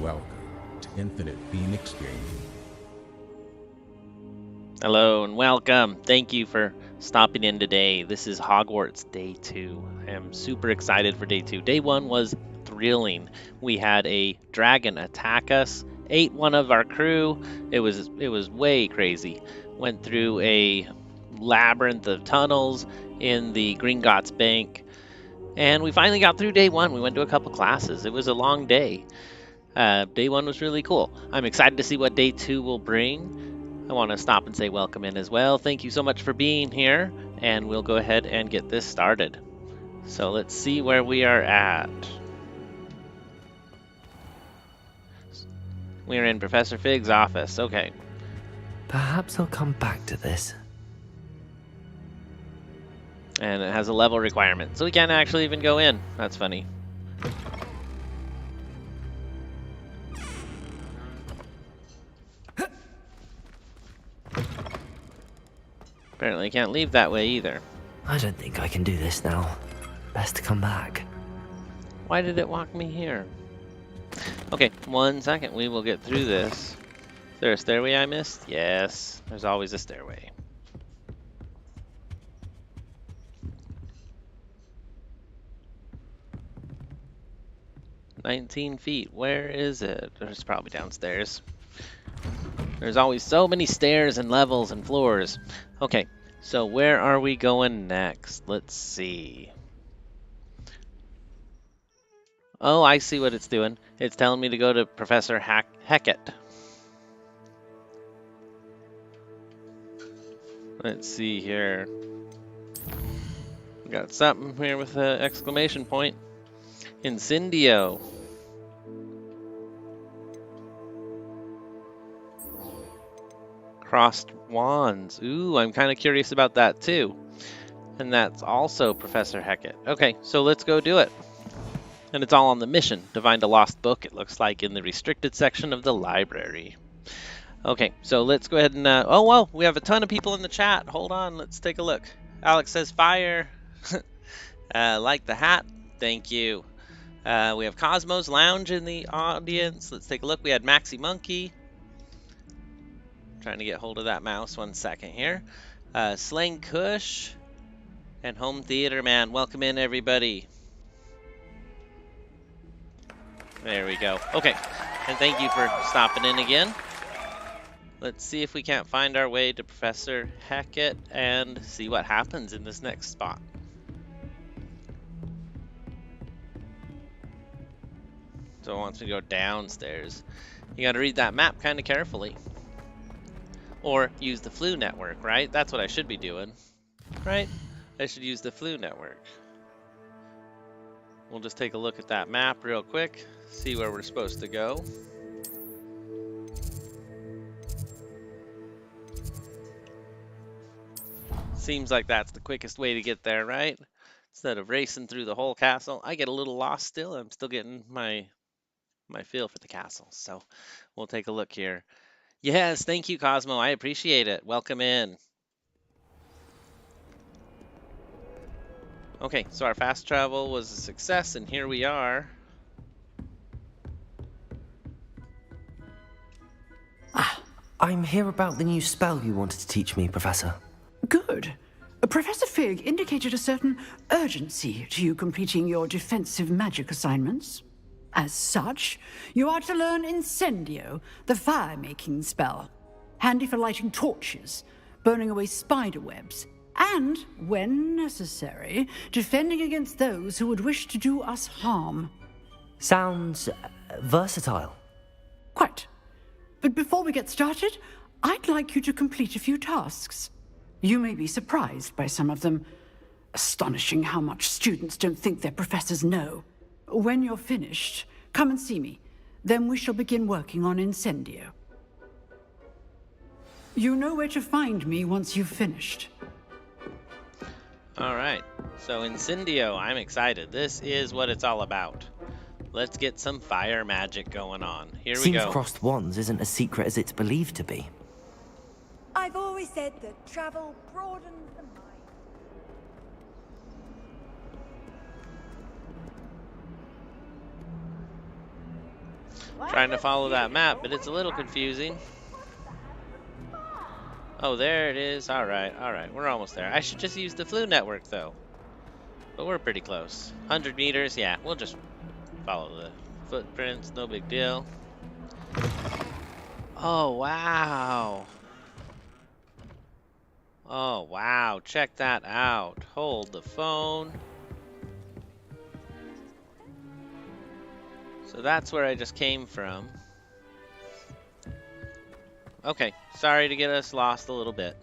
Welcome to Infinite Phoenix Gaming. Hello and welcome. Thank you for stopping in today. This is Hogwarts Day 2. I am super excited for Day 2. Day 1 was thrilling. We had a dragon attack us, ate one of our crew. It was way crazy. Went through a labyrinth of tunnels in the Gringotts Bank, and we finally got through Day 1. We went to a couple classes. It was a long day. Day 1 was really cool. I'm excited to see what Day 2 will bring. I want to stop and say welcome in as well. Thank you so much for being here, and we'll go ahead and get this started. So let's see where we are at. We're in Professor Fig's office. Okay. Perhaps I'll come back to this. And it has a level requirement, so we can't actually even go in. That's funny. Apparently you can't leave that way either. I don't think I can do this now. Best to come back. Why did it walk me here? Okay, 1 second. We will get through this. Is there a stairway I missed? Yes, there's always a stairway. "19 feet. Where is it?" It's probably downstairs. There's always so many stairs and levels and floors. Okay, so where are we going next? Let's see. Oh, I see what it's doing. It's telling me to go to Professor Hackett. Let's see here. We got something here with an exclamation point. Incendio. Crossed wands. Ooh, I'm kind of curious about that too. And that's also Professor Hackett. Okay, so let's go do it. And it's all on the mission to find a lost book, it looks like, in the restricted section of the library. Okay, so let's go ahead and... oh, well, we have a ton of people in the chat. Hold on, let's take a look. Alex says fire. Like the hat. Thank you. We have Cosmos Lounge in the audience. Let's take a look. We had Maxi Monkey. Trying to get hold of that mouse. 1 second here. Slang Kush and Home Theater Man. Welcome in, everybody. There we go. Okay, and thank you for stopping in again. Let's see if we can't find our way to Professor Hackett and see what happens in this next spot. So it wants me to go downstairs. You gotta read that map kind of carefully. Or use the flu network, right? That's what I should be doing, right? I should use the flu network. We'll just take a look at that map real quick, see where we're supposed to go. Seems like that's the quickest way to get there, right? Instead of racing through the whole castle. I get a little lost still. I'm still getting my feel for the castle. So we'll take a look here. Yes, thank you, Cosmo. I appreciate it. Welcome in. Okay, so our fast travel was a success, and here we are. I'm here about the new spell you wanted to teach me, Professor. Good. Professor Fig indicated a certain urgency to you completing your defensive magic assignments. As such, you are to learn Incendio, the fire-making spell. Handy for lighting torches, burning away spider webs, and, when necessary, defending against those who would wish to do us harm. Sounds versatile. Quite. But before we get started, I'd like you to complete a few tasks. You may be surprised by some of them. Astonishing how much students don't think their professors know. When you're finished, come and see me. Then we shall begin working on Incendio. You know where to find me once you've finished. All right, so Incendio, I'm excited. This is what it's all about. Let's get some fire magic going on. Here we go. Seems crossed wands isn't as secret as it's believed to be. I've always said that travel broadens the mind. Trying to follow that map, but it's a little confusing. Oh, there it is. All right, we're almost there. I should just use the flu network though. But we're pretty close. 100 meters, yeah, we'll just follow the footprints, no big deal. Oh, wow. Oh, wow, check that out. Hold the phone. So that's where I just came from. Okay, sorry to get us lost a little bit.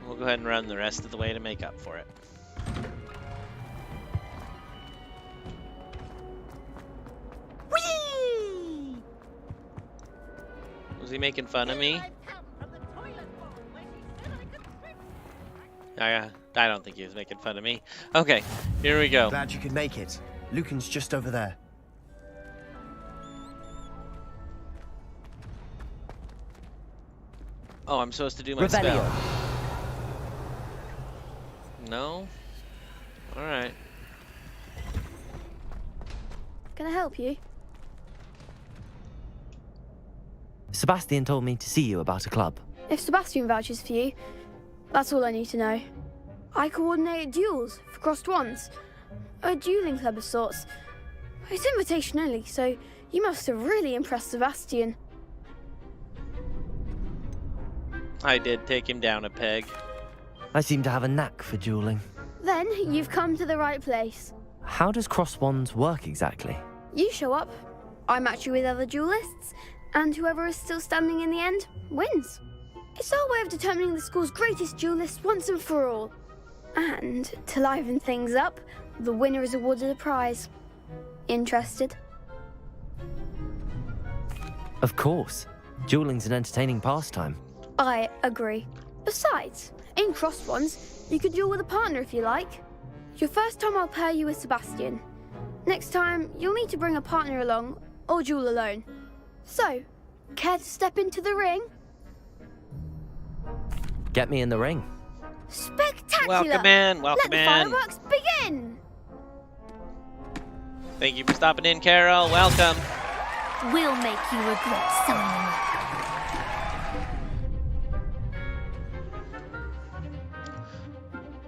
We'll go ahead and run the rest of the way to make up for it. Whee! Was he making fun of me? I don't think he was making fun of me. Okay, here we go. Glad you could make it. Lucan's just over there. Oh, I'm supposed to do my Revelio. spell. No? Alright. Can I help you? Sebastian told me to see you about a club. If Sebastian vouches for you, that's all I need to know. I coordinate duels for crossed wands. A dueling club of sorts. It's invitation only, so you must have really impressed Sebastian. I did take him down a peg. I seem to have a knack for dueling. Then you've come to the right place. How does cross wands work exactly? You show up, I match you with other duelists, and whoever is still standing in the end wins. It's our way of determining the school's greatest duelist once and for all. And to liven things up, the winner is awarded a prize. Interested? Of course. Dueling's an entertaining pastime. I agree. Besides, in crossed wands, you could duel with a partner if you like. Your first time I'll pair you with Sebastian. Next time, you'll need to bring a partner along, or duel alone. So, care to step into the ring? Get me in the ring. Spectacular! Welcome in, welcome Let in. the fireworks begin! Thank you for stopping in, Carol. Welcome. We'll make you regret signing up.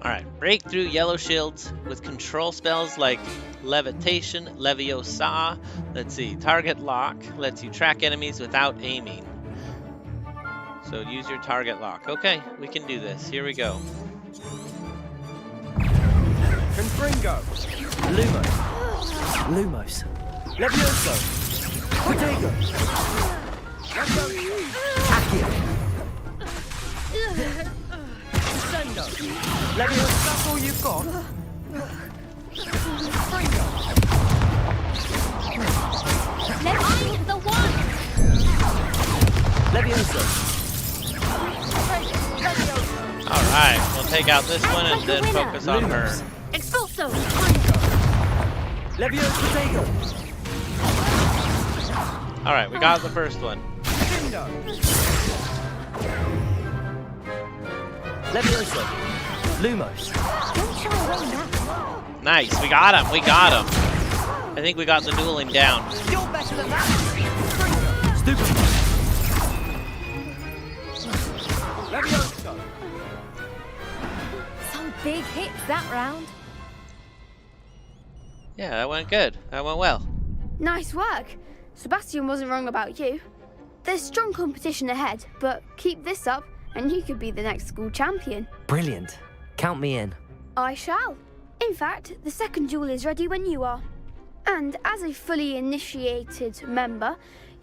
Alright, break through yellow shields with control spells like Levitation, Leviosa. Let's see, Target Lock lets you track enemies without aiming. So use your target lock. Okay, we can do this. Here we go. Confringo. Lumos. Levioso. Protego. Accio. Sendo. Levioso. That's all you've got? Confringo. I'm the one! Levioso. Alright, we'll take out this one and then focus on her. Expulso! Levioso Protego. Alright, we got the first one. Levioso. Lumos. Don't shy away now. Nice, we got him, we got him. I think we got the dueling down. You're better than that. Stupid. Levioso. Some big hits that round. Yeah, that went good. That went well. Nice work. Sebastian wasn't wrong about you. There's strong competition ahead, but keep this up and you could be the next school champion. Brilliant. Count me in. I shall. In fact, the second duel is ready when you are. And as a fully initiated member,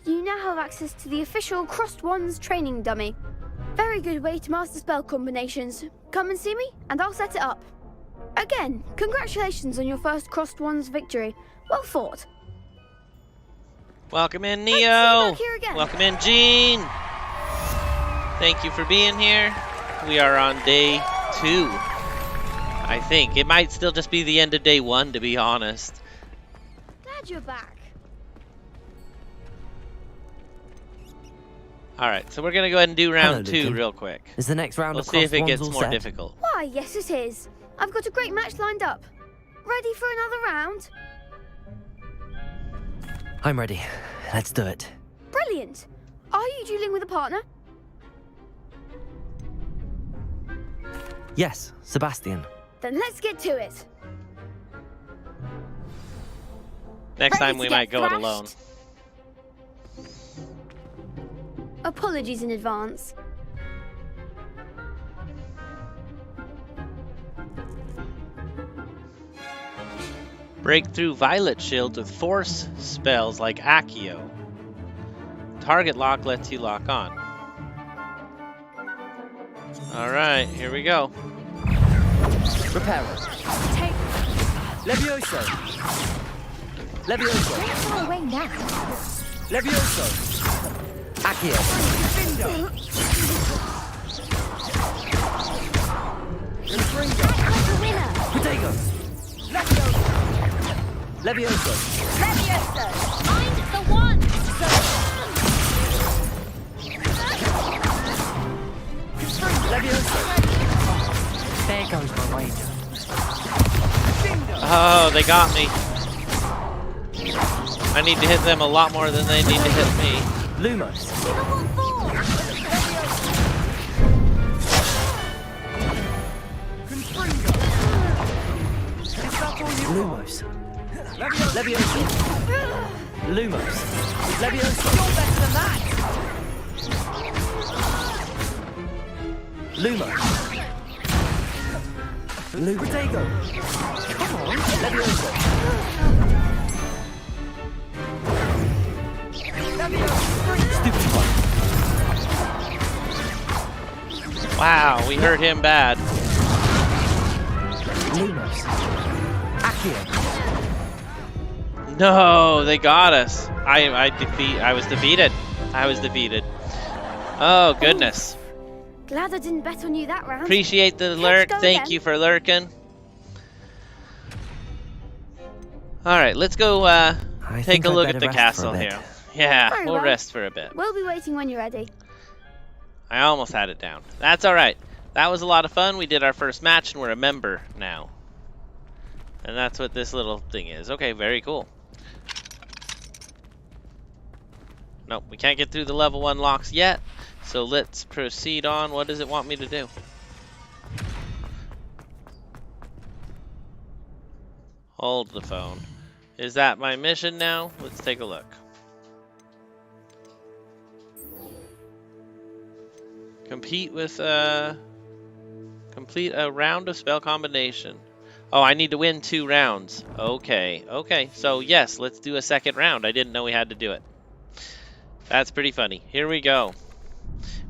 you now have access to the official Crossed Wands training dummy. Very good way to master spell combinations. Come and see me, and I'll set it up. Again, congratulations on your first Crossed Wands victory. Well fought. Welcome in, Nice to see you Neo. back here again. Welcome in, Jean. Thank you for being here. We are on day 2. I think. It might still just be the end of day 1, to be honest. Glad you're back. Alright, so we're going to go ahead and do round 2 Lucan. real quick. Is the next round We'll of see if cross it wands gets all more set? difficult. Why, yes it is. I've got a great match lined up. Ready for another round? I'm ready. Let's do it. Brilliant. Are you dueling with a partner? Yes, Sebastian. Then let's get to it. Next Ready time to we get might go it thrashed? alone. Apologies in advance. Break through Violet Shield with force spells like Accio. Target lock lets you lock on. Alright, here we go. Reparo. Take Levioso. Levioso. Don't throw away now. Levioso. Accio. That's the winner. Protego. Levioso. Levioso. Find the one. Levioso. There goes my wager. Oh, they got me. I need to hit them a lot more than they need to hit me. Lumos. Level 4. Lumos. Levioso. Lumos. Levioso. You're better than that. Lumos. Protego. Come on. Levioso. Stupefy. Wow, we hurt him bad. Lumos. Accio. No, they got us. I was defeated. I was defeated. Oh goodness. Glad I didn't bet on you that round. Appreciate the Let's lurk. go Thank again. you for lurking. Alright, let's go I take think a I'd look at better the rest castle for a bit. here. Yeah, Very we'll well. rest for a bit. We'll be waiting when you're ready. I almost had it down. That's alright. That was a lot of fun. We did our first match and we're a member now. And that's what this little thing is. Okay, very cool. Nope, we can't get through the level 1 locks yet. So let's proceed on. What does it want me to do? Hold the phone. Is that my mission now? Let's take a look. Complete a round of spell combination. Oh, I need to win 2 rounds. Okay, okay. So yes, let's do a second round. I didn't know we had to do it. That's pretty funny. Here we go.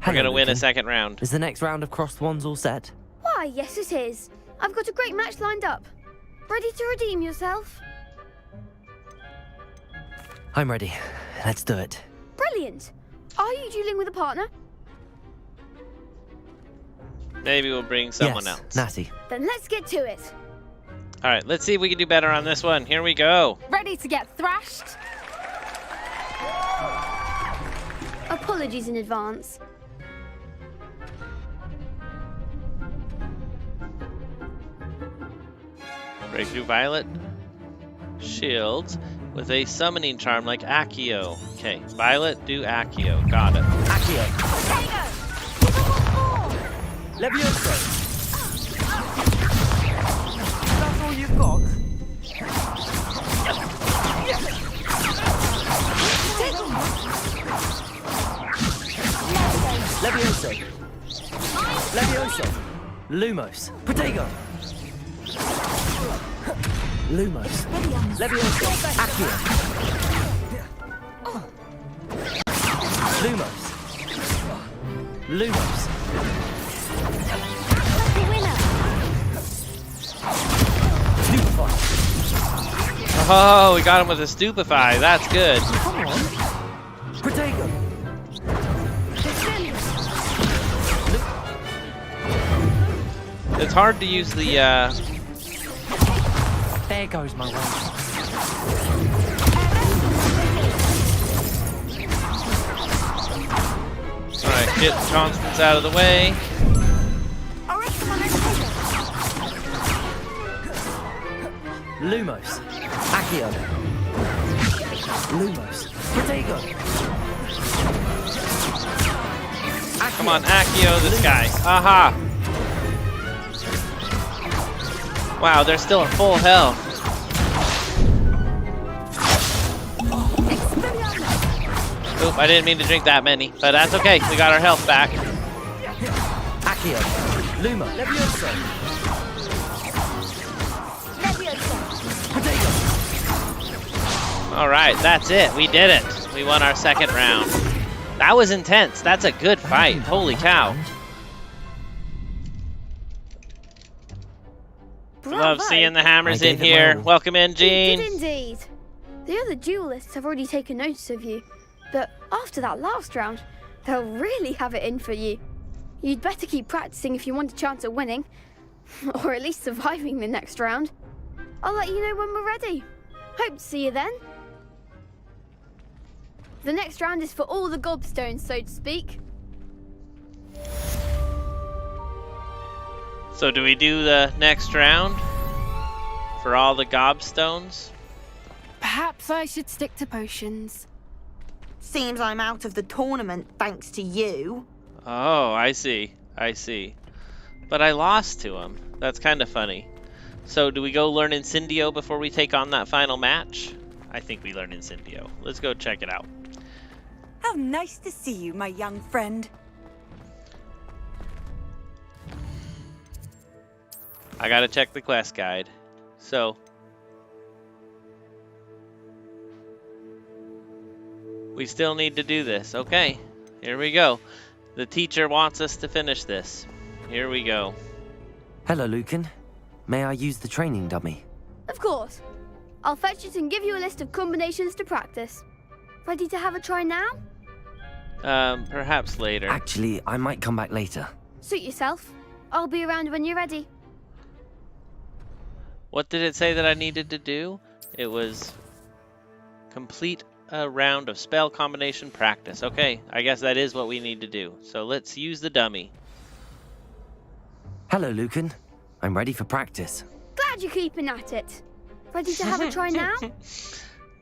We're Hello, gonna win a Lucan. second round. Is the next round of crossed wands all set? Why, yes it is. I've got a great match lined up. Ready to redeem yourself? I'm ready. Let's do it. Brilliant. Are you dueling with a partner? Maybe we'll bring someone yes, else. Natty. Then let's get to it. All right, let's see if we can do better on this one. Here we go. Ready to get thrashed? Apologies in advance. Breakthrough Violet Shields with a summoning charm like Accio. Okay, Violet, do Accio. Got it. Accio. Protego. Level 4. Levioso. That's all you've got? Levioso. Levioso. Lumos. Protego. Lumos. Levioso. Accio. Lumos. Lumos. That's the winner. Stupefy. Oh, we got him with a Stupefy. That's good. Come on. Protego. It's hard to use the There goes my way. Alright, get Constance out of the way. Lumos. Accio. Lumos. Protego. Come on, Accio this guy. Aha! Wow, they're still at full health. Oop, I didn't mean to drink that many, but that's okay. We got our health back. Accio. Luma. Levioso. Protego. All right, that's it. We did it. We won our second round. That was intense. That's a good fight. Holy cow. Love seeing the hammers in here. Welcome in, Jean. You did indeed. The other duelists have already taken notice of you, but after that last round, they'll really have it in for you. You'd better keep practicing if you want a chance at winning, or at least surviving the next round. I'll let you know when we're ready. Hope to see you then. The next round is for all the gobstones, so to speak. So do we do the next round for all the gobstones? Perhaps I should stick to potions. Seems I'm out of the tournament thanks to you. Oh, I see. I see. But I lost to him. That's kind of funny. So do we go learn Incendio before we take on that final match? I think we learn Incendio. Let's go check it out. How nice to see you, my young friend. I gotta check the quest guide. So we still need to do this. Okay, here we go. The teacher wants us to finish this. Here we go. Hello, Lucan. May I use the training dummy? Of course. I'll fetch it and give you a list of combinations to practice. Ready to have a try now? Perhaps later. Actually, I might come back later. Suit yourself. I'll be around when you're ready. What did it say that I needed to do? It was complete a round of spell combination practice. Okay, I guess that is what we need to do. So let's use the dummy. Hello, Lucan. I'm ready for practice. Glad you're keeping at it. Ready to have a try now?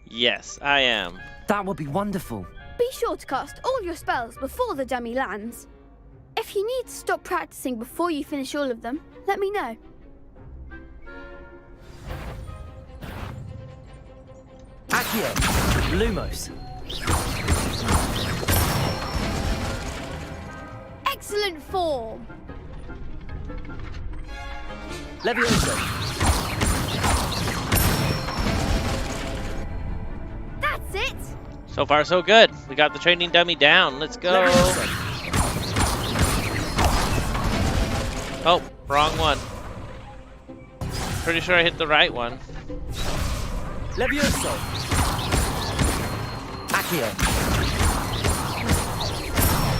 Yes, I am. That would be wonderful. Be sure to cast all your spells before the dummy lands. If you need to stop practicing before you finish all of them, let me know. Accio. Lumos. Excellent form. Levioso. That's it. So far, so good. We got the training dummy down. Let's go. Levioso. Oh, wrong one. Pretty sure I hit the right one. Levioso. Accio.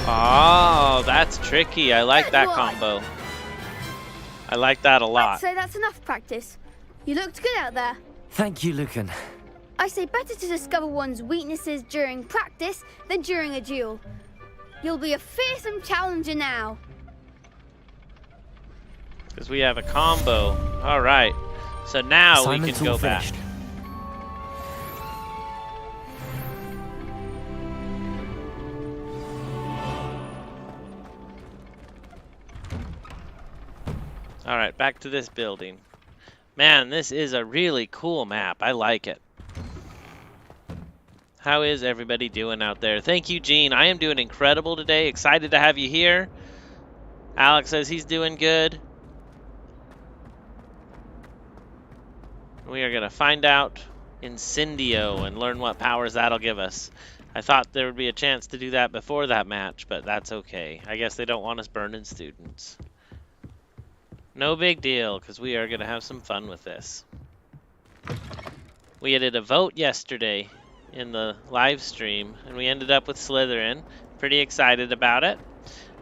Oh, that's tricky. I like that combo. I like that a I'd lot. say that's enough practice. You looked good out there. Thank you, Lucan. I say better to discover one's weaknesses during practice than during a duel. You'll be a fearsome challenger now. Because we have a combo. All right. So now we Assignment's can go all back. finished. All right, back to this building. Man, this is a really cool map. I like it. How is everybody doing out there? Thank you, Gene. I am doing incredible today. Excited to have you here. Alex says he's doing good. We are going to find out Incendio and learn what powers that'll give us. I thought there would be a chance to do that before that match, but that's okay. I guess they don't want us burning students. No big deal, because we are going to have some fun with this. We did a vote yesterday in the live stream, and we ended up with Slytherin. Pretty excited about it.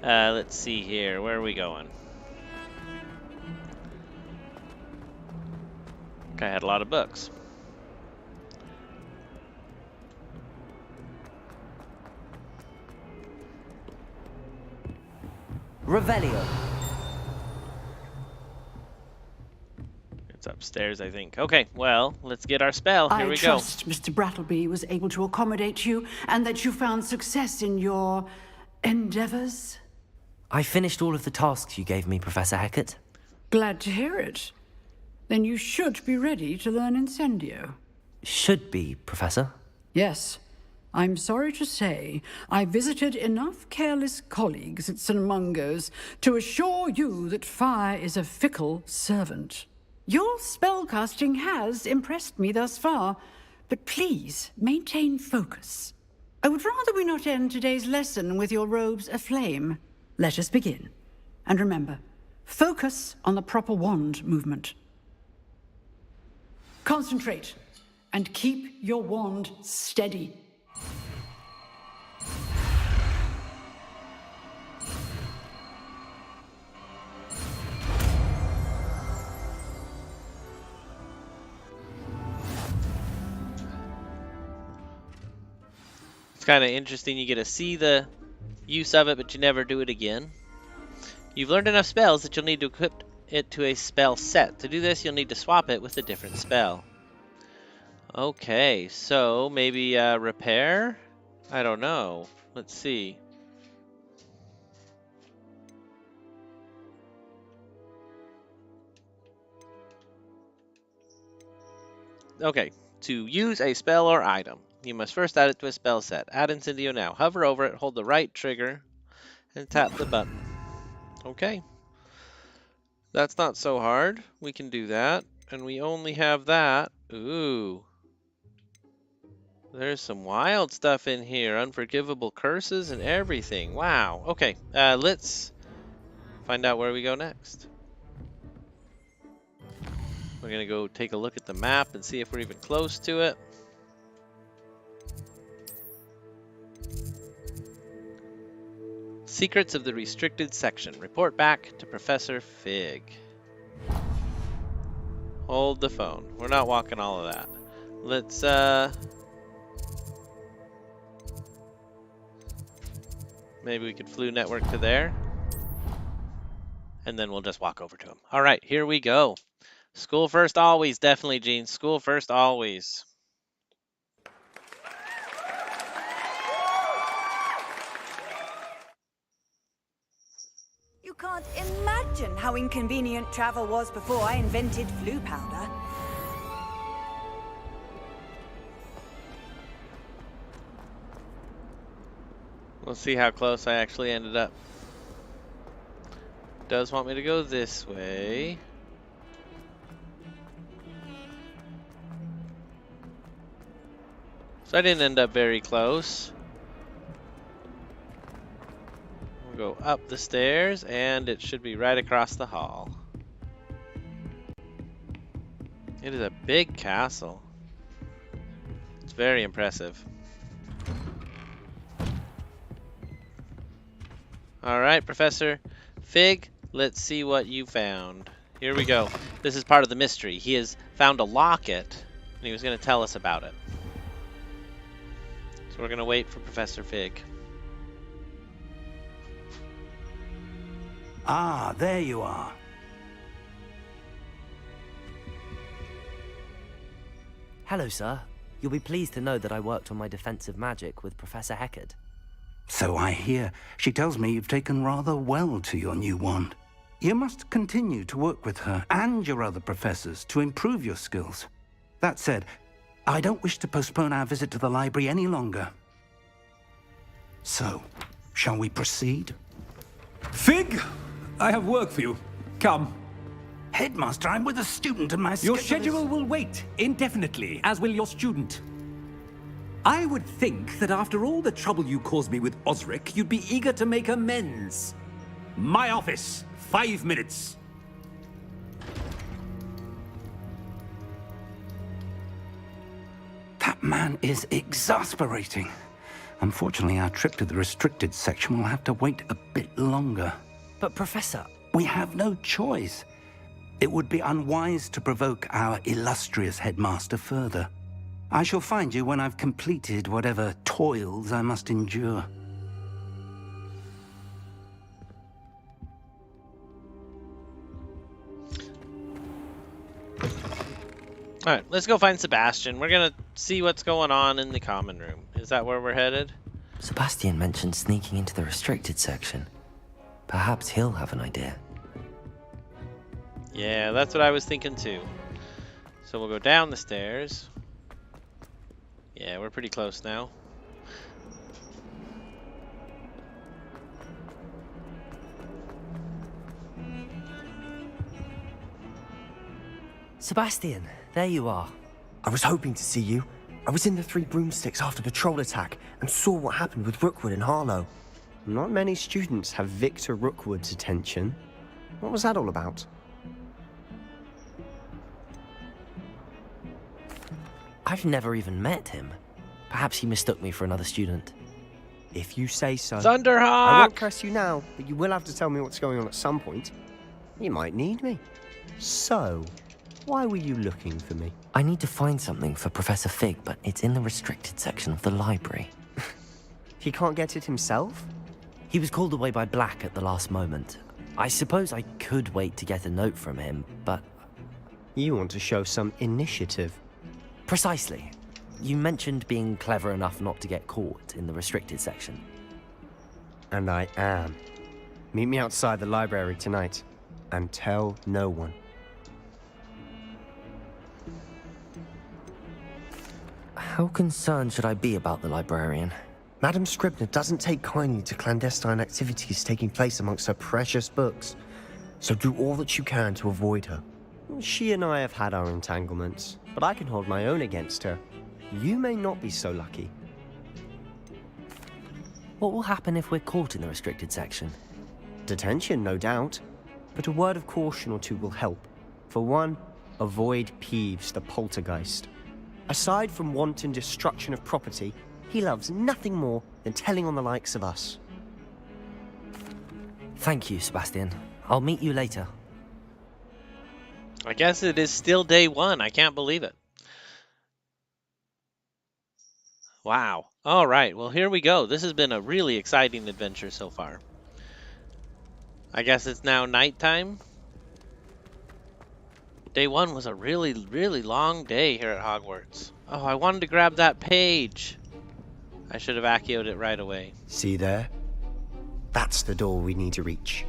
Let's see here. Where are we going? I had a lot of books. Revelio. It's upstairs. Upstairs, I think. Okay, well, let's get our spell. Here we go. I trust Mr. Brattleby was able to accommodate you and that you found success in your endeavors. I finished all of the tasks you gave me, Professor Hecat. Glad to hear it. Then you should be ready to learn Incendio. Should be, Professor. Yes. I'm sorry to say, I visited enough careless colleagues at St. Mungo's to assure you that fire is a fickle servant. Your spellcasting has impressed me thus far, but please maintain focus. I would rather we not end today's lesson with your robes aflame. Let us begin. And remember, focus on the proper wand movement. Concentrate, and keep your wand steady. It's kind of interesting. You get to see the use of it, but you never do it again. You've learned enough spells that you'll need to equip it to a spell set. To do this, you'll need to swap it with a different spell. Okay, so maybe repair? I don't know. Let's see. Okay, to use a spell or item, you must first add it to a spell set. Add Incendio now. Hover over it, hold the right trigger, and tap the button. Okay. That's not so hard. We can do that. And we only have that. Ooh. There's some wild stuff in here. Unforgivable curses and everything. Wow. Okay, let's find out where we go next. We're going to go take a look at the map and see if we're even close to it. Secrets of the restricted section. Report back to Professor Fig. Hold the phone. We're not walking all of that. Let's maybe we could flu network to there. And then we'll just walk over to him. All right, here we go. School first always, definitely, Gene. School first always. You can't imagine how inconvenient travel was before I invented flu powder. We'll see how close I actually ended up. Does want me to go this way. So I didn't end up very close. We'll go up the stairs and it should be right across the hall. It is a big castle. It's very impressive. Alright, Professor Fig, let's see what you found. Here we go. This is part of the mystery. He has found a locket and he was going to tell us about it. So we're going to wait for Professor Fig. Ah, there you are. Hello, sir. You'll be pleased to know that I worked on my defensive magic with Professor Hecat. So I hear. She tells me you've taken rather well to your new wand. You must continue to work with her and your other professors to improve your skills. That said, I don't wish to postpone our visit to the library any longer. So, shall we proceed? Fig, I have work for you. Come. Headmaster, I'm with a student and my Your schedule will wait indefinitely, as will your student. I would think that after all the trouble you caused me with Osric, you'd be eager to make amends. My office, 5 minutes. That man is exasperating. Unfortunately, our trip to the restricted section will have to wait a bit longer. But, Professor... We have no choice. It would be unwise to provoke our illustrious headmaster further. I shall find you when I've completed whatever toils I must endure. Alright, let's go find Sebastian. We're gonna see what's going on in the common room. Is that where we're headed? Sebastian mentioned sneaking into the restricted section. Perhaps he'll have an idea. Yeah, that's what I was thinking too. So we'll go down the stairs. Yeah, we're pretty close now. Sebastian, there you are. I was hoping to see you. I was in the Three Broomsticks after the troll attack and saw what happened with Rookwood and Harlow. Not many students have Victor Rookwood's attention. What was that all about? I've never even met him. Perhaps he mistook me for another student. If you say so. Thunderhawk! I won't press you now, but you will have to tell me what's going on at some point. You might need me. So, why were you looking for me? I need to find something for Professor Fig, but it's in the restricted section of the library. He can't get it himself? He was called away by Black at the last moment. I suppose I could wait to get a note from him, but... You want to show some initiative. Precisely. You mentioned being clever enough not to get caught in the restricted section. And I am. Meet me outside the library tonight, and tell no one. How concerned should I be about the librarian? Madam Scribner doesn't take kindly to clandestine activities taking place amongst her precious books, so do all that you can to avoid her. She and I have had our entanglements, but I can hold my own against her. You may not be so lucky. What will happen if we're caught in the restricted section? Detention, no doubt. But a word of caution or two will help. For one, avoid Peeves, the poltergeist. Aside from wanton destruction of property, he loves nothing more than telling on the likes of us. Thank you, Sebastian. I'll meet you later. I guess it is still day one. I can't believe it. Wow. All right. Well, here we go. This has been a really exciting adventure so far. I guess it's now nighttime. Day one was a really, really long day here at Hogwarts. Oh, I wanted to grab that page. I should have Acio'd it right away. See there? That's the door we need to reach.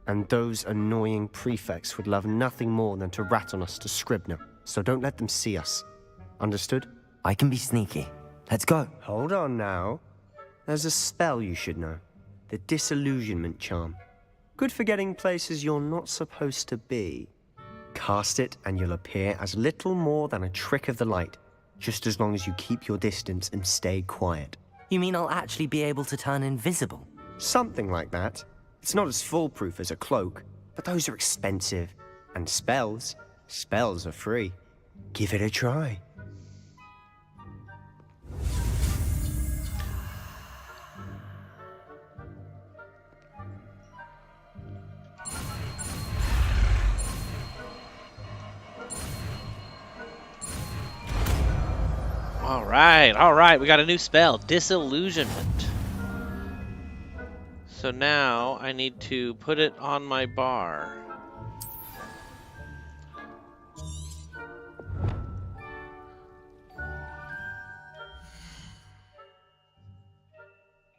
And those annoying prefects would love nothing more than to rat on us to Scribner, so don't let them see us. Understood? I can be sneaky. Let's go. Hold on now. There's a spell you should know. The Disillusionment Charm. Good for getting places you're not supposed to be. Cast it and you'll appear as little more than a trick of the light, just as long as you keep your distance and stay quiet. You mean I'll actually be able to turn invisible? Something like that. It's not as foolproof as a cloak, but those are expensive. And spells are free. Give it a try. All right, we got a new spell, Disillusionment. So now I need to put it on my bar.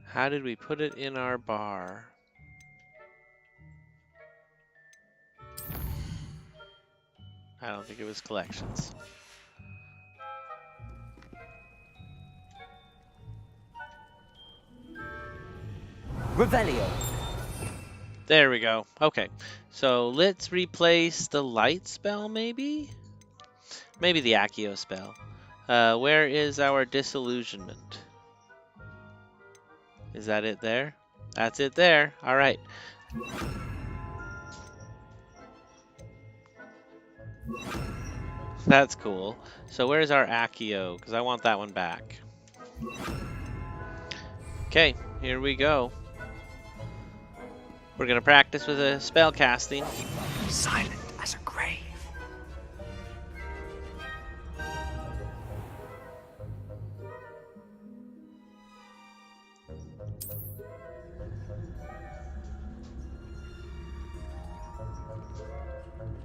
How did we put it in our bar? I don't think it was collections. Revelio. There we go. Okay, so let's replace the light spell, maybe? Maybe the Accio spell. Where is our disillusionment? Is that it there? That's it there. All right. That's cool. So where's our Accio? Because I want that one back. Okay, here we go. We're gonna practice with a spell casting. Silent as a grave.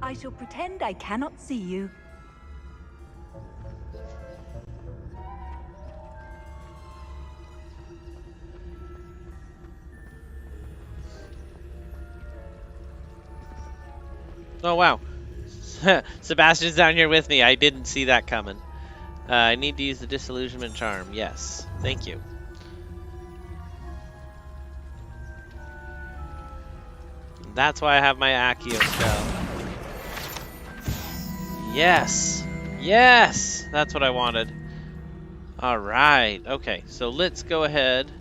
I shall pretend I cannot see you. Oh, wow. Sebastian's down here with me. I didn't see that coming. I need to use the disillusionment charm. Yes. Thank you. That's why I have my Accio spell. Yes! Yes! That's what I wanted. Alright. Okay, so let's go ahead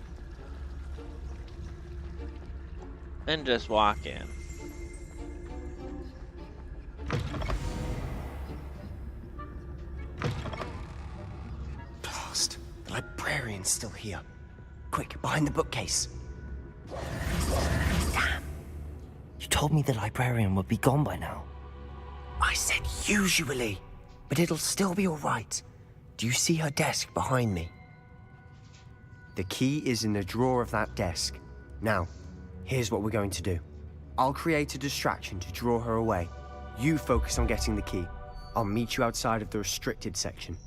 and just walk in. Blast. The librarian's still here. Quick, behind the bookcase. Damn. You told me the librarian would be gone by now. I said usually, but it'll still be all right. Do you see her desk behind me? The key is in the drawer of that desk. Now, here's what we're going to do. I'll create a distraction to draw her away. You focus on getting the key. I'll meet you outside of the restricted section.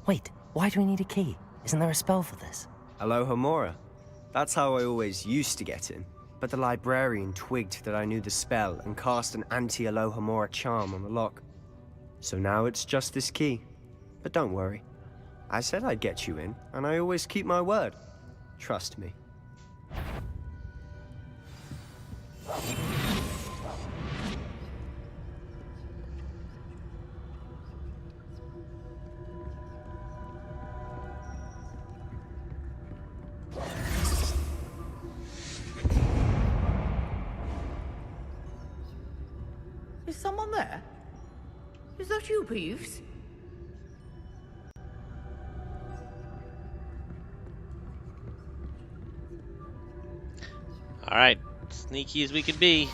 Wait, why do we need a key? Isn't there a spell for this? Aloha Mora. That's how I always used to get in. But the librarian twigged that I knew the spell and cast an anti-Aloha Mora charm on the lock. So now it's just this key. But don't worry. I said I'd get you in, and I always keep my word. Trust me. Is someone there? Is that you, Peeves? All right, sneaky as we could be.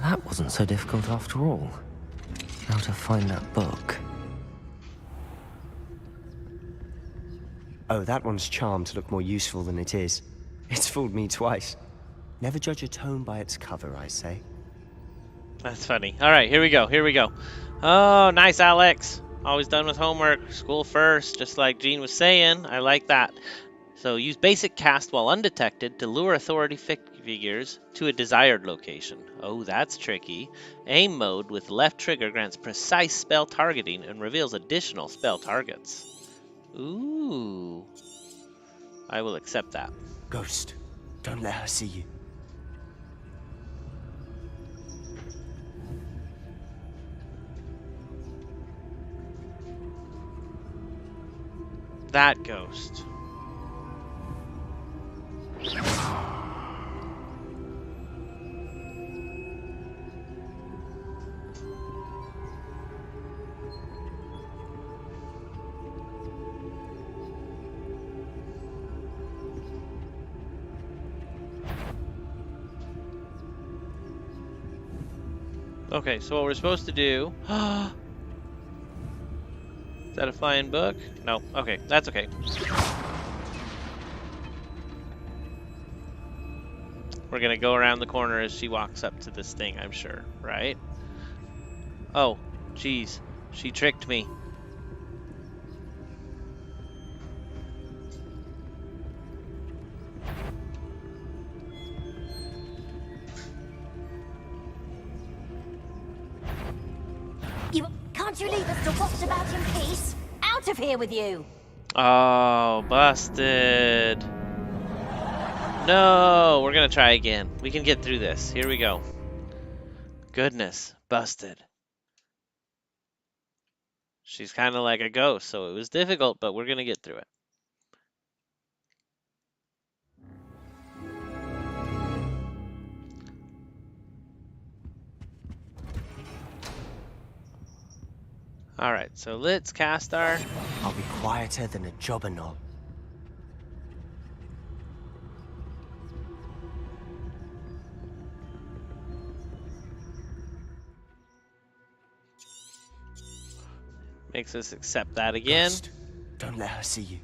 That wasn't so difficult after all. Now to find that book. Oh, that one's charmed to look more useful than it is. It's fooled me twice. Never judge a tome by its cover, I say. That's funny. All right, here we go. Here we go. Oh, nice, Alex. Always done with homework. School first, just like Jean was saying. I like that. So use basic cast while undetected to lure authority figures to a desired location. Oh, that's tricky. Aim mode with left trigger grants precise spell targeting and reveals additional spell targets. Ooh. I will accept that. Ghost, don't let her see you. That ghost. Okay, so what we're supposed to do... Is that a flying book? No. Okay, that's okay. We're gonna go around the corner as she walks up to this thing, I'm sure, right? Oh, jeez. She tricked me. Can't you leave us to waft about in peace? Out of here with you! Oh, busted. No, we're gonna try again. We can get through this. Here we go. Goodness, busted. She's kind of like a ghost, so it was difficult, but we're gonna get through it. Alright, so let's cast our... I'll be quieter than a jobberknoll. Makes us accept that again. Ghost, don't let her see you.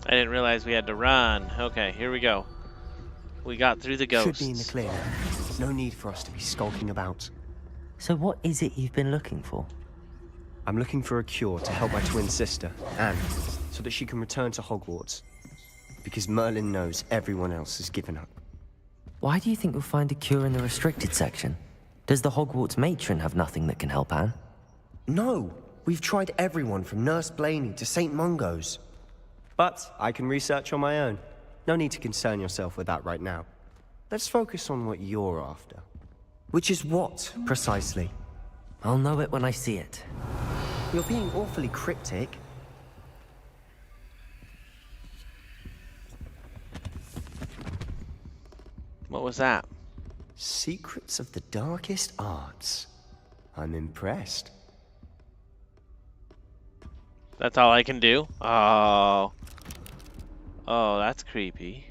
I didn't realize we had to run. Okay, here we go. We got through the ghosts. Should be in the clear now. No need for us to be skulking about. So what is it you've been looking for? I'm looking for a cure to help my twin sister, Anne, so that she can return to Hogwarts. Because Merlin knows everyone else has given up. Why do you think you'll find a cure in the restricted section? Does the Hogwarts matron have nothing that can help Anne? No! We've tried everyone from Nurse Blaney to St. Mungo's. But I can research on my own. No need to concern yourself with that right now. Let's focus on what you're after. Which is what, precisely? I'll know it when I see it. You're being awfully cryptic. What was that? Secrets of the darkest arts. I'm impressed. That's all I can do? Oh. Oh, that's creepy.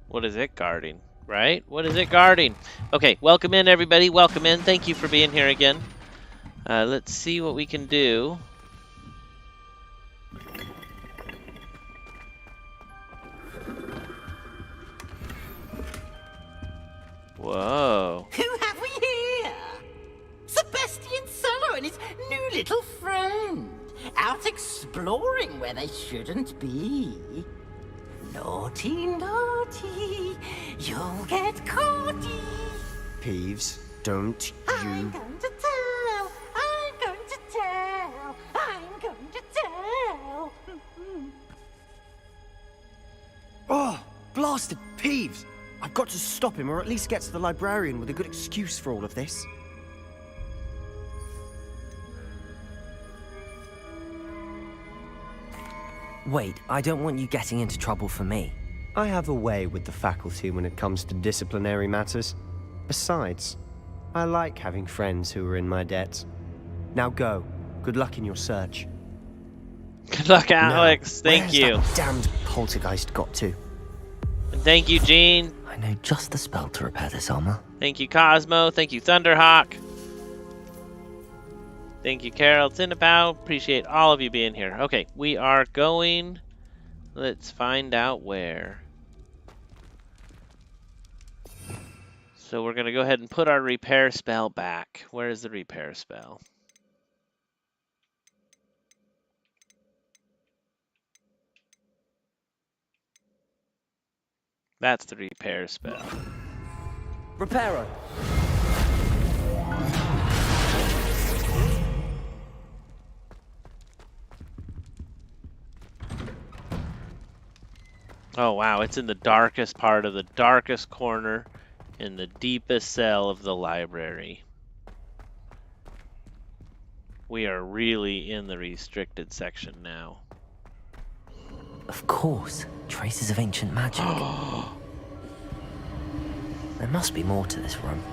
What is it guarding? Right? What is it guarding? Okay, welcome in, everybody. Welcome in. Thank you for being here again. Let's see what we can do. Whoa. Who have we here? Sebastian Cello and his new little friend. Out exploring where they shouldn't be. Naughty, naughty, you'll get caughty. Peeves, don't you... I'm going to tell, I'm going to tell, I'm going to tell. Oh, blasted Peeves! I've got to stop him, or at least get to the librarian with a good excuse for all of this. Wait, I don't want you getting into trouble for me. I have a way with the faculty when it comes to disciplinary matters. Besides, I like having friends who are in my debt. Now go. Good luck in your search. Good luck, Alex. Now, Thank you. Where's that damned poltergeist got to? And thank you, Gene. I know just the spell to repair this armor. Thank you, Cosmo. Thank you, Thunderhawk. Thank you, Carol, Tinapao. Appreciate all of you being here. Okay, we are going. Let's find out where. So we're going to go ahead and put our repair spell back. Where is the repair spell? That's the repair spell. Reparo. Oh wow, it's in the darkest part of the darkest corner in the deepest cell of the library. We are really in the restricted section now. Of course, traces of ancient magic. There must be more to this room.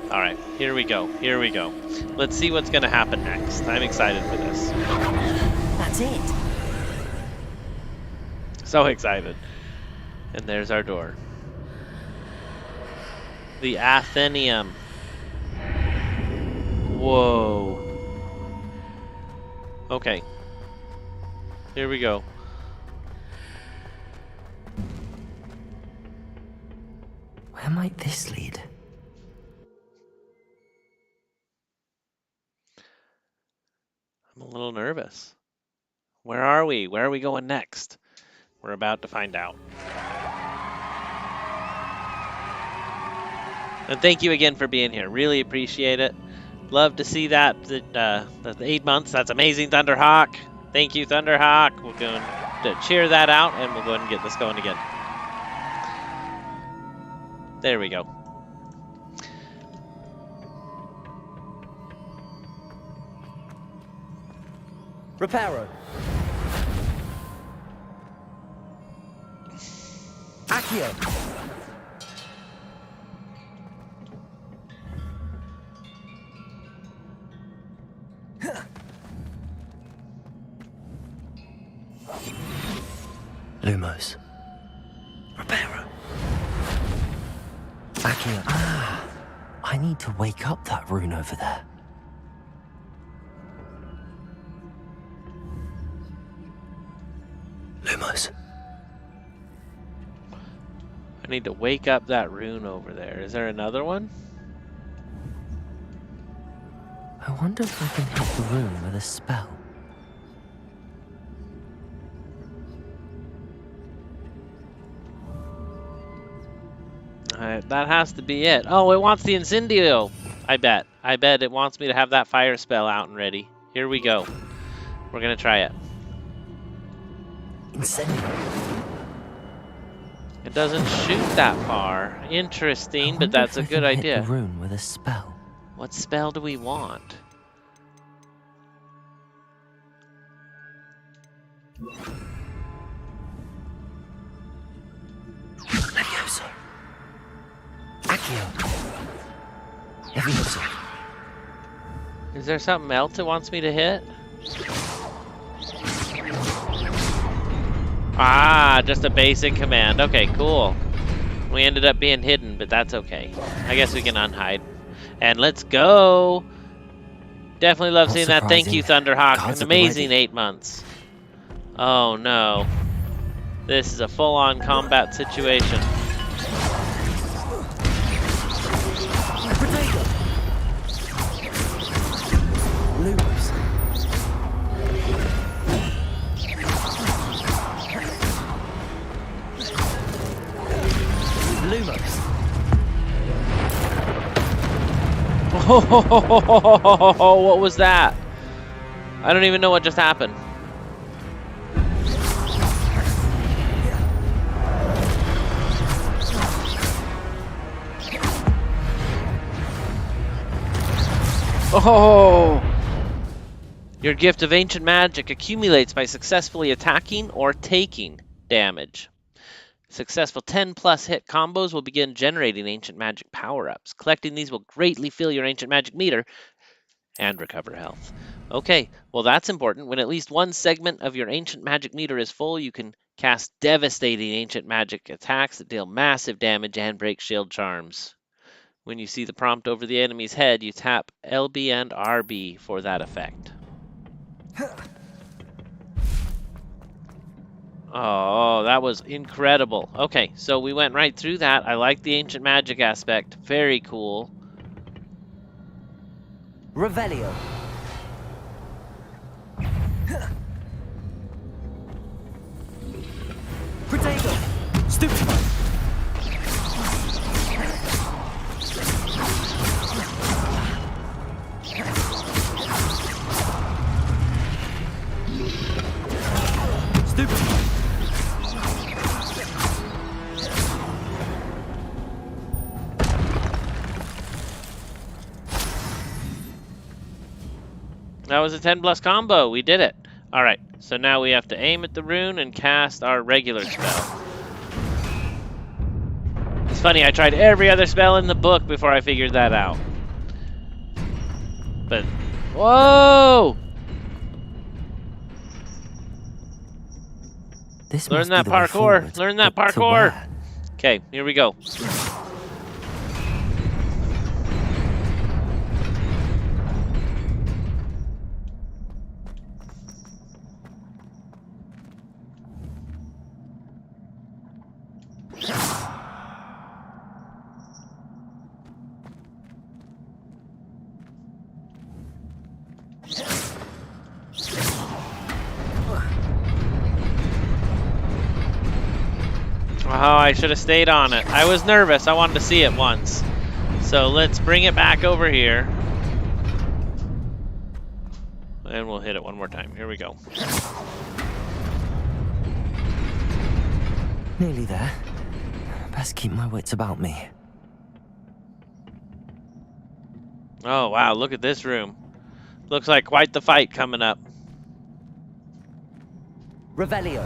All right, here we go. Here we go. Let's see what's going to happen next. I'm excited for this. That's it. So excited. And there's our door. The Athenaeum. Whoa. Okay. Here we go. Where might this lead? I'm a little nervous. Where are we? Where are we going next? We're about to find out. And thank you again for being here. Really appreciate it. Love to see that. The 8 months. That's amazing, Thunderhawk. Thank you, Thunderhawk. We're going to cheer that out, and we'll go ahead and get this going again. There we go. Reparo. Accio. Accio. Ah, I need to wake up that rune over there. Lumos. I need to wake up that rune over there. Is there another one? I wonder if I can hit the rune with a spell. That has to be it. Oh, it wants the Incendio. I bet it wants me to have that fire spell out and ready. Here we go. We're gonna try it. Incendio. It doesn't shoot that far. Interesting, but that's a good idea. Hit the rune with a spell. What spell do we want? Levioso. Accio. Levioso. Is there something else it wants me to hit? Ah, just a basic command. Okay, cool. We ended up being hidden, but that's okay. I guess we can unhide. And let's go! Definitely love seeing that. Thank you, Thunderhawk. An amazing 8 months. Oh no. This is a full-on combat situation. Lumos. Lumos. Oh, what was that? I don't even know what just happened. Oh! Your gift of ancient magic accumulates by successfully attacking or taking damage. Successful 10+ hit combos will begin generating ancient magic power-ups. Collecting these will greatly fill your ancient magic meter and recover health. Okay, well that's important. When at least one segment of your ancient magic meter is full, you can cast devastating ancient magic attacks that deal massive damage and break shield charms. When you see the prompt over the enemy's head, you tap LB and RB for that effect. Oh, that was incredible. Okay, so we went right through that. I like the ancient magic aspect. Very cool. Revelio. Protego. Stupefy. Stupefy. That was a 10+ combo. We did it. All right, so now we have to aim at the rune and cast our regular spell. It's funny, I tried every other spell in the book before I figured that out. But, whoa! Learn that parkour. Learn that parkour. Okay, here we go. Oh, I should have stayed on it. I was nervous. I wanted to see it once. So let's bring it back over here. And we'll hit it one more time. Here we go. Nearly there. Best keep my wits about me. Oh, wow. Look at this room. Looks like quite the fight coming up. Revelio.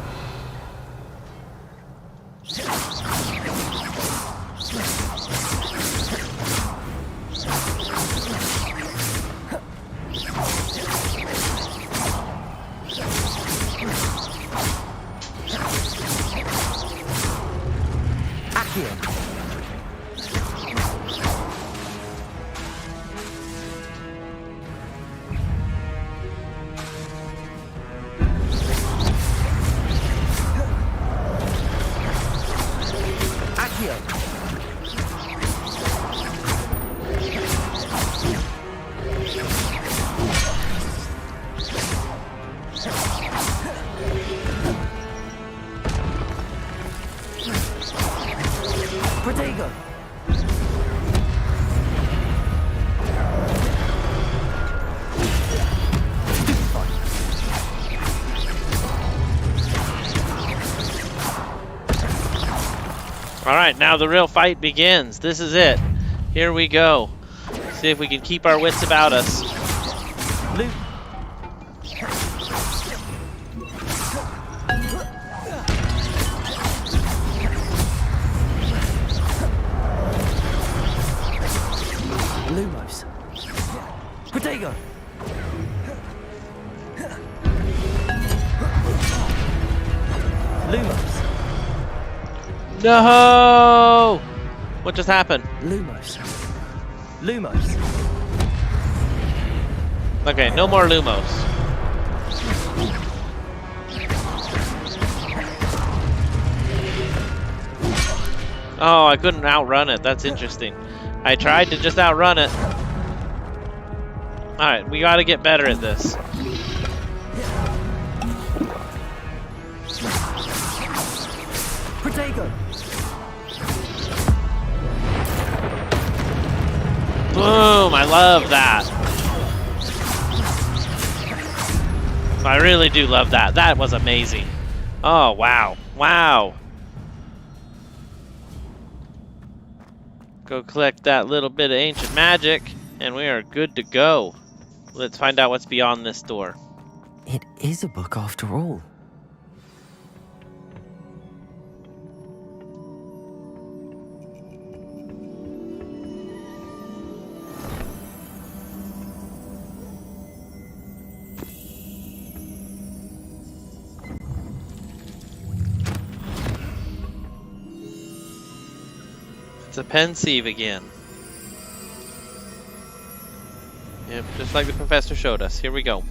Accio. Accio. Protego. All right, now the real fight begins. This is it. Here we go. See if we can keep our wits about us. Lumos. Protego. Lumos. No! What just happened? Lumos. Lumos. Okay, no more Lumos. Oh, I couldn't outrun it. That's interesting. I tried to just outrun it. Alright, we gotta get better at this. Protego. Boom! I love that. I really do love that. That was amazing. Oh, wow. Wow. Go collect that little bit of ancient magic, and we are good to go. Let's find out what's beyond this door. It is a book after all. It's a pensieve again. Yep, just like the professor showed us. Here we go.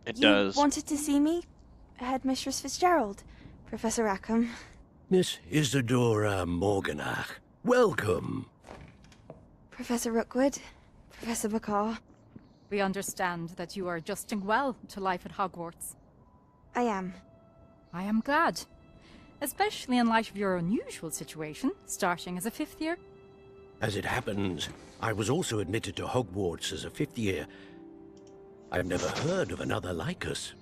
It does. You wanted to see me? Headmistress Fitzgerald, Professor Rackham. Miss Isadora Morganach, welcome. Professor Rookwood, Professor Bakar. We understand that you are adjusting well to life at Hogwarts. I am. I am glad. Especially in light of your unusual situation, starting as a 5th year. As it happens, I was also admitted to Hogwarts as a 5th year. I've never heard of another like us.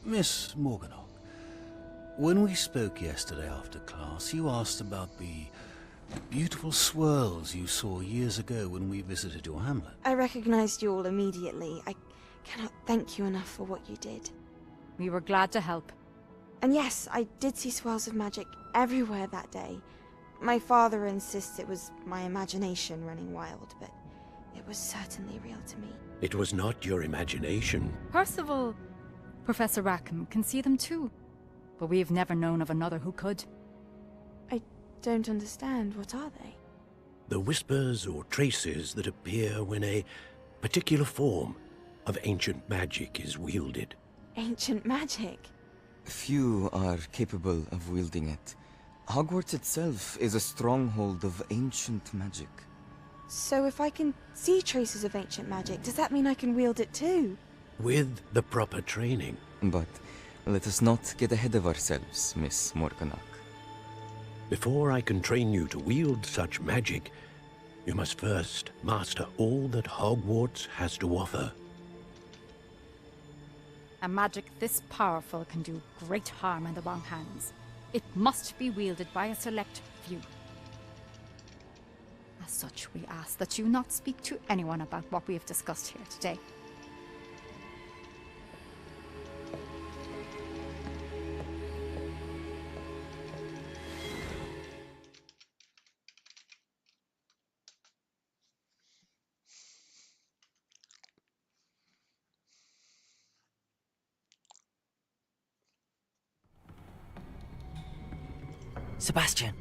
Miss Morganach, when we spoke yesterday after class, you asked about the beautiful swirls you saw years ago when we visited your hamlet. I recognized you all immediately. I cannot thank you enough for what you did. We were glad to help. And yes, I did see swirls of magic everywhere that day. My father insists it was my imagination running wild, but it was certainly real to me. It was not your imagination. Percival, Professor Rackham can see them too. But we've never known of another who could. I don't understand. What are they? The whispers or traces that appear when a particular form of ancient magic is wielded. Ancient magic? Few are capable of wielding it. Hogwarts itself is a stronghold of ancient magic. So if I can see traces of ancient magic, does that mean I can wield it too? With the proper training. But let us not get ahead of ourselves, Miss Morganach. Before I can train you to wield such magic, you must first master all that Hogwarts has to offer. A magic this powerful can do great harm in the wrong hands. It must be wielded by a select few. As such, we ask that you not speak to anyone about what we have discussed here today. Sebastian.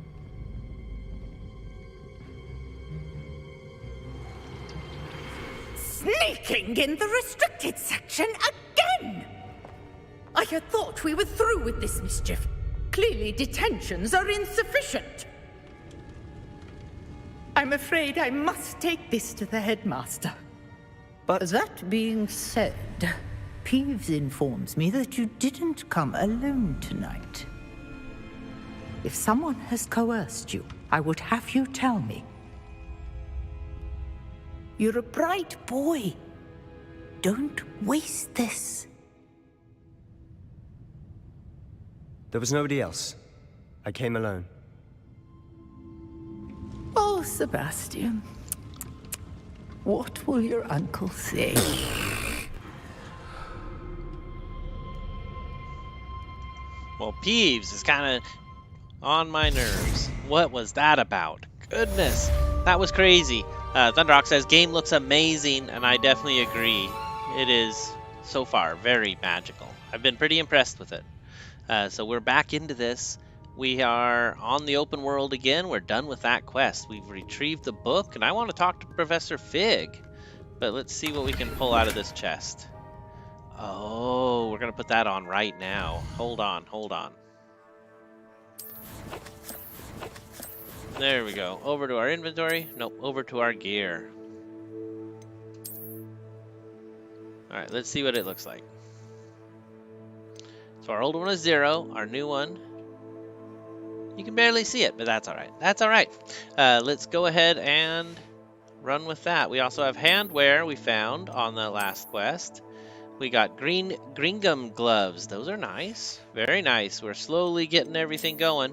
Sneaking in the restricted section again! I had thought we were through with this mischief. Clearly detentions are insufficient. I'm afraid I must take this to the headmaster. But that being said, Peeves informs me that you didn't come alone tonight. If someone has coerced you, I would have you tell me. You're a bright boy. Don't waste this. There was nobody else. I came alone. Oh, Sebastian. What will your uncle say? Well, Peeves is kind of on my nerves. What was that about? Goodness, that was crazy. Thunderhawk says, game looks amazing, and I definitely agree. It is, so far, very magical. I've been pretty impressed with it. So we're back into this. We are on the open world again. We're done with that quest. We've retrieved the book, and I want to talk to Professor Fig. But let's see what we can pull out of this chest. Oh, we're going to put that on right now. Hold on, hold on. There we go. Over to our inventory. Nope, over to our gear. Alright, let's see what it looks like. So our old one is 0. Our new one, you can barely see it, but that's alright. That's alright. Let's go ahead and run with that. We also have handwear we found on the last quest. We got green gum gloves. Those are nice. Very nice. We're slowly getting everything going.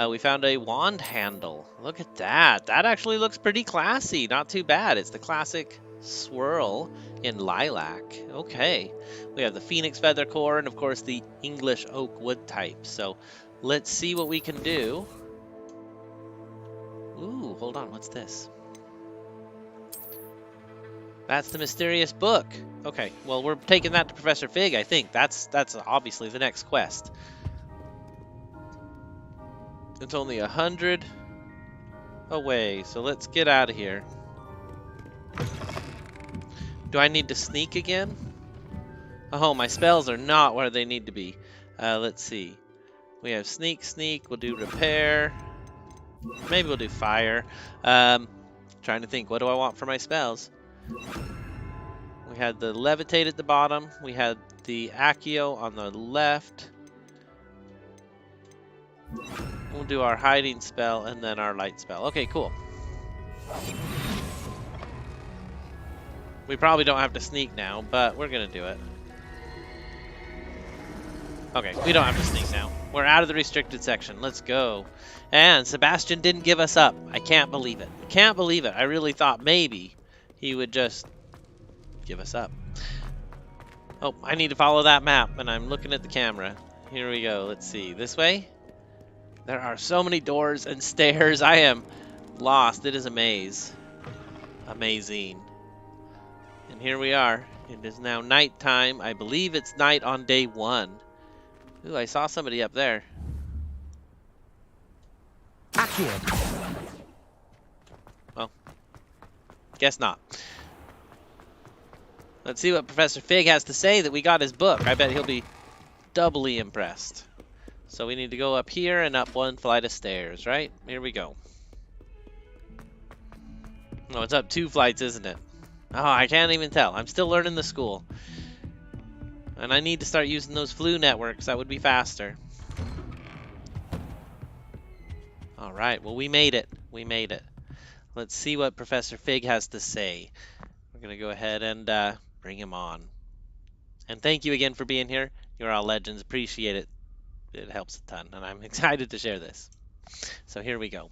We found a wand handle. Look at that. That actually looks pretty classy. Not too bad. It's the classic swirl in lilac. Okay. We have the phoenix feather core and, of course, the English oak wood type. So let's see what we can do. Ooh, hold on. What's this? That's the mysterious book. Okay, well, we're taking that to Professor Fig, I think. That's obviously the next quest. It's only 100 away, so let's get out of here. Do I need to sneak again? Oh, my spells are not where they need to be. Let's see. We have sneak, we'll do repair. Maybe we'll do fire. Trying to think, what do I want for my spells? We had the levitate at the bottom. We had the Accio on the left. We'll do our hiding spell and then our light spell. Okay, cool. We probably don't have to sneak now, but we're gonna do it. Okay, we don't have to sneak now. We're out of the restricted section. Let's go. And Sebastian didn't give us up. I can't believe it. Can't believe it. I really thought maybe he would just give us up. Oh, I need to follow that map, and I'm looking at the camera. Here we go. Let's see. This way? There are so many doors and stairs. I am lost. It is a maze. Amazing. And here we are. It is now nighttime. I believe it's night on day 1. Ooh, I saw somebody up there. Well, guess not. Let's see what Professor Fig has to say that we got his book. I bet he'll be doubly impressed. So we need to go up here and up 1 flight of stairs, right? Here we go. No, it's up 2 flights, isn't it? Oh, I can't even tell. I'm still learning the school. And I need to start using those flu networks. That would be faster. All right, well, we made it. We made it. Let's see what Professor Fig has to say. We're going to go ahead and bring him on. And thank you again for being here. You're all legends. Appreciate it. It helps a ton, and I'm excited to share this. So here we go.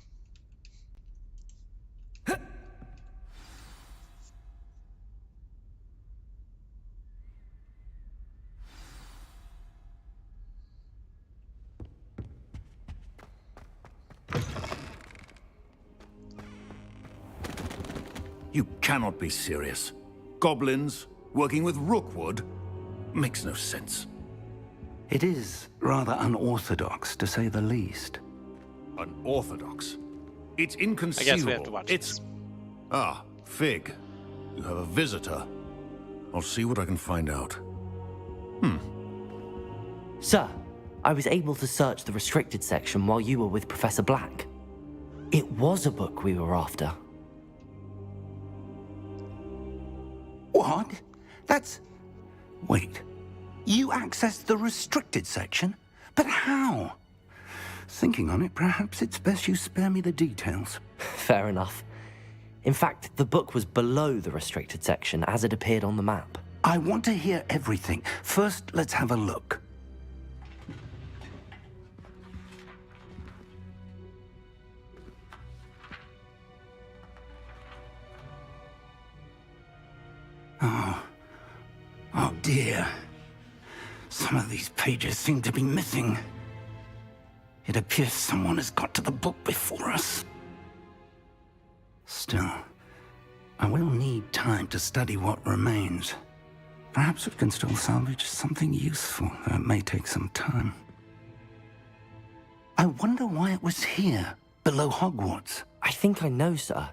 You cannot be serious. Goblins working with Rookwood makes no sense. It is rather unorthodox, to say the least. Unorthodox? It's inconceivable. I guess we have to watch this. Ah, Fig. You have a visitor. I'll see what I can find out. Sir, I was able to search the restricted section while you were with Professor Black. It was a book we were after. What? That's... Wait. You accessed the restricted section? But how? Thinking on it, perhaps it's best you spare me the details. Fair enough. In fact, the book was below the restricted section as it appeared on the map. I want to hear everything. First, let's have a look. Oh dear. Some of these pages seem to be missing. It appears someone has got to the book before us. Still, I will need time to study what remains. Perhaps we can still salvage something useful, though it may take some time. I wonder why it was here, below Hogwarts. I think I know, sir.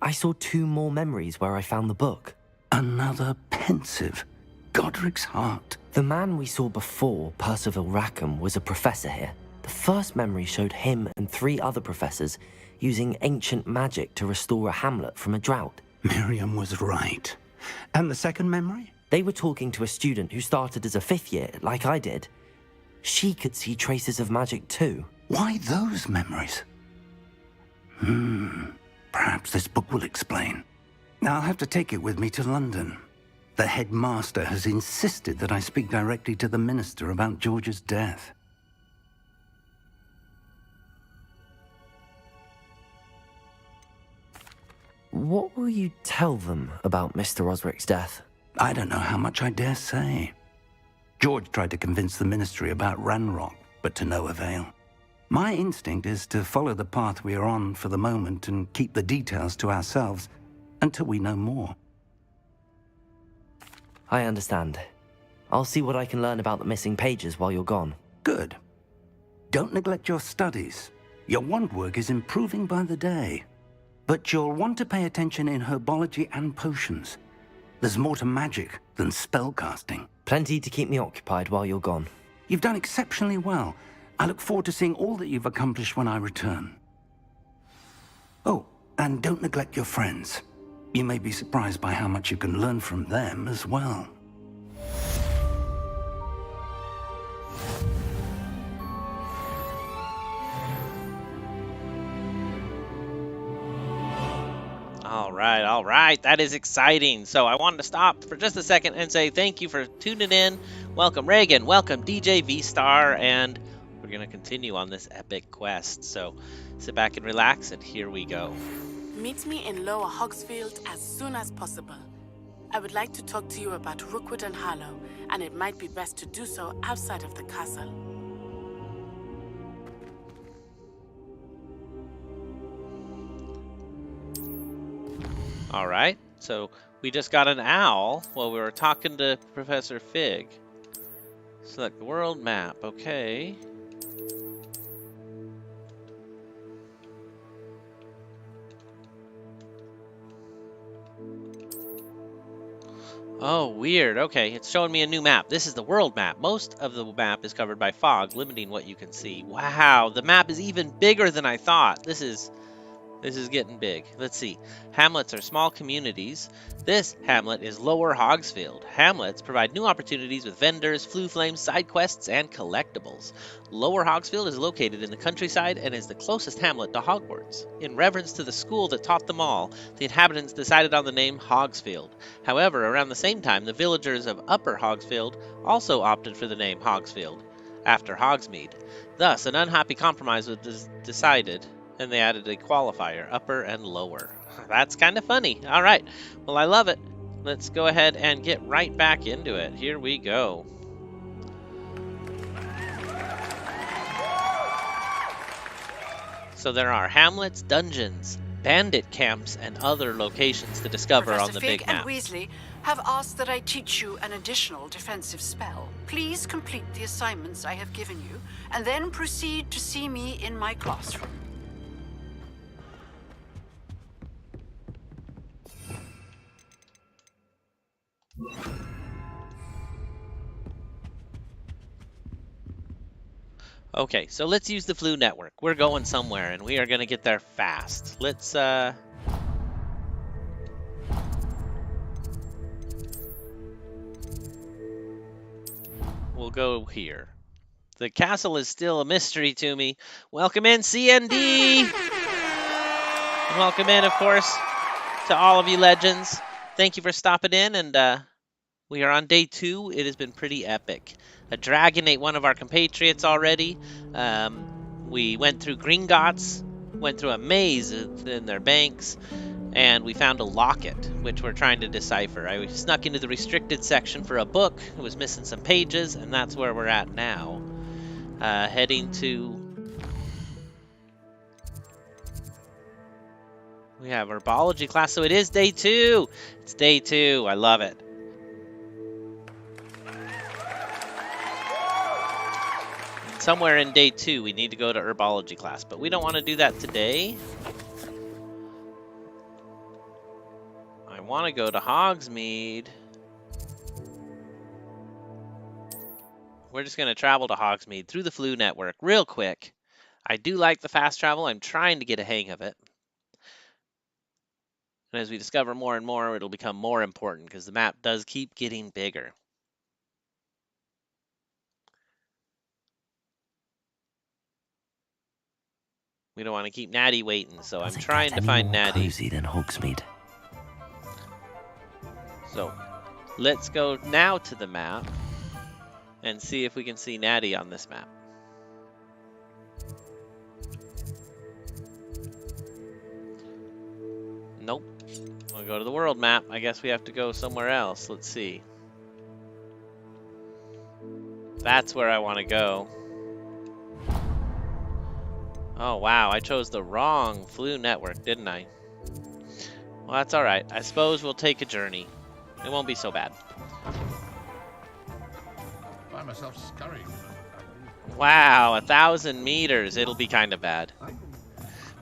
I saw 2 more memories where I found the book. Another pensive. Godric's heart. The man we saw before, Percival Rackham, was a professor here. The first memory showed him and 3 other professors using ancient magic to restore a hamlet from a drought. Miriam was right. And the second memory? They were talking to a student who started as a 5th year, like I did. She could see traces of magic too. Why those memories? Perhaps this book will explain. Now I'll have to take it with me to London. The headmaster has insisted that I speak directly to the minister about George's death. What will you tell them about Mr. Osric's death? I don't know how much I dare say. George tried to convince the ministry about Ranrock, but to no avail. My instinct is to follow the path we are on for the moment and keep the details to ourselves until we know more. I understand. I'll see what I can learn about the missing pages while you're gone. Good. Don't neglect your studies. Your wand work is improving by the day. But you'll want to pay attention in herbology and potions. There's more to magic than spellcasting. Plenty to keep me occupied while you're gone. You've done exceptionally well. I look forward to seeing all that you've accomplished when I return. Oh, and don't neglect your friends. You may be surprised by how much you can learn from them as well. All right. That is exciting. So I wanted to stop for just a second and say thank you for tuning in. Welcome, Reagan. Welcome, DJ V-Star. And we're going to continue on this epic quest. So sit back and relax, and here we go. Meet me in Lower Hogsfield as soon as possible. I would like to talk to you about Rookwood and Harlow, and it might be best to do so outside of the castle. All right, so we just got an owl while we were talking to Professor Fig. Select the world map, okay. Oh, weird. Okay, it's showing me a new map. This is the world map. Most of the map is covered by fog, limiting what you can see. Wow, the map is even bigger than I thought. This is getting big. Let's see. Hamlets are small communities. This hamlet is Lower Hogsfield. Hamlets provide new opportunities with vendors, flue flames, side quests, and collectibles. Lower Hogsfield is located in the countryside and is the closest hamlet to Hogwarts. In reverence to the school that taught them all, the inhabitants decided on the name Hogsfield. However, around the same time, the villagers of Upper Hogsfield also opted for the name Hogsfield, after Hogsmeade. Thus, an unhappy compromise was decided, and they added a qualifier, upper and lower. That's kind of funny. All right. Well, I love it. Let's go ahead and get right back into it. Here we go. So there are hamlets, dungeons, bandit camps, and other locations to discover on the big map. Professor Fig and Weasley have asked that I teach you an additional defensive spell. Please complete the assignments I have given you, and then proceed to see me in my classroom. Okay, so let's use the Flue network. We're going somewhere, and we are going to get there fast. Let's, we'll go here. The castle is still a mystery to me. Welcome in, CND! And welcome in, of course, to all of you legends. Thank you for stopping in, and we are on day 2. It has been pretty epic. A dragon ate one of our compatriots already. We went through Gringotts, went through a maze in their banks, and we found a locket, which we're trying to decipher. I snuck into the restricted section for a book. It was missing some pages, and that's where we're at now. Heading to... We have herbology class, so it is day 2. It's day 2. I love it. Somewhere in day 2, we need to go to herbology class, but we don't want to do that today. I want to go to Hogsmeade. We're just going to travel to Hogsmeade through the Flue network real quick. I do like the fast travel. I'm trying to get a hang of it. And as we discover more and more, it'll become more important because the map does keep getting bigger. We don't want to keep Natty waiting, so I'm trying to find Natty. Cozy than Hogsmeade. So, let's go now to the map and see if we can see Natty on this map. Nope. We'll go to the world map. I guess we have to go somewhere else. Let's see. That's where I want to go. Oh, wow. I chose the wrong Flue network, didn't I? Well, that's all right. I suppose we'll take a journey. It won't be so bad. I find myself scurrying. Wow, 1,000 meters. It'll be kind of bad. But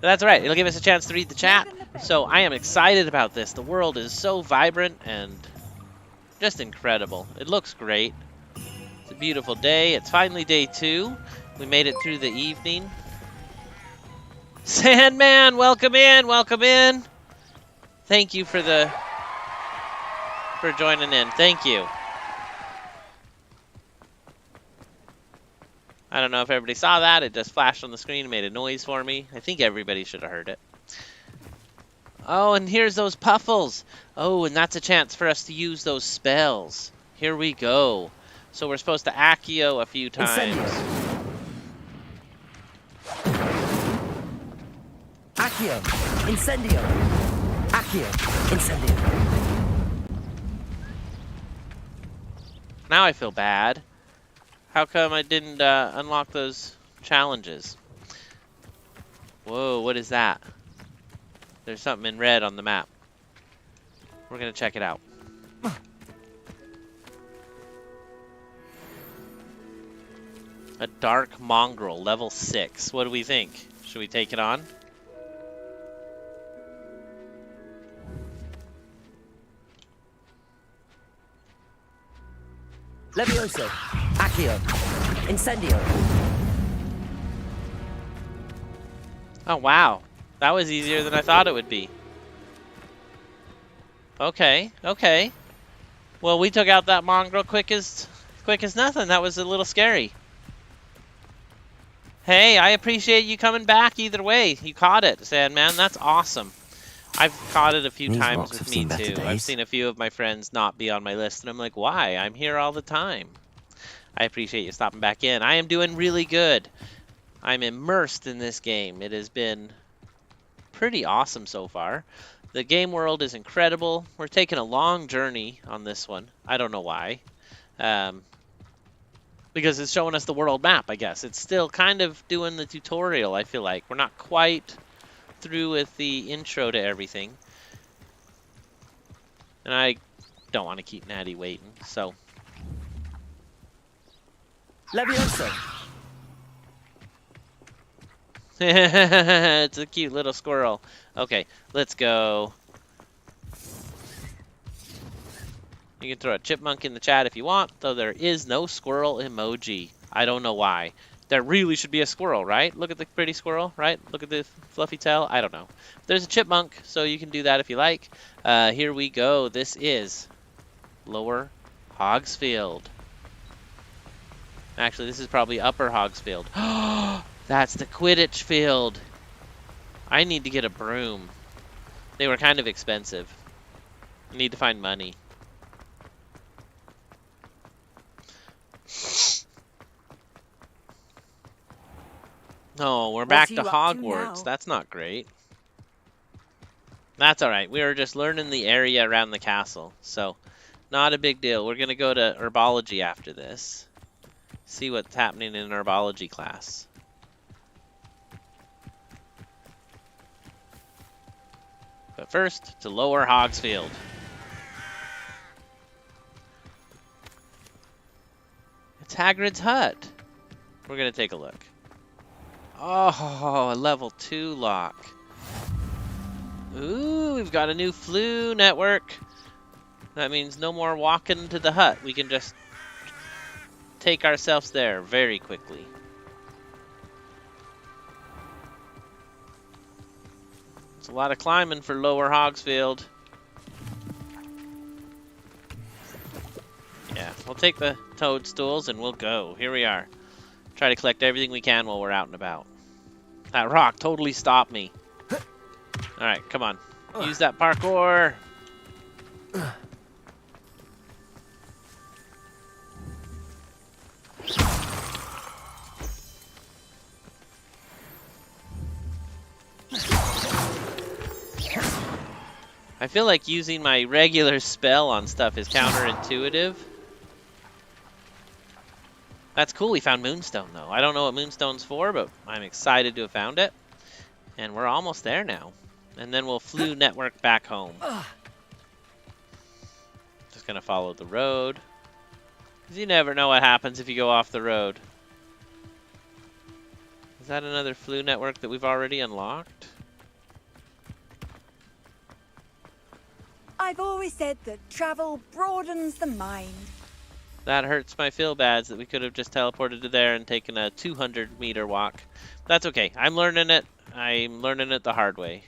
that's all right. It'll give us a chance to read the chat. So I am excited about this. The world is so vibrant and just incredible. It looks great. It's a beautiful day. It's finally day 2. We made it through the evening. Sandman, welcome in, welcome in. Thank you for joining in. Thank you. I don't know if everybody saw that. It just flashed on the screen and made a noise for me. I think everybody should have heard it. Oh, and here's those puffles. Oh, and that's a chance for us to use those spells. Here we go. So we're supposed to Accio a few times. Accio, Incendio. Accio, Incendio. Now I feel bad. How come I didn't unlock those challenges? Whoa, what is that? There's something in red on the map. We're gonna check it out. A dark mongrel, level 6. What do we think? Should we take it on? Levioso, Accio, Incendio. Oh, wow. That was easier than I thought it would be. Okay, okay. Well, we took out that mongrel quick as nothing. That was a little scary. Hey, I appreciate you coming back either way. You caught it, Sandman. That's awesome. I've caught it a few times with me too. I've seen a few of my friends not be on my list, and I'm like, why? I'm here all the time. I appreciate you stopping back in. I am doing really good. I'm immersed in this game. It has been pretty awesome so far. The game world is incredible. We're taking a long journey on this one. I don't know why. Because it's showing us the world map, I guess. It's still kind of doing the tutorial, I feel like. We're not quite through with the intro to everything. And I don't want to keep Natty waiting, so. Levioso. It's a cute little squirrel. Okay, let's go. You can throw a chipmunk in the chat if you want, though there is no squirrel emoji. I don't know why. There really should be a squirrel, right? Look at the pretty squirrel, right? Look at the fluffy tail. I don't know. There's a chipmunk, so you can do that if you like. Here we go. This is Lower Hogsfield. Actually, this is probably Upper Hogsfield. That's the Quidditch field. I need to get a broom. They were kind of expensive. I need to find money. Oh, we're back to Hogwarts. That's not great. That's alright. We were just learning the area around the castle. So, not a big deal. We're going to go to herbology after this. See what's happening in herbology class. But first, to Lower Hogsfield. It's Hagrid's hut. We're going to take a look. Oh, a level 2 lock. Ooh, we've got a new flu network. That means no more walking to the hut. We can just take ourselves there very quickly. It's a lot of climbing for Lower Hogsfield. Yeah, we'll take the toadstools and we'll go. Here we are. Try to collect everything we can while we're out and about. That rock totally stopped me. Alright, come on. Use that parkour. I feel like using my regular spell on stuff is counterintuitive. That's cool, we found Moonstone though. I don't know what Moonstone's for, but I'm excited to have found it. And we're almost there now. And then we'll flu network back home. Just gonna follow the road. Because you never know what happens if you go off the road. Is that another flu network that we've already unlocked? I've always said that travel broadens the mind. That hurts my feel-bads that we could have just teleported to there and taken a 200-meter walk. That's okay. I'm learning it. I'm learning it the hard way.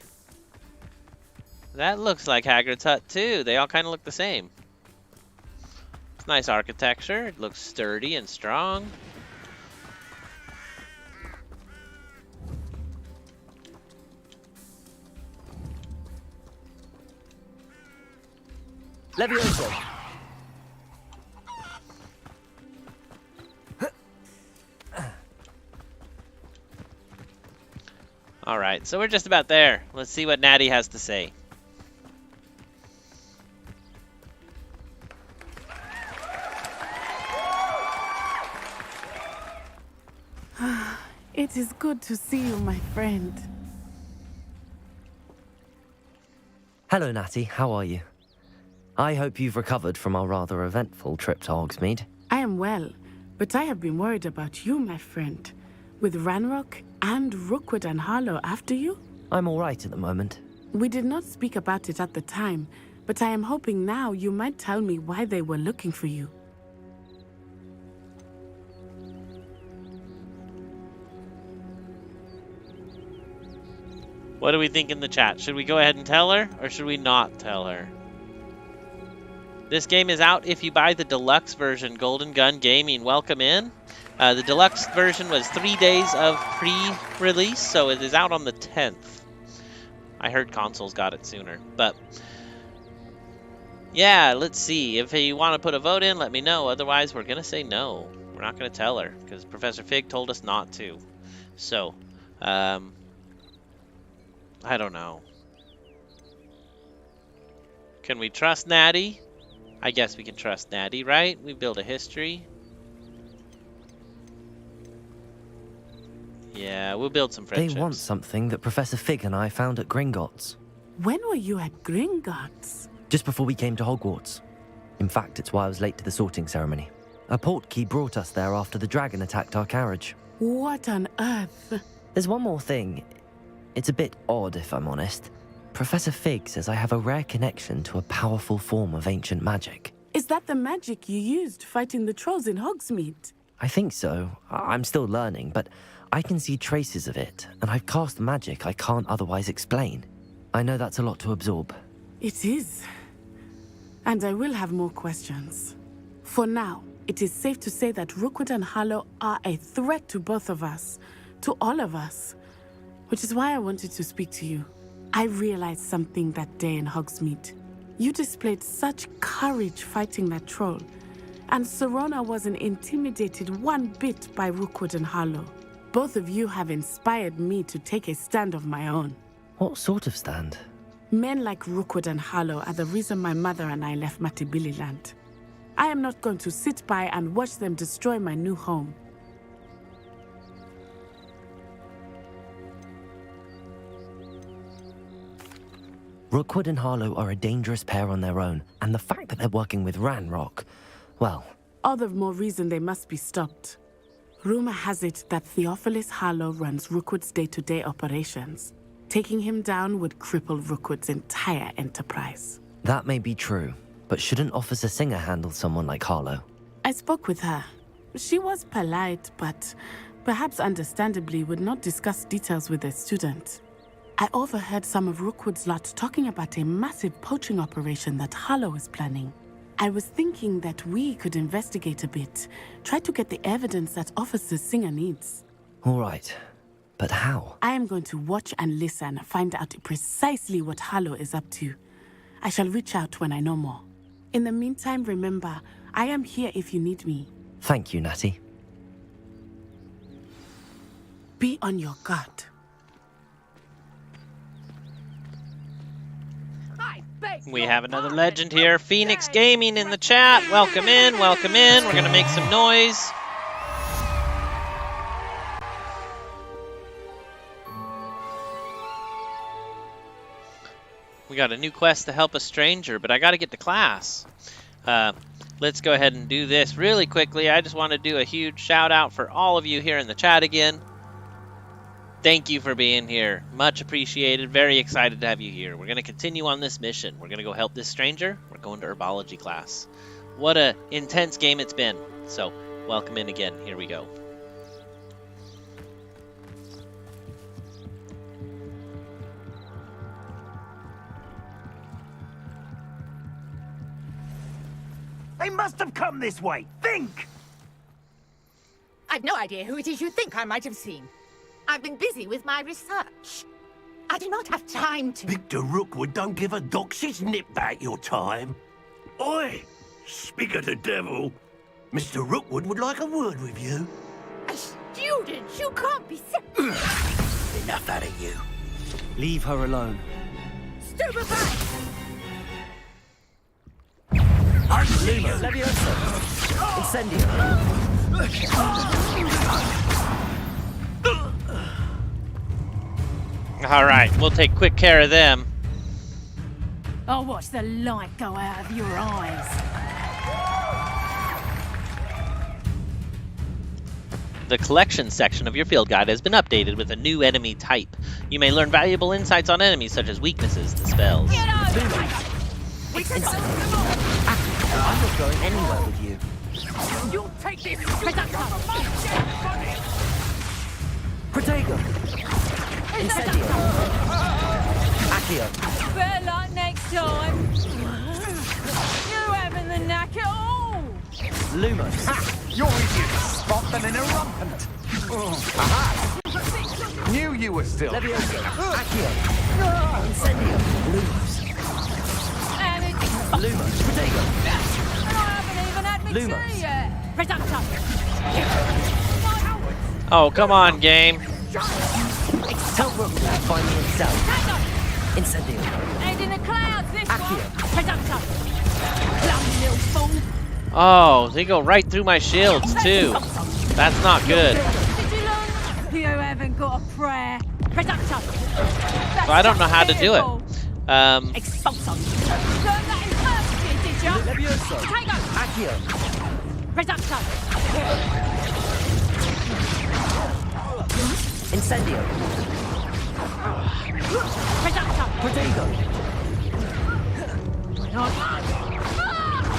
That looks like Hagrid's hut, too. They all kind of look the same. It's nice architecture. It looks sturdy and strong. Levioso. Alright, so we're just about there. Let's see what Natty has to say. It is good to see you, my friend. Hello, Natty. How are you? I hope you've recovered from our rather eventful trip to Hogsmeade. I am well, but I have been worried about you, my friend. With Ranrock and Rookwood and Harlow after you? I'm all right at the moment. We did not speak about it at the time, but I am hoping now you might tell me why they were looking for you. What do we think in the chat? Should we go ahead and tell her, or should we not tell her? This game is out if you buy the deluxe version, Golden Gun Gaming. Welcome in. The deluxe version was 3 days of pre-release, so it is out on the 10th. I heard consoles got it sooner, but yeah, let's see. If you want to put a vote in, let me know. Otherwise, we're going to say no. We're not going to tell her because Professor Fig told us not to. So, I don't know. Can we trust Natty? I guess we can trust Natty, right? We build a history. Yeah, we'll build some friendships. They want something that Professor Fig and I found at Gringotts. When were you at Gringotts? Just before we came to Hogwarts. In fact, it's why I was late to the sorting ceremony. A portkey brought us there after the dragon attacked our carriage. What on earth? There's one more thing. It's a bit odd, if I'm honest. Professor Fig says I have a rare connection to a powerful form of ancient magic. Is that the magic you used fighting the trolls in Hogsmeade? I think so. I'm still learning, but I can see traces of it, and I've cast magic I can't otherwise explain. I know that's a lot to absorb. It is. And I will have more questions. For now, it is safe to say that Rookwood and Harlow are a threat to both of us, to all of us. Which is why I wanted to speak to you. I realized something that day in Hogsmeade. You displayed such courage fighting that troll, and Serona wasn't intimidated one bit by Rookwood and Harlow. Both of you have inspired me to take a stand of my own. What sort of stand? Men like Rookwood and Harlow are the reason my mother and I left Matibili land. I am not going to sit by and watch them destroy my new home. Rookwood and Harlow are a dangerous pair on their own, and the fact that they're working with Ranrock, well... All the more reason they must be stopped. Rumor has it that Theophilus Harlow runs Rookwood's day-to-day operations. Taking him down would cripple Rookwood's entire enterprise. That may be true, but shouldn't Officer Singer handle someone like Harlow? I spoke with her. She was polite, but perhaps understandably would not discuss details with a student. I overheard some of Rookwood's lot talking about a massive poaching operation that Harlow is planning. I was thinking that we could investigate a bit, try to get the evidence that Officer Singer needs. All right, but how? I am going to watch and listen, find out precisely what Harlow is up to. I shall reach out when I know more. In the meantime, remember, I am here if you need me. Thank you, Natty. Be on your guard. We have another legend here, Phoenix Gaming in the chat. Welcome in, welcome in. We're gonna make some noise. We got a new quest to help a stranger, but I gotta get to class. Let's go ahead and do this really quickly. I just want to do a huge shout out for all of you here in the chat again. Thank you for being here. Much appreciated. Very excited to have you here. We're going to continue on this mission. We're going to go help this stranger. We're going to herbology class. What a intense game it's been. So, welcome in again. Here we go. They must have come this way. Think! I've no idea who it is you think I might have seen. I've been busy with my research. I do not have time to... Victor Rookwood don't give a doxy's nip back your time. Oi! Speak of the devil. Mr. Rookwood would like a word with you. A student? You can't be... Enough out of you. Leave her alone. Stupefy! Leviosa! Incendio! All right, we'll take quick care of them. I'll watch the light go out of your eyes. The collection section of your field guide has been updated with a new enemy type. You may learn valuable insights on enemies such as weaknesses and spells. I'm not going anywhere with you. You'll take this. Protego! Incendio! Accio! Better luck next time. You having the knack at all? Lumos! Ha! You're easier to spot than an irrumpant. Aha! Knew you were still. Levioso! Accio! Incendio! Lumos! Lumos! Protego! I haven't even had me Lumos. tea yet. Reducto. Oh, come on, game. Tell Rookwood to find me himself. Incendio! Head in the clouds this Accio! one. Reducto. Bloody little fool. Oh, they go right through my shields, too. That's not good. Did you learn? You haven't got a prayer. Reducto. So I don't know how to do it. Expulso. Learn that in first year, did you? Levioso! Protego. Accio! Reducto. Incendio! Reducto. Protego!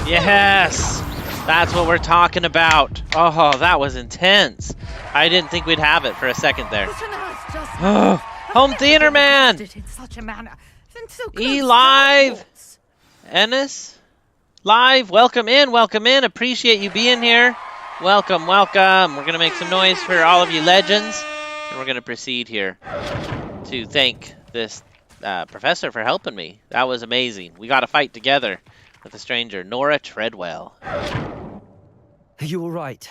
Yes! That's what we're talking about. Oh, that was intense. I didn't think we'd have it for a second there. Oh, home theater man! In such a manner. Live! Ennis? Live, welcome in, appreciate you being here. Welcome. We're gonna make some noise for all of you legends, and we're gonna proceed here to thank this professor for helping me. That was amazing. We got to fight together with a stranger, Nora Treadwell. Are you all right?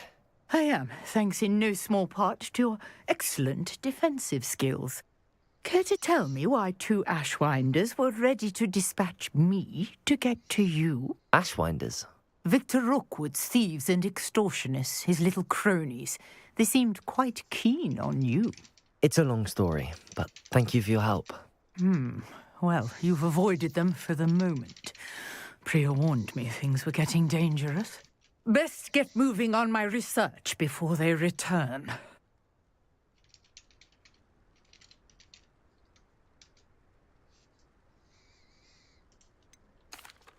I am, thanks in no small part to your excellent defensive skills. Care to tell me why 2 Ashwinders were ready to dispatch me to get to you? Ashwinders? Victor Rookwood's thieves and extortionists, his little cronies. They seemed quite keen on you. It's a long story, but thank you for your help. Well, you've avoided them for the moment. Priya warned me things were getting dangerous. Best get moving on my research before they return.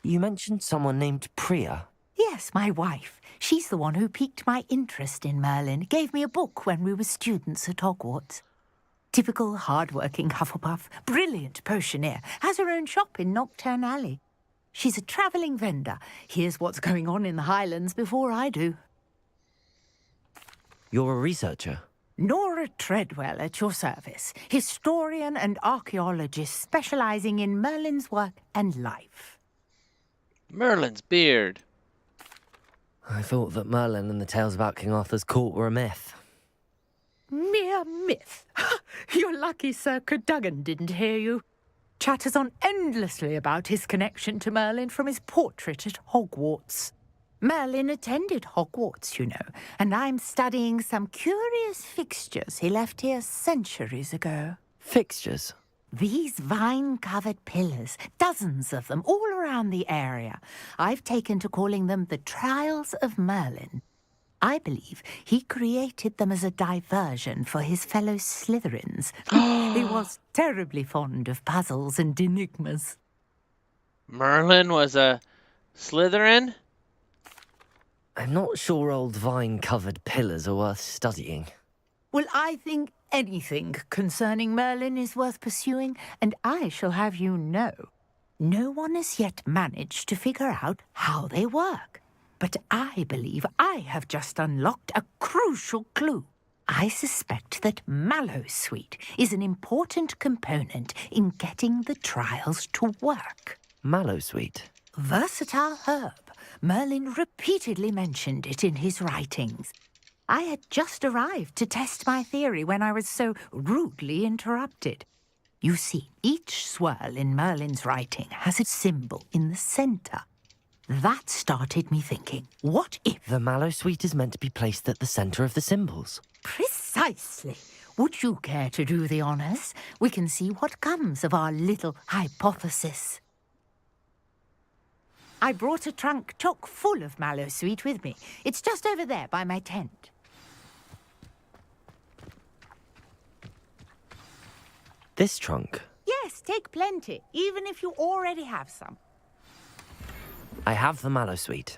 You mentioned someone named Priya. Yes, my wife. She's the one who piqued my interest in Merlin. Gave me a book when we were students at Hogwarts. Typical hard-working Hufflepuff, brilliant potioneer, has her own shop in Knockturn Alley. She's a travelling vendor. Hears what's going on in the Highlands before I do. You're a researcher? Nora Treadwell at your service. Historian and archaeologist specialising in Merlin's work and life. Merlin's beard. I thought that Merlin and the tales about King Arthur's court were a myth. Mere myth. You're lucky Sir Cadogan didn't hear you. Chatters on endlessly about his connection to Merlin from his portrait at Hogwarts. Merlin attended Hogwarts, you know, and I'm studying some curious fixtures he left here centuries ago. Fixtures? These vine-covered pillars, dozens of them, all around the area. I've taken to calling them the Trials of Merlin. I believe he created them as a diversion for his fellow Slytherins. He was terribly fond of puzzles and enigmas. Merlin was a Slytherin? I'm not sure old vine-covered pillars are worth studying. Well, I think anything concerning Merlin is worth pursuing, and I shall have you know, no one has yet managed to figure out how they work. But I believe I have just unlocked a crucial clue. I suspect that Mallowsweet is an important component in getting the trials to work. Mallowsweet? Versatile herb. Merlin repeatedly mentioned it in his writings. I had just arrived to test my theory when I was so rudely interrupted. You see, each swirl in Merlin's writing has a symbol in the centre. That started me thinking, what if... The Mallowsweet is meant to be placed at the centre of the symbols. Precisely. Precisely. Would you care to do the honors? We can see what comes of our little hypothesis. I brought a trunk chock full of mallowsweet with me. It's just over there by my tent. This trunk? Yes, take plenty, even if you already have some. I have the mallowsweet.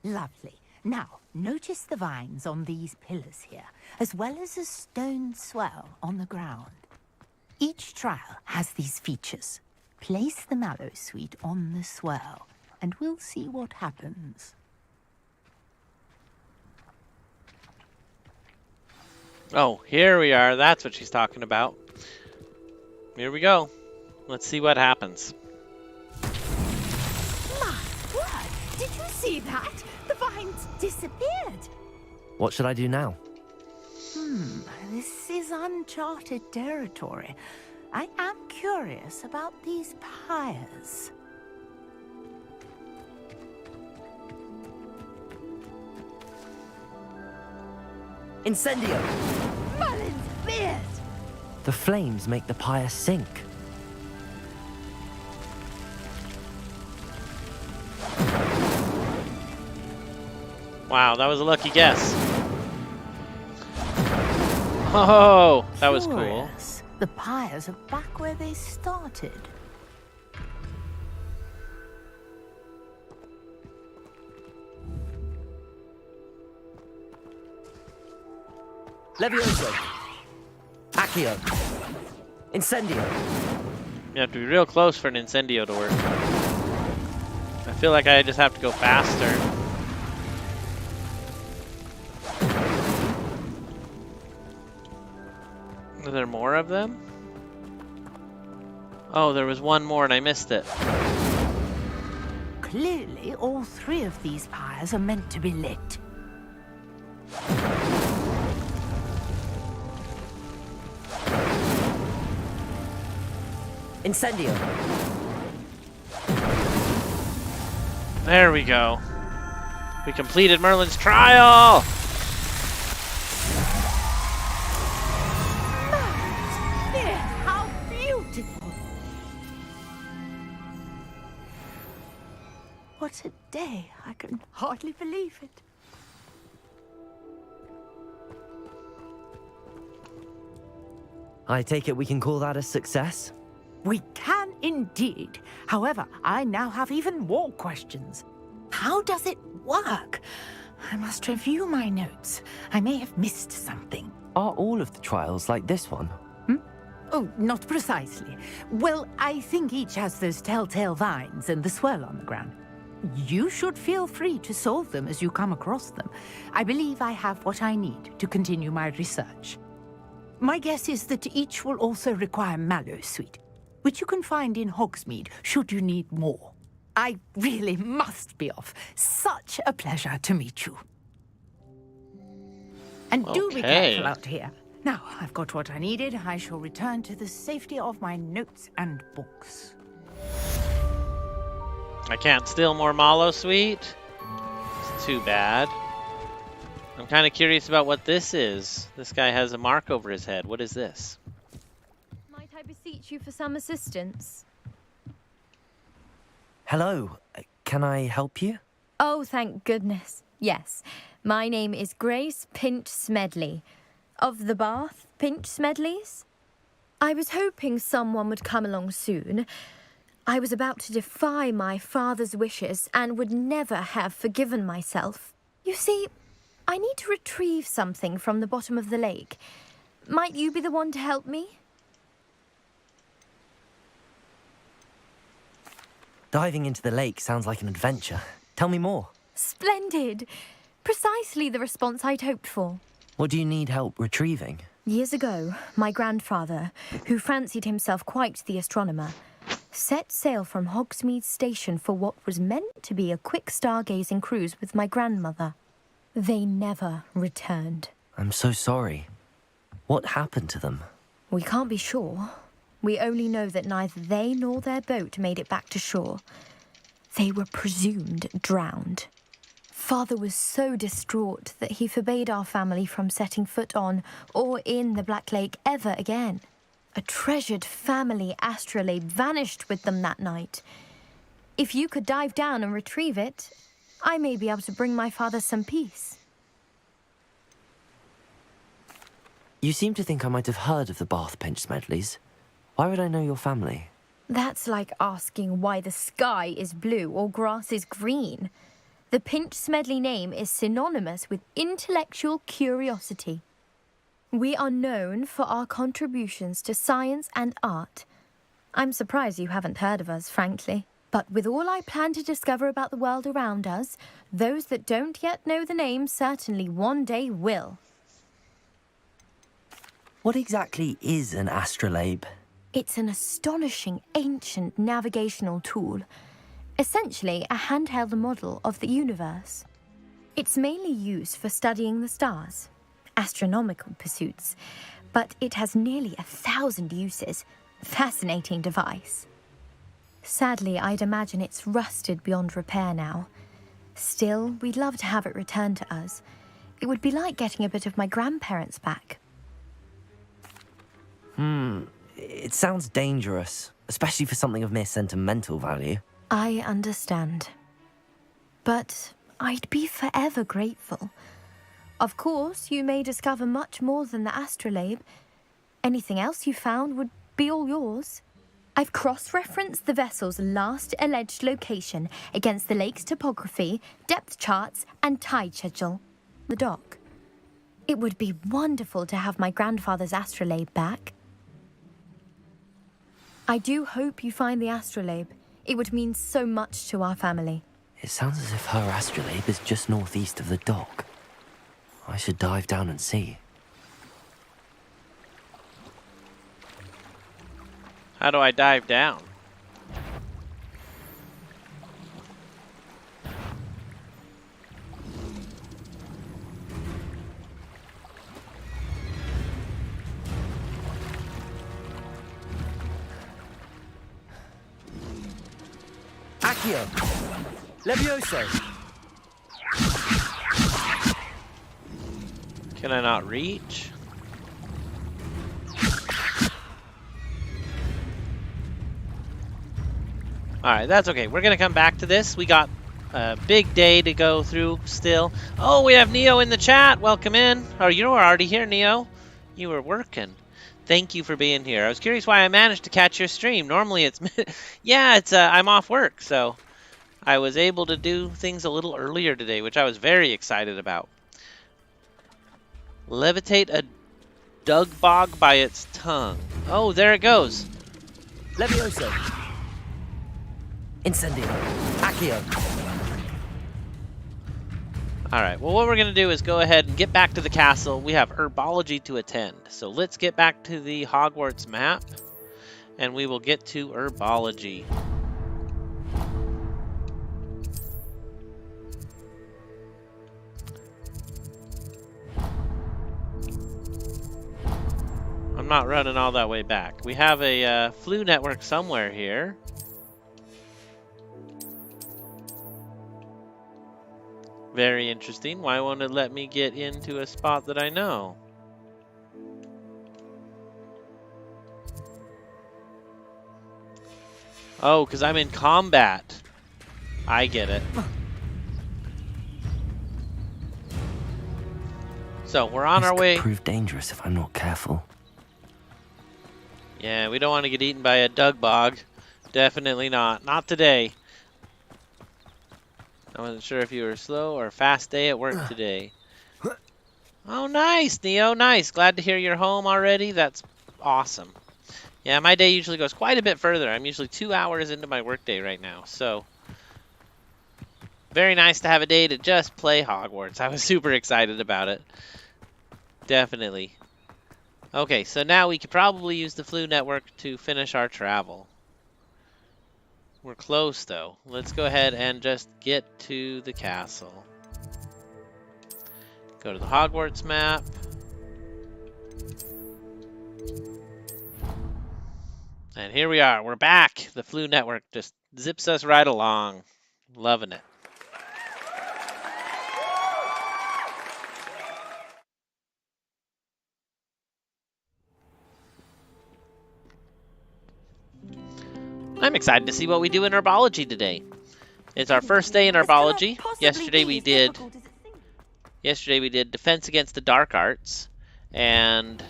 Lovely. Now, notice the vines on these pillars here, as well as a stone swell on the ground. Each trial has these features. Place the mallowsweet on the swell, and we'll see what happens. Oh, here we are. That's what she's talking about. Here we go. Let's see what happens. My word! Did you see that? The vines disappeared. What should I do now? This is uncharted territory. I am curious about these pyres. Incendio! Mullins missed! The flames make the pyre sink. Wow, that was a lucky guess. Oh, that was cool. Curious. The pyres are back where they started. Levioso! Accio! Incendio! You have to be real close for an incendio to work. I feel like I just have to go faster. Are there more of them? Oh, there was one more and I missed it. Clearly, all three of these pyres are meant to be lit. Incendio! There we go. We completed Merlin's trial! How beautiful! What a day. I can hardly believe it. I take it we can call that a success? We can indeed. However, I now have even more questions. How does it work? I must review my notes. I may have missed something. Are all of the trials like this one? Oh, not precisely. Well, I think each has those telltale vines and the swirl on the ground. You should feel free to solve them as you come across them. I believe I have what I need to continue my research. My guess is that each will also require mallowsweet, which you can find in Hogsmeade should you need more. I really must be off. Such a pleasure to meet you. And do be careful out here. Now, I've got what I needed. I shall return to the safety of my notes and books. I can't steal more mallowsweet. It's too bad. I'm kind of curious about what this is. This guy has a mark over his head. What is this? Might I beseech you for some assistance? Hello. Can I help you? Oh, thank goodness. Yes. My name is Grace Pinch Smedley. Of the Bath Pinch Smedleys. I was hoping someone would come along soon. I was about to defy my father's wishes and would never have forgiven myself. You see, I need to retrieve something from the bottom of the lake. Might you be the one to help me? Diving into the lake sounds like an adventure. Tell me more. Splendid. Precisely the response I'd hoped for. What do you need help retrieving? Years ago, my grandfather, who fancied himself quite the astronomer, set sail from Hogsmeade Station for what was meant to be a quick stargazing cruise with my grandmother. They never returned. I'm so sorry. What happened to them? We can't be sure. We only know that neither they nor their boat made it back to shore. They were presumed drowned. Father was so distraught that he forbade our family from setting foot on or in the Black Lake ever again. A treasured family astrolabe vanished with them that night. If you could dive down and retrieve it, I may be able to bring my father some peace. You seem to think I might have heard of the Bath Pinch Smedleys. Why would I know your family? That's like asking why the sky is blue or grass is green. The Pinch Smedley name is synonymous with intellectual curiosity. We are known for our contributions to science and art. I'm surprised you haven't heard of us, frankly. But with all I plan to discover about the world around us, those that don't yet know the name certainly one day will. What exactly is an astrolabe? It's an astonishing ancient navigational tool. Essentially a handheld model of the universe. It's mainly used for studying the stars, astronomical pursuits, but it has nearly 1,000 uses. Fascinating device. Sadly, I'd imagine it's rusted beyond repair now. Still, we'd love to have it returned to us. It would be like getting a bit of my grandparents back. It sounds dangerous, especially for something of mere sentimental value. I understand. But I'd be forever grateful. Of course, you may discover much more than the astrolabe. Anything else you found would be all yours. I've cross-referenced the vessel's last alleged location against the lake's topography, depth charts, and tide schedule. The dock. It would be wonderful to have my grandfather's astrolabe back. I do hope you find the astrolabe. It would mean so much to our family. It sounds as if her astrolabe is just northeast of the dock. I should dive down and see. How do I dive down? Accio! Levioso! Can I not reach? Alright, that's okay. We're gonna come back to this. We got a big day to go through still. Oh, we have Neo in the chat. Welcome in. Oh, you were already here, Neo. You were working. Thank you for being here. I was curious why I managed to catch your stream. Normally it's... yeah, it's I'm off work, so I was able to do things a little earlier today, which I was very excited about. Levitate a Dugbog by its tongue. Oh, there it goes. Levioso! Incendio! Accio! Alright, well what we're going to do is go ahead and get back to the castle. We have herbology to attend. So let's get back to the Hogwarts map. And we will get to herbology. I'm not running all that way back. We have a flu network somewhere here. Very interesting. Why won't it let me get into a spot that I know? Oh, because I'm in combat. I get it. So, we're on our way. This could prove dangerous if I'm not careful. Yeah, we don't want to get eaten by a Dugbog. Definitely not. Not today. I wasn't sure if you were slow or fast day at work today. Oh, nice, Neo. Nice. Glad to hear you're home already. That's awesome. Yeah, my day usually goes quite a bit further. I'm usually 2 hours into my workday right now. So, very nice to have a day to just play Hogwarts. I was super excited about it. Definitely. Okay, so now we could probably use the flu network to finish our travel. We're close, though. Let's go ahead and just get to the castle. Go to the Hogwarts map. And here we are. We're back. The flu network just zips us right along. Loving it. I'm excited to see what we do in herbology today. It's our first day in herbology. Yesterday we did defense against the dark arts, and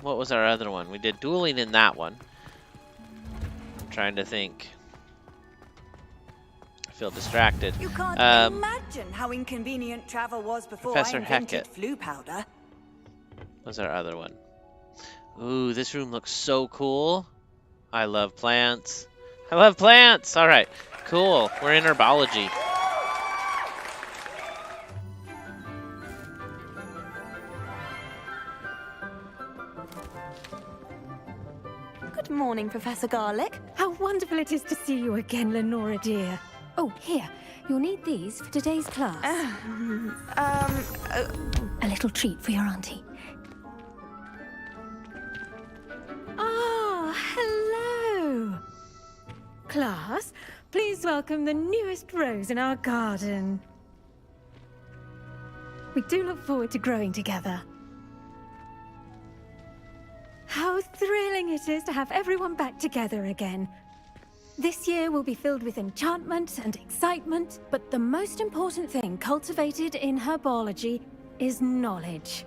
what was our other one? We did dueling in that one. I'm trying to think. I feel distracted. You can't imagine how inconvenient travel was before Professor I invented Hecat flu powder. What's our other one? Ooh, this room looks so cool. I love plants. I love plants! Alright, cool. We're in herbology. Good morning, Professor Garlic. How wonderful it is to see you again, Lenora dear. Oh, here. You'll need these for today's class. A little treat for your auntie. Ah, hello. Class, please welcome the newest rose in our garden. We do look forward to growing together. How thrilling it is to have everyone back together again. This year will be filled with enchantment and excitement, but the most important thing cultivated in herbology is knowledge.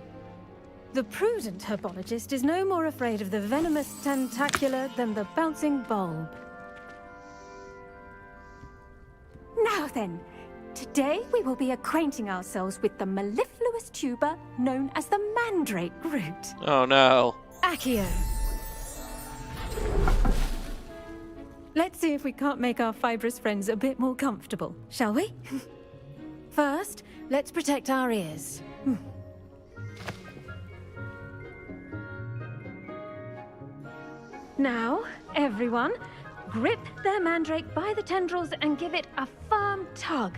The prudent herbologist is no more afraid of the venomous tentacular than the bouncing bulb. Now then, today we will be acquainting ourselves with the mellifluous tuber known as the mandrake root. Oh no. Accio. Let's see if we can't make our fibrous friends a bit more comfortable, shall we? First, let's protect our ears. Now, everyone, grip their mandrake by the tendrils and give it a firm tug.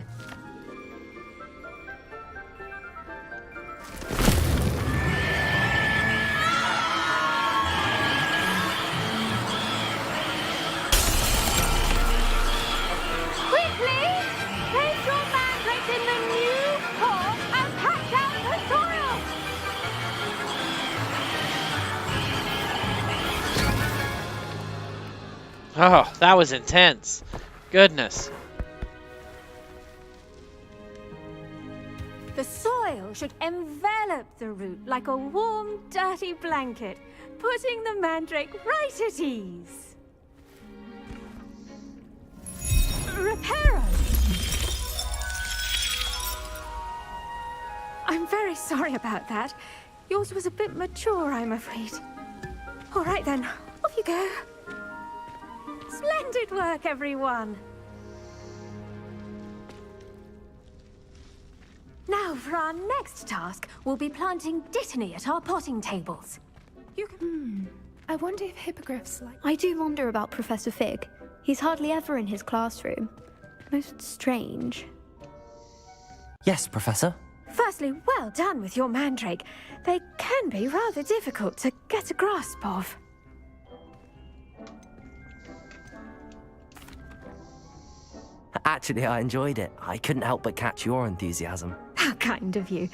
Quickly! Place your mandrake in the new pot and pack down the soil! Oh, that was intense. Goodness. The soil should envelop the root like a warm, dirty blanket, putting the mandrake right at ease. Reparo! I'm very sorry about that. Yours was a bit mature, I'm afraid. All right then, off you go. Splendid work, everyone! Now, for our next task, we'll be planting dittany at our potting tables. You can... I wonder if hippogriffs like... I do wonder about Professor Fig. He's hardly ever in his classroom. Most strange. Yes, Professor? Firstly, well done with your mandrake. They can be rather difficult to get a grasp of. Actually, I enjoyed it. I couldn't help but catch your enthusiasm. How kind of you.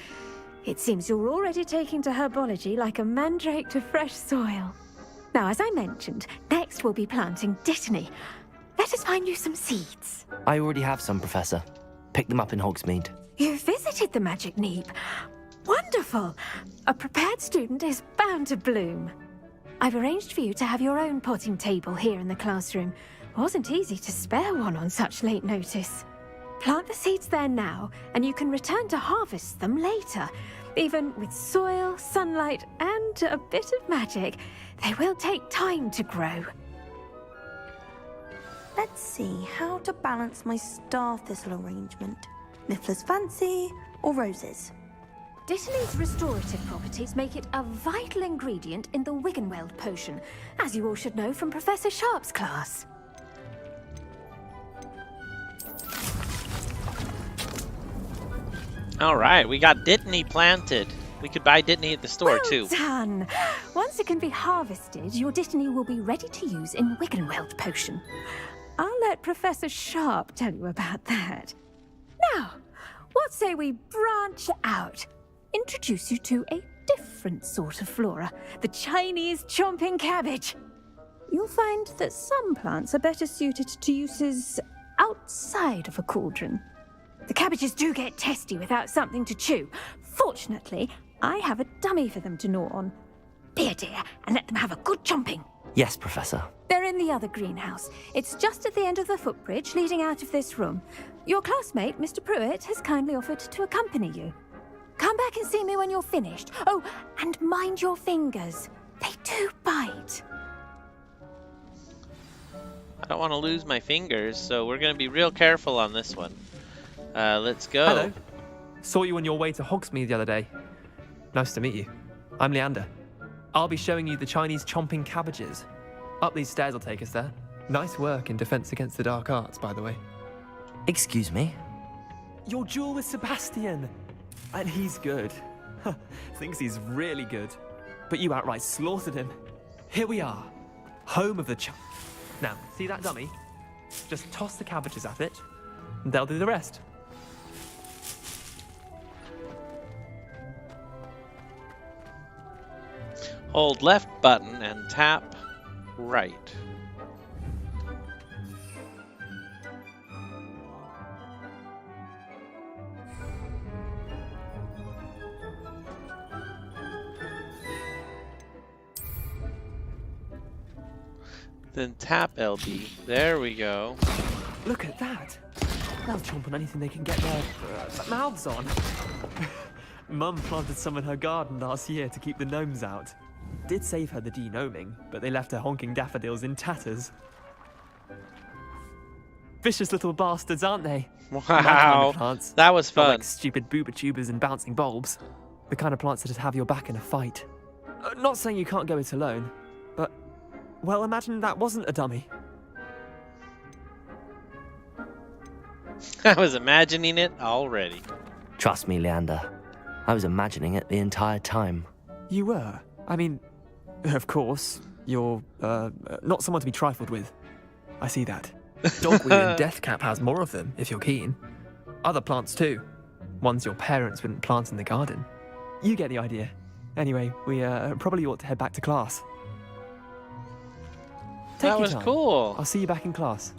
It seems you're already taking to herbology like a mandrake to fresh soil. Now, as I mentioned, next we'll be planting dittany. Let us find you some seeds. I already have some, Professor. Pick them up in Hogsmeade. You visited the Magic Neep. Wonderful! A prepared student is bound to bloom. I've arranged for you to have your own potting table here in the classroom. Wasn't easy to spare one on such late notice. Plant the seeds there now, and you can return to harvest them later. Even with soil, sunlight, and a bit of magic, they will take time to grow. Let's see how to balance my star thistle arrangement. Niffler's fancy or roses? Dittany's restorative properties make it a vital ingredient in the Wiggenweld potion, as you all should know from Professor Sharp's class. All right, we got dittany planted. We could buy dittany at the store, too. Well done! Once it can be harvested, your dittany will be ready to use in Wiggenweld potion. I'll let Professor Sharp tell you about that. Now, what say we branch out? Introduce you to a different sort of flora, the Chinese chomping cabbage. you'll find that some plants are better suited to uses outside of a cauldron. The cabbages do get testy without something to chew. Fortunately, I have a dummy for them to gnaw on. Be a dear and let them have a good chomping. Yes, Professor. They're in the other greenhouse. It's just at the end of the footbridge leading out of this room. Your classmate, Mr. Pruitt, has kindly offered to accompany you. Come back and see me when you're finished. Oh, and mind your fingers. They do bite. I don't want to lose my fingers, so we're going to be real careful on this one. Let's go. Hello. Saw you on your way to Hogsmeade the other day. Nice to meet you. I'm Leander. I'll be showing you the Chinese chomping cabbages. Up these stairs will take us there. Nice work in Defense Against the Dark Arts, by the way. Excuse me? Your duel with Sebastian! And he's good. Thinks he's really good. But you outright slaughtered him. Here we are. Home of the Now, see that dummy? Just toss the cabbages at it, and they'll do the rest. Hold left button and tap right. Then tap LB. There we go. Look at that. They'll chomp on anything they can get their mouths on. Mum planted some in her garden last year to keep the gnomes out. Did save her the de-gnoming, but they left her honking daffodils in tatters. Vicious little bastards, aren't they? Wow, plants. That was fun. Not like stupid booba tubers and bouncing bulbs. The kind of plants that have your back in a fight. Not saying you can't go it alone, but, well, imagine that wasn't a dummy. I was imagining it already. Trust me, Leander. I was imagining it the entire time. You were? I mean, of course, you're, not someone to be trifled with. I see that. Dogweed and Deathcap has more of them, if you're keen. Other plants too. Ones your parents wouldn't plant in the garden. You get the idea. Anyway, we probably ought to head back to class. That was cool. I'll see you back in class.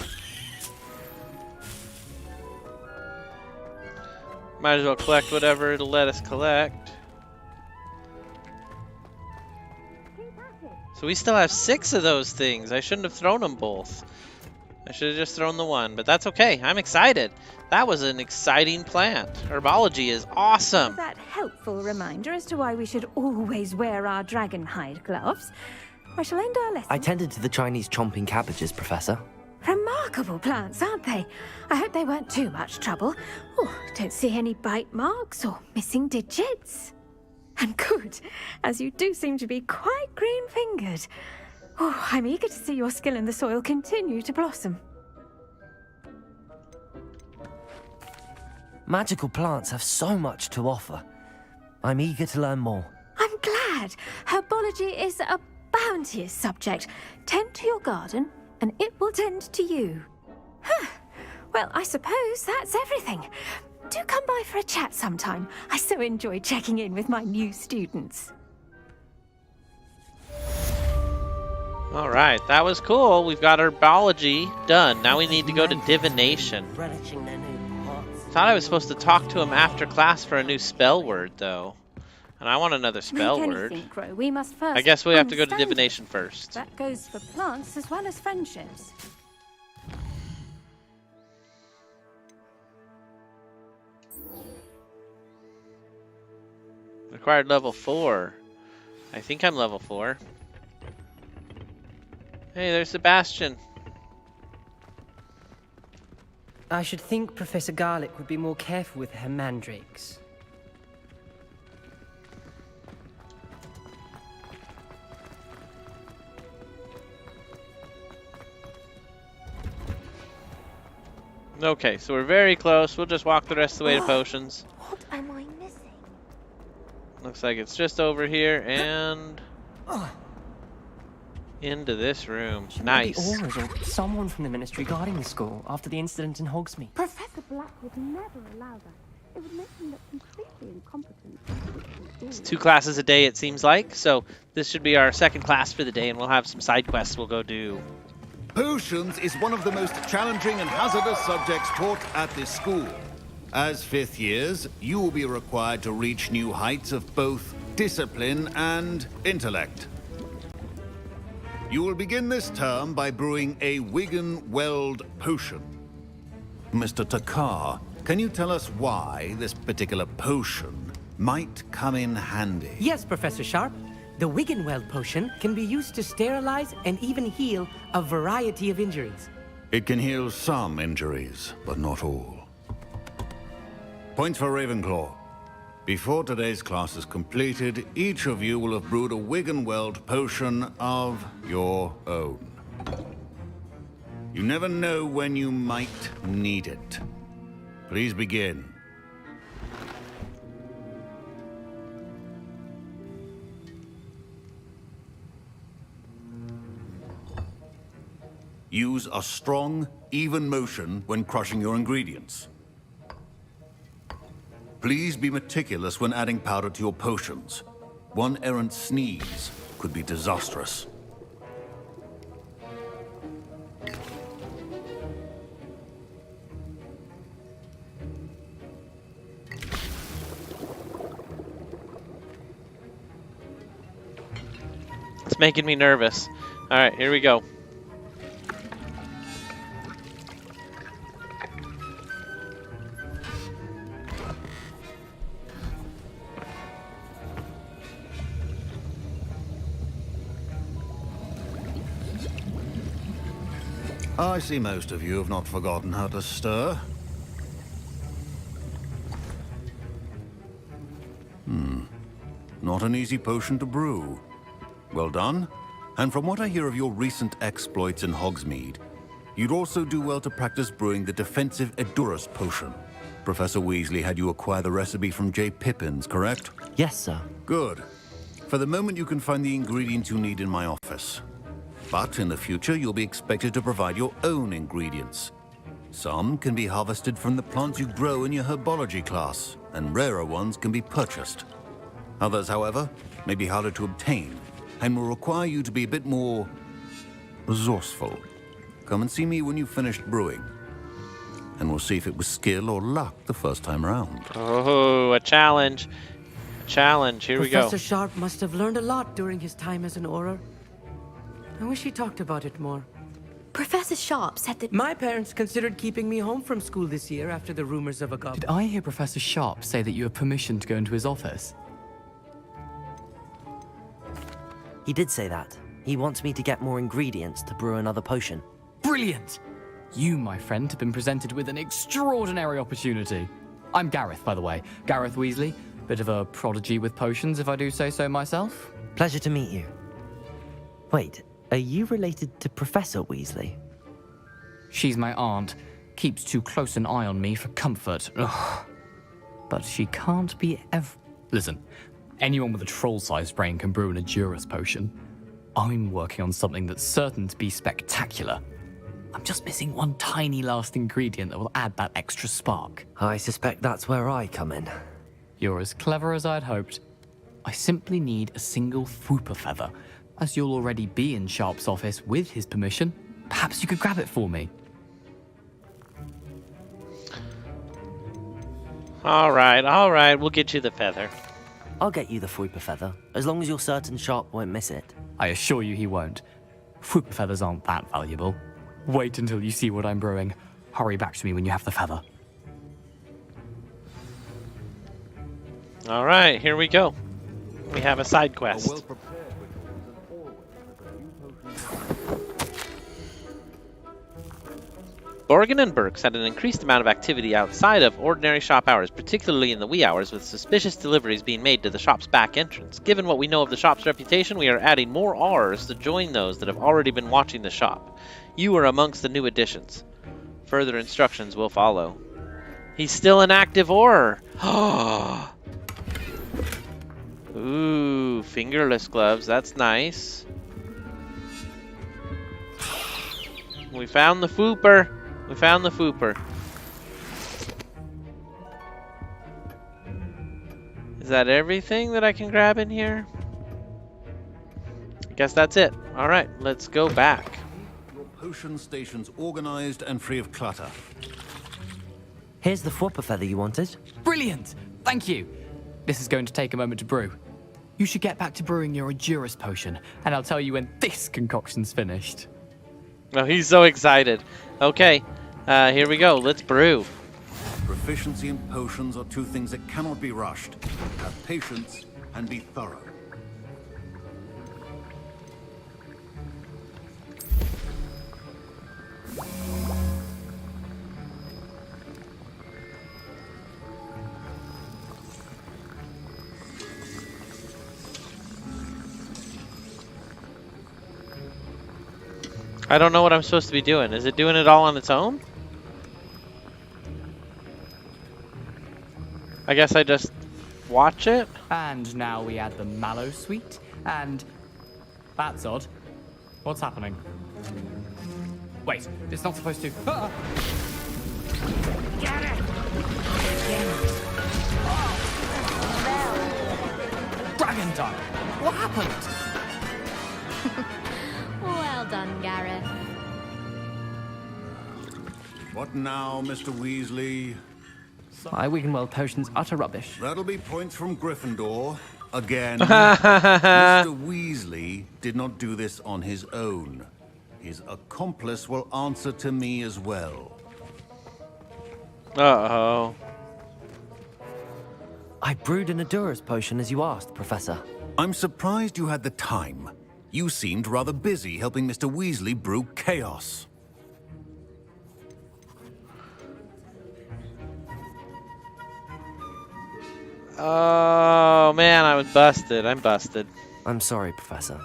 Might as well collect whatever it'll let us collect. So we still have 6 of those things. I shouldn't have thrown them both. I should have just thrown the one, but that's okay. I'm excited. That was an exciting plant. Herbology is awesome. That helpful reminder as to why we should always wear our dragon hide gloves. I shall end our lesson. I tended to the Chinese chomping cabbages, Professor. Remarkable plants, aren't they? I hope they weren't too much trouble. Oh, don't see any bite marks or missing digits. And good, as you do seem to be quite green-fingered. Oh, I'm eager to see your skill in the soil continue to blossom. Magical plants have so much to offer. I'm eager to learn more. I'm glad. Herbology is a bounteous subject. Tend to your garden, and it will tend to you. Huh. Well, I suppose that's everything. Do come by for a chat sometime. I so enjoy checking in with my new students. All right, that was cool. We've got herbology done. Now we need to go to divination. Thought I was supposed to talk to him after class for a new spell word, though. And I want another spell word. Grow, we must first I guess we have to go to divination first. That goes for plants as well as friendships. Required level 4. I think I'm level 4. Hey, there's Sebastian. I should think Professor Garlick would be more careful with her mandrakes. Okay, so we're very close. We'll just walk the rest of the way to potions. What am I missing? Looks like it's just over here and into this room. Nice. Auras or someone from the ministry guarding the school after the incident in Hogsmeade. Professor Black would never allow that. It would make him look completely incompetent. It's 2 classes a day, it seems like. So this should be our second class for the day, and we'll have some side quests we'll go do. Potions is one of the most challenging and hazardous subjects taught at this school. As 5th years, you will be required to reach new heights of both discipline and intellect. You will begin this term by brewing a Wiggenweld potion. Mr. Takar, can you tell us why this particular potion might come in handy? Yes, Professor Sharp. The Wiggenweld potion can be used to sterilize and even heal a variety of injuries. It can heal some injuries, but not all. Points for Ravenclaw. Before today's class is completed, each of you will have brewed a Wiggenweld potion of your own. You never know when you might need it. Please begin. Use a strong, even motion when crushing your ingredients. Please be meticulous when adding powder to your potions. One errant sneeze could be disastrous. It's making me nervous. All right, here we go. I see most of you have not forgotten how to stir. Not an easy potion to brew. Well done. And from what I hear of your recent exploits in Hogsmeade, you'd also do well to practice brewing the defensive Edurus potion. Professor Weasley had you acquire the recipe from J. Pippin's, correct? Yes, sir. Good. For the moment, you can find the ingredients you need in my office. But in the future, you'll be expected to provide your own ingredients. Some can be harvested from the plants you grow in your herbology class, and rarer ones can be purchased. Others, however, may be harder to obtain, and will require you to be a bit more resourceful. Come and see me when you've finished brewing, and we'll see if it was skill or luck the first time around. Oh, a challenge. A challenge. Here we go. Professor Sharp must have learned a lot during his time as an Auror. I wish he talked about it more. Professor Sharp said that my parents considered keeping me home from school this year after the rumors of a goblin. Did I hear Professor Sharp say that you have permission to go into his office? He did say that. He wants me to get more ingredients to brew another potion. Brilliant! You, my friend, have been presented with an extraordinary opportunity. I'm Gareth, by the way. Gareth Weasley. Bit of a prodigy with potions, if I do say so myself. Pleasure to meet you. Wait, are you related to Professor Weasley? She's my aunt. Keeps too close an eye on me for comfort. Ugh. But she can't be Listen, anyone with a troll-sized brain can brew an Edurus potion. I'm working on something that's certain to be spectacular. I'm just missing one tiny last ingredient that will add that extra spark. I suspect that's where I come in. You're as clever as I'd hoped. I simply need a single Fwooper feather. As you'll already be in Sharp's office with his permission, perhaps you could grab it for me. All right, we'll get you the feather. I'll get you the Fwooper feather, as long as you're certain Sharp won't miss it. I assure you he won't. Fwooper feathers aren't that valuable. Wait until you see what I'm brewing. Hurry back to me when you have the feather. All right, here we go. We have a side quest. Borgin and Burks had an increased amount of activity outside of ordinary shop hours, particularly in the wee hours, with suspicious deliveries being made to the shop's back entrance. Given what we know of the shop's reputation, we are adding more R's to join those that have already been watching the shop. You are amongst the new additions. Further instructions will follow. He's still an active Auror. Ooh, fingerless gloves. That's nice. We found the Fwooper. We found the Fwooper. that everything that I can grab in here? I guess that's it. All right, let's go back. Your potion station's organized and free of clutter. Here's the Fwopper feather you wanted. Brilliant! Thank you. This is going to take a moment to brew. You should get back to brewing your Endurance potion, and I'll tell you when this concoction's finished. Oh, he's so excited. Okay, here we go. Let's brew. Proficiency in potions are two things that cannot be rushed. Have patience and be thorough. I don't know what I'm supposed to be doing. Is it doing it all on its own? I guess I just watch it. And now we add the mallow sweet, and that's odd. What's happening? Wait, it's not supposed to. Ah! Get it! Dragon time! What happened? Well done, Gareth. What now, Mr. Weasley? My Wiggenweld potion's utter rubbish. That'll be points from Gryffindor. Again. Mr. Weasley did not do this on his own. His accomplice will answer to me as well. Uh-oh. I brewed an Endurance potion as you asked, Professor. I'm surprised you had the time. You seemed rather busy helping Mr. Weasley brew chaos. Oh, man, I was busted. I'm busted. I'm sorry, Professor.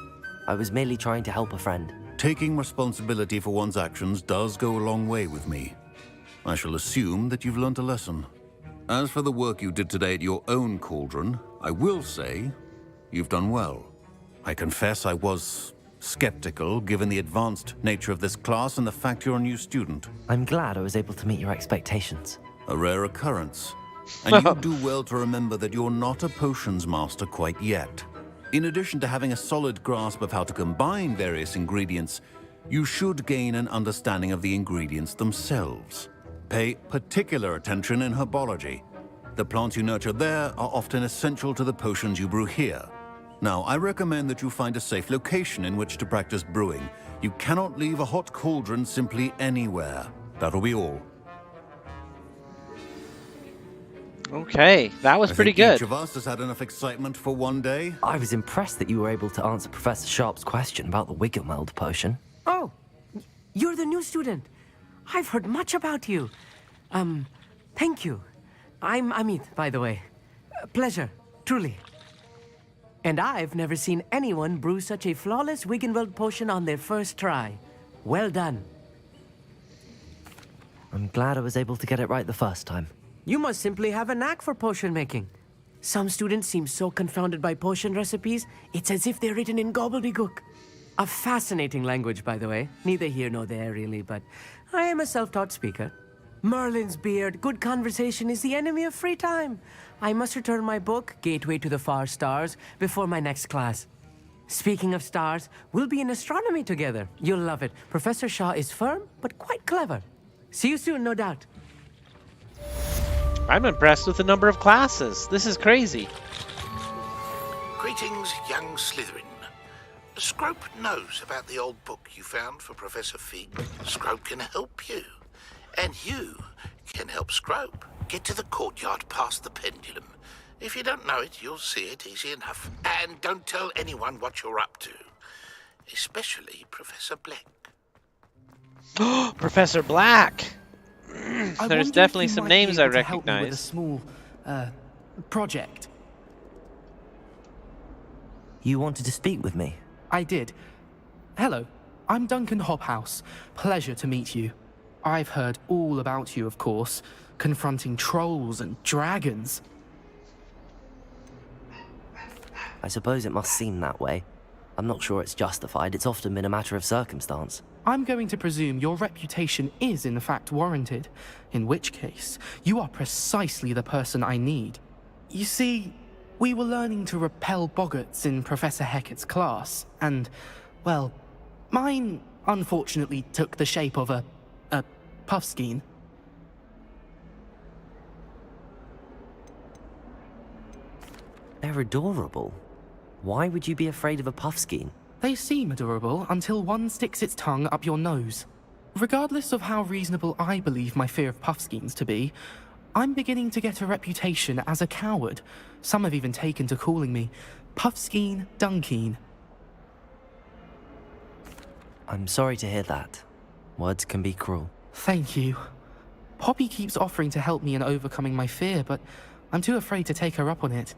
I was merely trying to help a friend. Taking responsibility for one's actions does go a long way with me. I shall assume that you've learnt a lesson. As for the work you did today at your own cauldron, I will say you've done well. I confess I was skeptical given the advanced nature of this class and the fact you're a new student. I'm glad I was able to meet your expectations. A rare occurrence. And you do well to remember that you're not a potions master quite yet. In addition to having a solid grasp of how to combine various ingredients, you should gain an understanding of the ingredients themselves. Pay particular attention in herbology. The plants you nurture there are often essential to the potions you brew here. Now, I recommend that you find a safe location in which to practice brewing. You cannot leave a hot cauldron simply anywhere. That'll be all. Okay, that was pretty good. Each of us has had enough excitement for one day. I was impressed that you were able to answer Professor Sharp's question about the Wiggenweld potion. Oh, you're the new student. I've heard much about you. Thank you. I'm Amit, by the way. Pleasure, truly. And I've never seen anyone brew such a flawless Wiggenweld potion on their first try. Well done. I'm glad I was able to get it right the first time. You must simply have a knack for potion making. Some students seem so confounded by potion recipes, it's as if they're written in gobbledygook. A fascinating language, by the way. Neither here nor there, really, but I am a self-taught speaker. Merlin's beard, good conversation is the enemy of free time. I must return my book, Gateway to the Far Stars, before my next class. Speaking of stars, we'll be in astronomy together. You'll love it. Professor Shaw is firm, but quite clever. See you soon, no doubt. I'm impressed with the number of classes. This is crazy. Greetings, young Slytherin. Scrope knows about the old book you found for Professor Fig. Scrope can help you. And you can help Scrope. Get to the courtyard past the pendulum. If you don't know it, you'll see it easy enough. And don't tell anyone what you're up to. Especially Professor Black. Professor Black! There's definitely some names I recognize. Help me with a small, project. You wanted to speak with me? I did. Hello, I'm Duncan Hobhouse. Pleasure to meet you. I've heard all about you, of course, confronting trolls and dragons. I suppose it must seem that way. I'm not sure it's justified. It's often been a matter of circumstance. I'm going to presume your reputation is in fact warranted, in which case, you are precisely the person I need. You see, We were learning to repel boggarts in Professor Hecat's class, and, well, mine unfortunately took the shape of a puffskein. They're adorable. Why would you be afraid of a puffskein? They seem adorable until one sticks its tongue up your nose. Regardless of how reasonable I believe my fear of puffskeins to be, I'm beginning to get a reputation as a coward. Some have even taken to calling me Puffskein Dunkeen. I'm sorry to hear that. Words can be cruel. Thank you. Poppy keeps offering to help me in overcoming my fear, but I'm too afraid to take her up on it.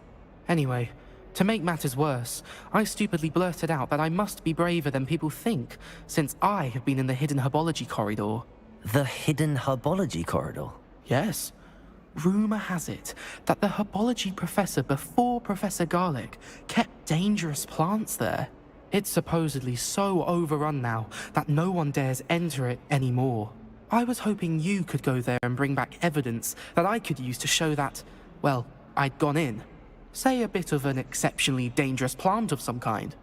Anyway, to make matters worse, I stupidly blurted out that I must be braver than people think, since I have been in the hidden herbology corridor. The hidden herbology corridor? Yes. Rumour has it that the herbology professor before Professor Garlic kept dangerous plants there. It's supposedly so overrun now that no one dares enter it anymore. I was hoping you could go there and bring back evidence that I could use to show that, well, I'd gone in. Say a bit of an exceptionally dangerous plant of some kind.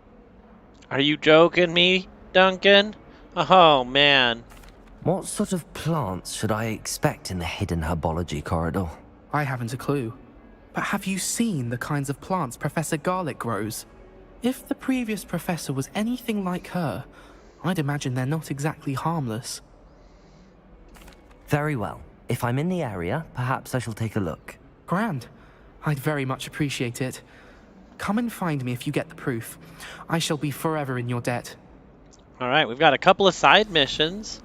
Are you joking me, Duncan? Oh, man. What sort of plants should I expect in the hidden herbology corridor? I haven't a clue. But have you seen the kinds of plants Professor Garlic grows? If the previous professor was anything like her, I'd imagine they're not exactly harmless. Very well. If I'm in the area, perhaps I shall take a look. Grand. I'd very much appreciate it. Come and find me if you get the proof. I shall be forever in your debt. All right, we've got a couple of side missions.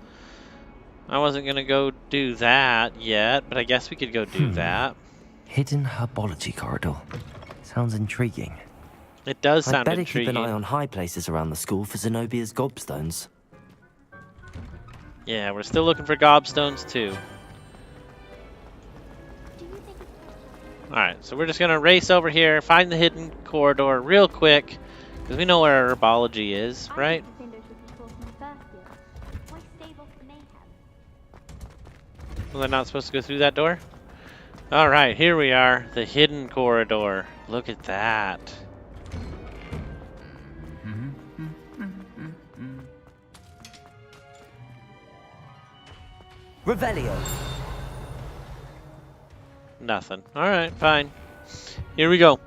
I wasn't going to go do that yet, but I guess we could go do that. Hidden herbology corridor. Sounds intriguing. It does sound I'd better intriguing. keep an eye on high places around the school for Zenobia's gobstones. Yeah, we're still looking for gobstones too. Alright, so we're just going to race over here, find the hidden corridor real quick, because we know where our herbology is, right? Well, they're not supposed to go through that door? Alright, here we are, the hidden corridor. Look at that. Revelio. Nothing. Alright, fine. Here we go.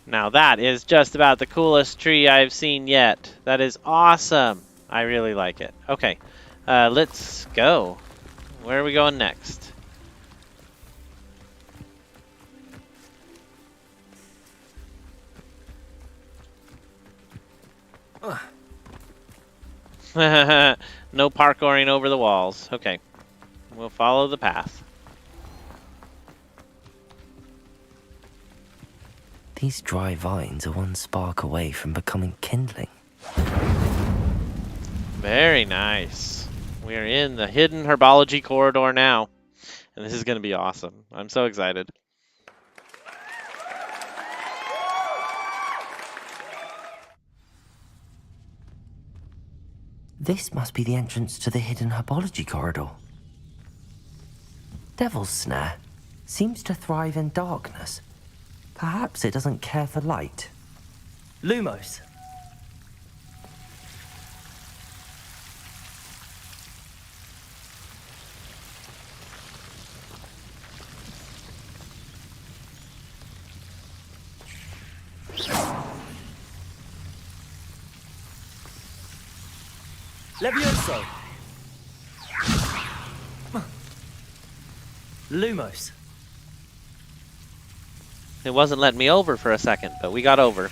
Now that is just about the coolest tree I've seen yet. That is awesome. I really like it. Okay, let's go. Where are we going next? No parkouring over the walls. Okay, we'll follow the path. These dry vines are one spark away from becoming kindling. Very nice. We are in the hidden herbology corridor now. And this is going to be awesome. I'm so excited. This must be the entrance to the hidden herbology corridor. Devil's Snare seems to thrive in darkness. Perhaps it doesn't care for light. Lumos. Levioso. Lumos. It wasn't letting me over for a second, but we got over.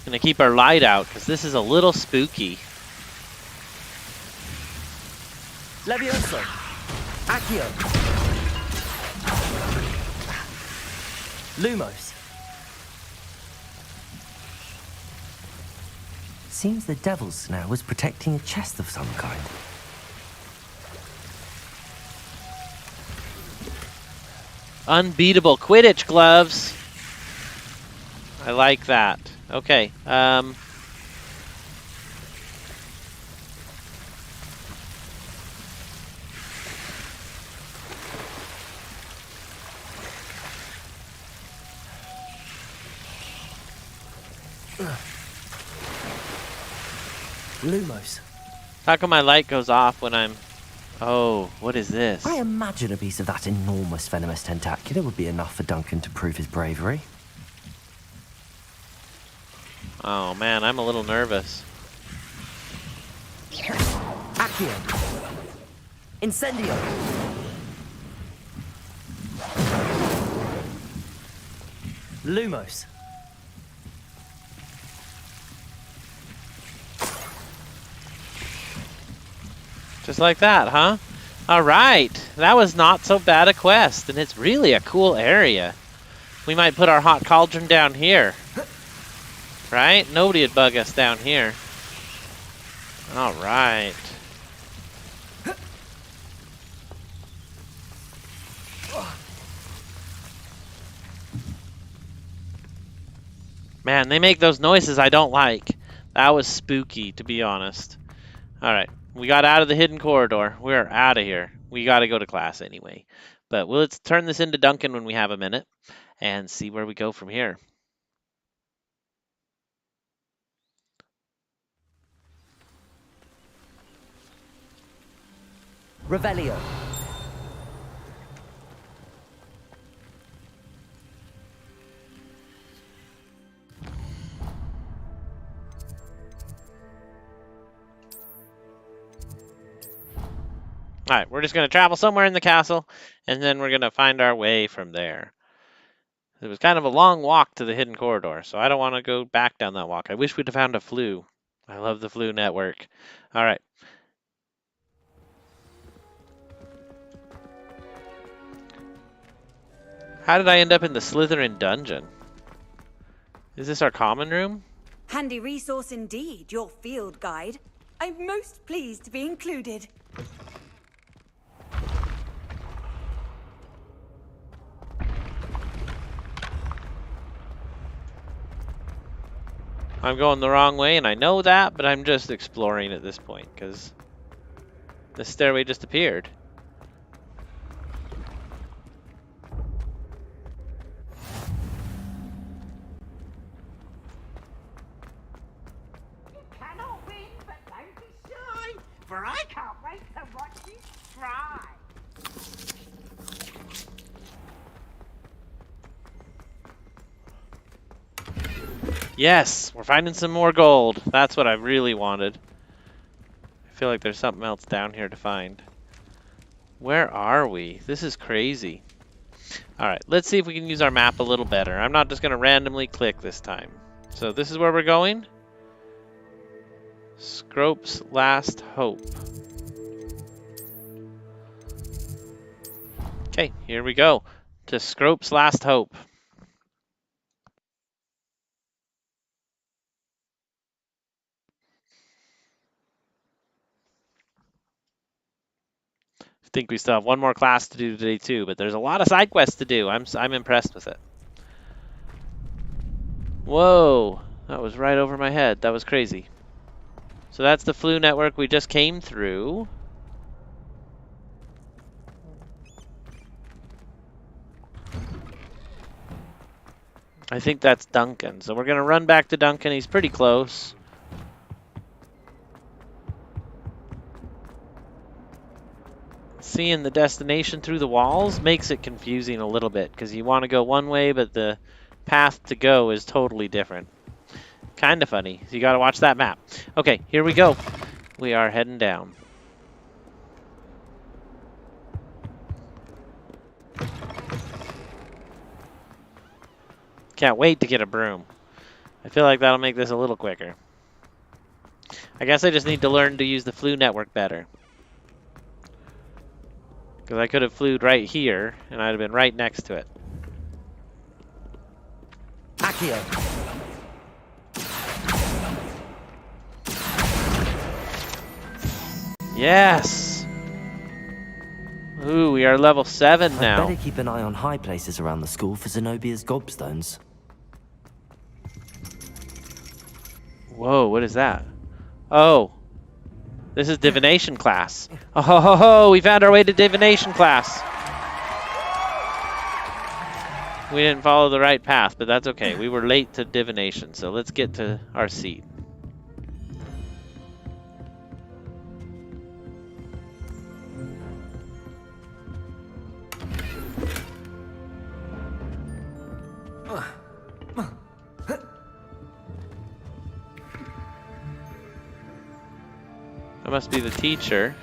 Gonna keep our light out because this is a little spooky. Levioso. Accio. Lumos. seems the devil's snare was protecting a chest of some kind. Unbeatable Quidditch gloves. I like that. Okay. Lumos. How come my light goes off when I'm... Oh, what is this? I imagine a piece of that enormous venomous tentacular would be enough for Duncan to prove his bravery. Oh man, I'm a little nervous. Accio. Incendio. Lumos. Just like that, huh? Alright, that was not so bad a quest, and it's really a cool area. We might put our hot cauldron down here. Right? Nobody would bug us down here. Alright. Man, they make those noises I don't like. That was spooky, to be honest. Alright. We got out of the hidden corridor. We're out of here. We got to go to class anyway. But let's turn this into Duncan when we have a minute and see where we go from here. Revelio. Alright, we're just going to travel somewhere in the castle, and then we're going to find our way from there. It was kind of a long walk to the hidden corridor, so I don't want to go back down that walk. I wish we'd have found a flue. I love the flue network. Alright. How did I end up in the Slytherin dungeon? Is this our common room? Handy resource indeed, your field guide. I'm most pleased to be included. I'm going the wrong way, and I know that, but I'm just exploring at this point, because the stairway just appeared. You cannot win, but don't be shy, for I can't wait to watch you try. Yes, we're finding some more gold. That's what I really wanted. I feel like there's something else down here to find. Where are we? This is crazy. Alright, let's see if we can use our map a little better. I'm not just going to randomly click this time. So this is where we're going. Scrope's Last Hope. Okay, here we go. To Scrope's Last Hope. I think we still have one more class to do today too, but there's a lot of side quests to do. I'm impressed with it. Whoa, that was right over my head. That was crazy. So that's the flue network we just came through. I think that's Duncan. So we're gonna run back to Duncan. He's pretty close. Seeing the destination through the walls makes it confusing a little bit because you want to go one way, but the path to go is totally different. Kind of funny. So you got to watch that map. Okay, here we go. We are heading down. Can't wait to get a broom. I feel like that'll make this a little quicker. I guess I just need to learn to use the flue network better. Because I could have flued right here, and I'd have been right next to it. Accio. Yes! Ooh, we are level 7 I'd now. better keep an eye on high places around the school for Zenobia's gobstones. Whoa, what is that? Oh, this is divination class. Oh, ho, ho, ho, we found our way to divination class. We didn't follow the right path, but that's okay. We were late to divination, so let's get to our seat. I must be the teacher.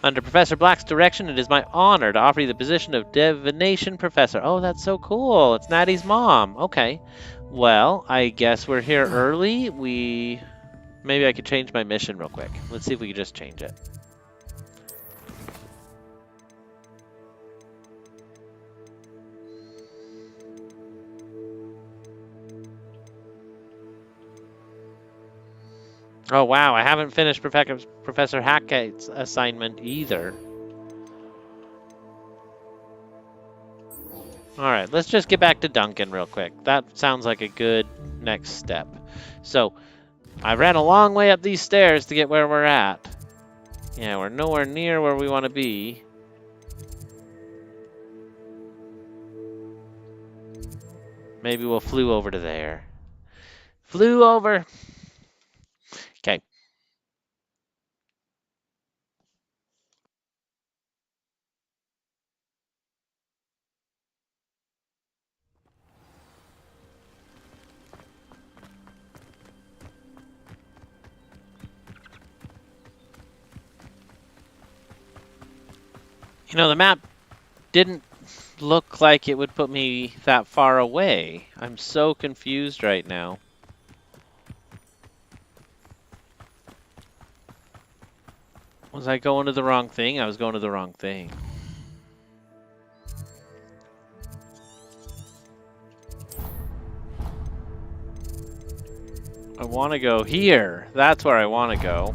Under Professor Black's direction, it is my honor to offer you the position of Divination Professor. Oh, that's so cool. It's Natty's mom. Okay. Well, I guess we're here early. Maybe I could change my mission real quick. Let's see if we can just change it. Oh wow, I haven't finished Professor Hackett's assignment either. Alright, let's just get back to Duncan real quick. That sounds like a good next step. So, I ran a long way up these stairs to get where we're at. Yeah, we're nowhere near where we want to be. Maybe we'll flew over to there. Flew over. Okay. You know, the map didn't look like it would put me that far away. I'm so confused right now. Was I going to the wrong thing? I was going to the wrong thing. I want to go here. That's where I want to go.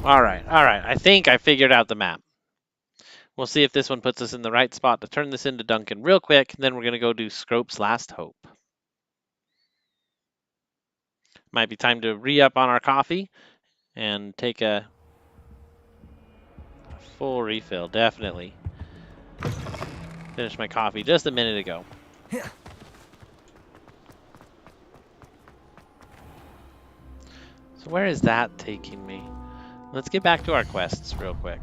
Alright. I think I figured out the map. We'll see if this one puts us in the right spot to turn this into Duncan real quick. Then we're going to go do Scrope's Last Hope. Might be time to re-up on our coffee and take a full refill, definitely. Finished my coffee just a minute ago. So where is that taking me? Let's get back to our quests real quick.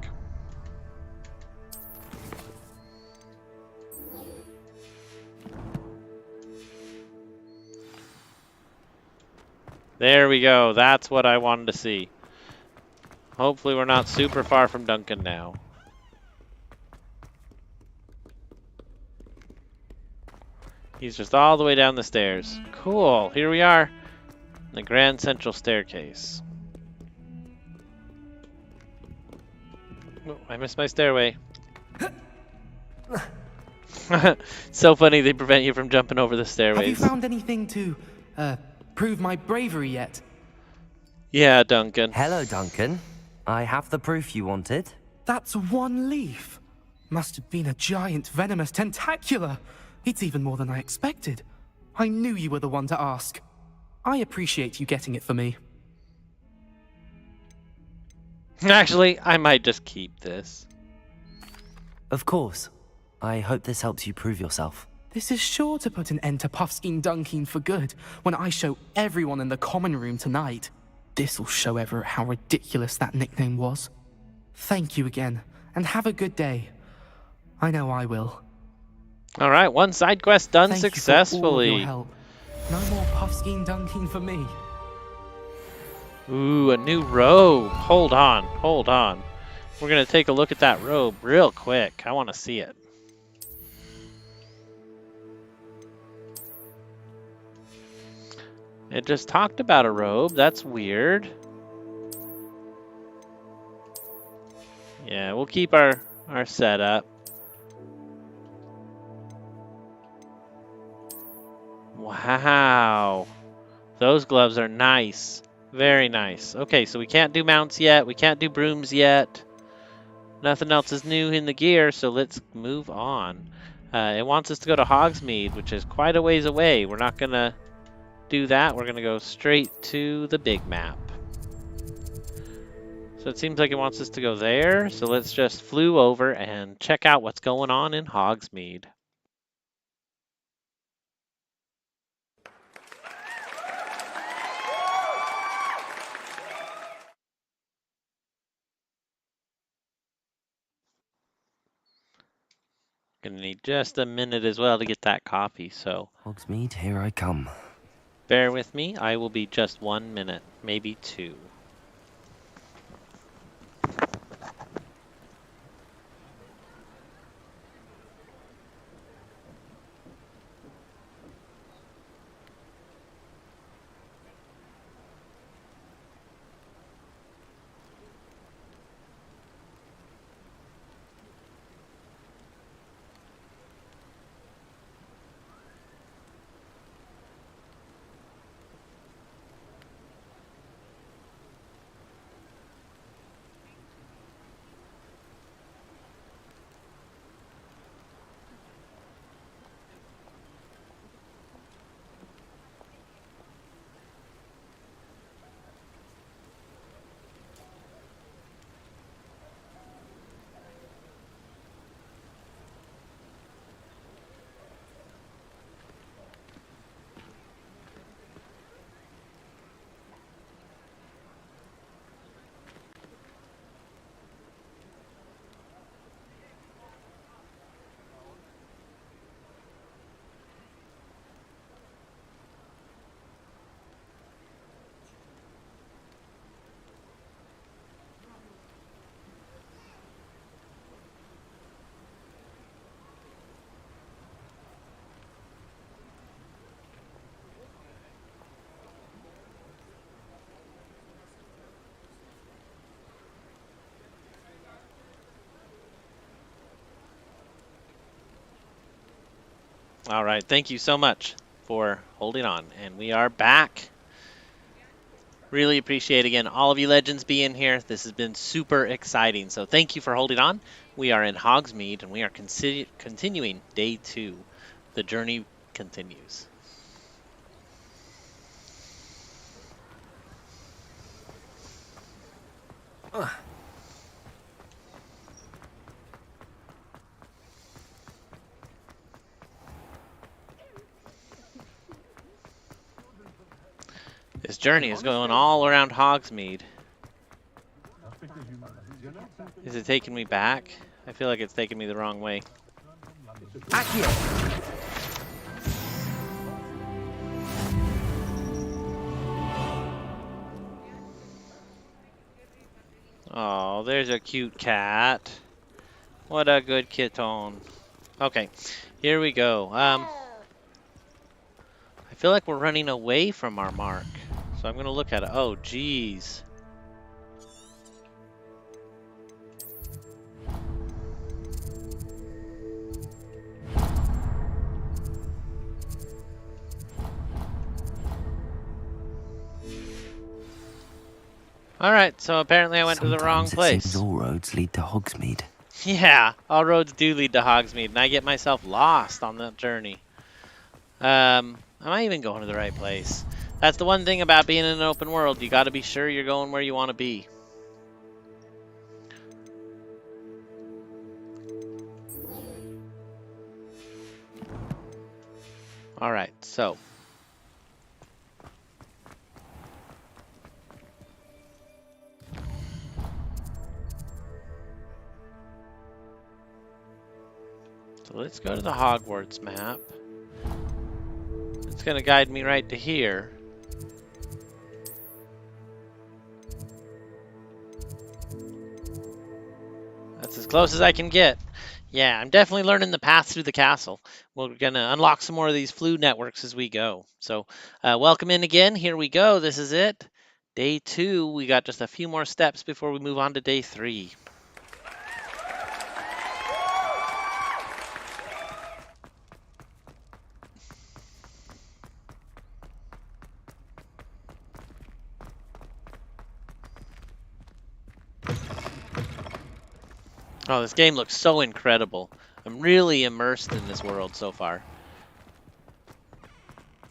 There we go. That's what I wanted to see. Hopefully we're not super far from Duncan now. He's just all the way down the stairs. Cool. Here we are. The Grand Central Staircase. Oh, I missed my stairway. So funny they prevent you from jumping over the stairways. Have you found anything to, prove my bravery yet? Yeah, Duncan. Hello, Duncan. I have the proof you wanted. That's one leaf. Must have been a giant venomous tentacula. It's even more than I expected. I knew you were the one to ask. I appreciate you getting it for me. Actually, I might just keep this. Of course. I hope this helps you prove yourself. This is sure to put an end to Puffskein Dunkin for good when I show everyone in the common room tonight. This'll show Everett how ridiculous that nickname was. Thank you again, and have a good day. I know I will. Alright, one side quest done Thank successfully. You for all of your help. No more Puffskein Dunkin for me. Ooh, a new robe. Hold on. We're going to take a look at that robe real quick. I want to see it. It just talked about a robe. That's weird. Yeah, we'll keep our setup. Wow. Wow. Those gloves are nice. Very nice. Okay, so we can't do mounts yet. We can't do brooms yet. Nothing else is new in the gear, so let's move on. It wants us to go to Hogsmeade, which is quite a ways away. We're not going to do that. We're going to go straight to the big map. So it seems like it wants us to go there. So let's just flew over and check out what's going on in Hogsmeade. Gonna need just a minute as well to get that coffee, so Hogsmeade, here I come. bear with me. I will be just 1 minute, maybe 2. All right, thank you so much for holding on, and we are back. Really appreciate, again, all of you legends being here. This has been super exciting, so thank you for holding on. We are in Hogsmeade, and we are continuing day 2. The journey continues. This journey is going all around Hogsmeade. Is it taking me back? I feel like it's taking me the wrong way. Oh, there's a cute cat. What a good kitten. Okay, here we go. I feel like we're running away from our mark. So I'm going to look at it. Oh, geez. All right, so apparently I went to the wrong place. It seems all roads lead to Hogsmeade. Yeah, all roads do lead to Hogsmeade, and I get myself lost on that journey. Am I even going to the right place? That's the one thing about being in an open world. You got to be sure you're going where you want to be. All right, so. So let's go to the Hogwarts map. It's going to guide me right to here. That's as close as I can get. Yeah, I'm definitely learning the path through the castle. We're going to unlock some more of these flu networks as we go. So welcome in again. Here we go. This is it. Day 2. We got just a few more steps before we move on to day 3. Oh, this game looks so incredible. I'm really immersed in this world so far.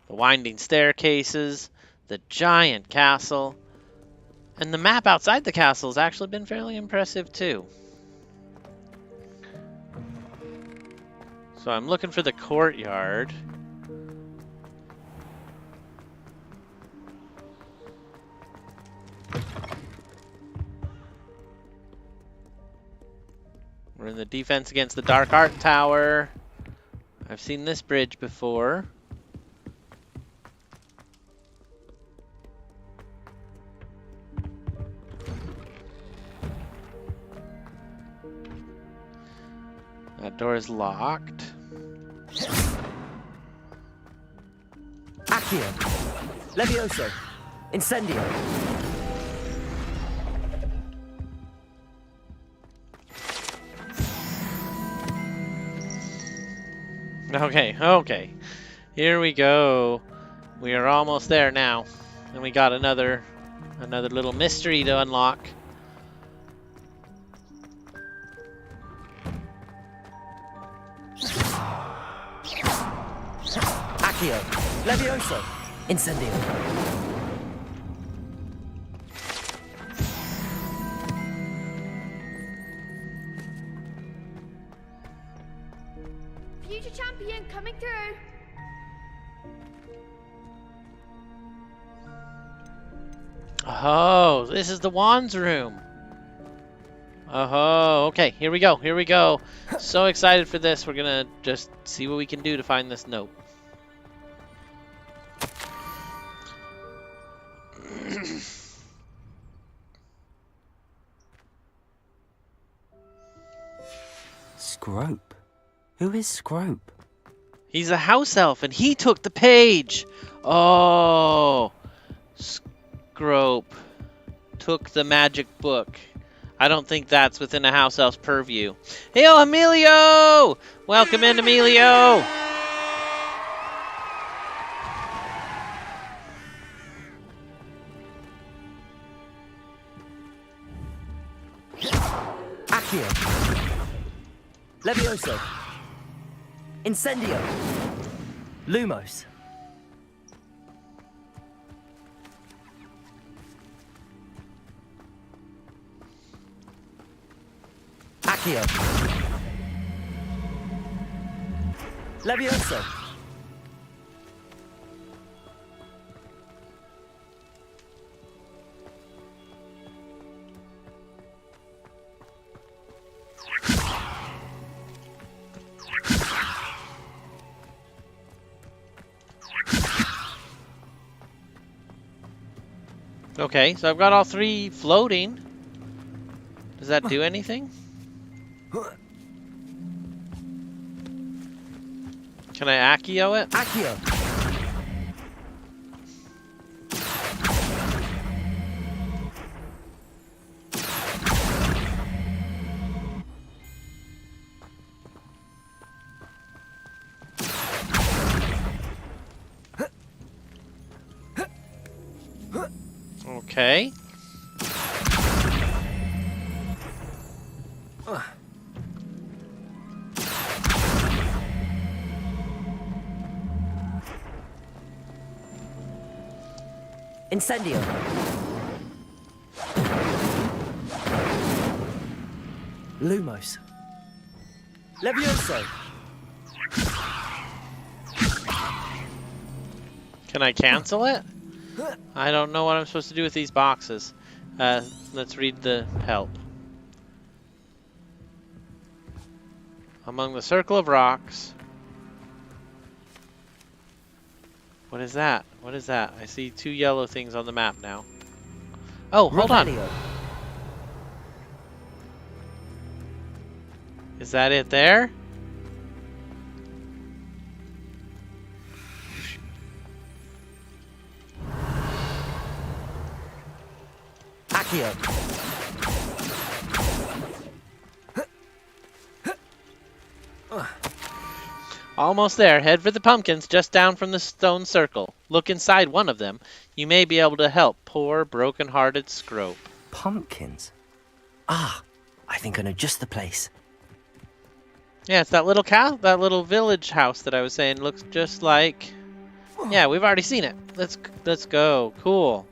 The winding staircases, the giant castle, and the map outside the castle has actually been fairly impressive too. So I'm looking for the courtyard. We're in the defense against the Dark Art Tower. I've seen this bridge before. That door is locked. Accio. Levioso. Incendio. Okay. Here we go. We are almost there now. And we got another little mystery to unlock. Accio. Levioso. Incendio. Future champion coming through. Oh, this is the Wands room. Oh, okay. Here we go. So excited for this. We're gonna just see what we can do to find this note. Scrope? Who is Scrope? He's a house elf, and he took the page. Oh, Scrope took the magic book. I don't think that's within a house elf's purview. Hail, Emilio! Welcome in, Emilio! Accio. Levioso. Incendio. Lumos. Accio. Levioso. Okay, so I've got all three floating. Does that do anything? Can I Accio it? Accio. Okay. Incendio. Lumos. Levioso. Can I cancel it? I don't know what I'm supposed to do with these boxes. Let's read the help. Among the circle of rocks. What is that? What is that? I see two yellow things on the map now. Oh, hold on. Is that it there? Accio. Almost there. Head for the pumpkins just down from the stone circle. Look inside one of them. You may be able to help poor, broken-hearted Scrope. Pumpkins? Ah, I think I know just the place. Yeah, it's that little village house that I was saying looks just like. Yeah, we've already seen it. Let's go. Cool.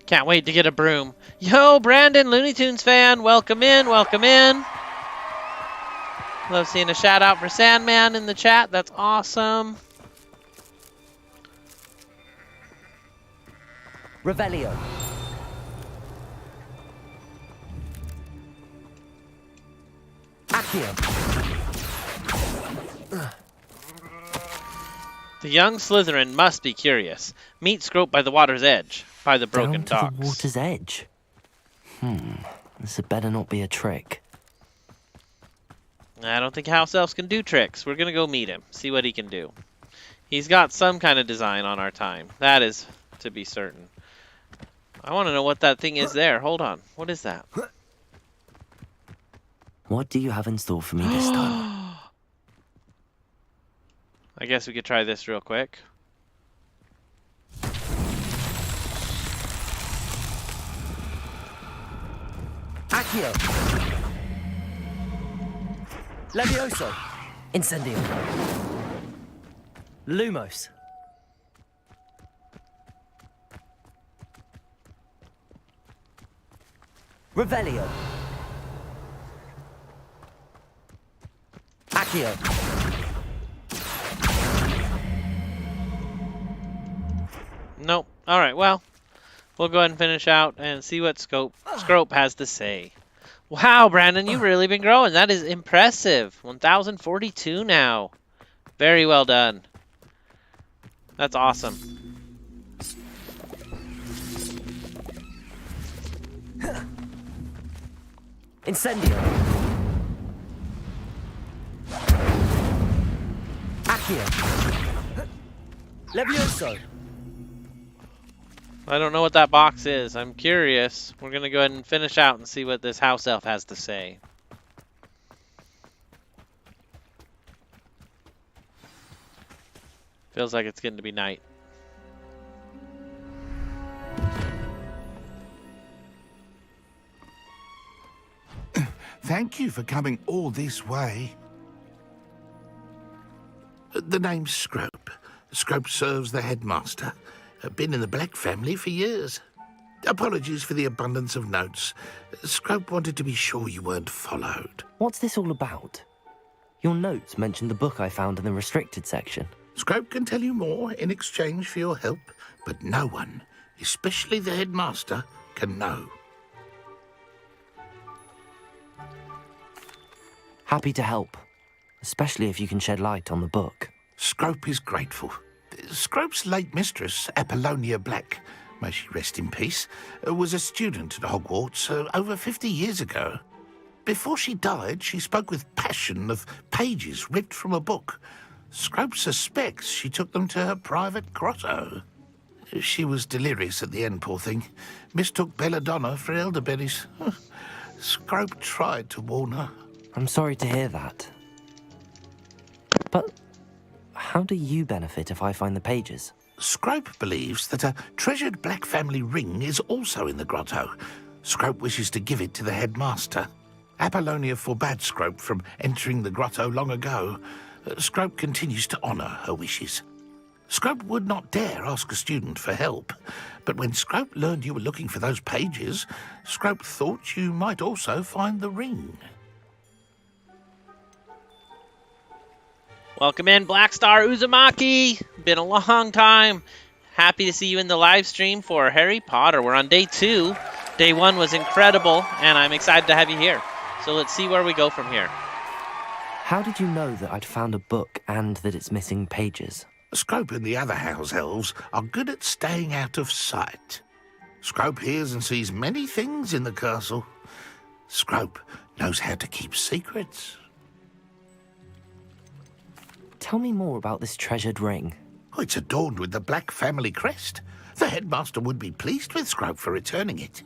Can't wait to get a broom. Yo, Brandon, Looney Tunes fan, welcome in, welcome in. Love seeing a shout out for Sandman in the chat. That's awesome. Revelio. Accio. The young Slytherin must be curious. Meet Scrope by the water's edge, by the broken Down to docks. the water's edge. This had better not be a trick. I don't think house elves can do tricks. We're gonna go meet him, see what he can do. He's got some kind of design on our time. That is to be certain. I want to know what that thing is there. Hold on. What is that? What do you have in store for me this time? I guess we could try this real quick. Accio. Levioso. Incendio. Lumos. Revelio. Accio. Nope. Alright, well, we'll go ahead and finish out and see what Scrope has to say. Wow, Brandon, you've really been growing. That is impressive. 1,042 now. Very well done. That's awesome. Incendio. Accio. Levioso. I don't know what that box is. I'm curious. We're going to go ahead and finish out and see what this house elf has to say. Feels like it's getting to be night. Thank you for coming all this way. The name's Scrope. Scrope serves the headmaster. Been in the Black family for years. Apologies for the abundance of notes. Scrope wanted to be sure you weren't followed. What's this all about? Your notes mentioned the book I found in the restricted section. Scrope can tell you more in exchange for your help, but no one, especially the headmaster, can know. Happy to help, especially if you can shed light on the book. Scrope is grateful. Scrope's late mistress, Apollonia Black, may she rest in peace, was a student at Hogwarts over 50 years ago. Before she died, she spoke with passion of pages ripped from a book. Scrope suspects she took them to her private grotto. She was delirious at the end, poor thing. Mistook belladonna for elderberries. Scrope tried to warn her. I'm sorry to hear that. But how do you benefit if I find the pages? Scrope believes that a treasured Black family ring is also in the grotto. Scrope wishes to give it to the headmaster. Apollonia forbade Scrope from entering the grotto long ago. Scrope continues to honour her wishes. Scrope would not dare ask a student for help, but when Scrope learned you were looking for those pages, Scrope thought you might also find the ring. Welcome in, Blackstar Uzumaki. Been a long time. Happy to see you in the live stream for Harry Potter. We're on day 2. Day 1 was incredible, and I'm excited to have you here. So let's see where we go from here. How did you know that I'd found a book and that it's missing pages? Scrope and the other house elves are good at staying out of sight. Scrope hears and sees many things in the castle. Scrope knows how to keep secrets. Tell me more about this treasured ring. Oh, it's adorned with the Black family crest. The headmaster would be pleased with Scrope for returning it.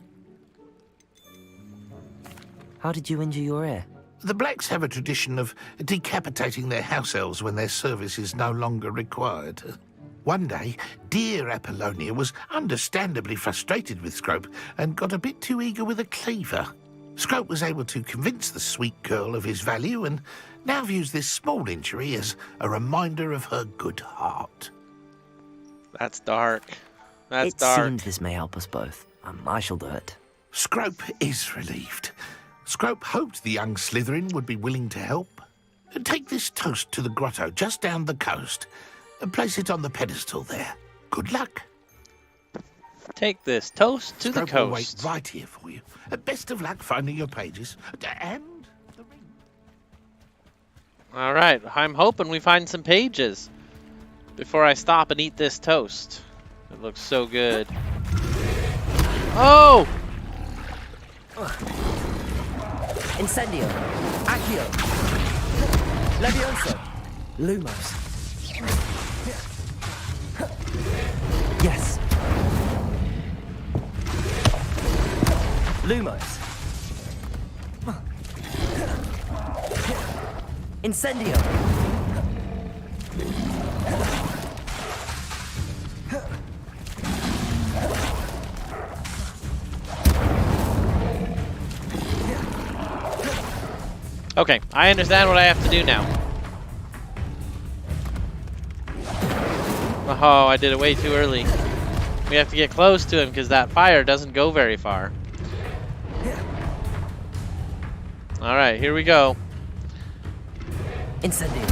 How did you injure your ear? The Blacks have a tradition of decapitating their house elves when their service is no longer required. One day, dear Apollonia was understandably frustrated with Scrope and got a bit too eager with a cleaver. Scrope was able to convince the sweet girl of his value and now views this small injury as a reminder of her good heart. That's dark. That's it dark. seems this may help us both. I shall do it. Scrope is relieved. Scrope hoped the young Slytherin would be willing to help. Take this toast to the grotto just down the coast and place it on the pedestal there. Good luck. Take this toast to the Scrope will coast. wait right here for you. Best of luck finding your pages. And All right, I'm hoping we find some pages before I stop and eat this toast. It looks so good. Oh! Incendio. Accio. Levioso. Lumos. Yes. Lumos. Incendio. Okay, I understand what I have to do now. Oh, I did it way too early. We have to get close to him because that fire doesn't go very far. All right, here we go. Incendio.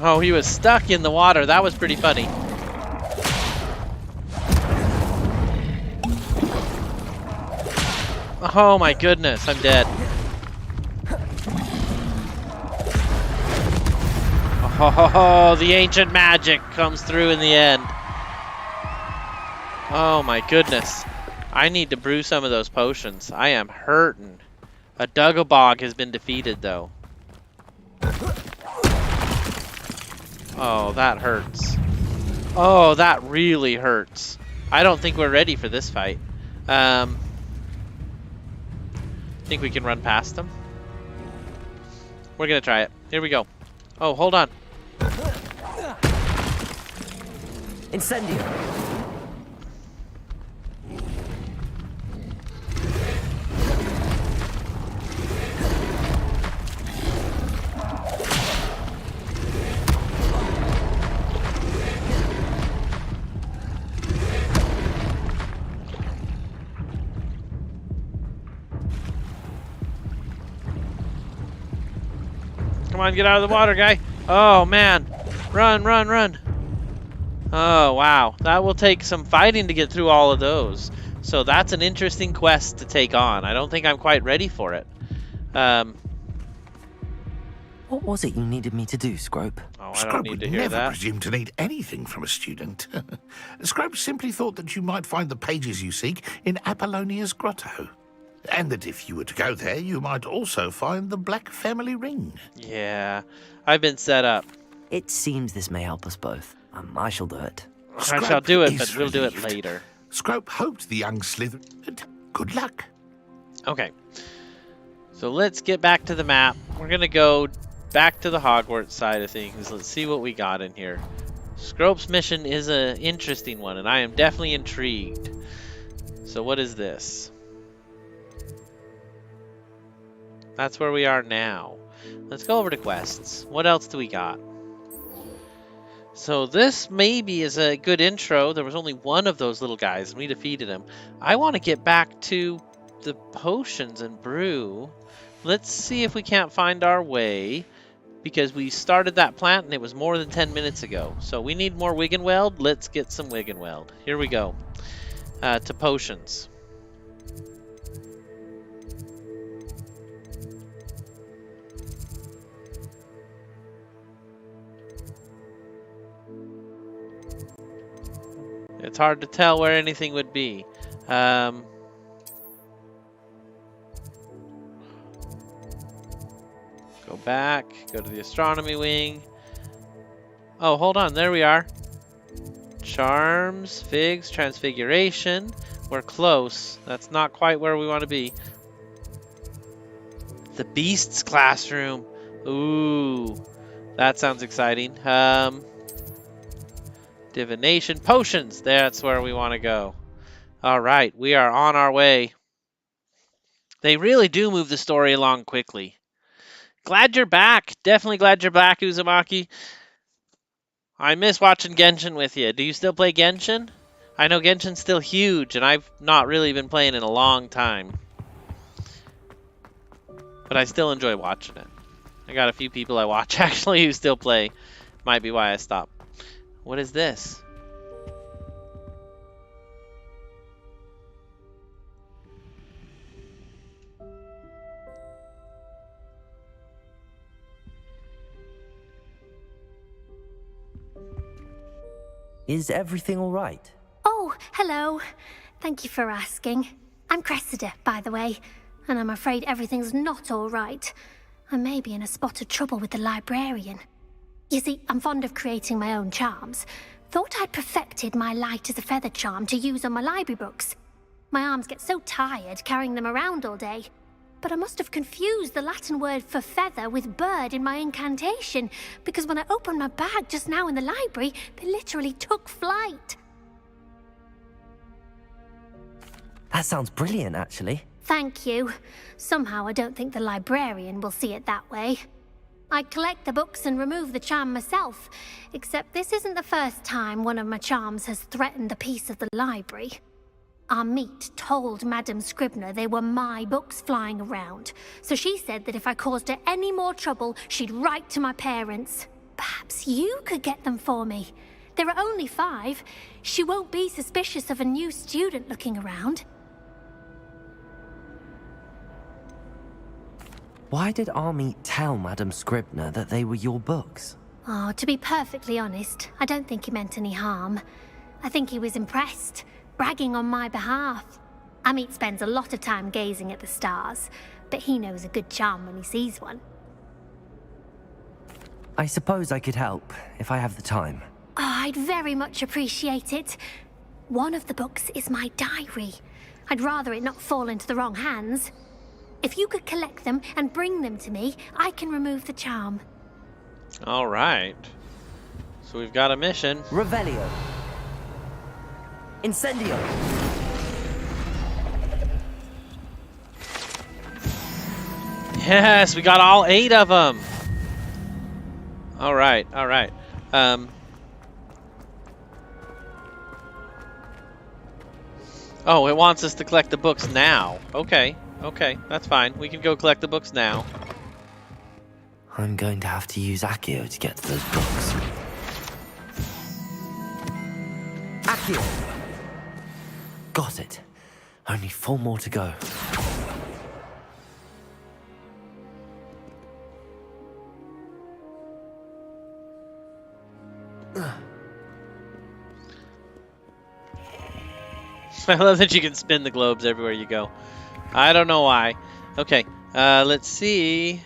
Oh, he was stuck in the water. That was pretty funny. Oh my goodness, I'm dead. Oh, the ancient magic comes through in the end. Oh my goodness. I need to brew some of those potions. I am hurting. A Dugabog has been defeated though. Oh, that hurts. Oh, that really hurts. I don't think we're ready for this fight. Think we can run past them? We're gonna try it. Here we go. Oh, hold on. Incendio. Come on, get out of the water, guy. Oh, man. Run, run, run. Oh, wow. That will take some fighting to get through all of those. So that's an interesting quest to take on. I don't think I'm quite ready for it. What was it you needed me to do, Scrope? Oh, I Scrope don't need would to hear never that. presume to need anything from a student. Scrope simply thought that you might find the pages you seek in Apollonia's grotto. And that if you were to go there, you might also find the Black Family Ring. Yeah, I've been set up. It seems this may help us both. I shall do it. I shall do it, but we'll do it later. Scrope hoped the young Slytherin. Good luck. Okay. So let's get back to the map. We're going to go back to the Hogwarts side of things. Let's see what we got in here. Scrope's mission is an interesting one, and I am definitely intrigued. So what is this? That's where we are now. Let's go over to quests. What else do we got? So this maybe is a good intro. There was only one of those little guys, and we defeated him. I want to get back to the potions and brew. Let's see if we can't find our way, because we started that plant, and it was more than 10 minutes ago. So we need more Wiggenweld. Let's get some Wiggenweld. Here we go. To potions. It's hard to tell where anything would be. Go back, go to the astronomy wing. Oh, hold on, there we are. Charms, figs, transfiguration. We're close. That's not quite where we want to be. The Beast's classroom. Ooh, that sounds exciting. Divination, potions. That's where we want to go. All right, we are on our way. They really do move the story along quickly. Glad you're back. Definitely glad you're back, Uzumaki. I miss watching Genshin with you. Do you still play Genshin? I know Genshin's still huge, and I've not really been playing in a long time. But I still enjoy watching it. I got a few people I watch, actually, who still play. Might be why I stopped. What is this? Is everything all right? Oh, hello. Thank you for asking. I'm Cressida, by the way, and I'm afraid everything's not all right. I may be in a spot of trouble with the librarian. You see, I'm fond of creating my own charms. Thought I'd perfected my light as a feather charm to use on my library books. My arms get so tired carrying them around all day. But I must have confused the Latin word for feather with bird in my incantation, because when I opened my bag just now in the library, they literally took flight. That sounds brilliant, actually. Thank you. Somehow I don't think the librarian will see it that way. I collect the books and remove the charm myself, except this isn't the first time one of my charms has threatened the peace of the library. Our meet told Madame Scribner they were my books flying around, so she said that if I caused her any more trouble, she'd write to my parents. Perhaps you could get them for me. There are only 5. She won't be suspicious of a new student looking around. Why did Army tell Madame Scribner that they were your books? Oh, to be perfectly honest, I don't think he meant any harm. I think he was impressed, bragging on my behalf. Amit spends a lot of time gazing at the stars, but he knows a good charm when he sees one. I suppose I could help, if I have the time. Oh, I'd very much appreciate it. One of the books is my diary. I'd rather it not fall into the wrong hands. If you could collect them and bring them to me, I can remove the charm. All right. So we've got a mission. Revelio. Incendio. Yes, we got all 8 of them. All right, all right. Oh, it wants us to collect the books now. Okay. Okay, that's fine. We can go collect the books now. I'm going to have to use Accio to get to those books. Accio! Got it. Only 4 more to go. I love that you can spin the globes everywhere you go. I don't know why. Okay, let's see.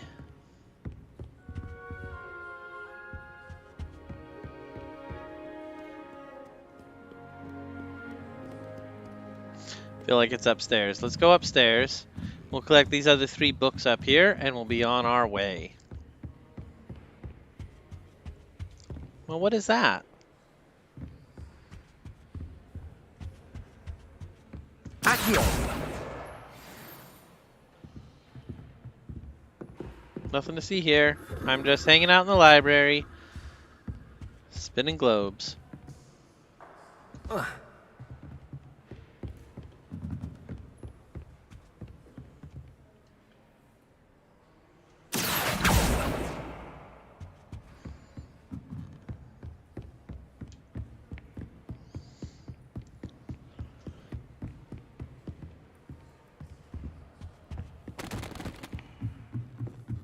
Feel like it's upstairs. Let's go upstairs. We'll collect these other 3 books up here, and we'll be on our way. Well, what is that? Accio! Nothing to see here. I'm just hanging out in the library, spinning globes.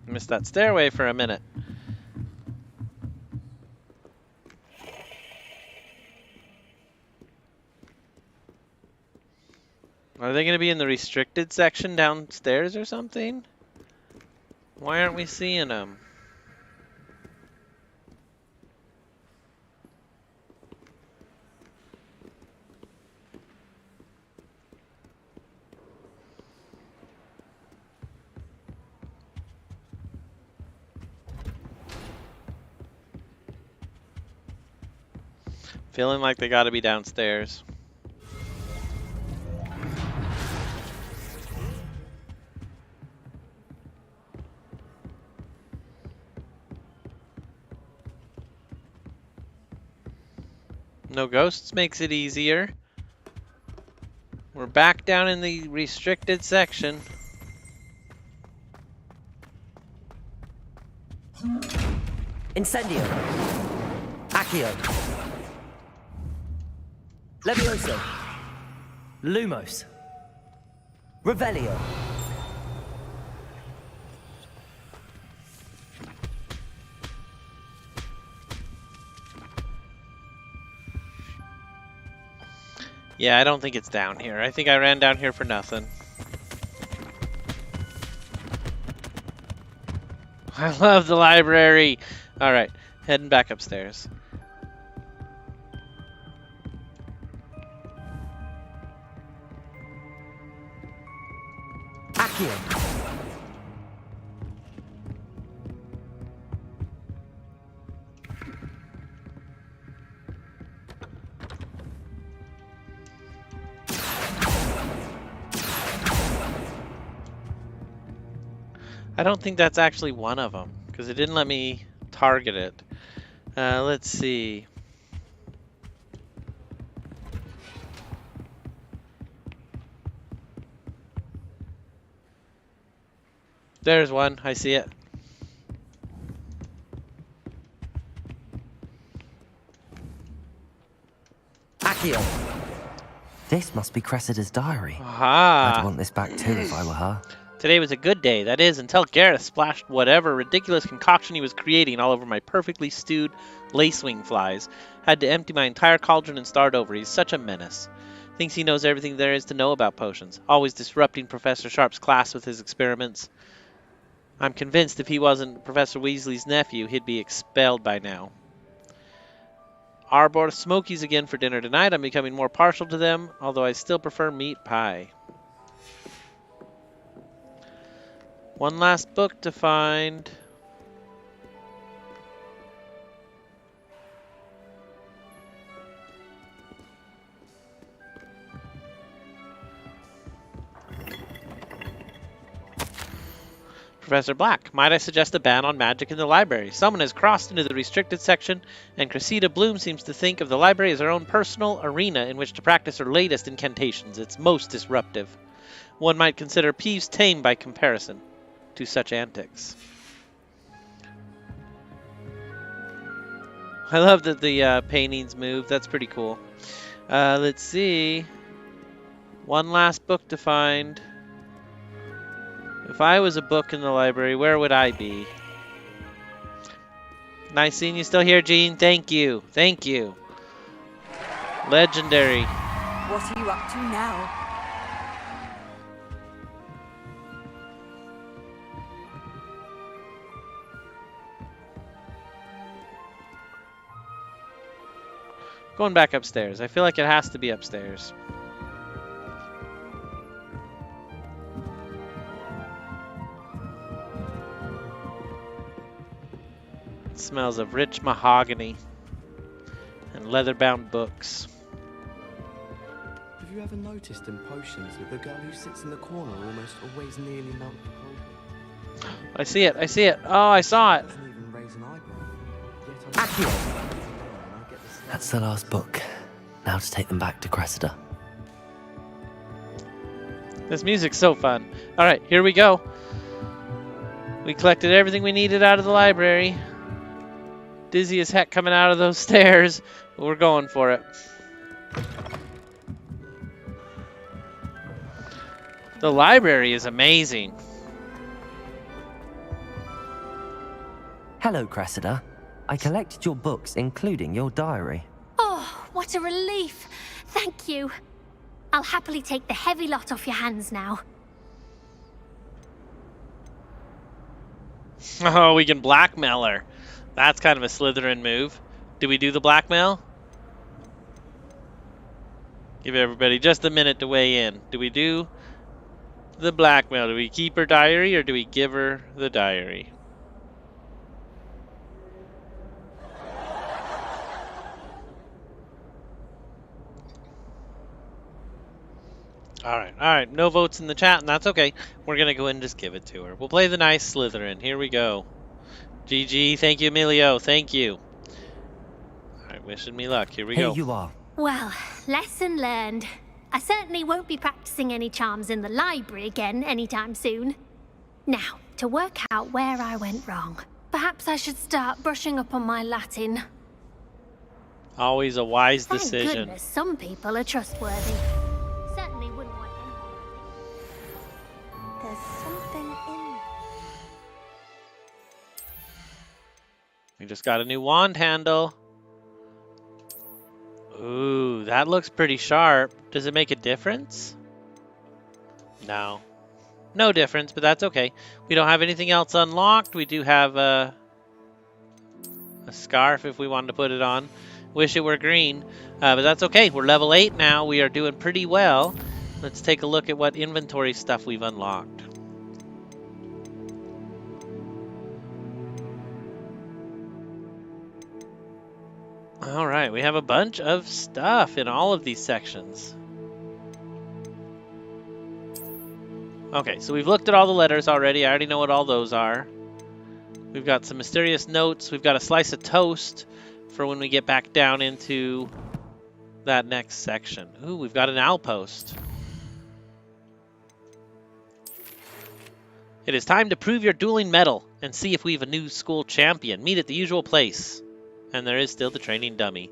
Missed that stairway for a minute. Are they going to be in the restricted section downstairs or something? Why aren't we seeing them? Feeling like they got to be downstairs. No ghosts makes it easier. We're back down in the restricted section. Incendio. Accio. Levioso. Lumos. Revelio. Yeah, I don't think it's down here. I think I ran down here for nothing. I love the library. All right, heading back upstairs. Accio. I don't think that's actually one of them, because it didn't let me target it. Let's see. There's one. I see it. Accio. This must be Cressida's diary. Aha. I'd want this back too if I were her. Today was a good day, that is, until Gareth splashed whatever ridiculous concoction he was creating all over my perfectly stewed lacewing flies. Had to empty my entire cauldron and start over. He's such a menace. Thinks he knows everything there is to know about potions. Always disrupting Professor Sharp's class with his experiments. I'm convinced if he wasn't Professor Weasley's nephew, he'd be expelled by now. Arbor Smokies again for dinner tonight. I'm becoming more partial to them, although I still prefer meat pie. One last book to find. Professor Black, might I suggest a ban on magic in the library? Someone has crossed into the restricted section, and Cressida Bloom seems to think of the library as her own personal arena in which to practice her latest incantations. It's most disruptive. One might consider Peeves tame by comparison to such antics. I love that the paintings move. That's pretty cool. Let's see. One last book to find. If I was a book in the library, where would I be? Nice seeing you still here, Jean. Thank you. Thank you. Legendary. What are you up to now? Going back upstairs. I feel like it has to be upstairs. It smells of rich mahogany and leather-bound books. Have you ever noticed in potions that the girl who sits in the corner almost always nearly melts the whole? I see it. I see it. Oh, I saw it. Doesn't even raise an eyebrow. That's the last book. Now to take them back to Cressida. This music's so fun. All right, here we go. We collected everything we needed out of the library. Dizzy as heck coming out of those stairs, but we're going for it. The library is amazing. Hello, Cressida. I collected your books, including your diary. Oh, what a relief. Thank you. I'll happily take the heavy lot off your hands now. Oh, we can blackmail her. That's kind of a Slytherin move. Do we do the blackmail? Give everybody just a minute to weigh in. Do we do the blackmail? Do we keep her diary or do we give her the diary? All right. No votes in the chat, and that's okay. We're going to go ahead and just give it to her. We'll play the nice Slytherin. Here we go. GG. Thank you, Emilio. Thank you. All right, Wishing me luck. Here we Here go. you are. Well, lesson learned. I certainly won't be practicing any charms in the library again anytime soon. Now, to work out where I went wrong. Perhaps I should start brushing up on my Latin. Always a wise Thank decision. goodness some people are trustworthy. Certainly wouldn't want anyone. There's something in. We just got a new wand handle. Ooh, that looks pretty sharp. Does it make a difference? No. No difference, but that's okay. We don't have anything else unlocked. We do have a scarf if we wanted to put it on. Wish it were green, but that's okay. We're level 8 now. We are doing pretty well. Let's take a look at what inventory stuff we've unlocked. All right, we have a bunch of stuff in all of these sections. Okay, so we've looked at all the letters already. I already know what all those are. We've got some mysterious notes. We've got a slice of toast for when we get back down into that next section. Ooh, we've got an outpost. It is time to prove your dueling mettle and see if we have a new school champion. Meet at the usual place. And there is still the training dummy.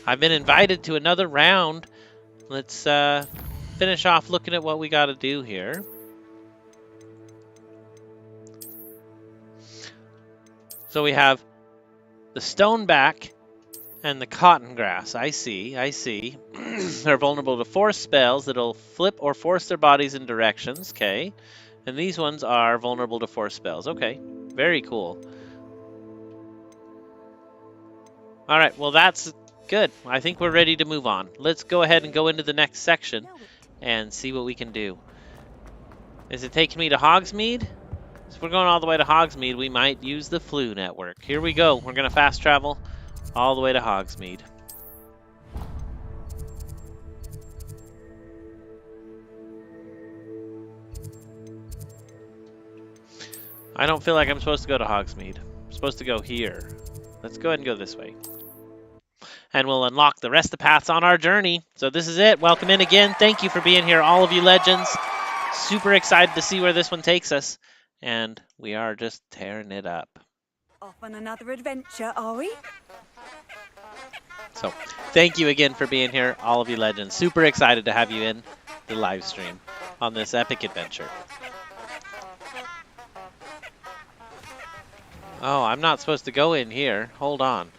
I've been invited to another round. Let's finish off looking at what we got to do here. So we have the stoneback and the cotton grass. I see, I see. They're vulnerable to force spells that'll flip or force their bodies in directions. Okay. And these ones are vulnerable to force spells. Okay. Very cool. All right, well, that's good. I think we're ready to move on. Let's go ahead and go into the next section and see what we can do. Is it taking me to Hogsmeade? So if we're going all the way to Hogsmeade, we might use the Flu network. Here we go. We're going to fast travel all the way to Hogsmeade. I don't feel like I'm supposed to go to Hogsmeade. I'm supposed to go here. Let's go ahead and go this way. And we'll unlock the rest of the paths on our journey. So this is it. Welcome in again. Thank you for being here, all of you legends. Super excited to see where this one takes us. And we are just tearing it up. Off on another adventure, are we? So thank you again for being here, all of you legends. Super excited to have you in the live stream on this epic adventure. Oh, I'm not supposed to go in here. Hold on.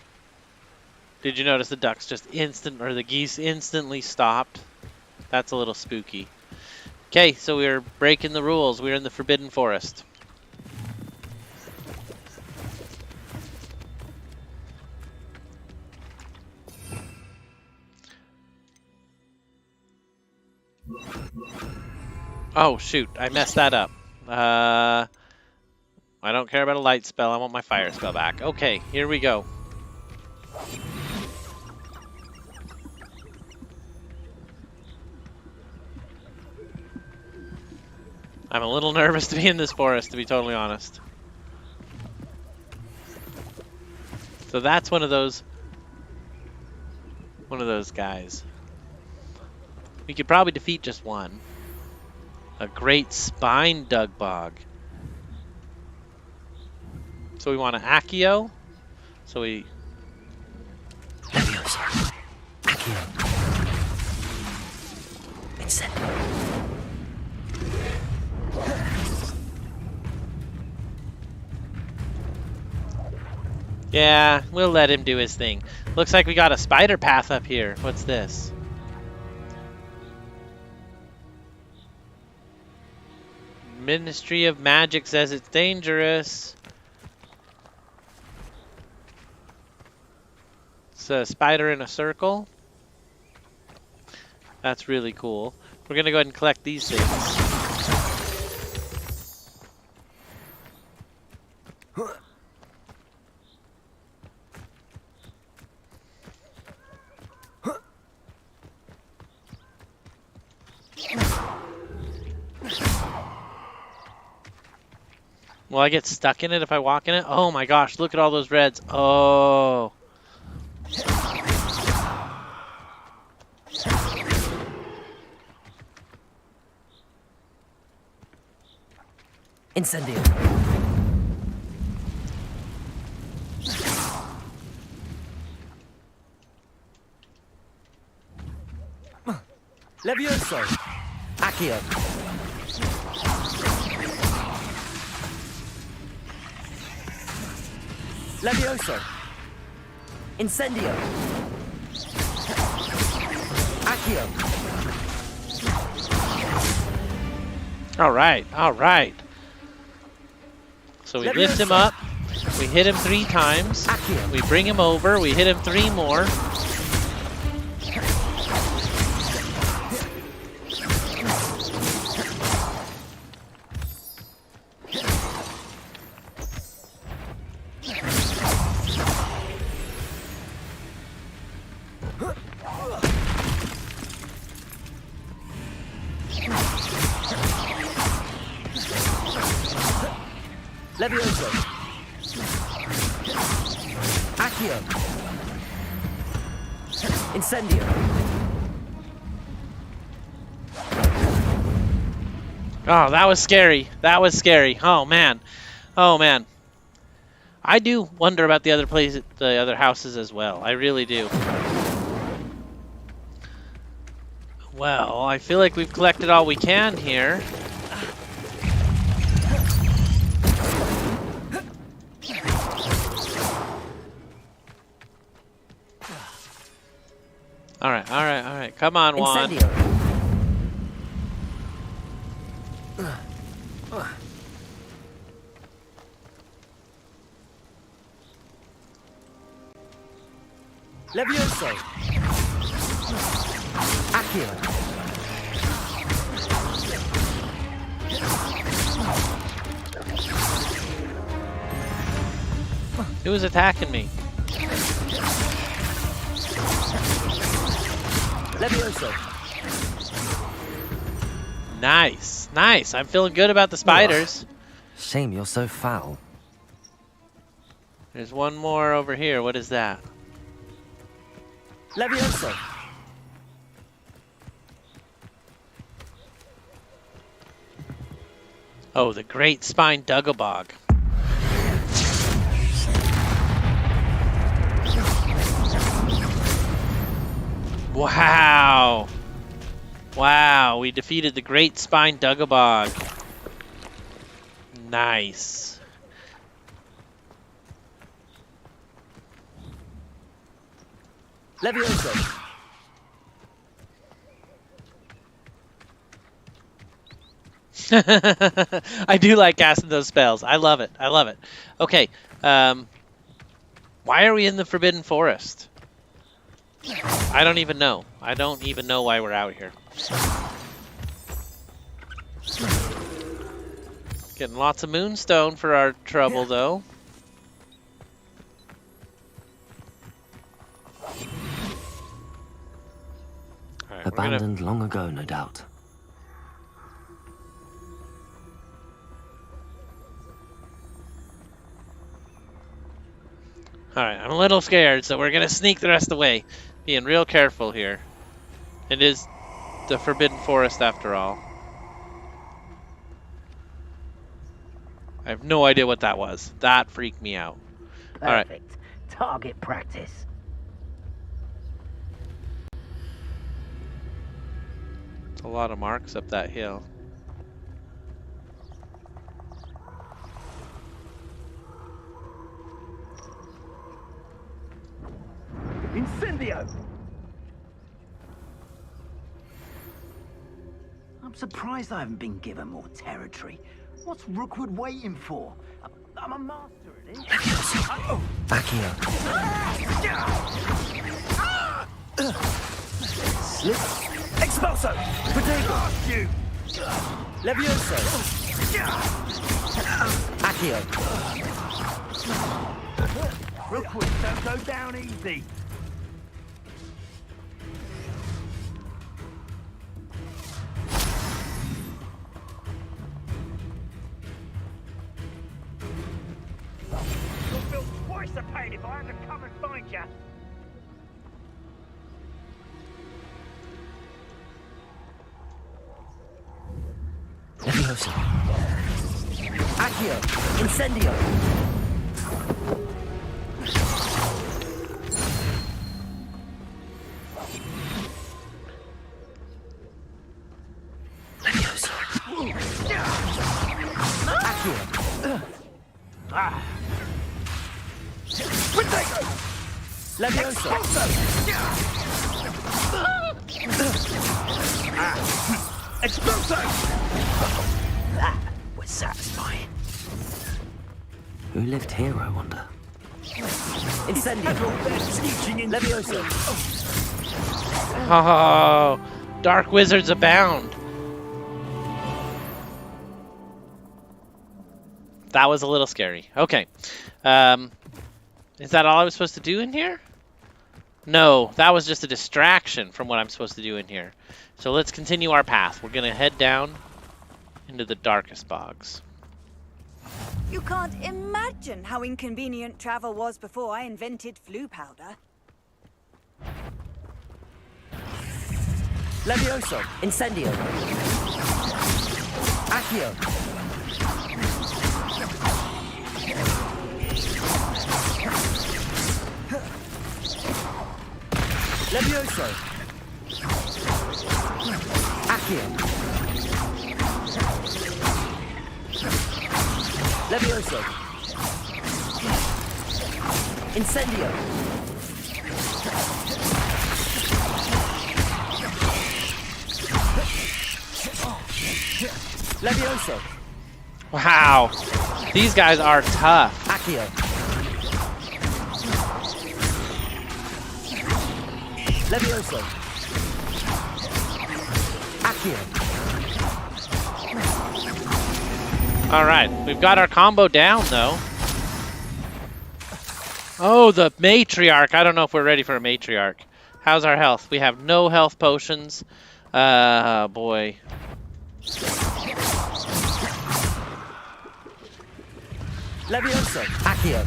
Did you notice the ducks just the geese instantly stopped? That's a little spooky. Okay, so we're breaking the rules. We're in the Forbidden Forest. Oh, shoot. I messed that up. I don't care about a light spell. I want my fire spell back. Okay, here we go. I'm a little nervous to be in this forest, to be totally honest. So that's one of those guys. We could probably defeat just one. A great spine dugbog. So we want an Accio. So we... Yeah, we'll let him do his thing. Looks like we got a spider path up here. What's this? Ministry of Magic says it's dangerous. It's a spider in a circle. That's really cool. We're gonna go ahead and collect these things. Will I get stuck in it if I walk in it? Oh my gosh, look at all those reds. Oh. Incendio. Levioso. Accio. Levioso. Incendio. Accio. All right, all right. So we lift him up, we hit him 3 times, we bring him over, we hit him 3 more. Levioso. Accio. Incendio. Oh, that was scary. That was scary. Oh man. Oh man. I do wonder about the other places, the other houses as well. I really do. Well, I feel like we've collected all we can here. All right, all right, all right. Come on, Juan. Levioso. Accio. Who was attacking me? Levioso. Nice, nice. I'm feeling good about the spiders. Shame you're so foul. There's one more over here. What is that? Levioso. Oh, the Great Spine Dugabog. Wow. Wow, we defeated the Great Spine Dugabog. Nice. Levioso. I do like casting those spells. I love it. I love it. Okay. Why are we in the Forbidden Forest? I don't even know. I don't even know why we're out here. Getting lots of moonstone for our trouble, though. Right, Abandoned long ago, no doubt. Alright, I'm a little scared, so we're gonna sneak the rest of the way. Being real careful here. It is the Forbidden Forest after all. I have no idea what that was. That freaked me out. Alright. Perfect. Target practice. It's a lot of marks up that hill. Incendio! I'm surprised I haven't been given more territory. What's Rookwood waiting for? I'm a master at it. Accio. Slip. Expulso! Potato. You! Levioso. Accio. Rookwood, don't go down easy. You'll feel twice the pain if I have to come and find you. Levioso. Accio! Incendio! Levioso! Accio! Levioso! Exploso! That was satisfying. Who lived here, I wonder? Incendio! Levioso! Oh, dark wizards abound. That was a little scary. Okay. Is that all I was supposed to do in here? No, that was just a distraction from what I'm supposed to do in here. So let's continue our path. We're going to head down into the darkest bogs. You can't imagine how inconvenient travel was before I invented flu powder. Levioso! Incendio! Accio! Levioso! Accio! Levioso! Incendio! Levioso! Wow, these guys are tough. Accio! Levioso! Accio! All right, we've got our combo down though. Oh, the matriarch. I don't know if we're ready for a matriarch. How's our health? We have no health potions. Boy. Levioso! Accio!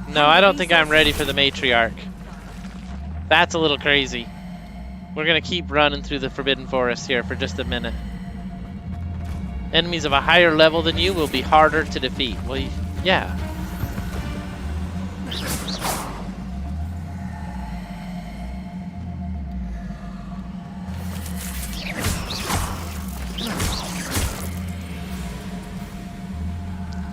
No, I don't think I'm ready for the matriarch. That's a little crazy. We're gonna keep running through the Forbidden Forest here for just a minute. Enemies of a higher level than you will be harder to defeat. Well, yeah.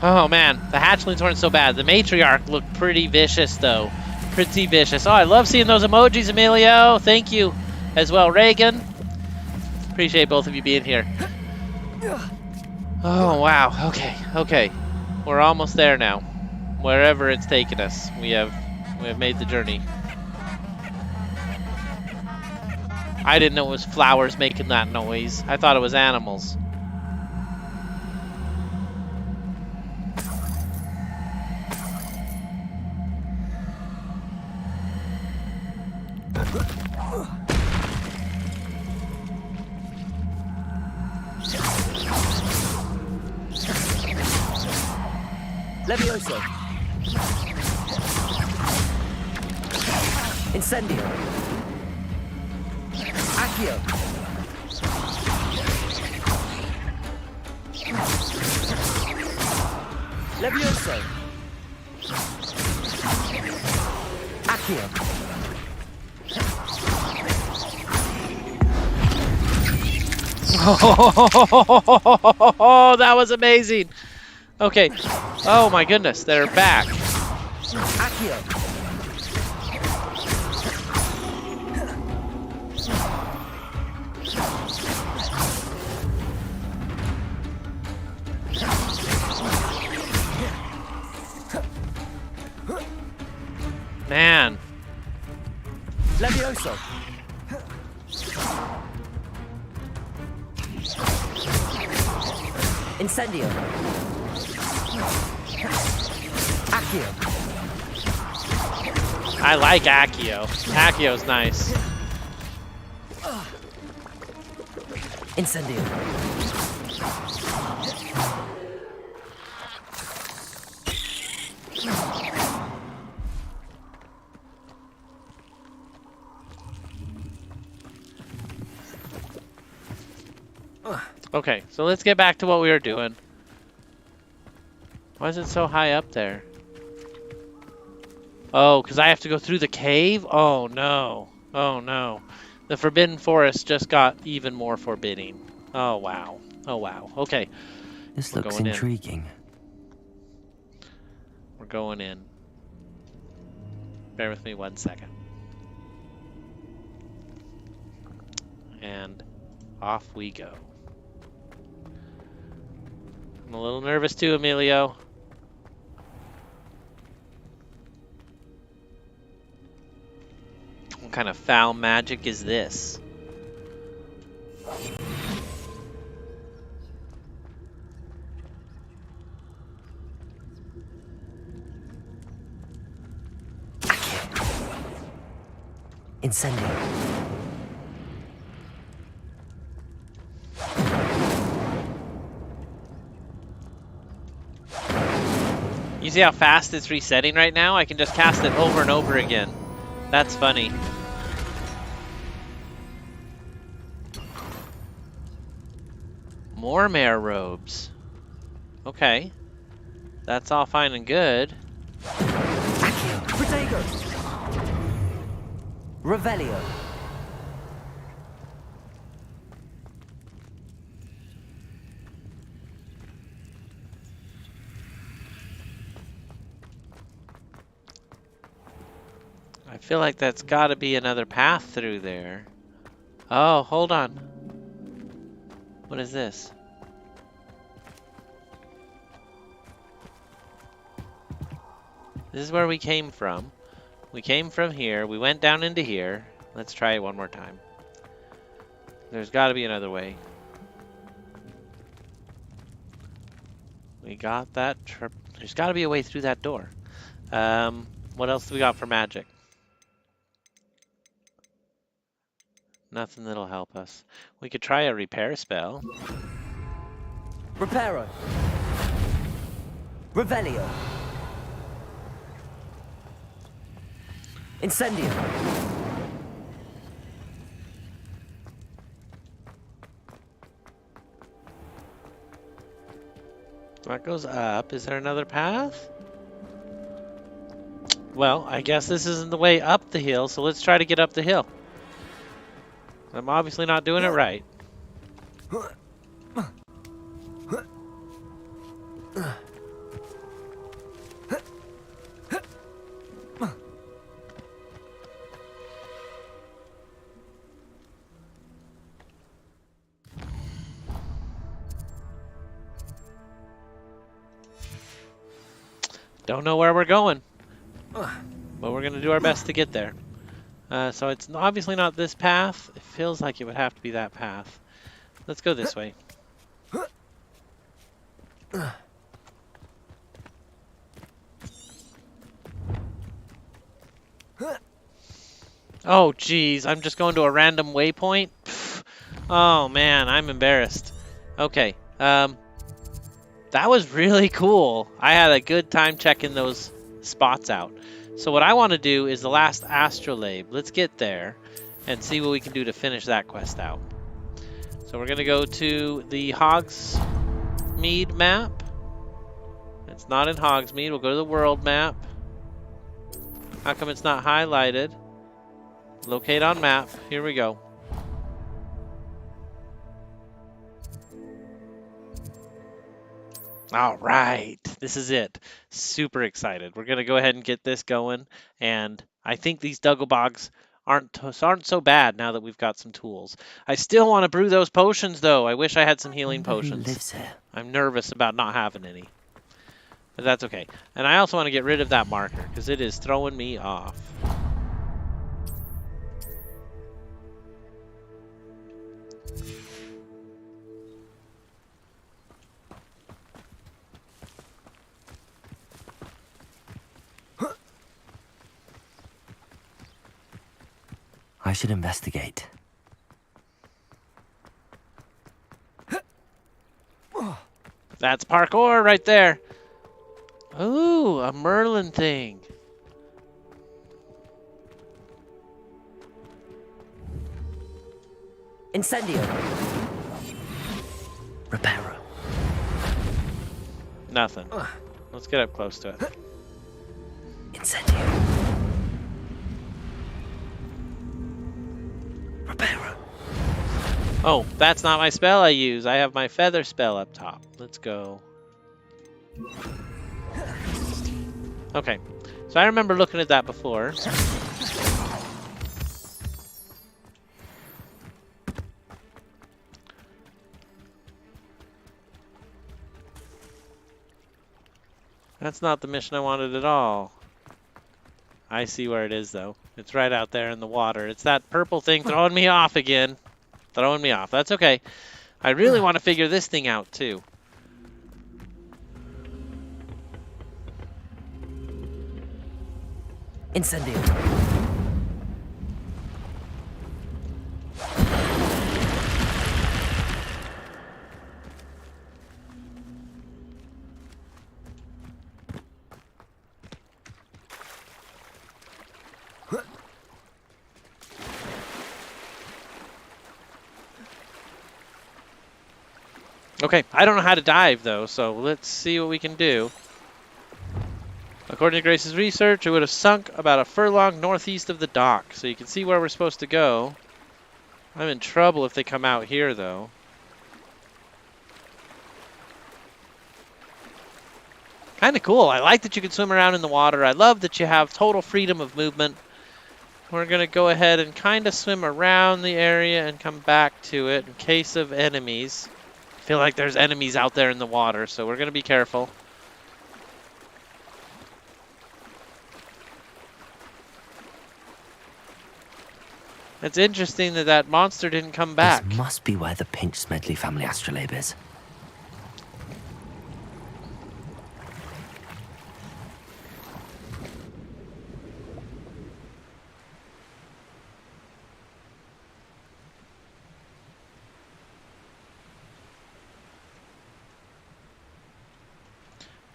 Oh man, the hatchlings weren't so bad. The matriarch looked pretty vicious though. Pretty vicious. Oh, I love seeing those emojis, Emilio. Thank you as well, Reagan. Appreciate both of you being here. Oh wow, okay. We're almost there now. Wherever it's taken us, we have made the journey. I didn't know it was flowers making that noise. I thought it was animals. Levioso! Incendio! Accio! Levioso! Accio! Oh, that was amazing. Okay. Oh my goodness, they're back. Accio! Man. Levioso! Incendio! Accio! I like Accio. Accio's nice. Incendio! Okay, so let's get back to what we were doing. Why is it so high up there? Oh, because I have to go through the cave? Oh, no. Oh, no. The Forbidden Forest just got even more forbidding. Oh, wow. Oh, wow. Okay. This We're looks going intriguing. We're going in. Bear with me 1 second. And off we go. I'm a little nervous too, Emilio. What kind of foul magic is this? Incendio. You see how fast it's resetting right now? I can just cast it over and over again. That's funny. More mare robes. Okay. That's all fine and good. Protego. Revelio. I feel like that's got to be another path through there. Oh, hold on. What is this? This is where we came from. We came from here. We went down into here. Let's try it one more time. There's got to be another way. We got that. There's got to be a way through that door. What else do we got for magic? Nothing that'll help us. We could try a repair spell. Reparo. Revelio. Incendio. That goes up. Is there another path? Well, I guess this isn't the way up the hill, so let's try to get up the hill. I'm obviously not doing it right. Don't know where we're going, but we're going to do our best to get there. So it's obviously not this path. It feels like it would have to be that path. Let's go this way. Oh, geez. I'm just going to a random waypoint? Pfft. Oh, man. I'm embarrassed. Okay. That was really cool. I had a good time checking those spots out. So what I want to do is the last astrolabe. Let's get there and see what we can do to finish that quest out. So we're going to go to the Hogsmeade map. It's not in Hogsmeade. We'll go to the world map. How come it's not highlighted? Locate on map. Here we go. All right, this is it. Super excited. We're going to go ahead and get this going. And I think these Dugglebogs aren't so bad now that we've got some tools. I still want to brew those potions, though. I wish I had some healing potions. Lives here. I'm nervous about not having any. But that's okay. And I also want to get rid of that marker, because it is throwing me off. I should investigate. That's parkour right there. Ooh, a Merlin thing. Incendio. Nothing. Let's get up close to it. Incendio. Reparo. Oh, that's not my spell I use. I have my feather spell up top. Let's go. Okay. So I remember looking at that before. That's not the mission I wanted at all. I see where it is, though. It's right out there in the water. It's that purple thing throwing me off again. Throwing me off. That's okay. I really want to figure this thing out, too. Incendio. Okay, I don't know how to dive, though, so let's see what we can do. According to Grace's research, it would have sunk about a furlong northeast of the dock, so you can see where we're supposed to go. I'm in trouble if they come out here, though. Kind of cool. I like that you can swim around in the water. I love that you have total freedom of movement. We're going to go ahead and kind of swim around the area and come back to it in case of enemies. I feel like there's enemies out there in the water, so we're going to be careful. It's interesting that that monster didn't come back. This must be where the Pinch Smedley family astrolabe is.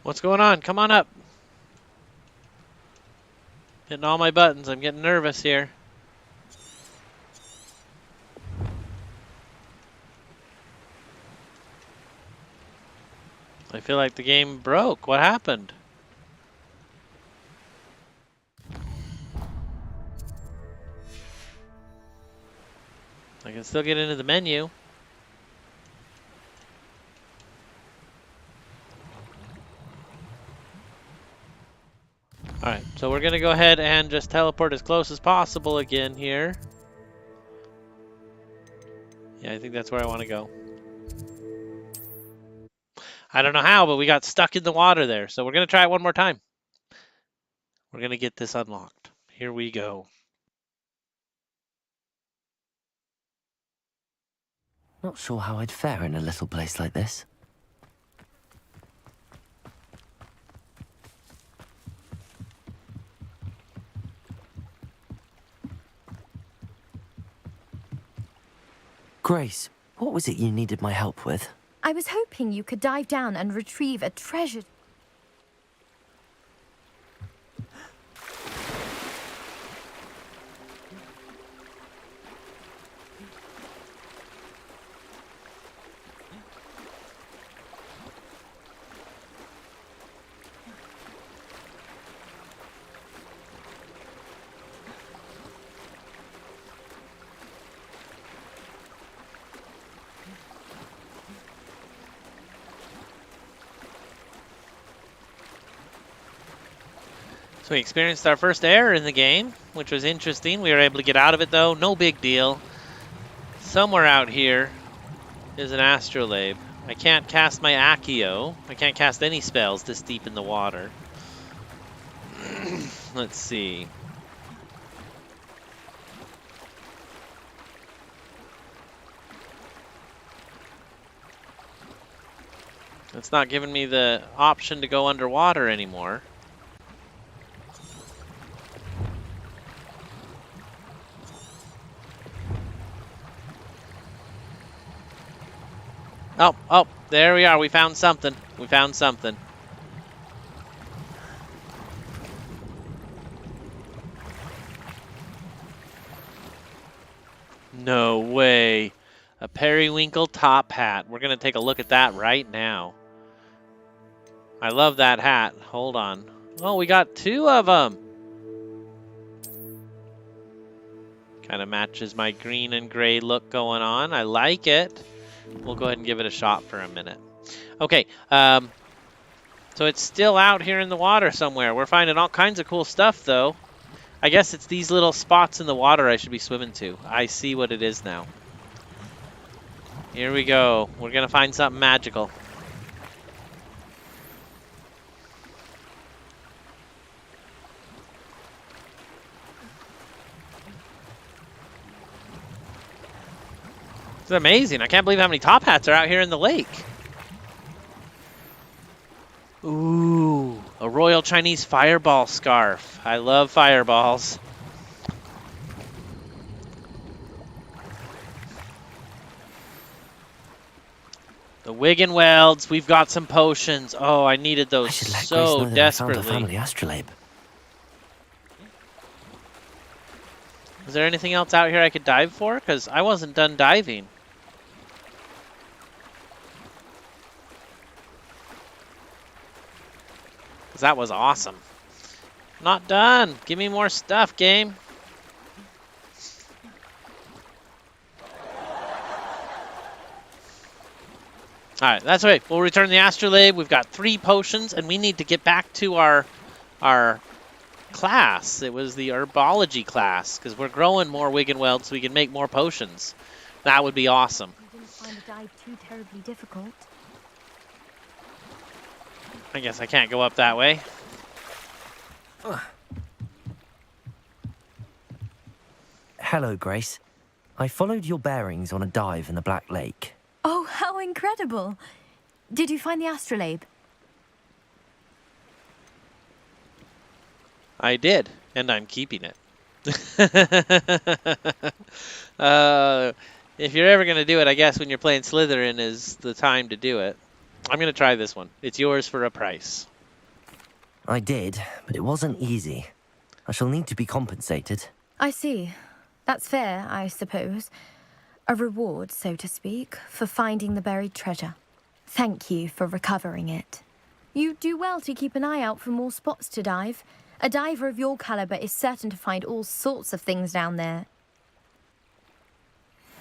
What's going on? Come on up. Hitting all my buttons. I'm getting nervous here. I feel like the game broke. What happened? I can still get into the menu. Alright, so we're going to go ahead and just teleport as close as possible again here. Yeah, I think that's where I want to go. I don't know how, but we got stuck in the water there. So we're going to try it one more time. We're going to get this unlocked. Here we go. Not sure how I'd fare in a little place like this. Grace, what was it you needed my help with? I was hoping you could dive down and retrieve a treasure. So we experienced our first error in the game, which was interesting. We were able to get out of it, though. No big deal. Somewhere out here is an astrolabe. I can't cast my Accio. I can't cast any spells this deep in the water. Let's see. It's not giving me the option to go underwater anymore. Oh, there we are. We found something. We found something. No way. A periwinkle top hat. We're going to take a look at that right now. I love that hat. Hold on. Oh, we got 2 of them. Kind of matches my green and gray look going on. I like it. We'll go ahead and give it a shot for a minute. Okay. So it's still out here in the water somewhere. We're finding all kinds of cool stuff, though. I guess it's these little spots in the water I should be swimming to. I see what it is now. Here we go. We're going to find something magical. It's amazing. I can't believe how many top hats are out here in the lake. Ooh, a Royal Chinese fireball scarf. I love fireballs. The Wiggenwelds. We've got some potions. Oh, I needed those so desperately. Family astrolabe. Is there anything else out here I could dive for? Because I wasn't done diving. That was awesome. Not done. Give me more stuff, game. Alright, that's right. We'll return the astrolabe. We've got 3 potions, and we need to get back to our class. It was the herbology class, because we're growing more Wiggenweld so we can make more potions. That would be awesome. I didn't find the dive too terribly difficult. I guess I can't go up that way. Hello, Grace. I followed your bearings on a dive in the Black Lake. Oh, how incredible! Did you find the astrolabe? I did, and I'm keeping it. If you're ever going to do it, I guess when you're playing Slytherin is the time to do it. I'm going to try this one. It's yours for a price. I did, but it wasn't easy. I shall need to be compensated. I see. That's fair, I suppose. A reward, so to speak, for finding the buried treasure. Thank you for recovering it. You do well to keep an eye out for more spots to dive. A diver of your caliber is certain to find all sorts of things down there.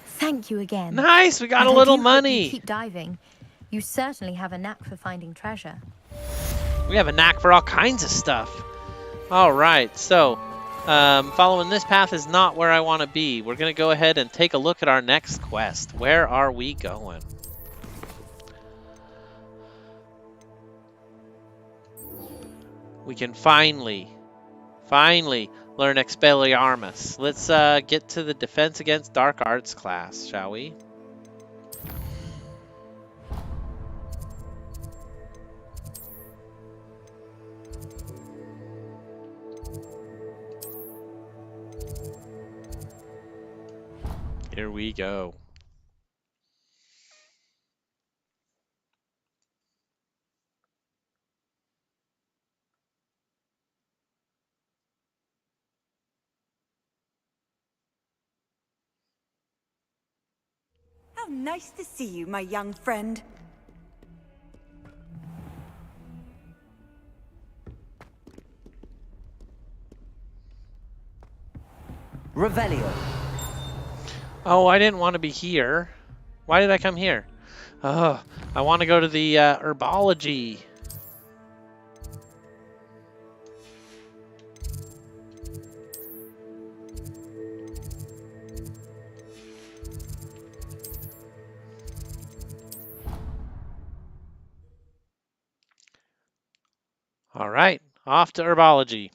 Thank you again. Nice, we got a little money. Keep diving. You certainly have a knack for finding treasure. We have a knack for all kinds of stuff. All right, so following this path is not where I want to be. We're going to go ahead and take a look at our next quest. Where are we going? We can finally learn Expelliarmus. Let's get to the Defense Against Dark Arts class, shall we? Here we go. How nice to see you, my young friend. Revelio. Oh, I didn't want to be here. Why did I come here? Oh, I want to go to the herbology. All right, off to herbology.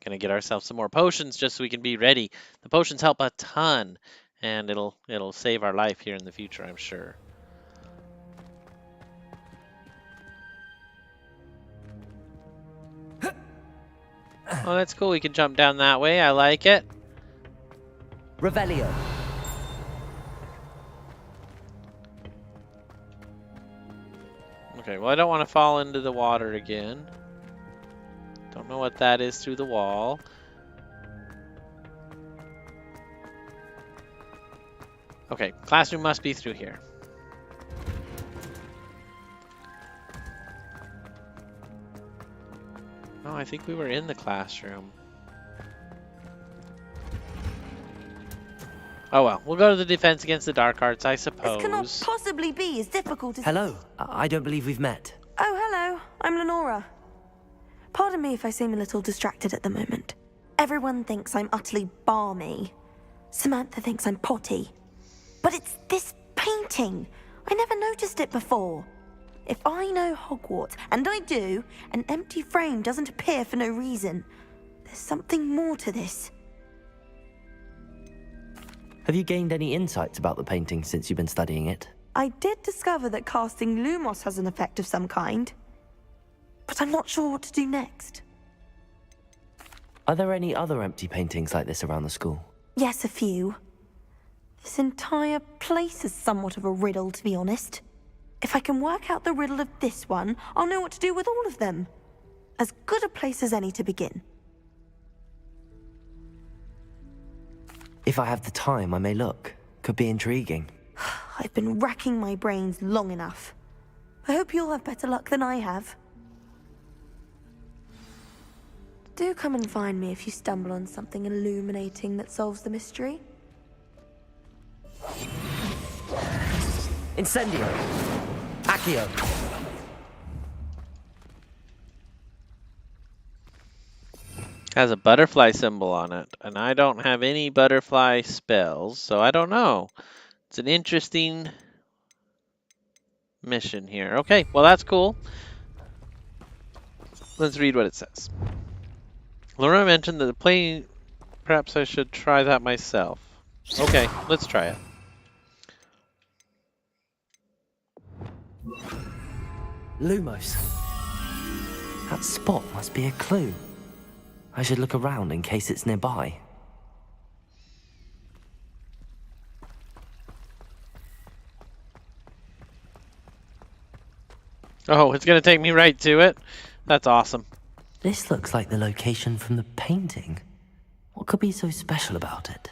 Gonna get ourselves some more potions just so we can be ready. The potions help a ton, and it'll save our life here in the future, I'm sure. Oh, that's cool. We can jump down that way. I like it. Revelio. Okay, well, I don't want to fall into the water again. Don't know what that is through the wall. Okay, classroom must be through here. I think we were in the classroom. Oh well, we'll go to the defense against the dark arts, I suppose. This cannot possibly be as difficult as... Hello, I don't believe we've met. Oh, hello. I'm Lenora. Pardon me if I seem a little distracted at the moment. Everyone thinks I'm utterly balmy. Samantha thinks I'm potty. But it's this painting. I never noticed it before. If I know Hogwarts, and I do, an empty frame doesn't appear for no reason. There's something more to this. Have you gained any insights about the painting since you've been studying it? I did discover that casting Lumos has an effect of some kind. But I'm not sure what to do next. Are there any other empty paintings like this around the school? Yes, a few. This entire place is somewhat of a riddle, to be honest. If I can work out the riddle of this one, I'll know what to do with all of them. As good a place as any to begin. If I have the time, I may look. Could be intriguing. I've been racking my brains long enough. I hope you'll have better luck than I have. Do come and find me if you stumble on something illuminating that solves the mystery. Incendio! Accio! Has a butterfly symbol on it, and I don't have any butterfly spells, so I don't know. It's an interesting mission here. Okay, well that's cool. Let's read what it says. Laura mentioned that the plane, perhaps I should try that myself. Okay, let's try it. Lumos. That spot must be a clue. I should look around in case it's nearby. Oh, it's gonna take me right to it? That's awesome. This looks like the location from the painting. What could be so special about it?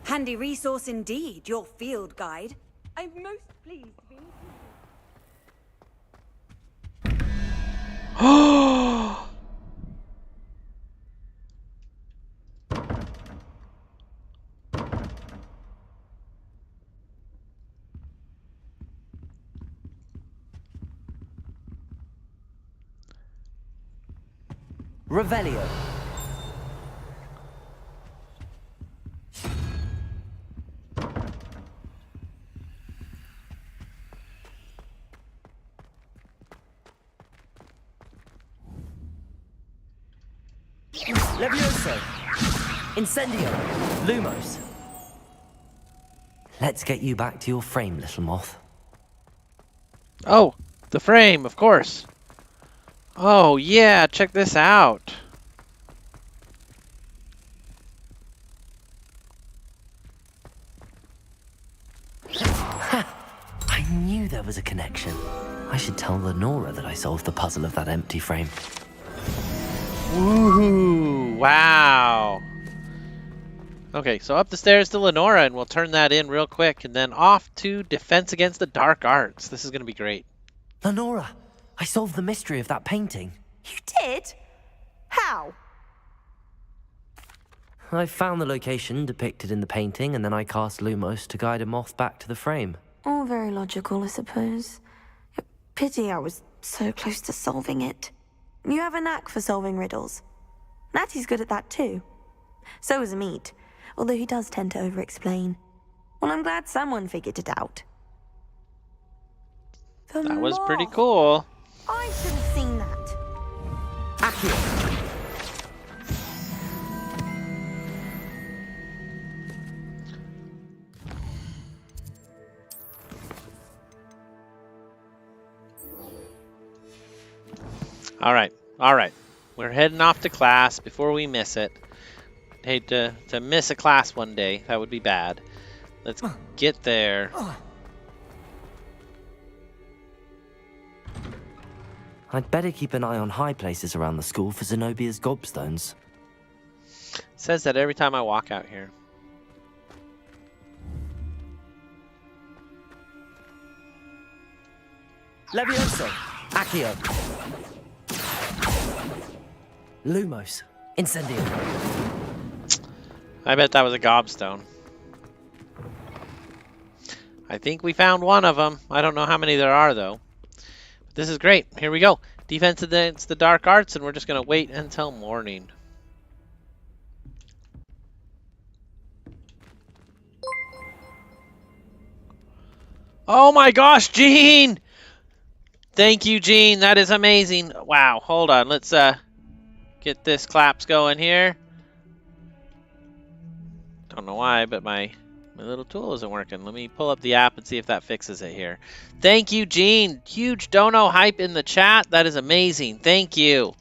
Handy resource indeed, your field guide. I'm most pleased to be included. Revelio. Levioso. Incendio. Lumos. Let's get you back to your frame, little moth. Oh, the frame, of course. Oh yeah, check this out. I knew there was a connection. I should tell Lenora that I solved the puzzle of that empty frame. Woohoo! Wow. Okay, so up the stairs to Lenora, and we'll turn that in real quick, and then off to Defense Against the Dark Arts. This is going to be great. Lenora, I solved the mystery of that painting. You did? How? I found the location depicted in the painting, and then I cast Lumos to guide a moth back to the frame. All very logical, I suppose. Pity I was so close to solving it. You have a knack for solving riddles. Natty's good at that too. So is Amit, although he does tend to over-explain. Well, I'm glad someone figured it out. That was pretty cool. I should have seen that. Accio. All right. We're heading off to class before we miss it. Hate to miss a class one day. That would be bad. Let's get there. I'd better keep an eye on high places around the school for Zenobia's gobstones. It says that every time I walk out here. Levioso! Accio! Lumos! Incendio! I bet that was a gobstone. I think we found one of them. I don't know how many there are, though. But this is great. Here we go. Defense against the dark arts, and we're just going to wait until morning. Oh my gosh, Gene! Thank you, Gene. That is amazing. Wow. Hold on. Let's get this claps going here. Don't know why, but my little tool isn't working. Let me pull up the app and see if that fixes it here. Thank you, Gene. Huge dono hype in the chat. That is amazing. Thank you.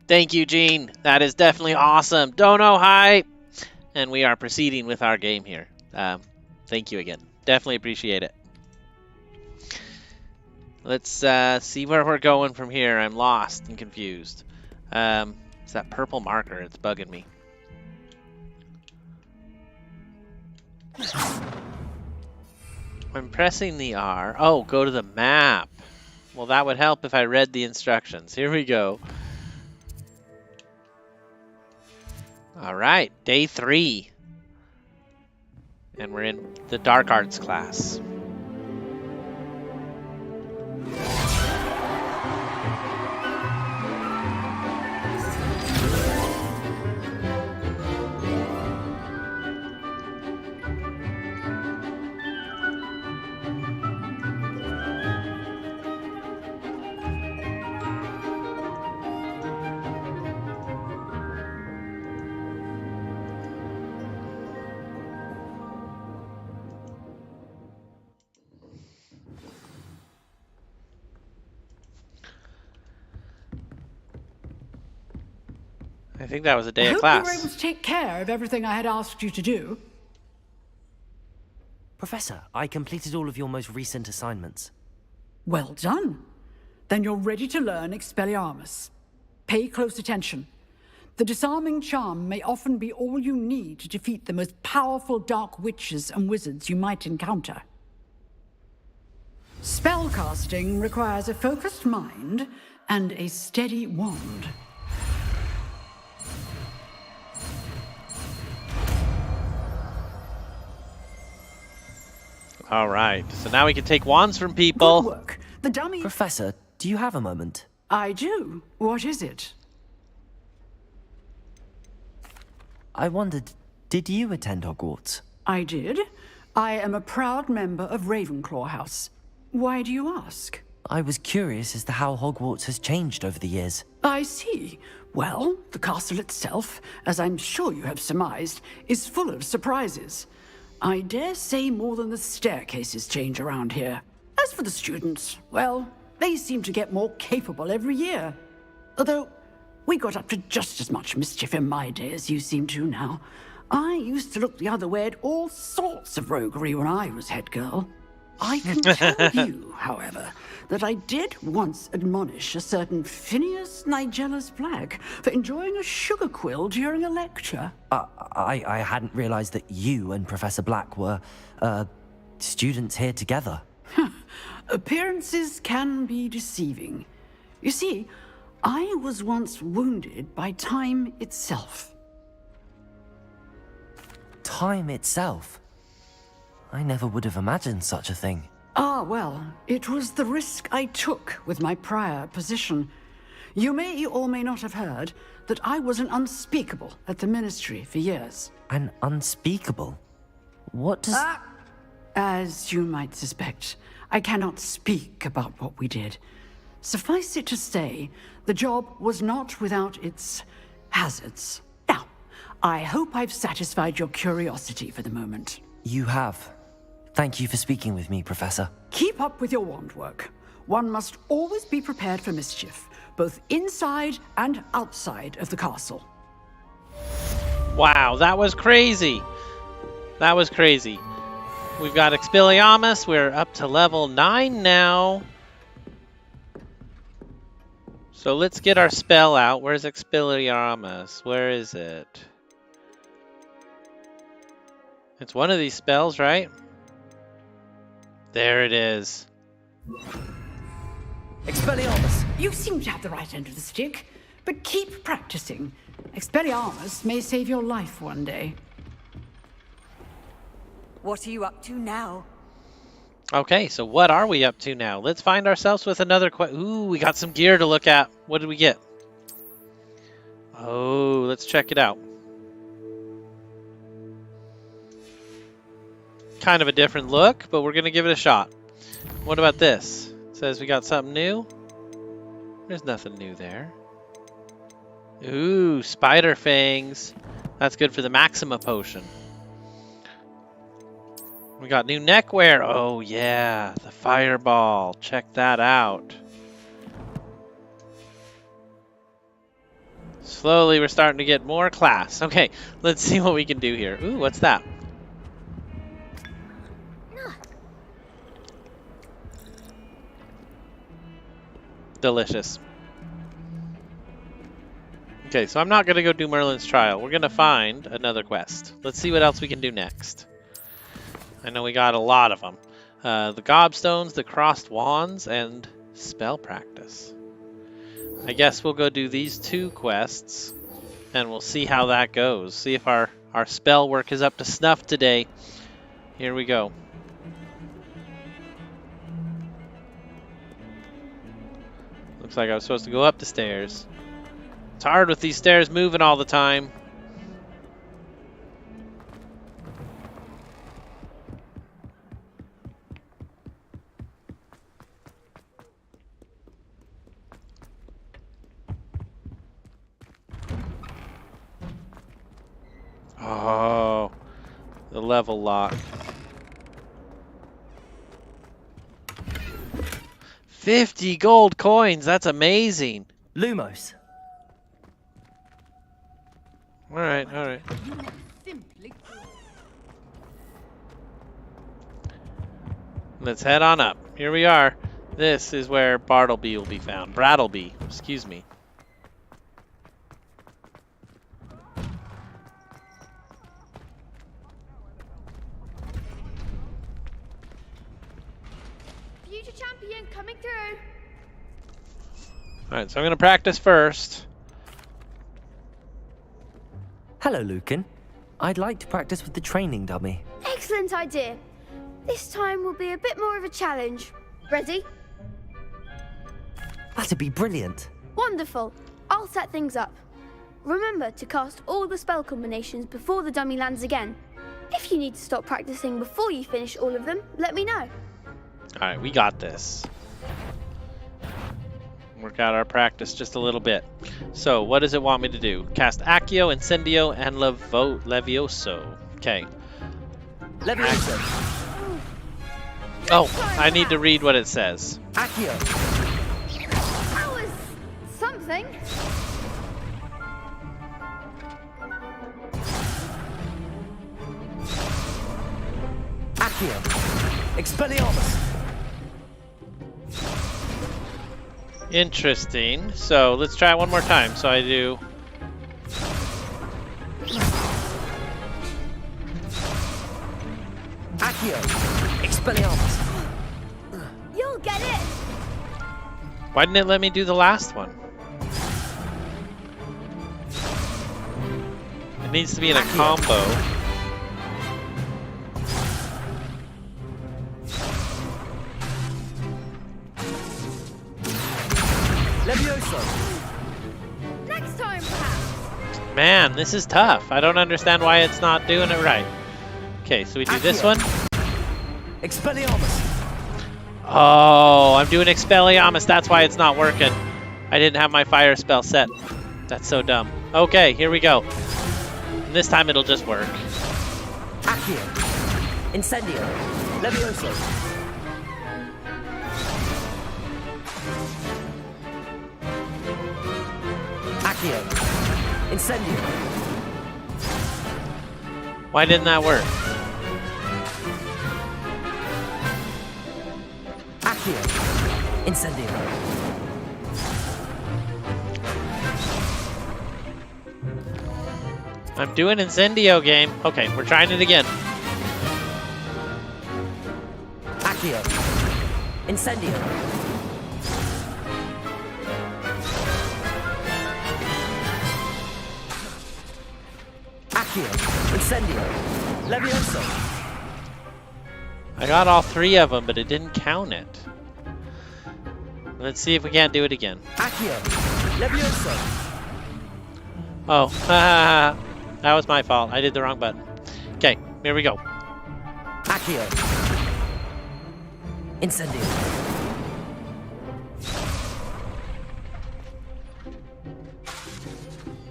Thank you, Gene. That is definitely awesome. Dono hype. And we are proceeding with our game here. Thank you again. Definitely appreciate it. Let's see where we're going from here. I'm lost and confused. It's that purple marker. It's bugging me. I'm pressing the R. Oh, go to the map. Well, that would help if I read the instructions. Here we go. All right, day 3. And we're in the dark arts class. I think that was a day of class. I hope you were able to take care of everything I had asked you to do. Professor, I completed all of your most recent assignments. Well done. Then you're ready to learn Expelliarmus. Pay close attention. The disarming charm may often be all you need to defeat the most powerful dark witches and wizards you might encounter. Spellcasting requires a focused mind and a steady wand. All right, so now we can take wands from people. Good work. The dummy... Professor, do you have a moment? I do. What is it? I wondered, did you attend Hogwarts? I did. I am a proud member of Ravenclaw House. Why do you ask? I was curious as to how Hogwarts has changed over the years. I see. Well, the castle itself, as I'm sure you have surmised, is full of surprises. I dare say more than the staircases change around here. As for the students, well, they seem to get more capable every year. Although, we got up to just as much mischief in my day as you seem to now. I used to look the other way at all sorts of roguery when I was head girl. I can tell you, however, that I did once admonish a certain Phineas Nigellus Black for enjoying a sugar quill during a lecture. I hadn't realized that you and Professor Black were, students here together. Appearances can be deceiving. You see, I was once wounded by time itself. Time itself? I never would have imagined such a thing. Ah, well, it was the risk I took with my prior position. You may or may not have heard that I was an unspeakable at the Ministry for years. An unspeakable? What does... As you might suspect, I cannot speak about what we did. Suffice it to say, the job was not without its hazards. Now, I hope I've satisfied your curiosity for the moment. You have. Thank you for speaking with me, Professor. Keep up with your wand work. One must always be prepared for mischief, both inside and outside of the castle. Wow, that was crazy. That was crazy. We've got Expelliarmus. We're up to level 9 now. So let's get our spell out. Where's Expelliarmus? Where is it? It's one of these spells, right? There it is. Expelliarmus! You seem to have the right end of the stick, but keep practicing. Expelliarmus may save your life one day. What are you up to now? Okay, so what are we up to now? Let's find ourselves with another Ooh, we got some gear to look at. What did we get? Oh, let's check it out. Kind of a different look, but we're going to give it a shot. What about this? It says we got something new. There's nothing new there. Ooh, spider fangs. That's good for the Maxima potion. We got new neckwear. Oh yeah, the fireball. Check that out. Slowly we're starting to get more class. Okay, let's see what we can do here. Ooh, what's that? Delicious. Okay, so I'm not going to go do Merlin's trial. We're going to find another quest. Let's see what else we can do next. I know we got a lot of them. The gobstones, the crossed wands, and spell practice. I guess we'll go do these 2 quests, and we'll see how that goes. See if our spell work is up to snuff today. Here we go. Looks like I was supposed to go up the stairs. It's hard with these stairs moving all the time. Oh, the level lock. 50 gold coins, that's amazing. Lumos. Alright, alright. Let's head on up. Here we are. This is where Bartleby will be found. Brattleby, excuse me. Future champion coming through. Alright, so I'm going to practice first. Hello, Lucan. I'd like to practice with the training dummy. Excellent idea. This time will be a bit more of a challenge. Ready? That'd be brilliant. Wonderful. I'll set things up. Remember to cast all the spell combinations before the dummy lands again. If you need to stop practicing before you finish all of them, let me know. Alright, we got this. Work out our practice just a little bit. So, what does it want me to do? Cast Accio, Incendio, and Levioso. Okay. Levioso. Oh, I need to read what it says. Accio. That was something. Accio. Expelliarmus. Interesting. So let's try it one more time. So I do. Accio. Expelliarmus. You'll get it. Why didn't it let me do the last one? It needs to be in a combo. Levioso. Next time, perhaps. Man, this is tough. I don't understand why it's not doing it right. Okay, so we do this one. Expelliarmus. Oh, I'm doing Expelliarmus. That's why it's not working. I didn't have my fire spell set. That's so dumb. Okay, here we go. And this time it'll just work. Accio. Incendio. Levioso. Accio. Incendio. Why didn't that work? Accio. Incendio. I'm doing Incendio game. Okay, we're trying it again. Accio. Incendio. Accio. Incendio. Levioso. I got all 3 of them, but it didn't count it. Let's see if we can't do it again. Accio. Levioso. Oh, that was my fault. I did the wrong button. Okay, here we go. Accio. Incendio.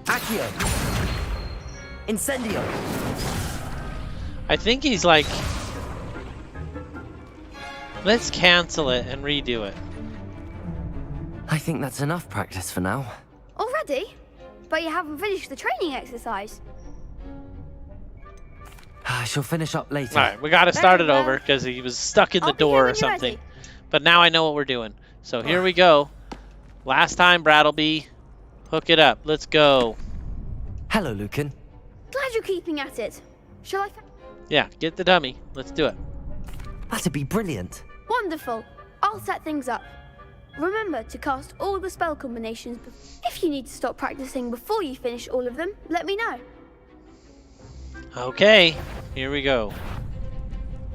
Accio. Incendio. I think he's like, let's cancel it and redo it. I think that's enough practice for now. Already? But you haven't finished the training exercise. I shall finish up later. All right, we got to start it over because he was stuck in the door or something. But now I know what we're doing. So here we go. Last time, Brattleby. Hook it up. Let's go. Hello, Lucan. Glad you're keeping at it. Shall I? Yeah, get the dummy. Let's do it. That'd be brilliant. Wonderful. I'll set things up. Remember to cast all the spell combinations. If you need to stop practicing before you finish all of them, let me know. Okay, here we go.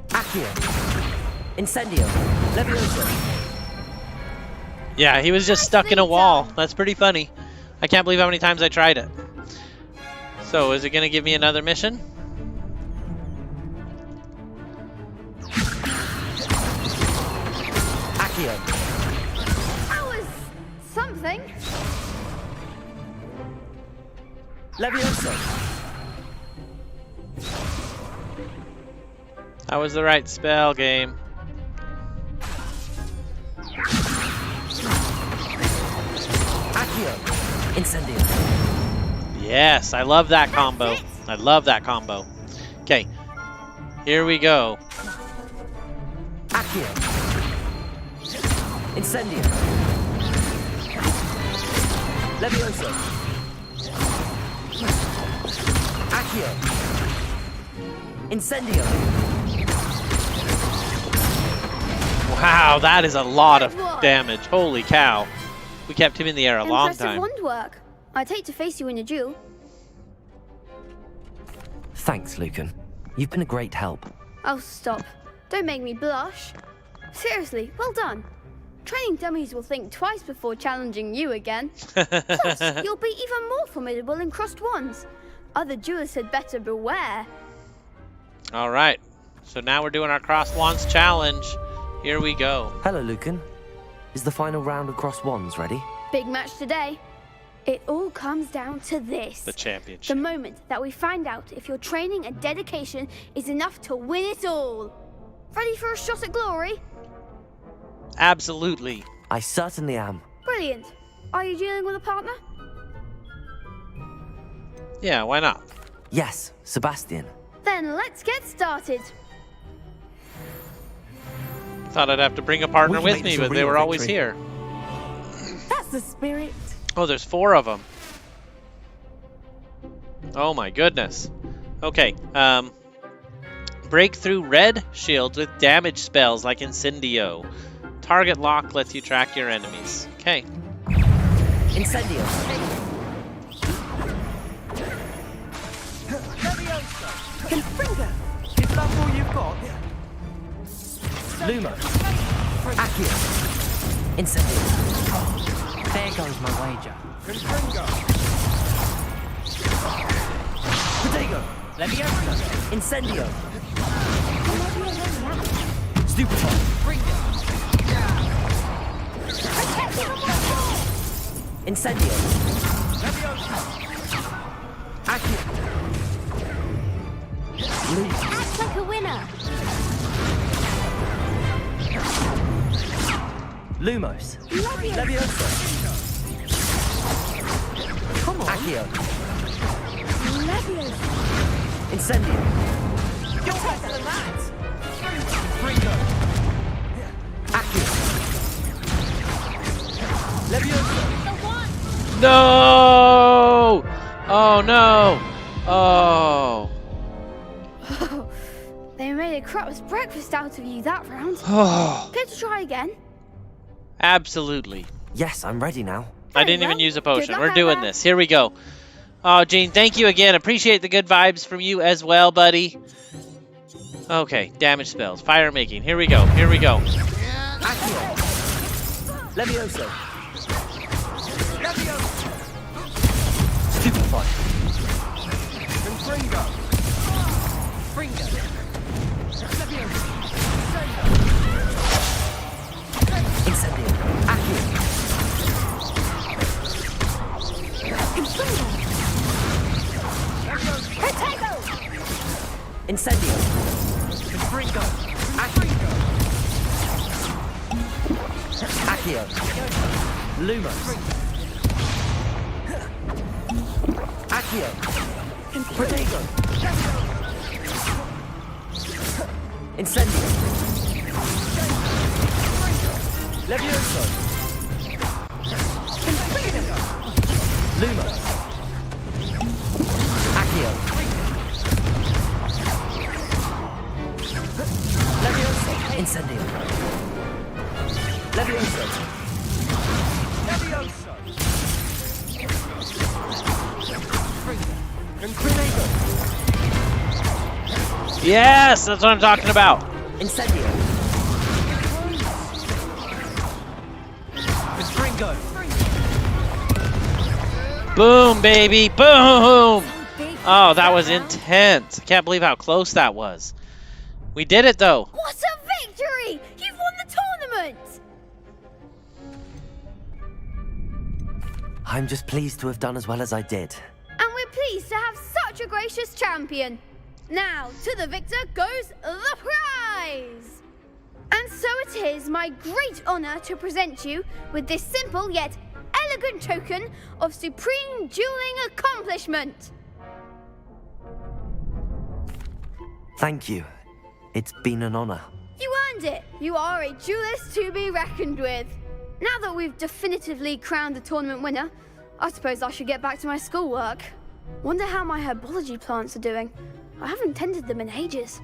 Accio. Incendio. Levioso. Yeah, he was just stuck in a wall. That's pretty funny. I can't believe how many times I tried it. So, is it going to give me another mission? Accio. That was something. Levioso. That was the right spell, game. Accio. Incendio. Yes, I love that combo. I love that combo. Okay, here we go. Accio. Incendio. Levioso. Accio. Incendio. Wow, that is a lot of damage. Holy cow. We kept him in the air a long time. Impressive wand work. I'd hate to face you in a duel. Thanks, Lucan. You've been a great help. Oh, stop. Don't make me blush. Seriously, well done. Training dummies will think twice before challenging you again. Plus, you'll be even more formidable in crossed wands. Other duelists had better beware. All right, so now we're doing our cross wands challenge. Here we go. Hello, Lucan. Is the final round of cross wands ready? Big match today. It all comes down to this. The championship. The moment that we find out if your training and dedication is enough to win it all. Ready for a shot at glory? Absolutely. I certainly am. Brilliant. Are you dealing with a partner? Yeah, why not? Yes, Sebastian. Then let's get started. Thought I'd have to bring a partner with me, but they were always here. That's the spirit. Oh, there's 4 of them. Oh my goodness. Okay, break through red shields with damage spells like Incendio. Target lock lets you track your enemies. Okay. Incendio. Confringo. Is that all you've got? Lumo. Accio. Incendio. There goes my wager. Confringo. Protego. Levioso. Incendio. Stupefy. Incendio. Levioso. Accio. Act like a winner. Lumos. Levioso. Come on. Accio. Levioso. Incendio. You're better than that. Confringo. Accio. Levioso. No! Oh no! Oh. They made a crap's breakfast breakfast out of you that round. Care to try again? Absolutely. Yes, I'm ready now. I didn't even use a potion. luck We're out doing there. this. Here we go. Oh, Gene, thank you again. Appreciate the good vibes from you as well, buddy. Okay, damage spells. Fire making. Here we go. Here we go. Accio. Levioso. Levioso. Stupefy. Confringo. Fringo. Levioso. Incendio. Accio. Potato! Incendio. Confringo. Accio. Accio. Lumos. Accio. Protego. Incendio. Levioso. Lumos. Accio. Levioso. Incendio. Levioso. Levioso. Increnago. Yes, that's what I'm talking about. Incendio. Confringo. Boom, baby. Boom. Oh, that was intense. I can't believe how close that was. We did it, though. What a victory! You've won the tournament! I'm just pleased to have done as well as I did. And we're pleased to have such a gracious champion. Now, to the victor goes the prize! And so it is my great honor to present you with this simple yet elegant token of supreme dueling accomplishment. Thank you. It's been an honor. You earned it. You are a duelist to be reckoned with. Now that we've definitively crowned the tournament winner, I suppose I should get back to my schoolwork. Wonder how my herbology plants are doing. I haven't tended them in ages.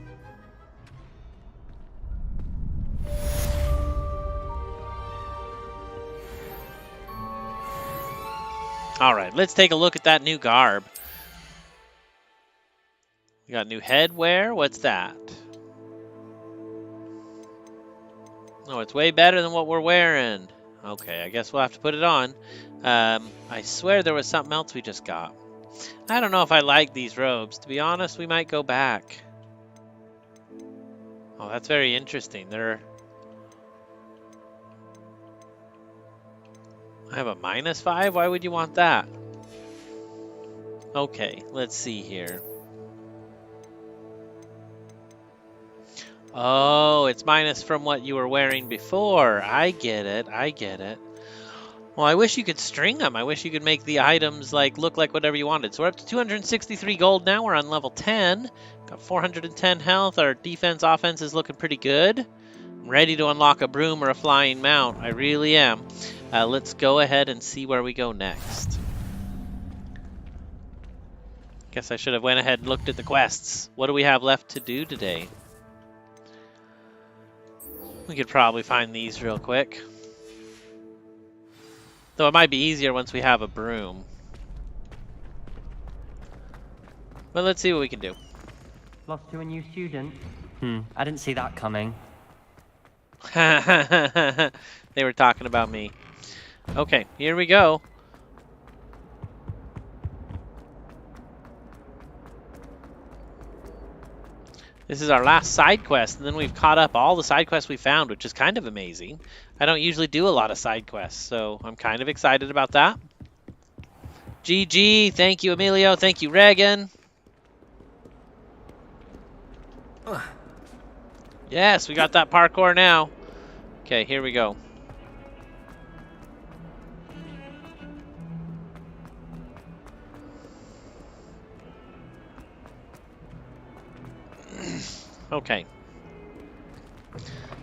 All right, let's take a look at that new garb. We got new headwear. What's that? Oh, it's way better than what we're wearing. Okay, I guess we'll have to put it on. I swear there was something else we just got. I don't know if I like these robes. To be honest, we might go back. Oh, that's very interesting. I have a -5? Why would you want that? Okay, let's see here. Oh, it's minus from what you were wearing before. I get it. I get it. Well, I wish you could string them. I wish you could make the items like look like whatever you wanted. So we're up to 263 gold now. We're on level 10. Got 410 health. Our defense, offense is looking pretty good. I'm ready to unlock a broom or a flying mount. I really am. Let's go ahead and see where we go next. Guess I should have went ahead and looked at the quests. What do we have left to do today? We could probably find these real quick. Though it might be easier once we have a broom. But let's see what we can do. Lost to a new student? I didn't see that coming. They were talking about me. Okay, here we go. This is our last side quest, and then we've caught up all the side quests we found, which is kind of amazing. I don't usually do a lot of side quests, so I'm kind of excited about that. GG, thank you, Emilio, thank you, Regan. Yes, we got that parkour now. Okay, here we go. Okay.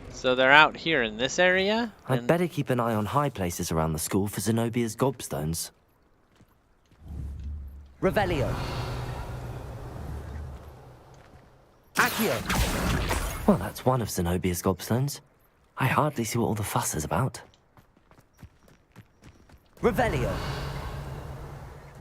So they're out here in this area? I'd better keep an eye on high places around the school for Zenobia's gobstones. Revelio. Accio. Well, that's one of Zenobia's gobstones. I hardly see what all the fuss is about. Revelio.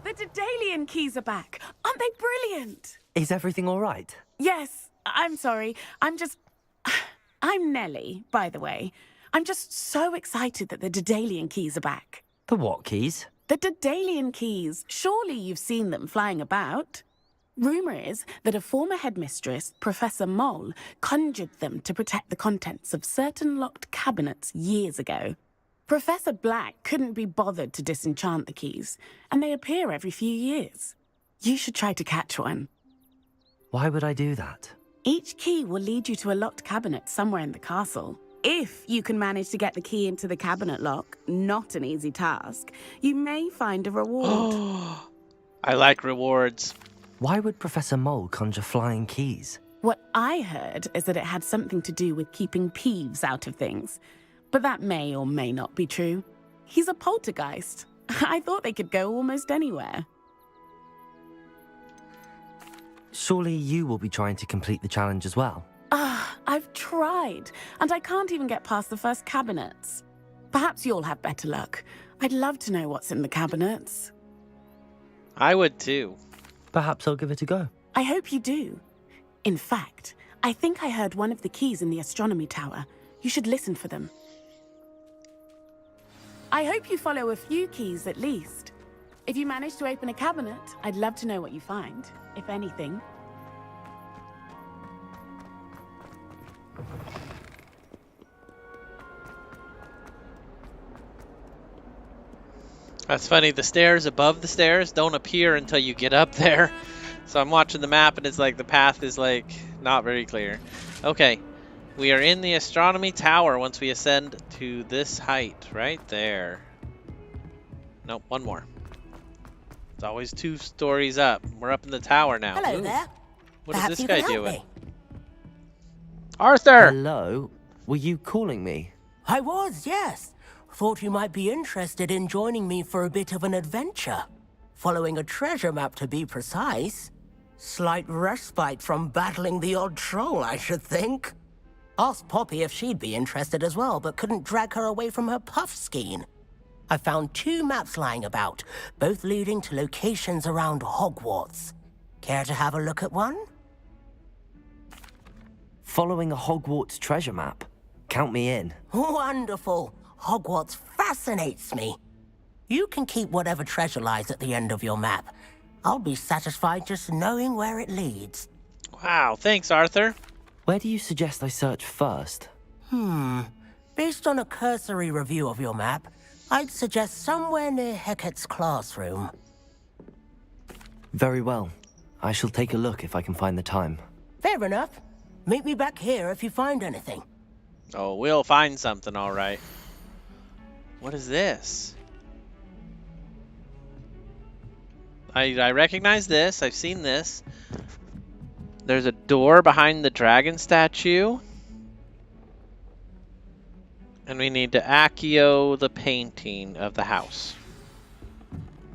The Daedalian keys are back. Aren't they brilliant? Is everything all right? Yes, I'm sorry. I'm Nellie, by the way. I'm just so excited that the Daedalian keys are back. The what keys? The Daedalian keys. Surely you've seen them flying about. Rumour is that a former headmistress, Professor Mole, conjured them to protect the contents of certain locked cabinets years ago. Professor Black couldn't be bothered to disenchant the keys, and they appear every few years. You should try to catch one. Why would I do that? Each key will lead you to a locked cabinet somewhere in the castle. If you can manage to get the key into the cabinet lock, not an easy task, you may find a reward. I like rewards. Why would Professor Mole conjure flying keys? What I heard is that it had something to do with keeping Peeves out of things. But that may or may not be true. He's a poltergeist. I thought they could go almost anywhere. Surely you will be trying to complete the challenge as well. I've tried, and I can't even get past the first cabinets. Perhaps you'll have better luck. I'd love to know what's in the cabinets. I would too. Perhaps I'll give it a go. I hope you do. In fact, I think I heard one of the keys in the astronomy tower. You should listen for them. I hope you follow a few keys at least. If you manage to open a cabinet, I'd love to know what you find, if anything. That's funny, the stairs above the stairs don't appear until you get up there. So I'm watching the map and it's like the path is like not very clear. Okay, we are in the astronomy tower once we ascend to this height right there. Nope, one more. It's always 2 stories up. We're up in the tower now. Hello Ooh. there. What Perhaps is this you guy can help doing? me. Arthur! Hello? Were you calling me? I was, yes. Thought you might be interested in joining me for a bit of an adventure. Following a treasure map, to be precise. Slight respite from battling the odd troll, I should think. Asked Poppy if she'd be interested as well, but couldn't drag her away from her puff skein. I found 2 maps lying about, both leading to locations around Hogwarts. Care to have a look at one? Following a Hogwarts treasure map? Count me in. Wonderful. Hogwarts fascinates me. You can keep whatever treasure lies at the end of your map. I'll be satisfied just knowing where it leads. Wow, thanks, Arthur. Where do you suggest I search first? Based on a cursory review of your map, I'd suggest somewhere near Hecat's classroom. Very well. I shall take a look if I can find the time. Fair enough. Meet me back here if you find anything. Oh, we'll find something, all right. What is this? I recognize this. I've seen this. There's a door behind the dragon statue. And we need to Accio the painting of the house.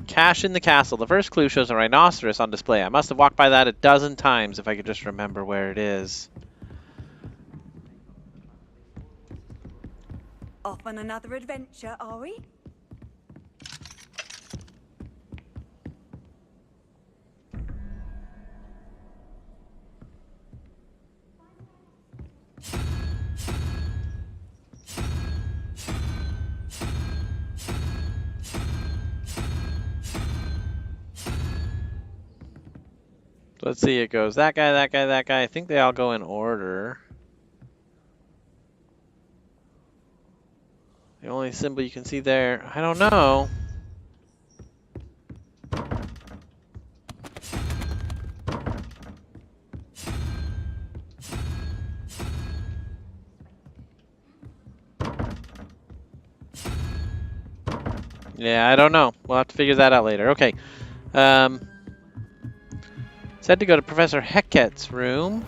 Cache in the castle. The first clue shows a rhinoceros on display. I must have walked by that a dozen times if I could just remember where it is. Off on another adventure, are we? Let's see, it goes that guy, that guy, that guy. I think they all go in order. The only symbol you can see there, I don't know. Yeah, I don't know. We'll have to figure that out later. Okay. Said to go to Professor Hecat's room.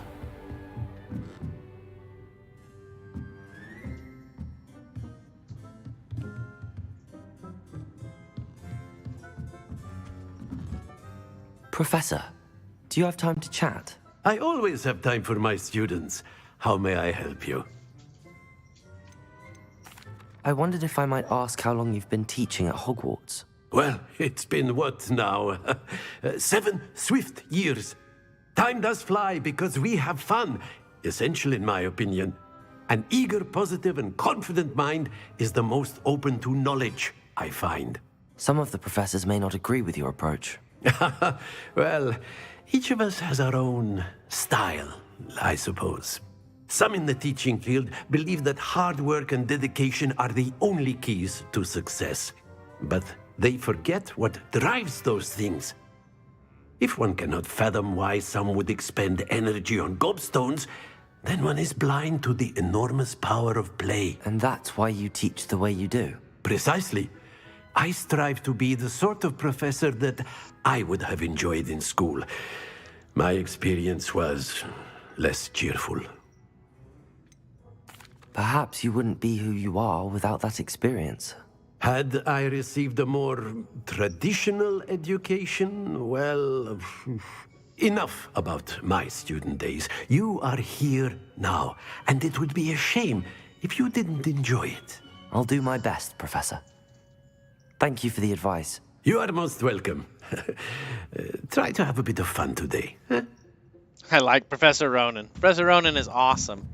Professor, do you have time to chat? I always have time for my students. How may I help you? I wondered if I might ask how long you've been teaching at Hogwarts. Well, it's been what now? 7 swift years. Time does fly because we have fun. Essential in my opinion. An eager, positive, and confident mind is the most open to knowledge, I find. Some of the professors may not agree with your approach. Well, each of us has our own style, I suppose. Some in the teaching field believe that hard work and dedication are the only keys to success. But they forget what drives those things. If one cannot fathom why some would expend energy on gobstones, then one is blind to the enormous power of play. And that's why you teach the way you do? Precisely. I strive to be the sort of professor that I would have enjoyed in school. My experience was less cheerful. Perhaps you wouldn't be who you are without that experience. Had I received a more traditional education, well, enough about my student days. You are here now, and it would be a shame if you didn't enjoy it. I'll do my best, Professor. Thank you for the advice. You are most welcome. Try to have a bit of fun today. Huh? I like Professor Ronan. Professor Ronan is awesome.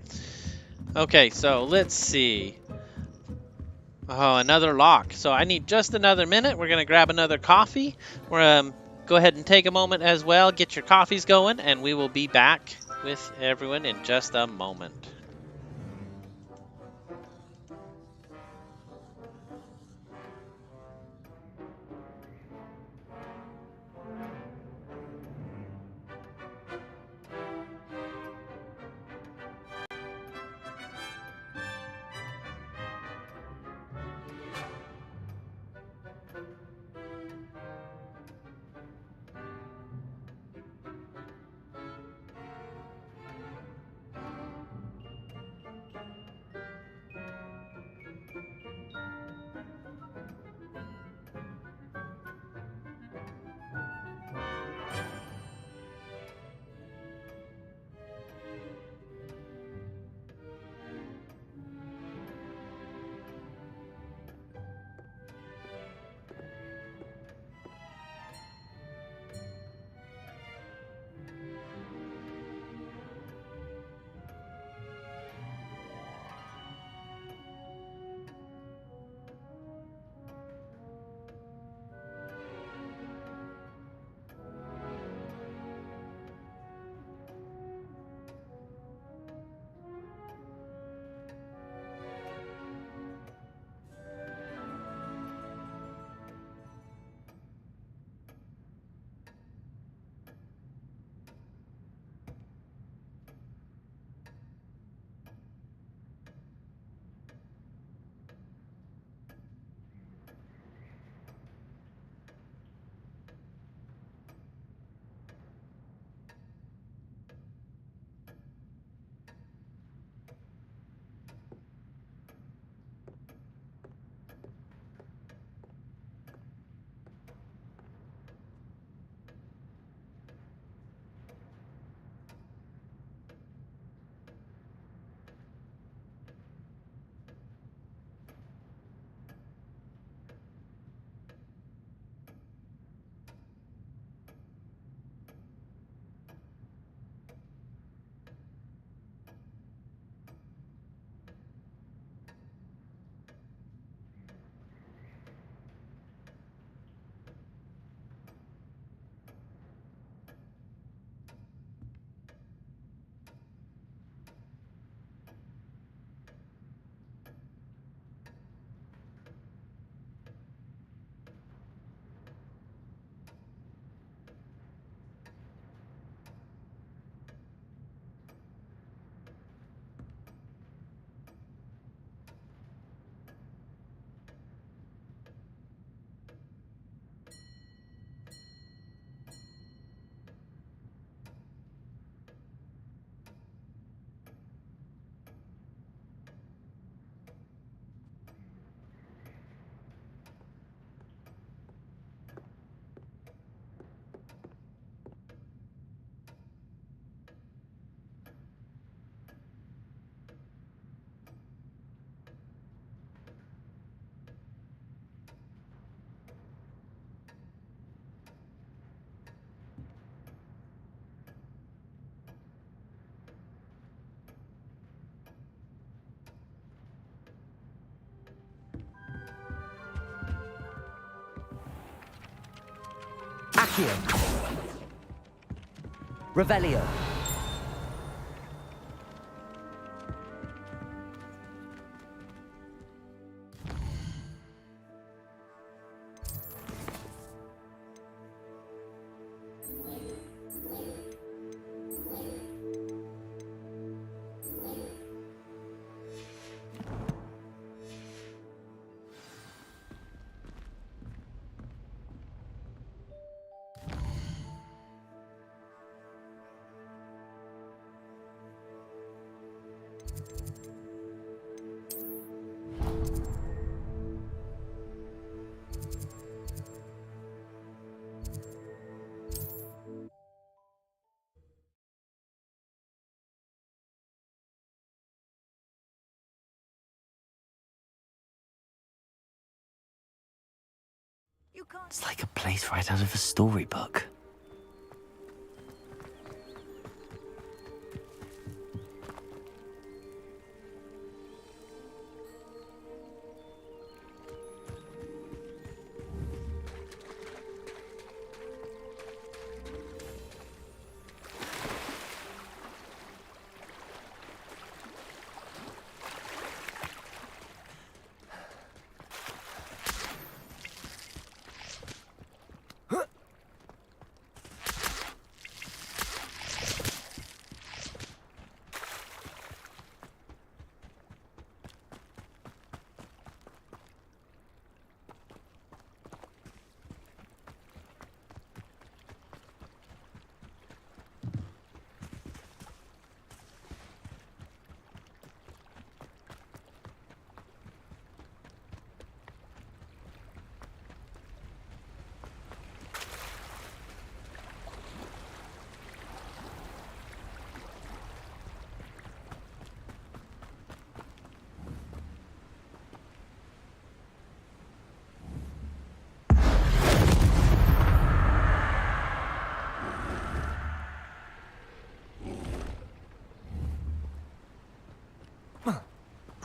Okay, so let's see. Oh, another lock. So I need just another minute. We're going to grab another coffee. We're go ahead and take a moment as well. Get your coffees going, and we will be back with everyone in just a moment. Accio. Revelio. It's like a place right out of a storybook.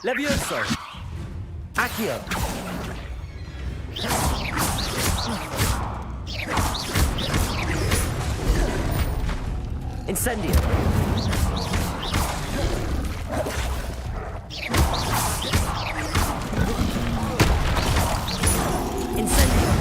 Levioso! Accio! Incendio! Incendio!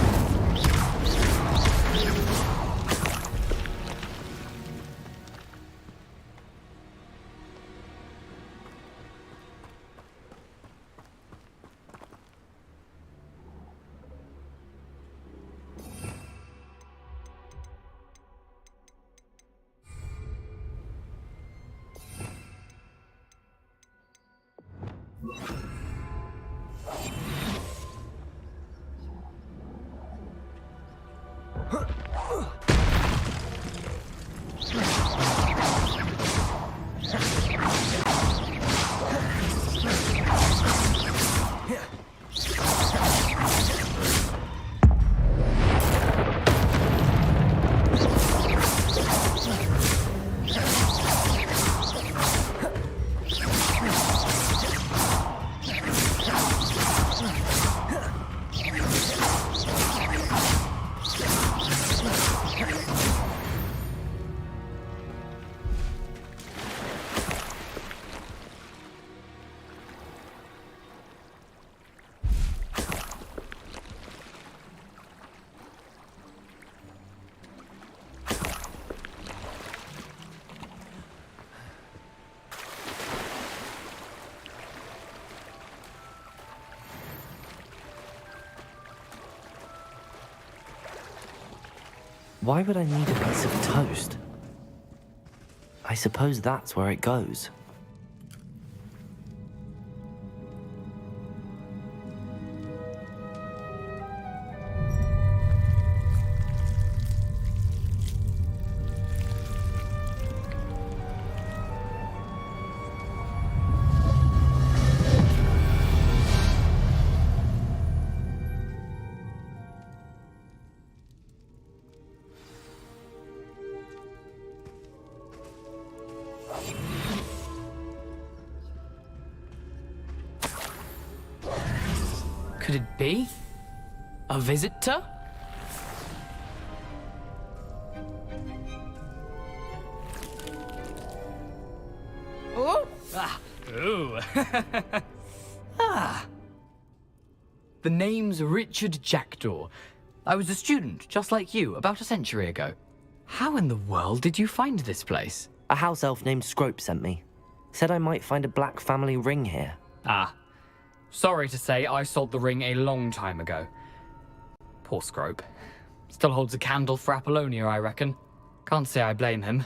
Why would I need a piece of toast? I suppose that's where it goes. Could it be? A visitor? Ooh. Ah. The name's Richard Jackdaw. I was a student, just like you, about a century ago. How in the world did you find this place? A house elf named Scrope sent me. Said I might find a black family ring here. Ah. Sorry to say, I sold the ring a long time ago. Poor Scrope. Still holds a candle for Apollonia, I reckon. Can't say I blame him.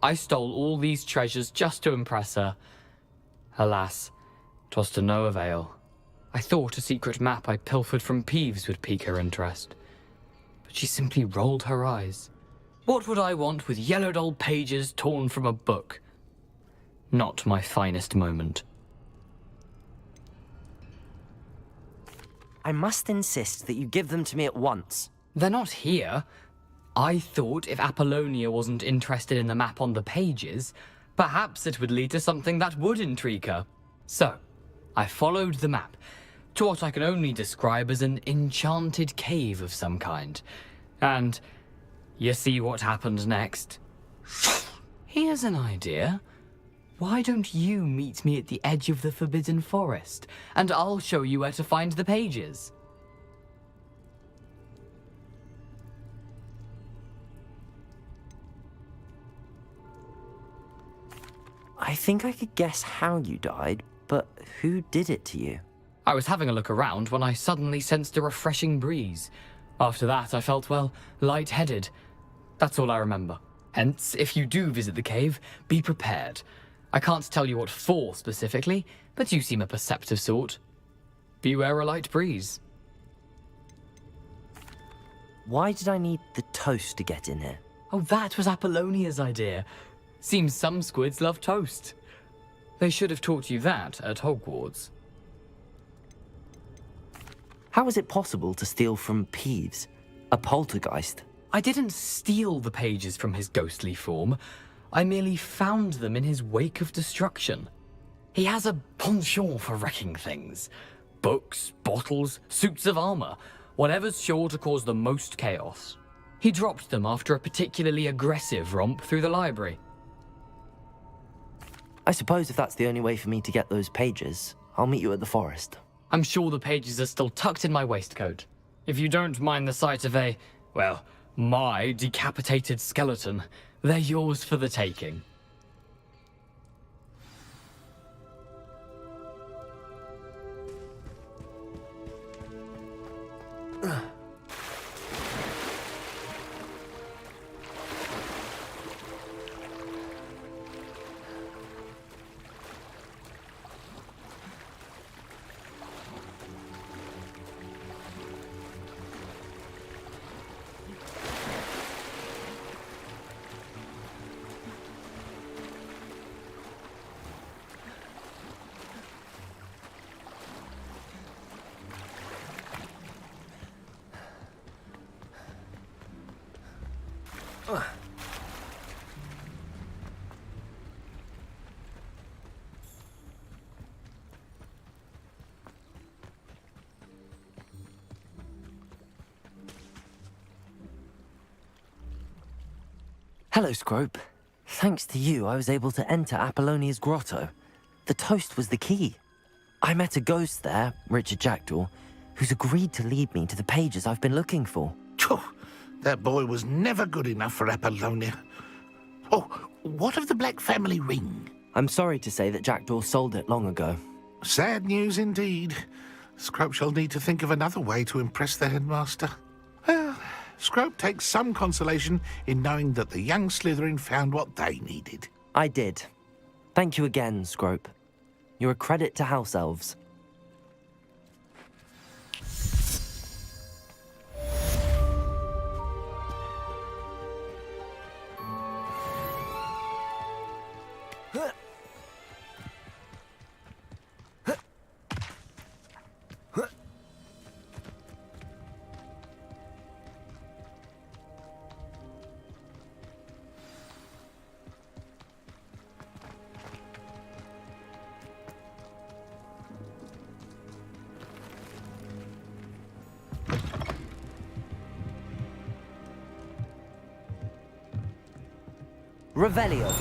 I stole all these treasures just to impress her. Alas, 'twas to no avail. I thought a secret map I pilfered from Peeves would pique her interest. But she simply rolled her eyes. What would I want with yellowed old pages torn from a book? Not my finest moment. I must insist that you give them to me at once. They're not here. I thought if Apollonia wasn't interested in the map on the pages, perhaps it would lead to something that would intrigue her. So, I followed the map to what I can only describe as an enchanted cave of some kind. And you see what happened next? Here's an idea. Why don't you meet me at the edge of the Forbidden Forest, and I'll show you where to find the pages? I think I could guess how you died, but who did it to you? I was having a look around when I suddenly sensed a refreshing breeze. After that, I felt, well, lightheaded. That's all I remember. Hence, if you do visit the cave, be prepared. I can't tell you what for specifically, but you seem a perceptive sort. Beware a light breeze. Why did I need the toast to get in here? Oh, that was Apollonia's idea. Seems some squids love toast. They should have taught you that at Hogwarts. How is it possible to steal from Peeves, a poltergeist? I didn't steal the pages from his ghostly form. I merely found them in his wake of destruction. He has a penchant for wrecking things. Books, bottles, suits of armor, whatever's sure to cause the most chaos. He dropped them after a particularly aggressive romp through the library. I suppose if that's the only way for me to get those pages, I'll meet you at the forest. I'm sure the pages are still tucked in my waistcoat. If you don't mind the sight of a, well, my decapitated skeleton, they're yours for the taking. Hello, Scrope. Thanks to you, I was able to enter Apollonia's grotto. The toast was the key. I met a ghost there, Richard Jackdaw, who's agreed to lead me to the pages I've been looking for. That boy was never good enough for Apollonia. Oh, what of the Black family ring? I'm sorry to say that Jackdaw sold it long ago. Sad news indeed. Scrope shall need to think of another way to impress the headmaster. Well, Scrope takes some consolation in knowing that the young Slytherin found what they needed. I did. Thank you again, Scrope. You're a credit to house elves. Revelio.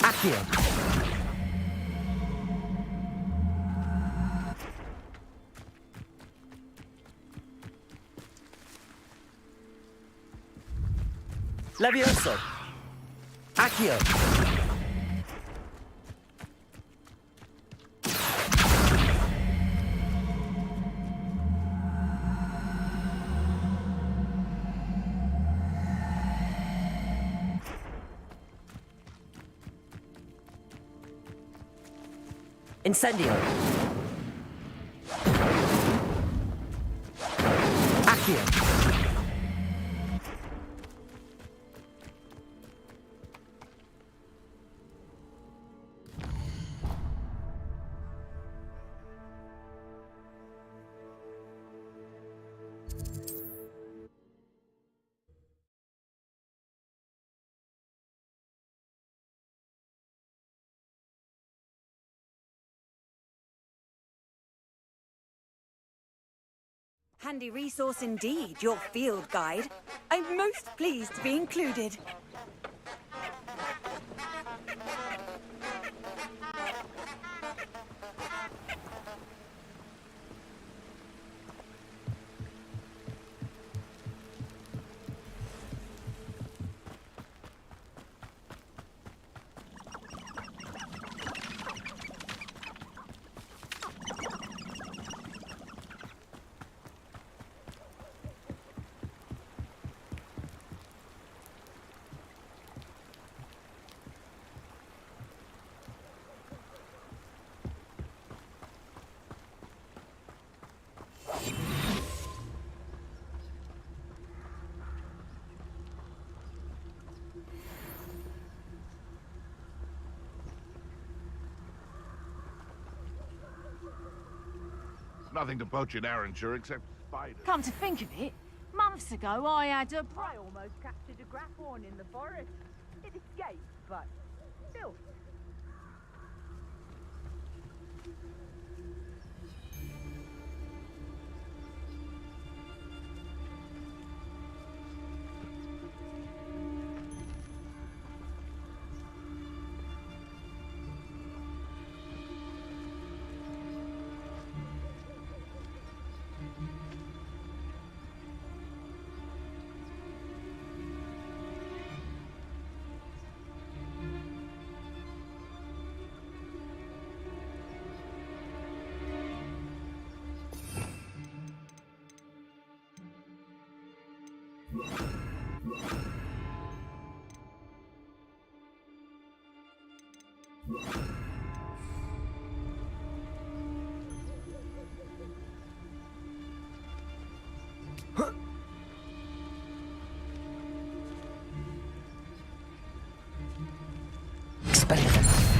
Accio. Levioso. Accio. Incendio. Accio. Handy resource indeed, your field guide. I'm most pleased to be included. Nothing to poach in Arrowshire except spiders. Come to think of it, months ago I had a... I almost captured a grapphorn in the forest. It escaped, but still.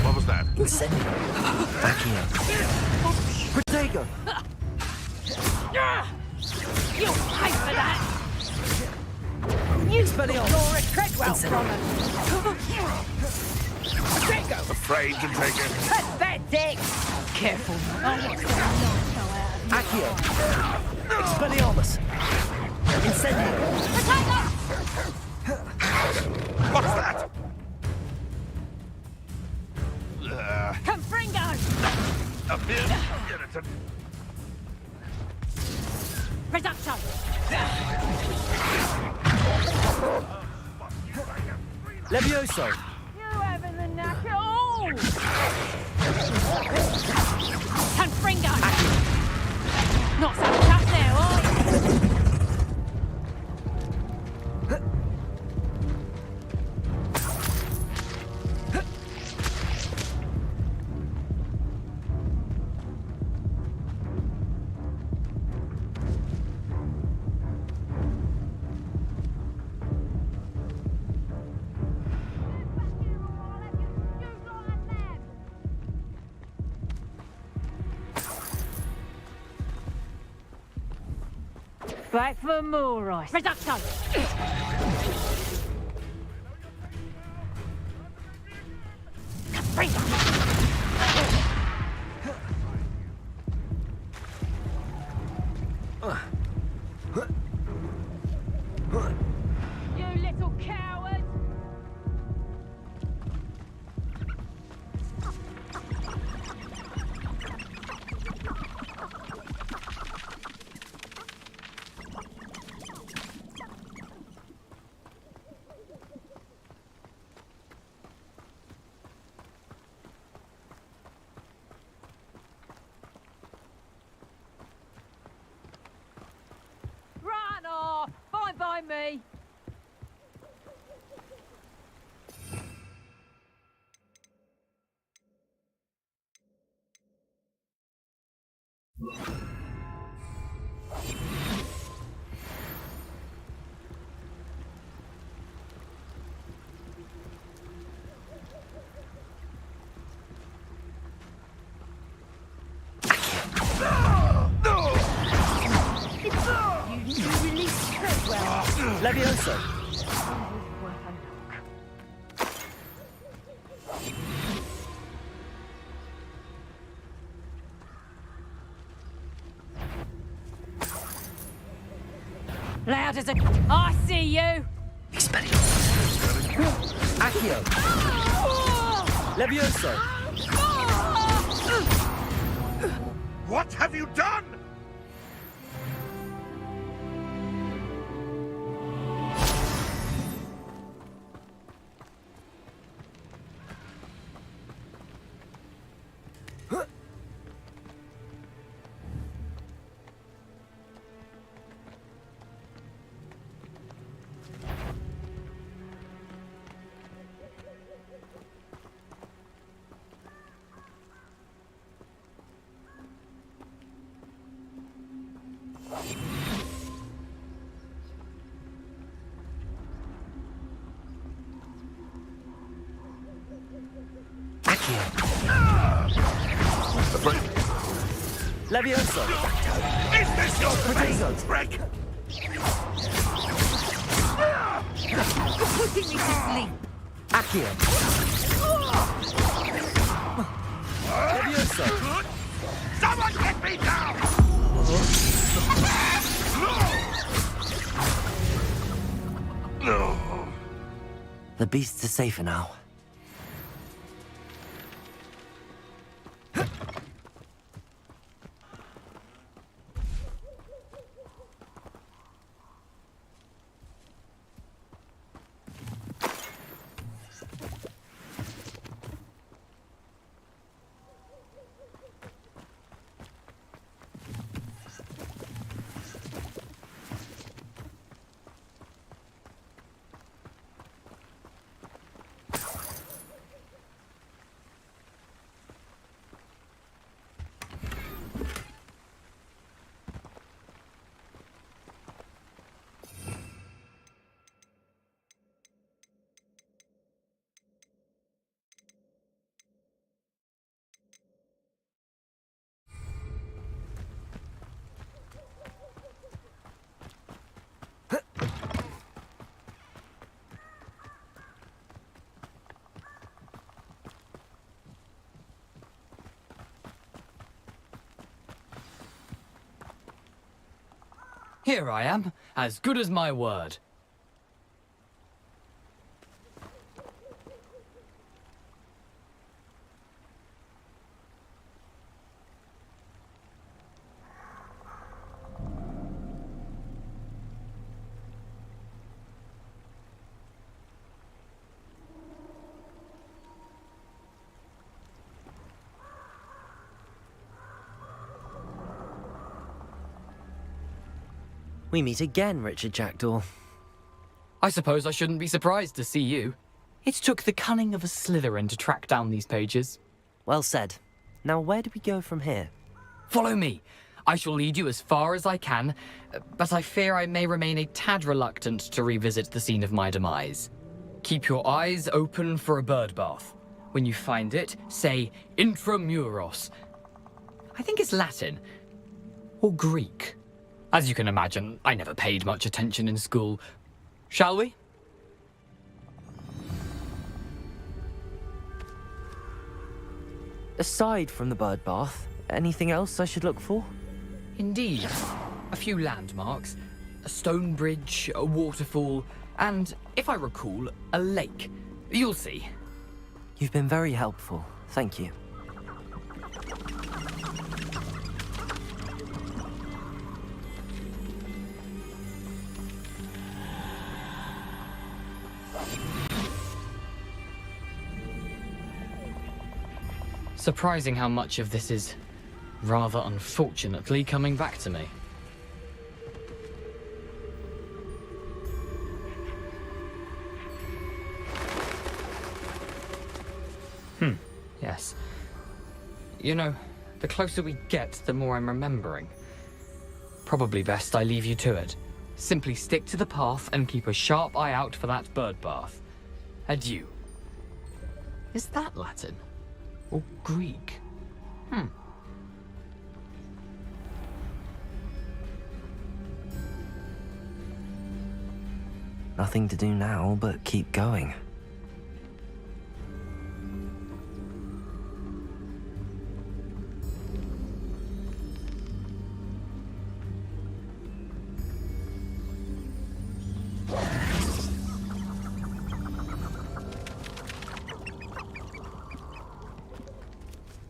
What was that? Incendio. Accio. Protego. You'll pay for that! You took Laura Treadwell from him! Afraid to take it. Pathetic! Careful. Accio. Expelliarmus. Incendio. What's that? Confringo! A bit. Reduction! Levioso. You having the knack at all! Confringo! Not so tough now, are you? Back for more ice. Reducto! You little coward! Run off! Fine by me! You released her well. Levioso! Loud as a... I see you! Accio! Levioso! What have you done? Levioso! Is this your Potato! break? You're putting me to sleep. Accio! Levioso! Someone get me down! The beasts are safer now. Here I am, as good as my word. We meet again, Richard Jackdaw. I suppose I shouldn't be surprised to see you. It took the cunning of a Slytherin to track down these pages. Well said. Now where do we go from here? Follow me. I shall lead you as far as I can, but I fear I may remain a tad reluctant to revisit the scene of my demise. Keep your eyes open for a bird bath. When you find it, say intramuros. I think it's Latin. Or Greek. As you can imagine, I never paid much attention in school. Shall we? Aside from the bird bath, anything else I should look for? Indeed. A few landmarks, a stone bridge, a waterfall, and, if I recall, a lake. You'll see. You've been very helpful. Thank you. Surprising how much of this is, rather unfortunately, coming back to me. Yes. You know, the closer we get, the more I'm remembering. Probably best I leave you to it. Simply stick to the path and keep a sharp eye out for that bird bath. Adieu. Is that Latin? Or Greek? Nothing to do now but keep going.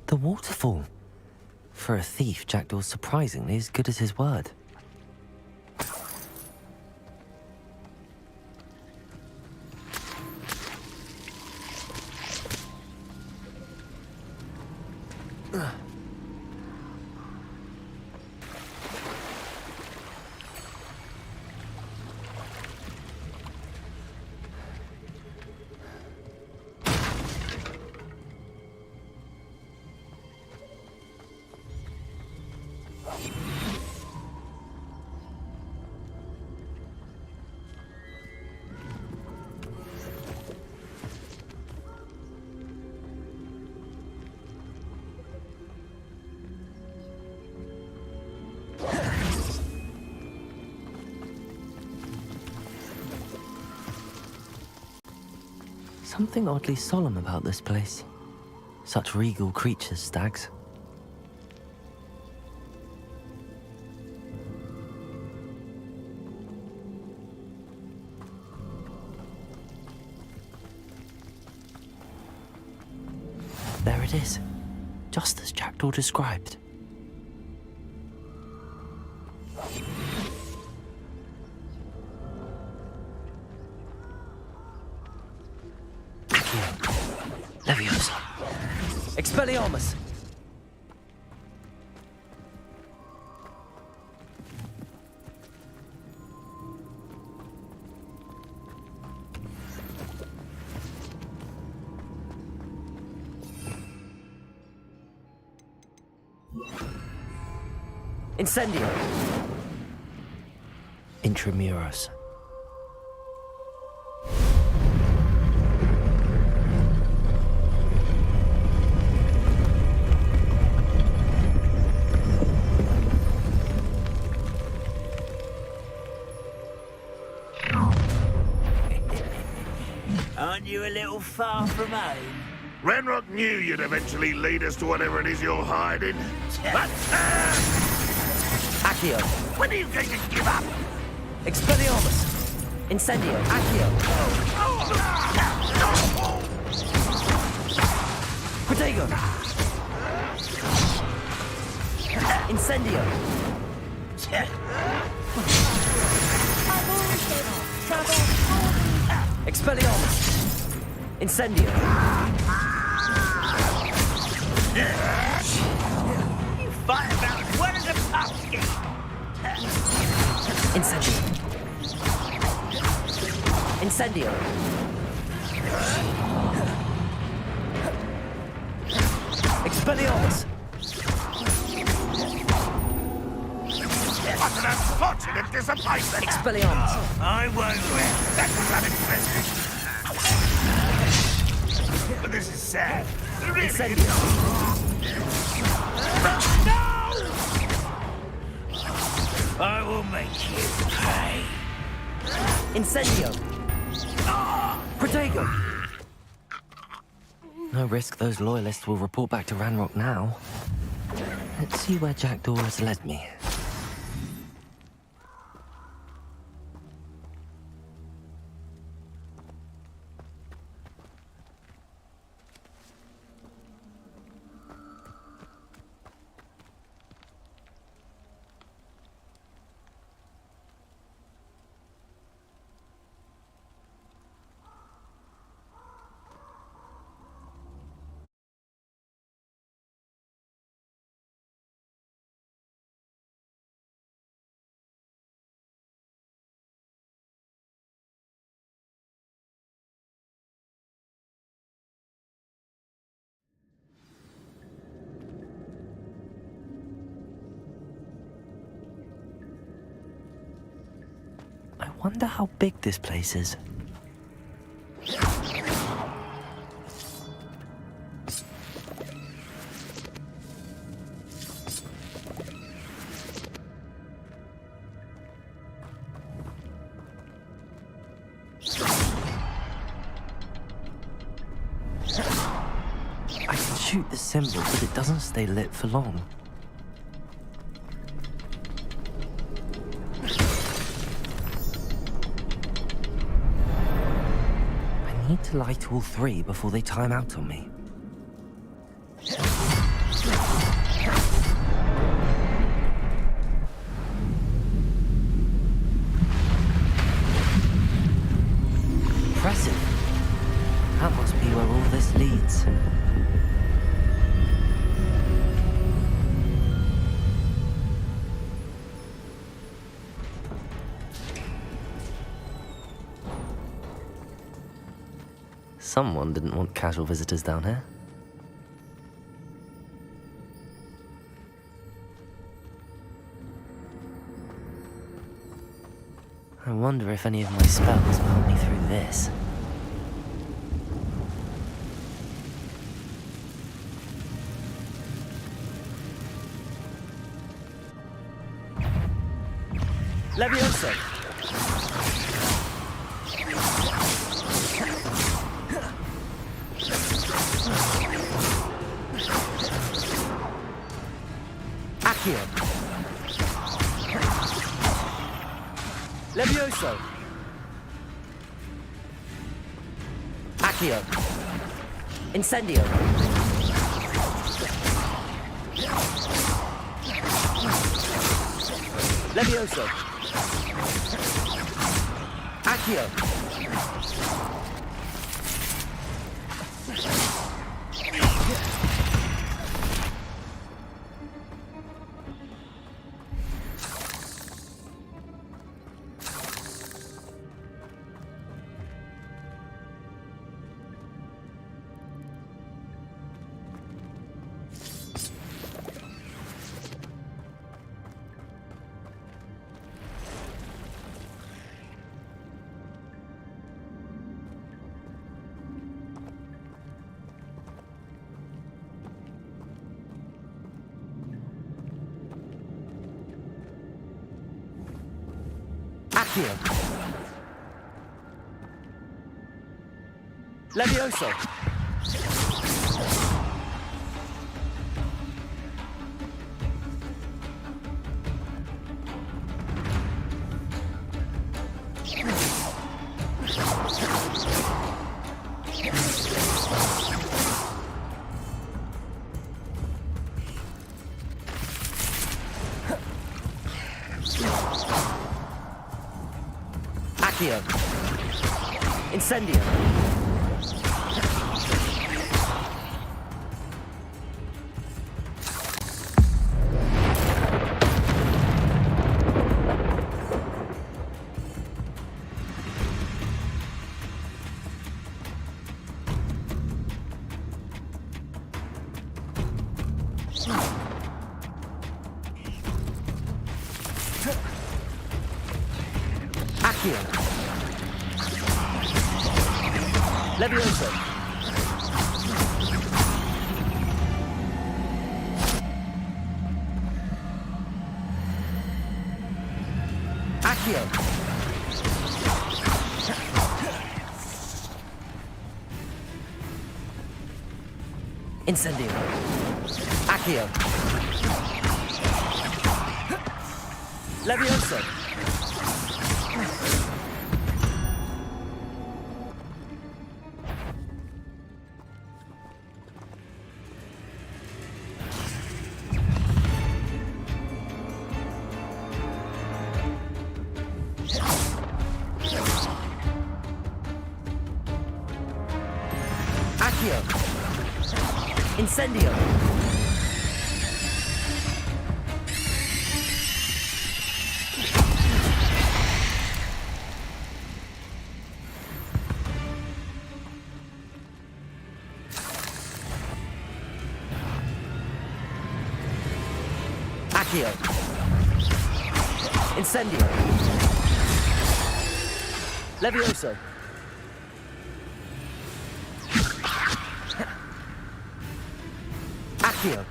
The waterfall. For a thief, Jackdaw's surprisingly as good as his word. Something oddly solemn about this place. Such regal creatures, stags. There it is, just as Jackdaw described. Leviosa. Expelliarmus! Incendio! Intramuros. Aren't you a little far from home? Ranrock knew you'd eventually lead us to whatever it is you're hiding. Accio. When are you going to give up? Expelliarmus! Incendio! Accio! Protego! Incendio! Expelliarmus! Incendio! You fight about as well as a pumpkin! Incendio! Incendio! Expelliarmus! What an unfortunate disappointment! Expelliarmus! I won't win. That was unexpected. But this is sad. Really. No! I will make you pay. Incendio! Protego! No risk those loyalists will report back to Ranrock now. Let's see where Jackdaw has led me. I wonder how big this place is. I can shoot the symbol, but it doesn't stay lit for long. I need to light all three before they time out on me. Impressive. That must be where all this leads. Someone didn't want casual visitors down here. I wonder if any of my spells will help me through this. Levioso! Accio! Levioso! Accio! Incendio! Levioso! Accio! Accio! Levioso! Accio! Incendio! Accio! Levioso! Incendio. Accio. Levioso. Accio. Incendio. Accio. Incendio. Levioso. Accio.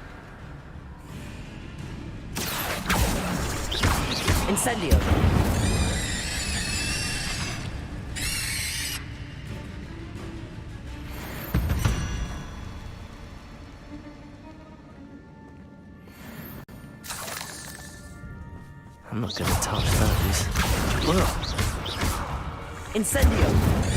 Incendio. I'm not gonna touch those. Ugh. Incendio.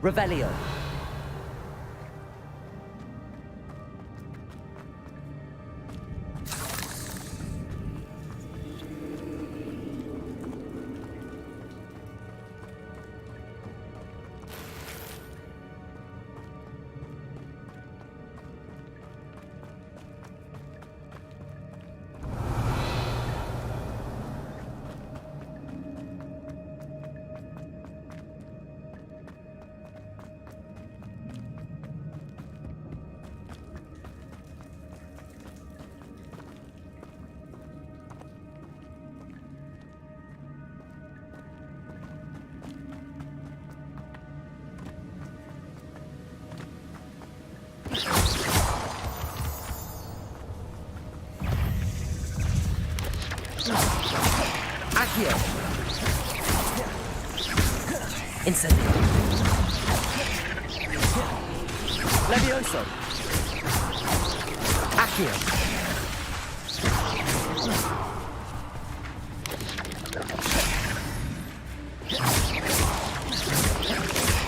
Revelio. Accio. Incendio. Levioso. Accio.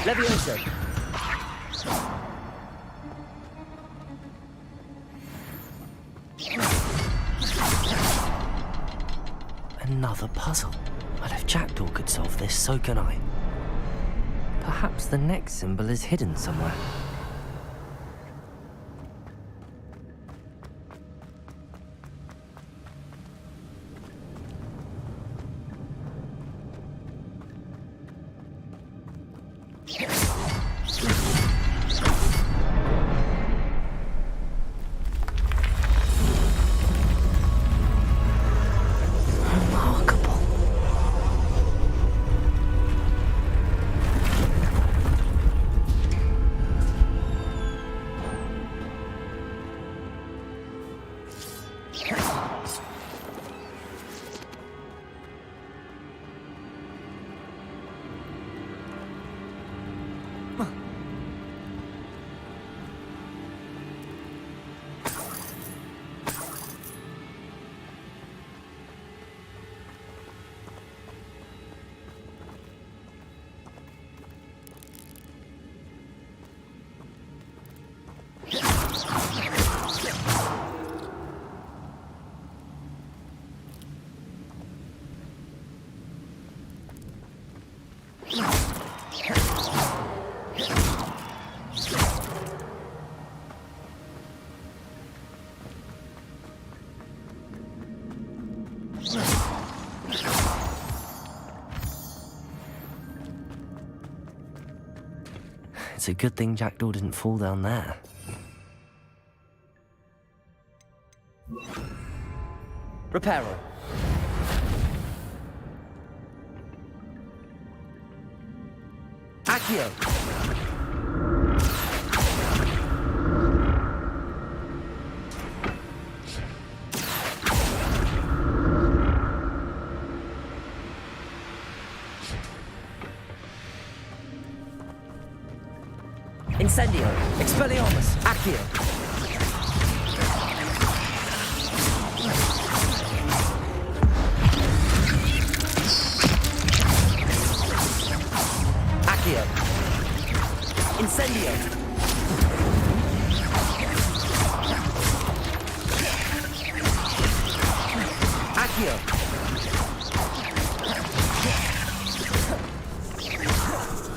Levioso. Another puzzle. Well, if Jackdaw could solve this, so can I. Perhaps the next symbol is hidden somewhere. It's a good thing Jackdaw didn't fall down there. Reparo. Accio. Incendio. Expelliarmus. Accio. Accio. Incendio. Accio.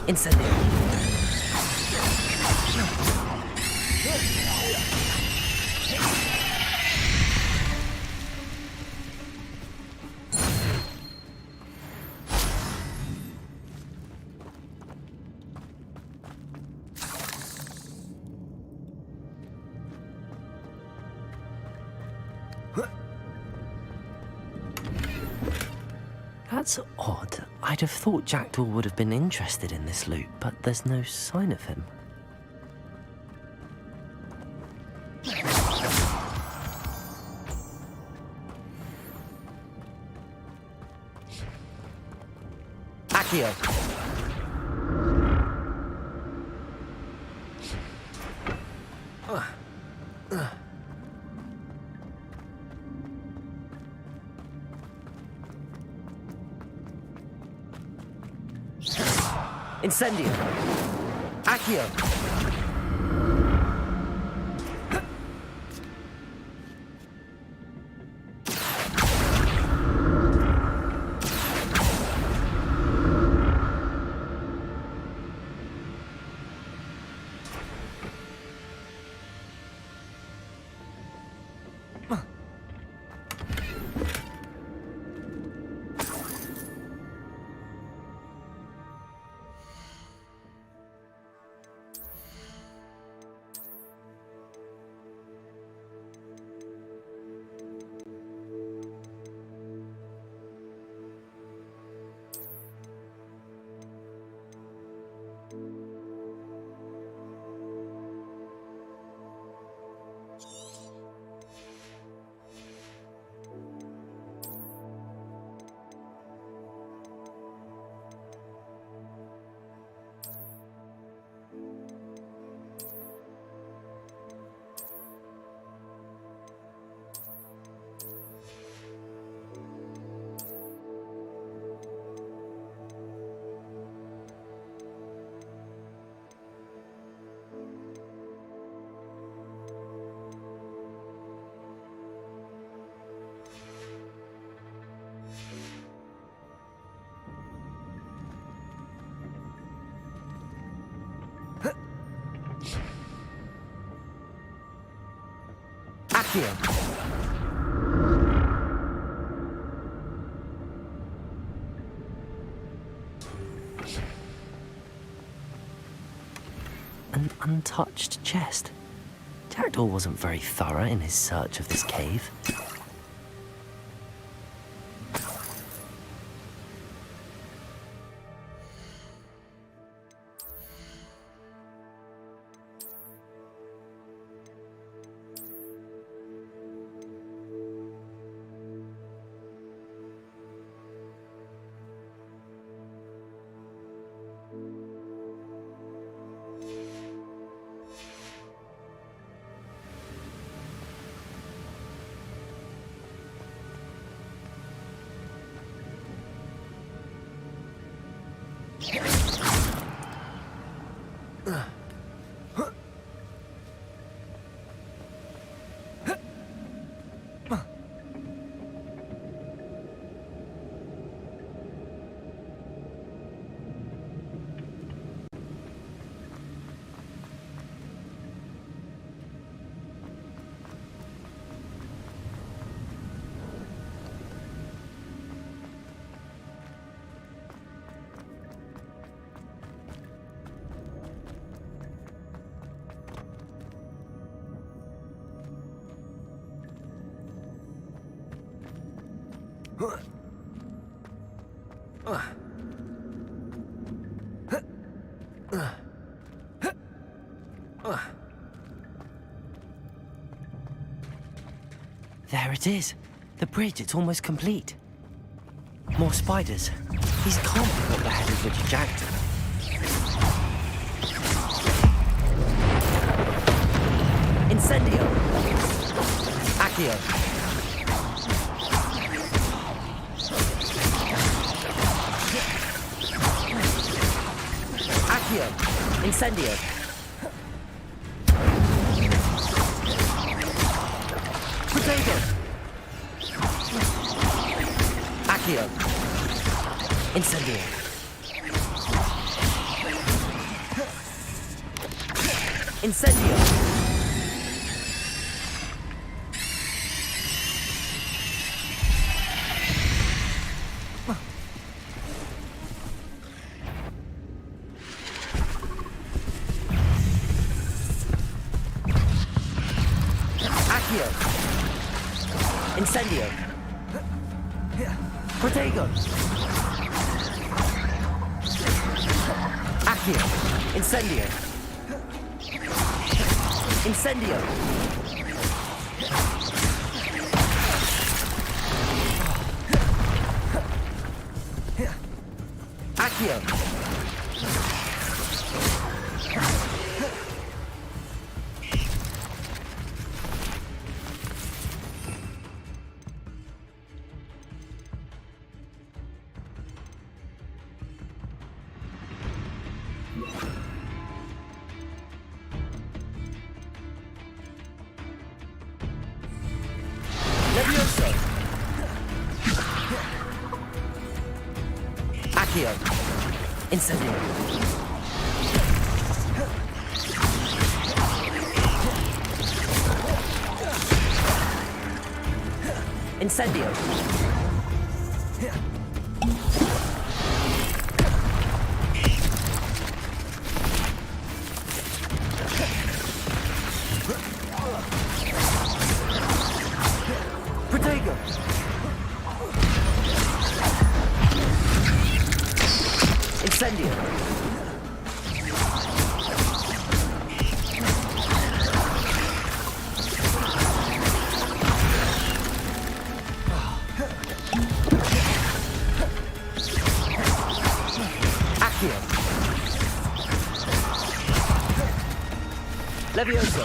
Incendio. That's odd. I'd have thought Jackdaw would have been interested in this loot, but there's no sign of him. Accio. Incendio. Accio. Accio. An untouched chest. Jackdaw wasn't very thorough in his search of this cave. There it is. The bridge, it's almost complete. More spiders. These can't be what the head of Richard Jackson. Incendio! Accio! Accio! Incendio! Potato! Accio! Incendio! Incendio! Accio! Incendio! Protego! Accio! Incendio! Incendio! Accio! Levioso! Accio! Incendio! Incendio! Protego! Incendio! Accio! Levioso!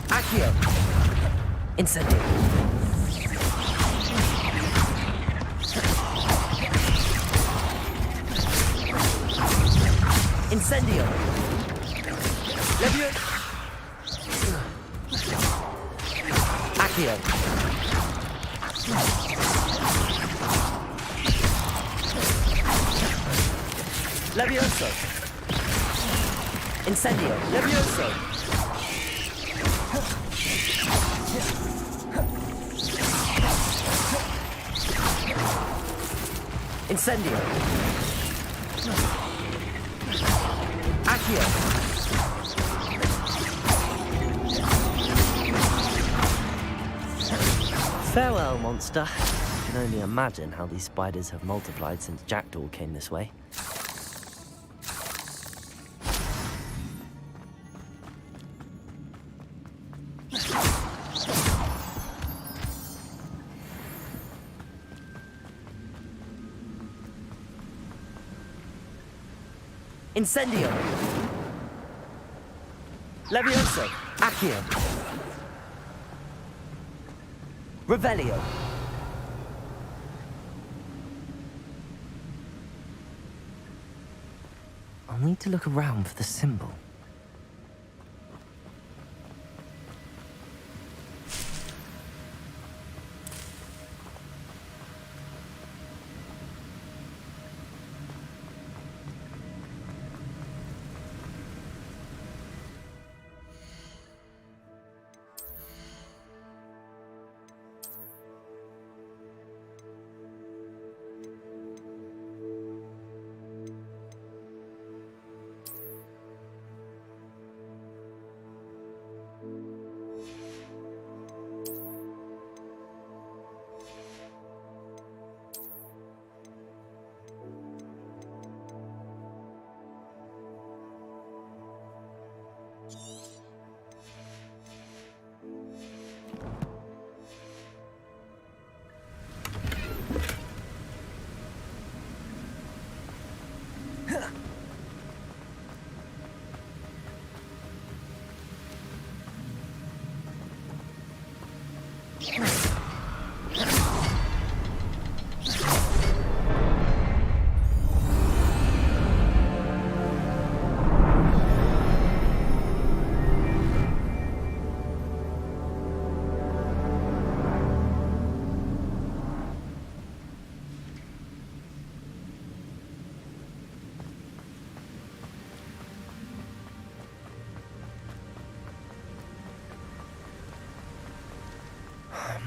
Accio! Incendio! Incendio! Levioso! Accio! Levioso! Incendio! Levioso! Incendio! Accio! Farewell, monster. I can only imagine how these spiders have multiplied since Jackdaw came this way. Incendio! Levioso! Accio! Revelio! I'll need to look around for the symbol.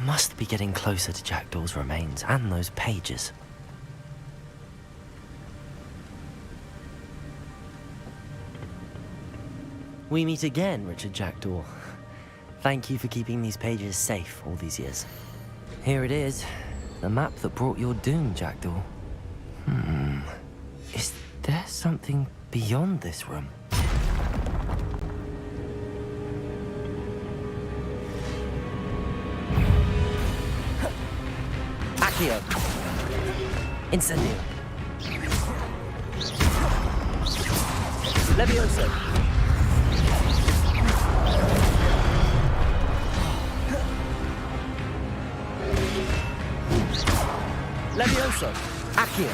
Must be getting closer to Jackdaw's remains and those pages. We meet again, Richard Jackdaw. Thank you for keeping these pages safe all these years. Here it is, the map that brought your doom, Jackdaw. Is there something beyond this room? Accio. Incendio. Levioso. Levioso. Accio.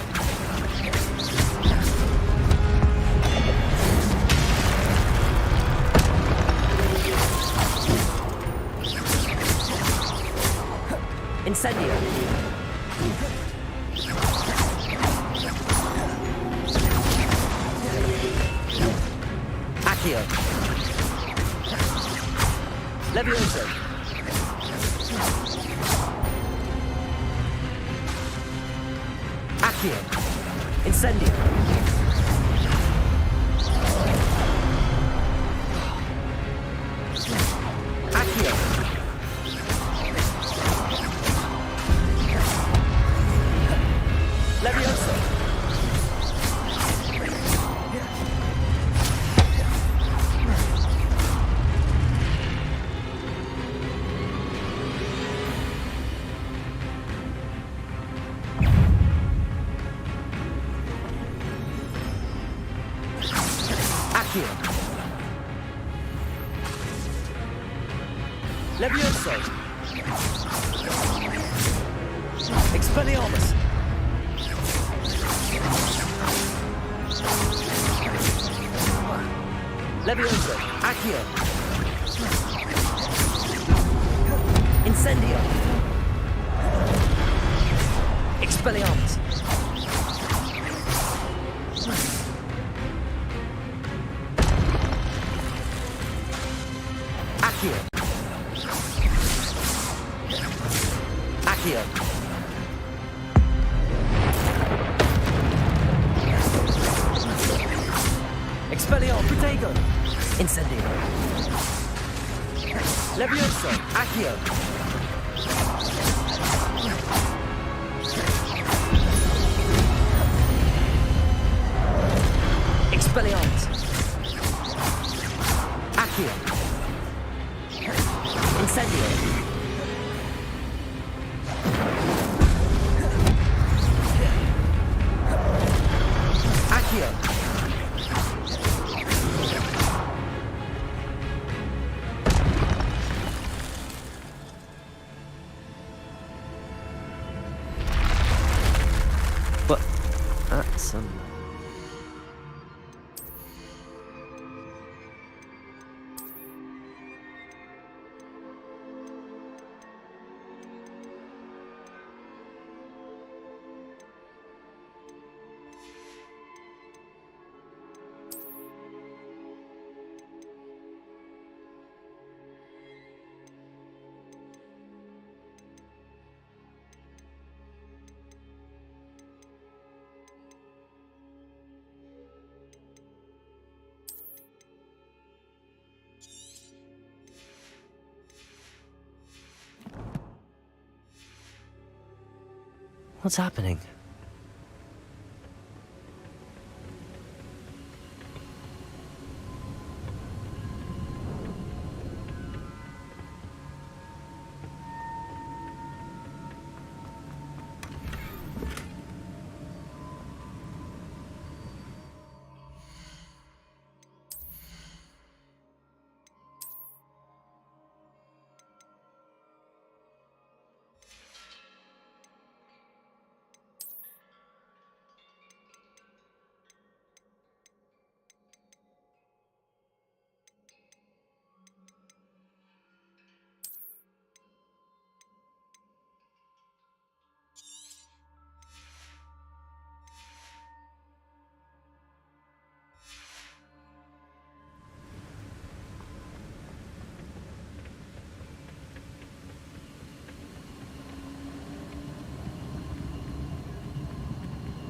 Incendio. Accio. Levioso. Accio. Incendio. Accio. Levioso. Accio. Levioso. Expelliarmus. Levioso. Accio. Incendio. Expelliarmus. Accio. Accio. Expelliarmus. Protego. Incendio. Levioso. Accio. Expelliarmus. Accio. Incendio. Accio. But that's What's happening?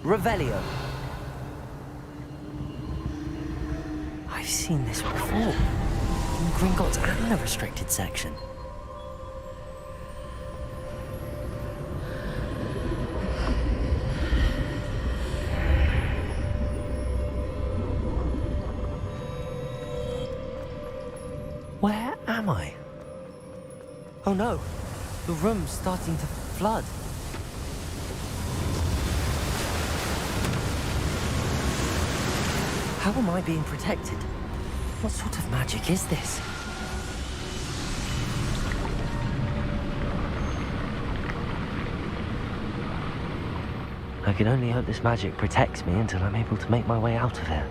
Revelio. I've seen this before. In Gringotts and the restricted section. Where am I? Oh no, the room's starting to flood. How am I being protected? What sort of magic is this? I can only hope this magic protects me until I'm able to make my way out of here.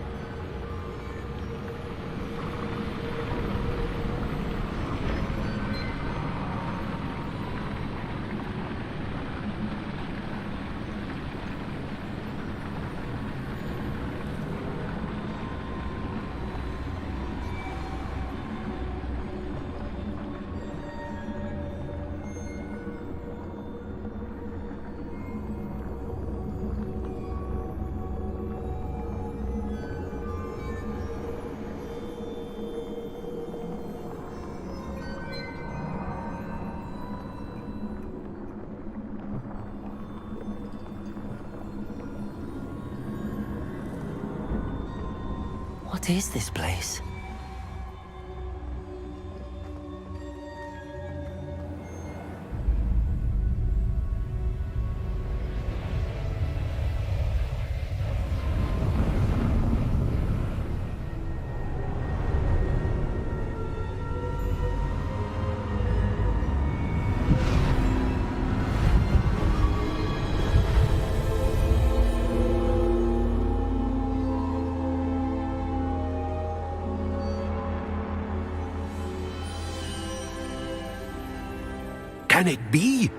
What is this place? Can it be?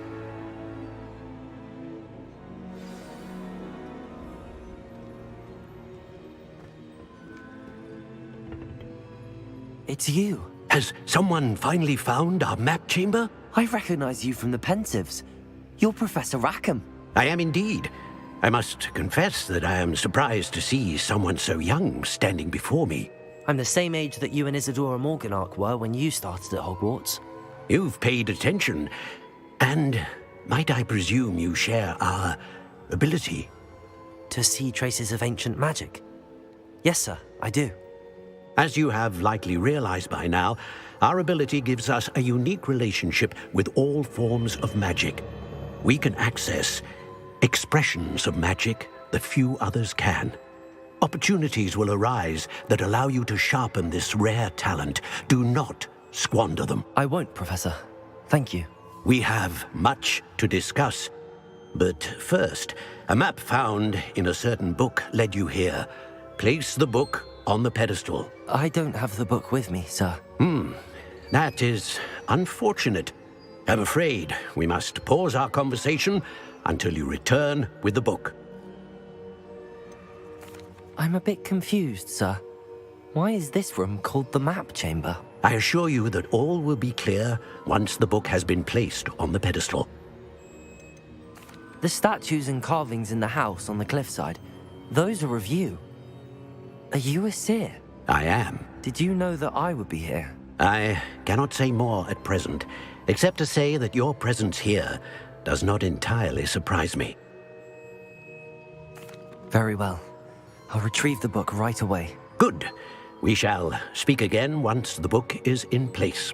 It's you. Has someone finally found our map chamber? I recognize you from the Pensives. You're Professor Rackham. I am indeed. I must confess that I am surprised to see someone so young standing before me. I'm the same age that you and Isadora Morganark were when you started at Hogwarts. You've paid attention, and might I presume you share our ability? To see traces of ancient magic? Yes, sir, I do. As you have likely realized by now, our ability gives us a unique relationship with all forms of magic. We can access expressions of magic that few others can. Opportunities will arise that allow you to sharpen this rare talent. Do not squander them. I won't, Professor. Thank you. We have much to discuss. But first, a map found in a certain book led you here. Place the book on the pedestal. I don't have the book with me, sir. That is unfortunate. I'm afraid we must pause our conversation until you return with the book. I'm a bit confused, sir. Why is this room called the map chamber? I assure you that all will be clear once the book has been placed on the pedestal. The statues and carvings in the house on the cliffside, those are of you. Are you a seer? I am. Did you know that I would be here? I cannot say more at present, except to say that your presence here does not entirely surprise me. Very well. I'll retrieve the book right away. Good. We shall speak again once the book is in place.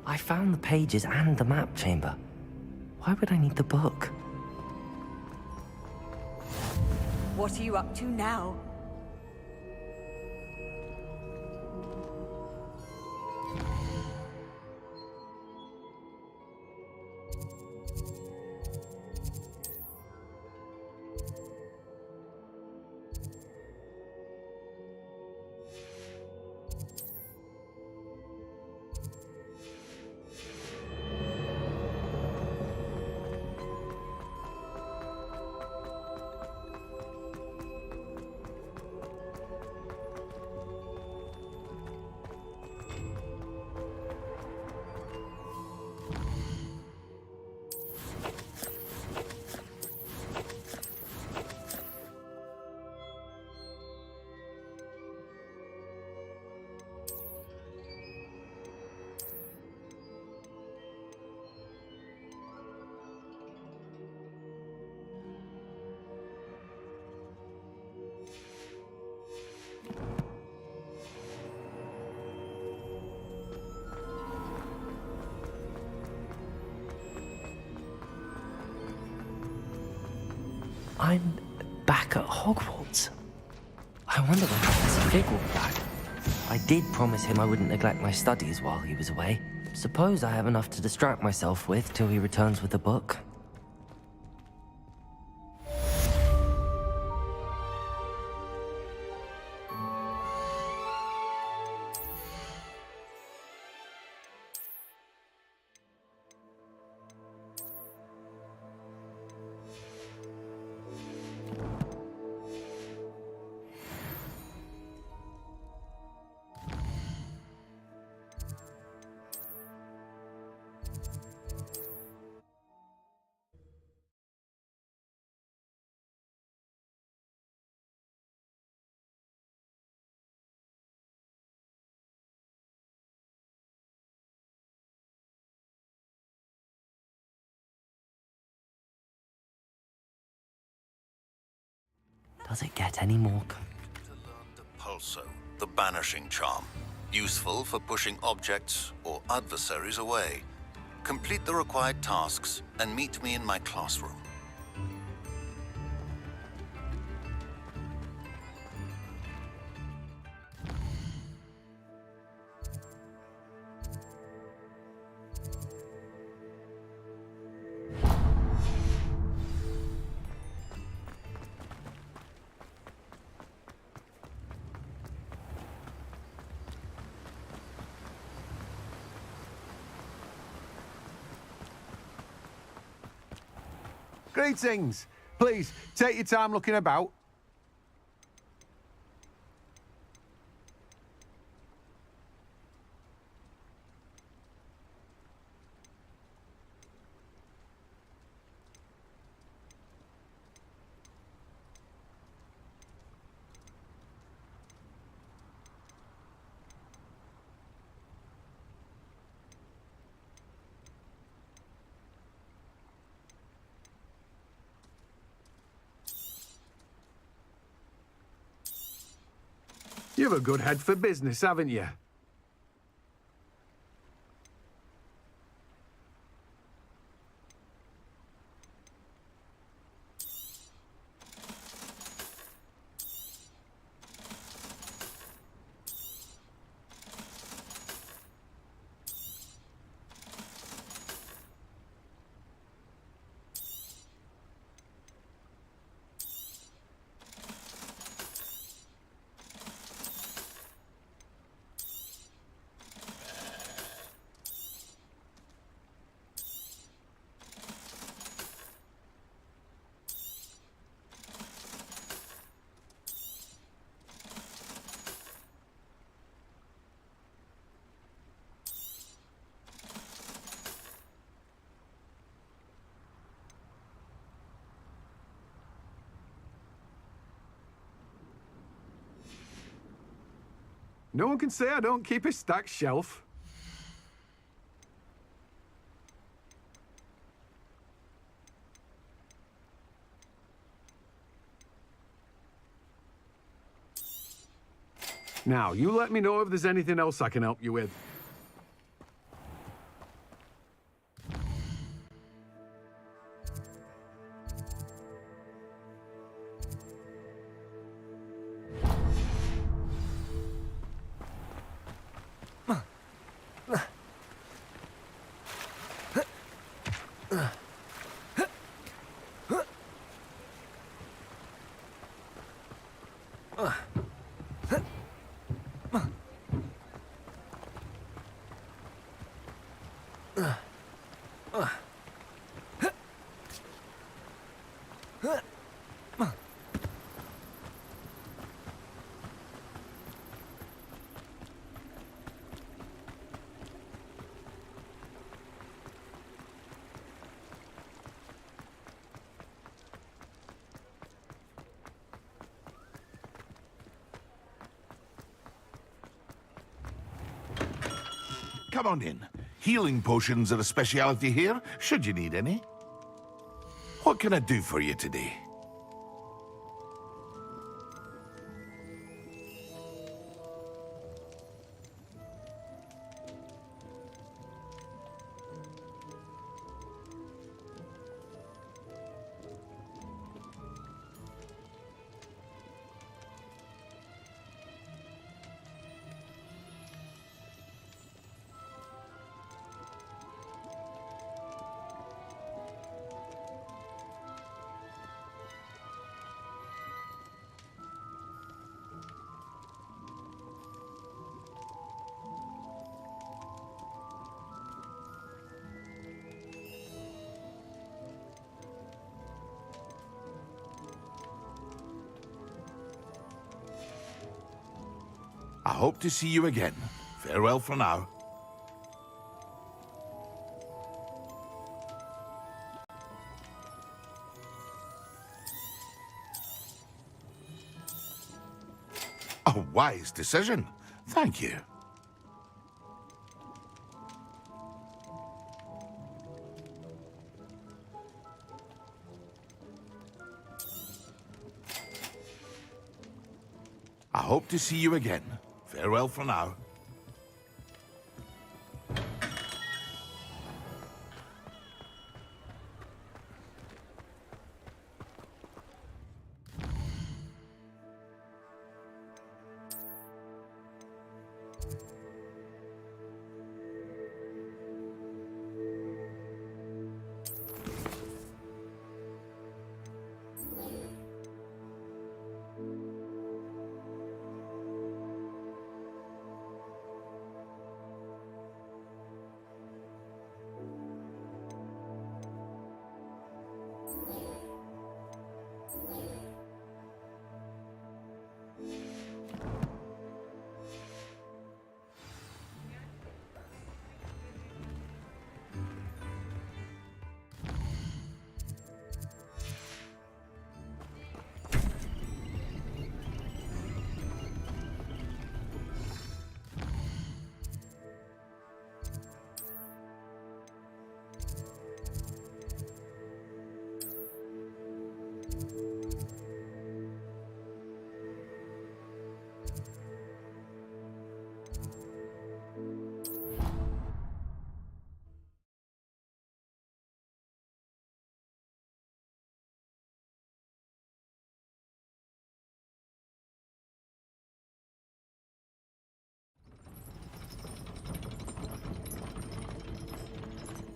I found the pages and the map chamber. Why would I need the book? What are you up to now? I'm back at Hogwarts. I wonder when Professor Fig will be back. I did promise him I wouldn't neglect my studies while he was away. Suppose I have enough to distract myself with till he returns with a book. Does it get any more? Pulso, the banishing charm. Useful for pushing objects or adversaries away. Complete the required tasks and meet me in my classroom. Greetings. Please, take your time looking about. You've a good head for business, haven't you? No one can say I don't keep a stacked shelf. Now, you let me know if there's anything else I can help you with. Come on in. Healing potions are a speciality here, should you need any. What can I do for you today? I hope to see you again. Farewell for now. A wise decision. Thank you. I hope to see you again. Farewell for now.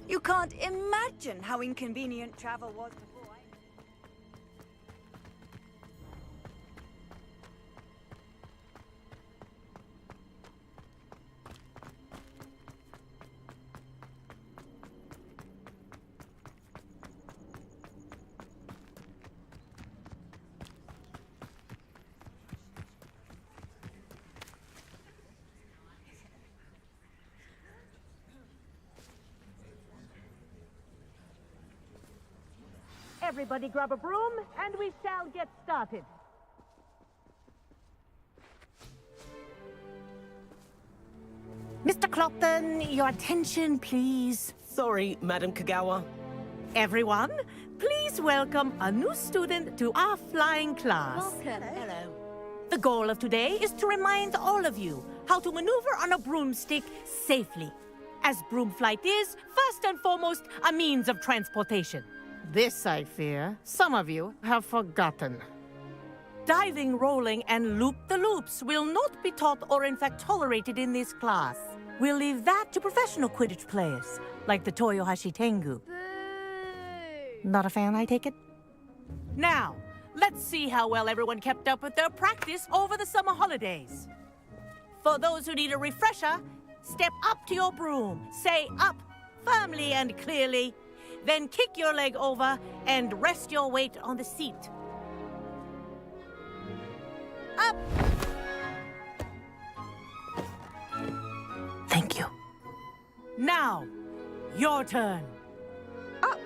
You can't imagine how inconvenient travel was before I... Everybody grab a broom, and we shall get started. Mr. Clopton, your attention, please. Sorry, Madam Kagawa. Everyone, please welcome a new student to our flying class. Welcome. Hello. The goal of today is to remind all of you how to maneuver on a broomstick safely, as broom flight is, first and foremost, a means of transportation. This, I fear, some of you have forgotten. Diving, rolling, and loop-the-loops will not be taught or in fact tolerated in this class. We'll leave that to professional Quidditch players, like the Toyohashi Tengu. Not a fan, I take it? Now, let's see how well everyone kept up with their practice over the summer holidays. For those who need a refresher, step up to your broom, say up firmly and clearly, then kick your leg over and rest your weight on the seat. Up! Thank you. Now, your turn. Up!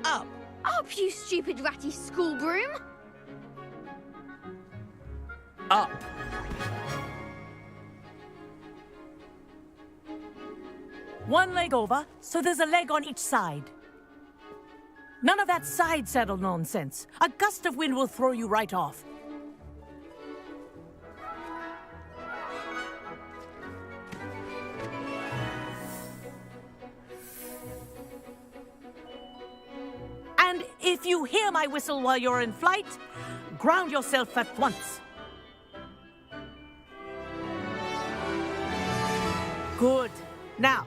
Up! Up, you stupid ratty school broom! Up. One leg over, so there's a leg on each side. None of that side saddle nonsense. A gust of wind will throw you right off. And if you hear my whistle while you're in flight, ground yourself at once. Good. Now,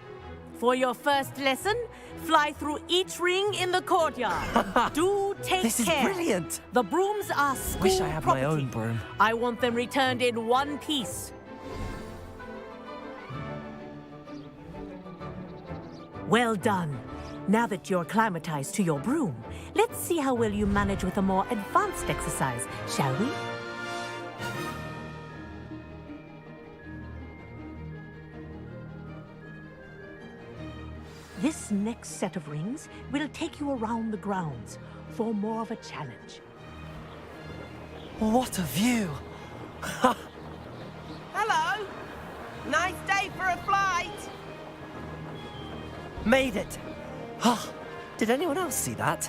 for your first lesson, fly through each ring in the courtyard. Do take This is care. brilliant. The brooms are school Wish I had my property. own broom. I want them returned in one piece. Well done. Now that you're acclimatized to your broom, let's see how well you manage with a more advanced exercise, shall we? This next set of rings will take you around the grounds for more of a challenge. What a view! Hello! Nice day for a flight! Made it! Ah, did anyone else see that?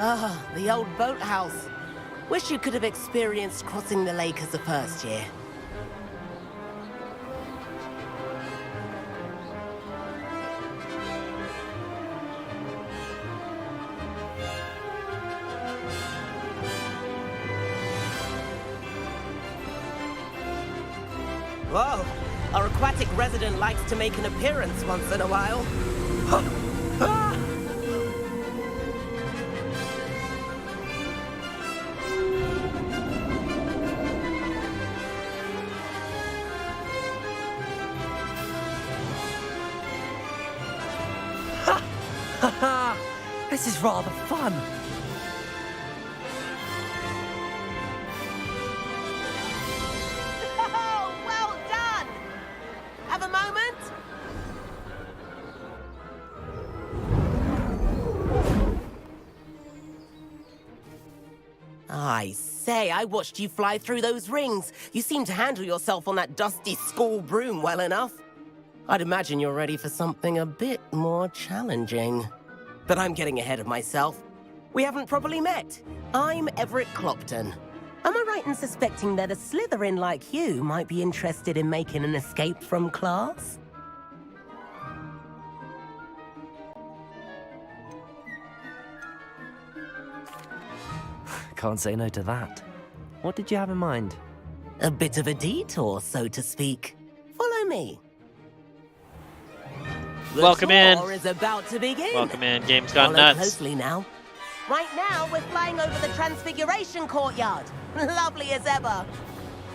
Ah, the old boathouse. Wish you could have experienced crossing the lake as a first year. Whoa, our aquatic resident likes to make an appearance once in a while. This is rather fun. Oh, well done! Have a moment? I say, I watched you fly through those rings. You seem to handle yourself on that dusty school broom well enough. I'd imagine you're ready for something a bit more challenging. But I'm getting ahead of myself. We haven't properly met. I'm Everett Clopton. Am I right in suspecting that a Slytherin like you might be interested in making an escape from class? Can't say no to that. What did you have in mind? A bit of a detour, so to speak. Follow me. The Welcome in. tour is about to begin. Welcome in. Game's gone Follow nuts. closely now. Right now, we're flying over the Transfiguration Courtyard. Lovely as ever.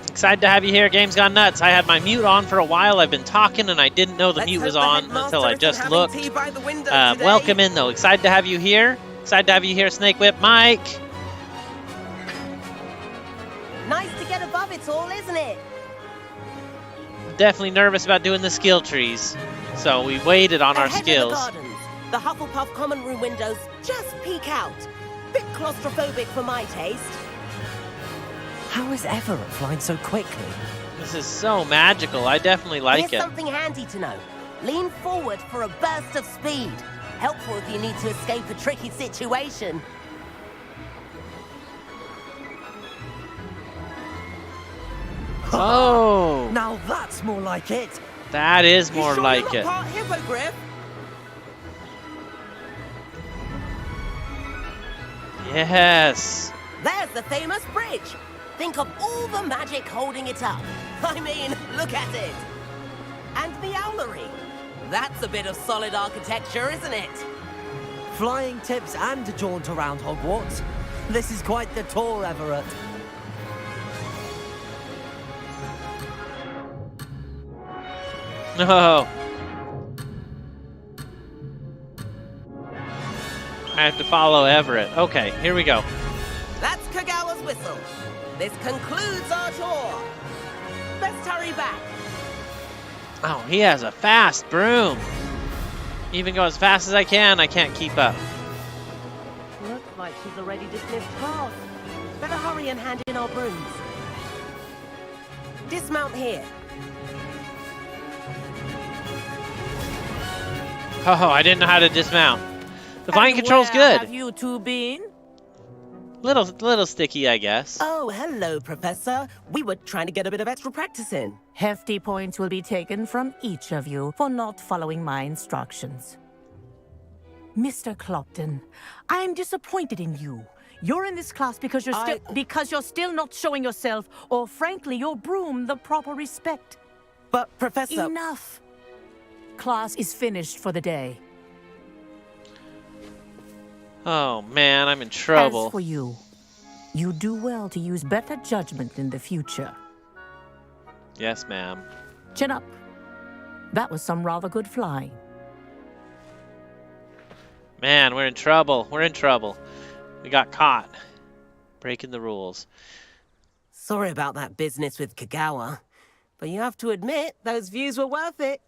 Excited to have you here. Game's gone nuts. I had my mute on for a while. I've been talking and I didn't know the Let's mute hope was the on headmaster until I isn't just having looked. tea by the window today. Welcome in though. Excited to have you here. Excited to have you here, Snake Whip Mike. Nice to get above it all, isn't it? Definitely nervous about doing the skill trees. So we waited on our Ahead skills. of the gardens, the Hufflepuff common room windows just peek out. Bit claustrophobic for my taste. How is Everett flying so quickly? This is so magical. I definitely like Here's it. something handy to know. Lean forward for a burst of speed. Helpful if you need to escape a tricky situation. Oh, Now that's more like it. that is more You sure like you're it. not part hippogriff? Yes. There's the famous bridge. Think of all the magic holding it up. I mean, look at it. And the owlery. That's a bit of solid architecture, isn't it? Flying tips and a jaunt around Hogwarts. This is quite the tour, Everett. No. I have to follow Everett. Okay, here we go. That's Kagawa's whistle. This concludes our tour. Let's hurry back. Oh, he has a fast broom. Even go as fast as I can't keep up. Looks like she's already dismissed class. Better hurry and hand in our brooms. Dismount here. Oh, I didn't know how to dismount. The flying control's good. Have you two been? Little sticky, I guess. Oh, hello, Professor. We were trying to get a bit of extra practice in. Hefty points will be taken from each of you for not following my instructions. Mr. Clopton, I'm disappointed in you. You're in this class because you're still not showing yourself, or frankly, your broom, the proper respect. But, Professor... Enough. Class is finished for the day. Oh man, I'm in trouble. As for you, you do well to use better judgment in the future. Yes, ma'am. Chin up. That was some rather good flying. Man, we're in trouble. We're in trouble. We got caught. Breaking the rules. Sorry about that business with Kagawa, but you have to admit, those views were worth it.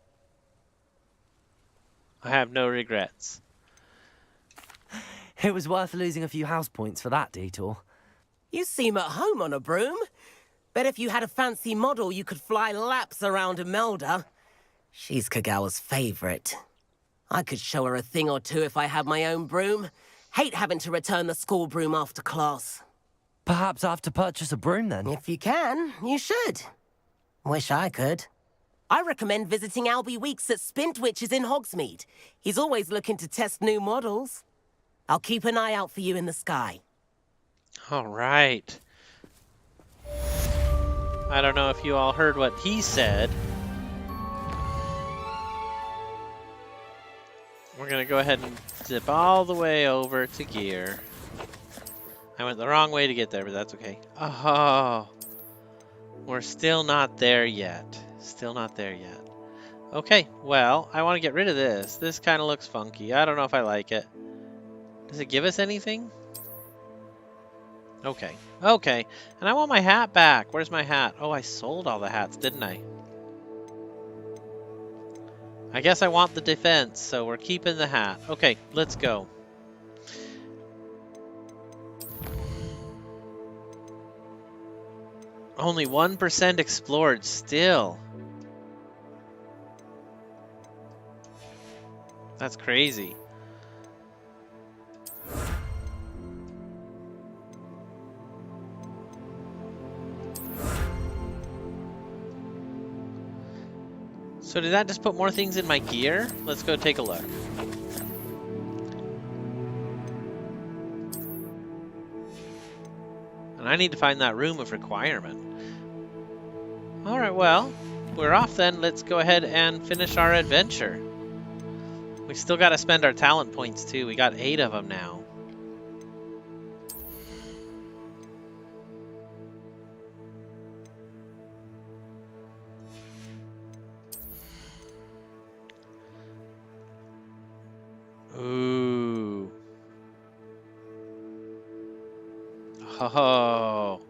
I have no regrets. It was worth losing a few house points for that detour. You seem at home on a broom. Bet if you had a fancy model, you could fly laps around Imelda. She's Kagawa's favorite. I could show her a thing or two if I had my own broom. Hate having to return the school broom after class. Perhaps I have to purchase a broom then. If you can, you should. Wish I could. I recommend visiting Albie Weeks at Spintwitches in Hogsmeade. He's always looking to test new models. I'll keep an eye out for you in the sky. All right. I don't know if you all heard what he said. We're going to go ahead and zip all the way over to gear. I went the wrong way to get there, but that's okay. Oh, we're still not there yet. Still not there yet. Okay, well, I want to get rid of this. This kind of looks funky. I don't know if I like it. Does it give us anything? Okay. Okay. And I want my hat back. Where's my hat? Oh, I sold all the hats, didn't I? I guess I want the defense, so we're keeping the hat. Okay, let's go. Only 1% explored still. That's crazy. So did that just put more things in my gear? Let's go take a look. And I need to find that room of requirement. Alright, well, we're off then. Let's go ahead and finish our adventure. We still got to spend our talent points too. We got 8 of them now. Ooh. Oh.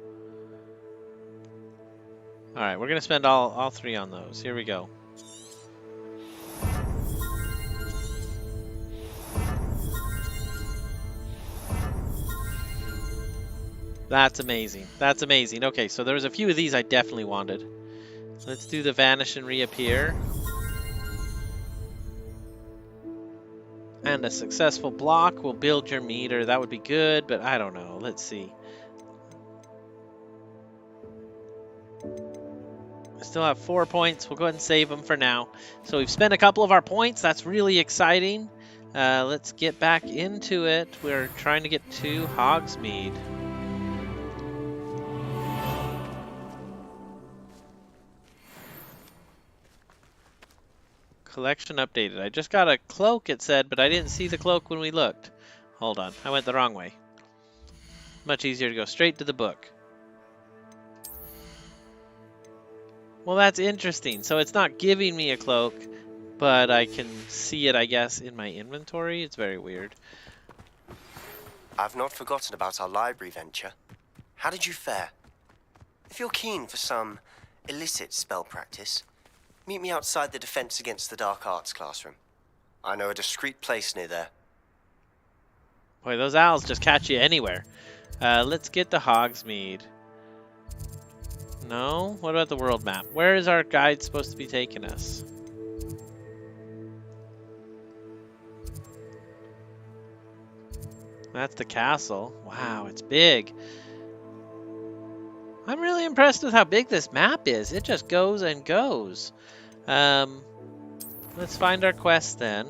Alright, we're going to spend all 3 on those. Here we go. That's amazing. That's amazing. Okay, so there's a few of these I definitely wanted. Let's do the vanish and reappear. And a successful block will build your meter. That would be good, but I don't know. Let's see. I still have 4 points. We'll go ahead and save them for now. So we've spent a couple of our points. That's really exciting. Let's get back into it. We're trying to get to Hogsmeade. Collection updated. I just got a cloak, it said, but I didn't see the cloak when we looked. Hold on, I went the wrong way. Much easier to go straight to the book. Well, that's interesting. So it's not giving me a cloak, but I can see it, I guess, in my inventory. It's very weird. I've not forgotten about our library venture. How did you fare? If you're keen for some illicit spell practice, meet me outside the Defense Against the Dark Arts classroom. I know a discreet place near there. Boy, those owls just catch you anywhere. Let's get to Hogsmeade. No? What about the world map? Where is our guide supposed to be taking us? That's the castle. Wow, it's big. I'm really impressed with how big this map is. It just goes and goes. Let's find our quest then.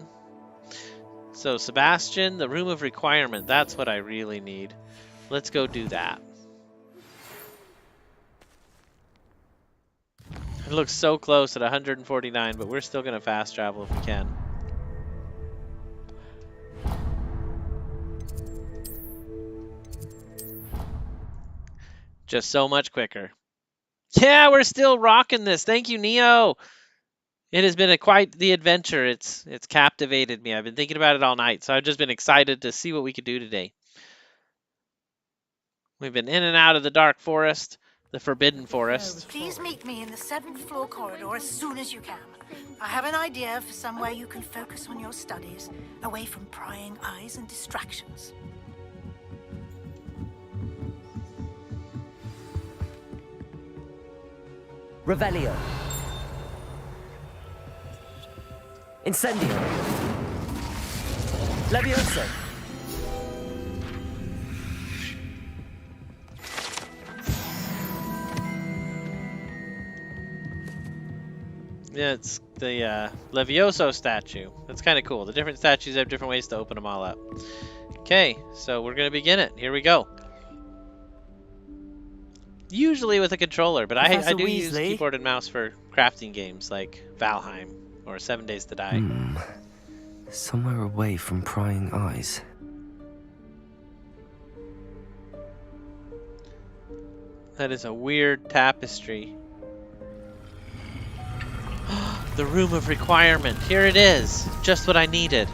So Sebastian, the Room of Requirement. That's what I really need. Let's go do that. It looks so close at 149, but we're still going to fast travel if we can. Just so much quicker. Yeah, we're still rocking this. Thank you, Neo. It has been quite the adventure. It's captivated me. I've been thinking about it all night, so I've just been excited to see what we could do today. We've been in and out of the Dark Forest, the Forbidden Forest. Please meet me in the 7th floor corridor as soon as you can. I have an idea for somewhere you can focus on your studies, away from prying eyes and distractions. Revelio. Incendio. Levioso. Yeah, it's the Levioso statue. That's kind of cool. The different statues have different ways to open them all up. Okay, so we're going to begin it. Here we go. Usually with a controller, but I do use keyboard and mouse for crafting games like Valheim or 7 Days to Die. Somewhere away from prying eyes. That is a weird tapestry. The Room of Requirement. Here it is. Just what I needed.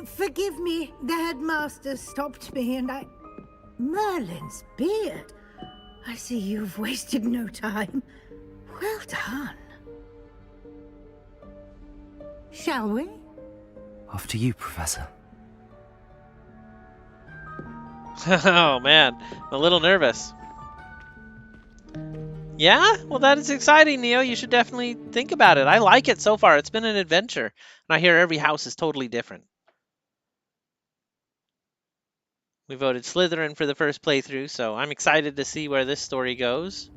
Forgive me, the headmaster stopped me and I... Merlin's beard. I see you've wasted no time. Well done. Shall we? After you, Professor. Oh man, I'm a little nervous. Yeah? Well, that is exciting, Neo. You should definitely think about it. I like it so far. It's been an adventure. And I hear every house is totally different. We voted Slytherin for the first playthrough, so I'm excited to see where this story goes.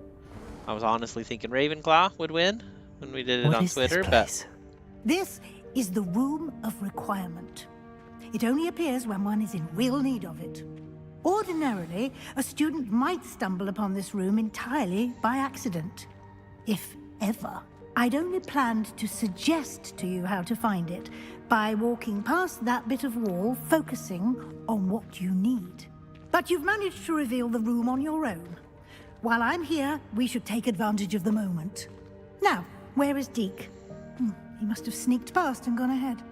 I was honestly thinking Ravenclaw would win when we did it on Twitter, but... This is the Room of Requirement. It only appears when one is in real need of it. Ordinarily, a student might stumble upon this room entirely by accident. If ever. I'd only planned to suggest to you how to find it by walking past that bit of wall, focusing on what you need. But you've managed to reveal the room on your own. While I'm here, we should take advantage of the moment. Now, where is Deke? He must have sneaked past and gone ahead.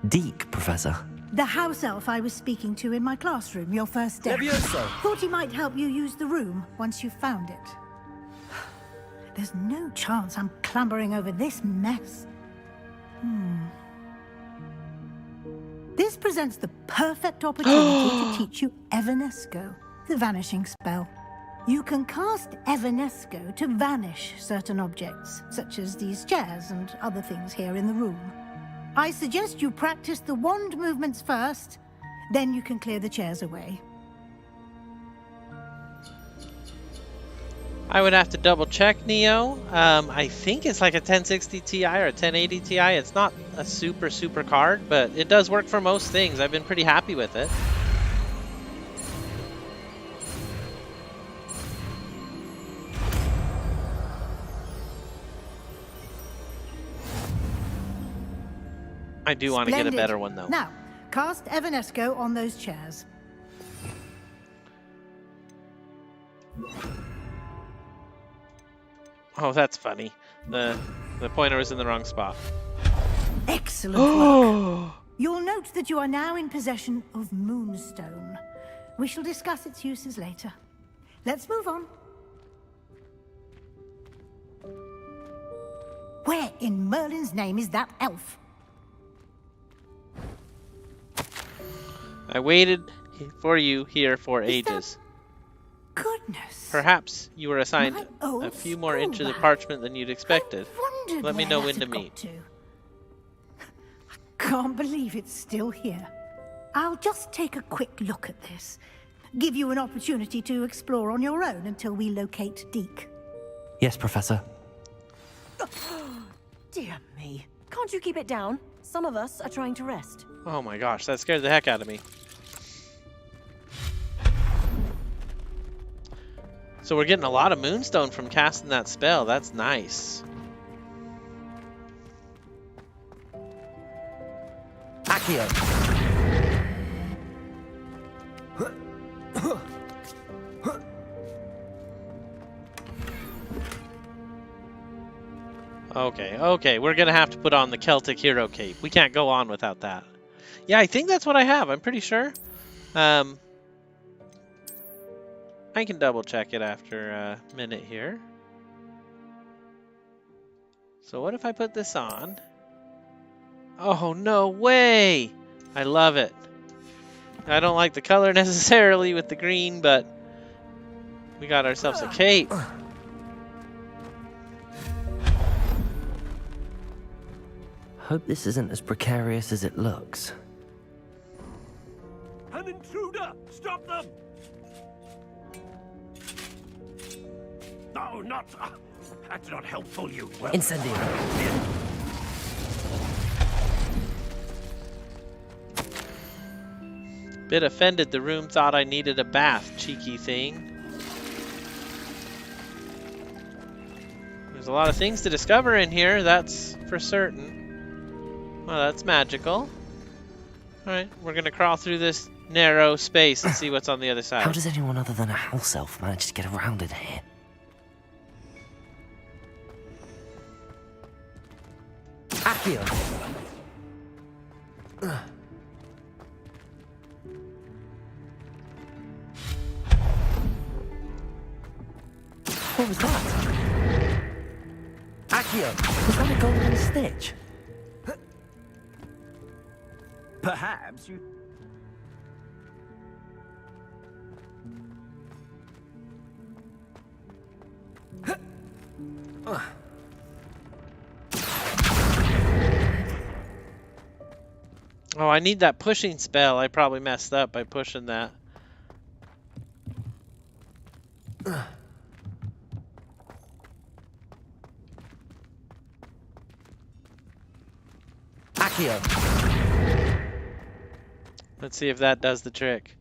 Deke, Professor. The house elf I was speaking to in my classroom your first day. Levioso. Thought he might help you use the room once you found it. There's no chance I'm clambering over this mess. This presents the perfect opportunity to teach you Evanesco, the vanishing spell. You can cast Evanesco to vanish certain objects, such as these chairs and other things here in the room. I suggest you practice the wand movements first, then you can clear the chairs away. I would have to double check, Neo. I think it's like a 1060 Ti or a 1080 Ti. It's not a super card, but it does work for most things. I've been pretty happy with it. I do want to get a Splendid. better one, though. Now, cast Evanesco on those chairs. Oh, that's funny. The pointer was in the wrong spot. Excellent work. You'll note that you are now in possession of Moonstone. We shall discuss its uses later. Let's move on. Where in Merlin's name is that elf? I waited for you here for ages. Goodness. Perhaps you were assigned a few more inches of parchment than you'd expected. Let me know when to meet. Can't believe it's still here. I'll just take a quick look at this. Give you an opportunity to explore on your own until we locate Deke. Yes, Professor. Dear me. Can't you keep it down? Some of us are trying to rest. Oh my gosh, that scared the heck out of me. So we're getting a lot of Moonstone from casting that spell. That's nice. Accio. Okay, we're gonna have to put on the Celtic Hero Cape. We can't go on without that. Yeah, I think that's what I have. I'm pretty sure. I can double check it after a minute here. So what if I put this on? Oh, no way! I love it. I don't like the color necessarily with the green, but we got ourselves a cape. Hope this isn't as precarious as it looks. An intruder! Stop them! No, not... that's not helpful, you... Well, Incendio. Bit offended the room thought I needed a bath, cheeky thing. There's a lot of things to discover in here, that's for certain. Well, that's magical. Alright, we're gonna crawl through this narrow space and see what's on the other side. How does anyone other than a house elf manage to get around in here? Accio. What was that? Accio, was that a golden stitch? perhaps you... Oh, I need that pushing spell. I probably messed up by pushing that. Accio. Let's see if that does the trick.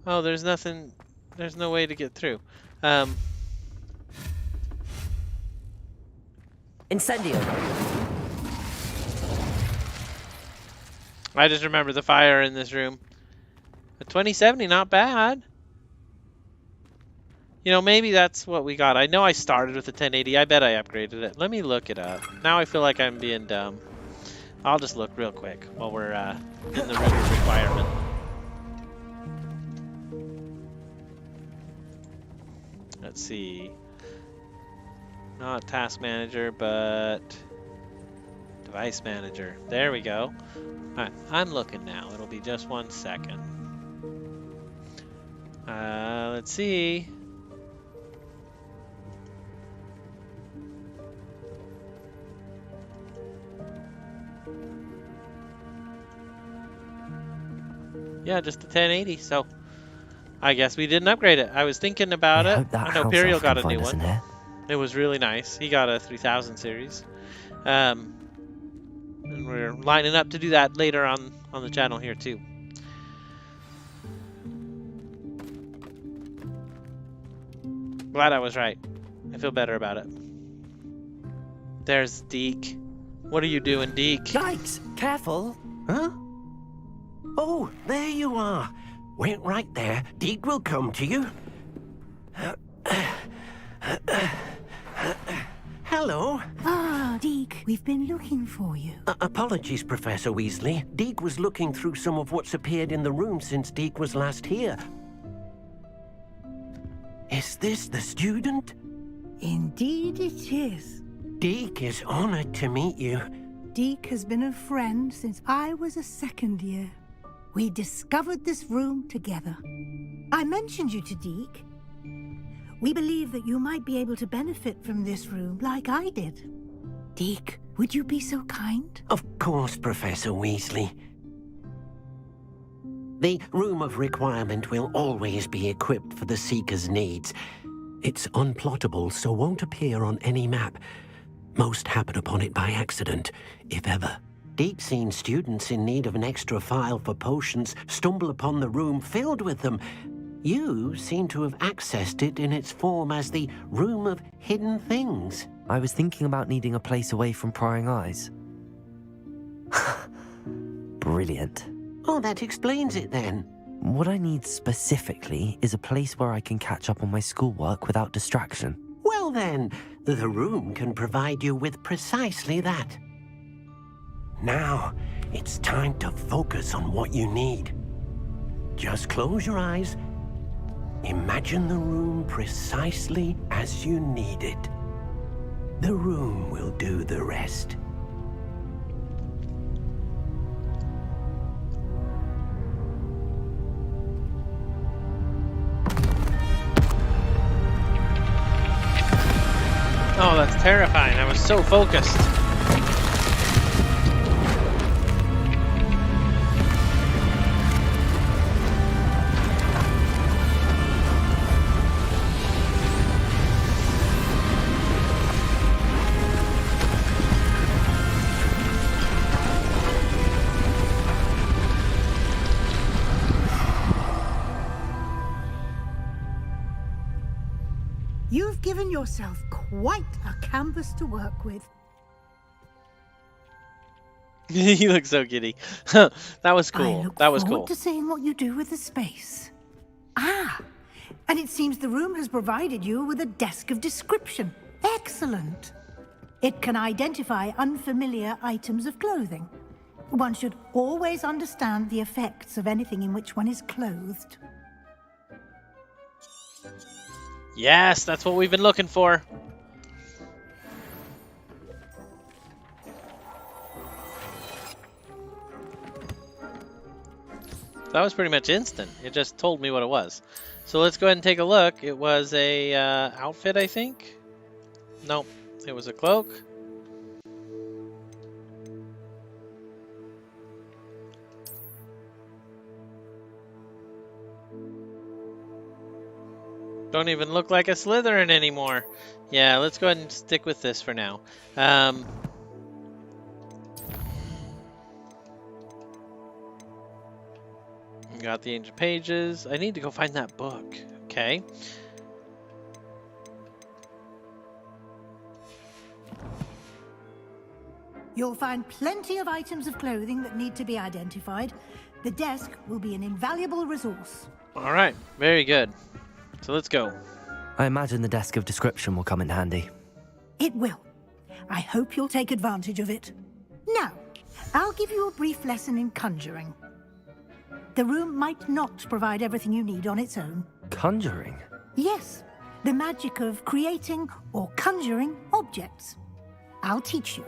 Oh, there's nothing. There's no way to get through. Incendio. I just remember the fire in this room. A 2070, not bad. You know, maybe that's what we got. I know I started with a 1080. I bet I upgraded it. Let me look it up. Now I feel like I'm being dumb. I'll just look real quick while we're in the room of requirement. Let's see. Not task manager, but device manager. There we go. Alright, I'm looking now. It'll be just 1 second. Let's see. Yeah, just the 1080, so I guess we didn't upgrade it. I was thinking about it. I know Periel got a new one. It was really nice. He got a 3000 series. And we're lining up to do that later on the channel here too. Glad I was right. I feel better about it. There's Deke. What are you doing, Deke? Yikes! Careful! Huh? Oh, there you are. Wait right there. Deke will come to you. Hello. Ah, Deke, we've been looking for you. Apologies, Professor Weasley. Deke was looking through some of what's appeared in the room since Deke was last here. Is this the student? Indeed it is. Deke is honored to meet you. Deke has been a friend since I was a second year. We discovered this room together. I mentioned you to Deke. We believe that you might be able to benefit from this room like I did. Deke, would you be so kind? Of course, Professor Weasley. The Room of Requirement will always be equipped for the Seeker's needs. It's unplottable, so won't appear on any map. Most happen upon it by accident, if ever. Deke's seen students in need of an extra file for potions stumble upon the room filled with them. You seem to have accessed it in its form as the Room of Hidden Things. I was thinking about needing a place away from prying eyes. Brilliant. Oh, that explains it then. What I need specifically is a place where I can catch up on my schoolwork without distraction. Well then, the room can provide you with precisely that. Now, it's time to focus on what you need. Just close your eyes. Imagine the room precisely as you need it. The room will do the rest. Oh, that's terrifying. I was so focused. You've given yourself quite a canvas to work with. You look so giddy. That was cool. That was I look cool. forward to seeing what you do with the space. Ah, and it seems the room has provided you with a desk of description. Excellent. It can identify unfamiliar items of clothing. One should always understand the effects of anything in which one is clothed. Yes, that's what we've been looking for. That was pretty much instant. It just told me what it was. So let's go ahead and take a look. It was a outfit, I think. Nope, it was a cloak. Don't even look like a Slytherin anymore. Yeah, let's go ahead and stick with this for now. Got the ancient pages. I need to go find that book. Okay. You'll find plenty of items of clothing that need to be identified. The desk will be an invaluable resource. All right, very good. So let's go. I imagine the desk of description will come in handy. It will. I hope you'll take advantage of it. Now, I'll give you a brief lesson in conjuring. The room might not provide everything you need on its own. Conjuring? Yes, the magic of creating or conjuring objects. I'll teach you.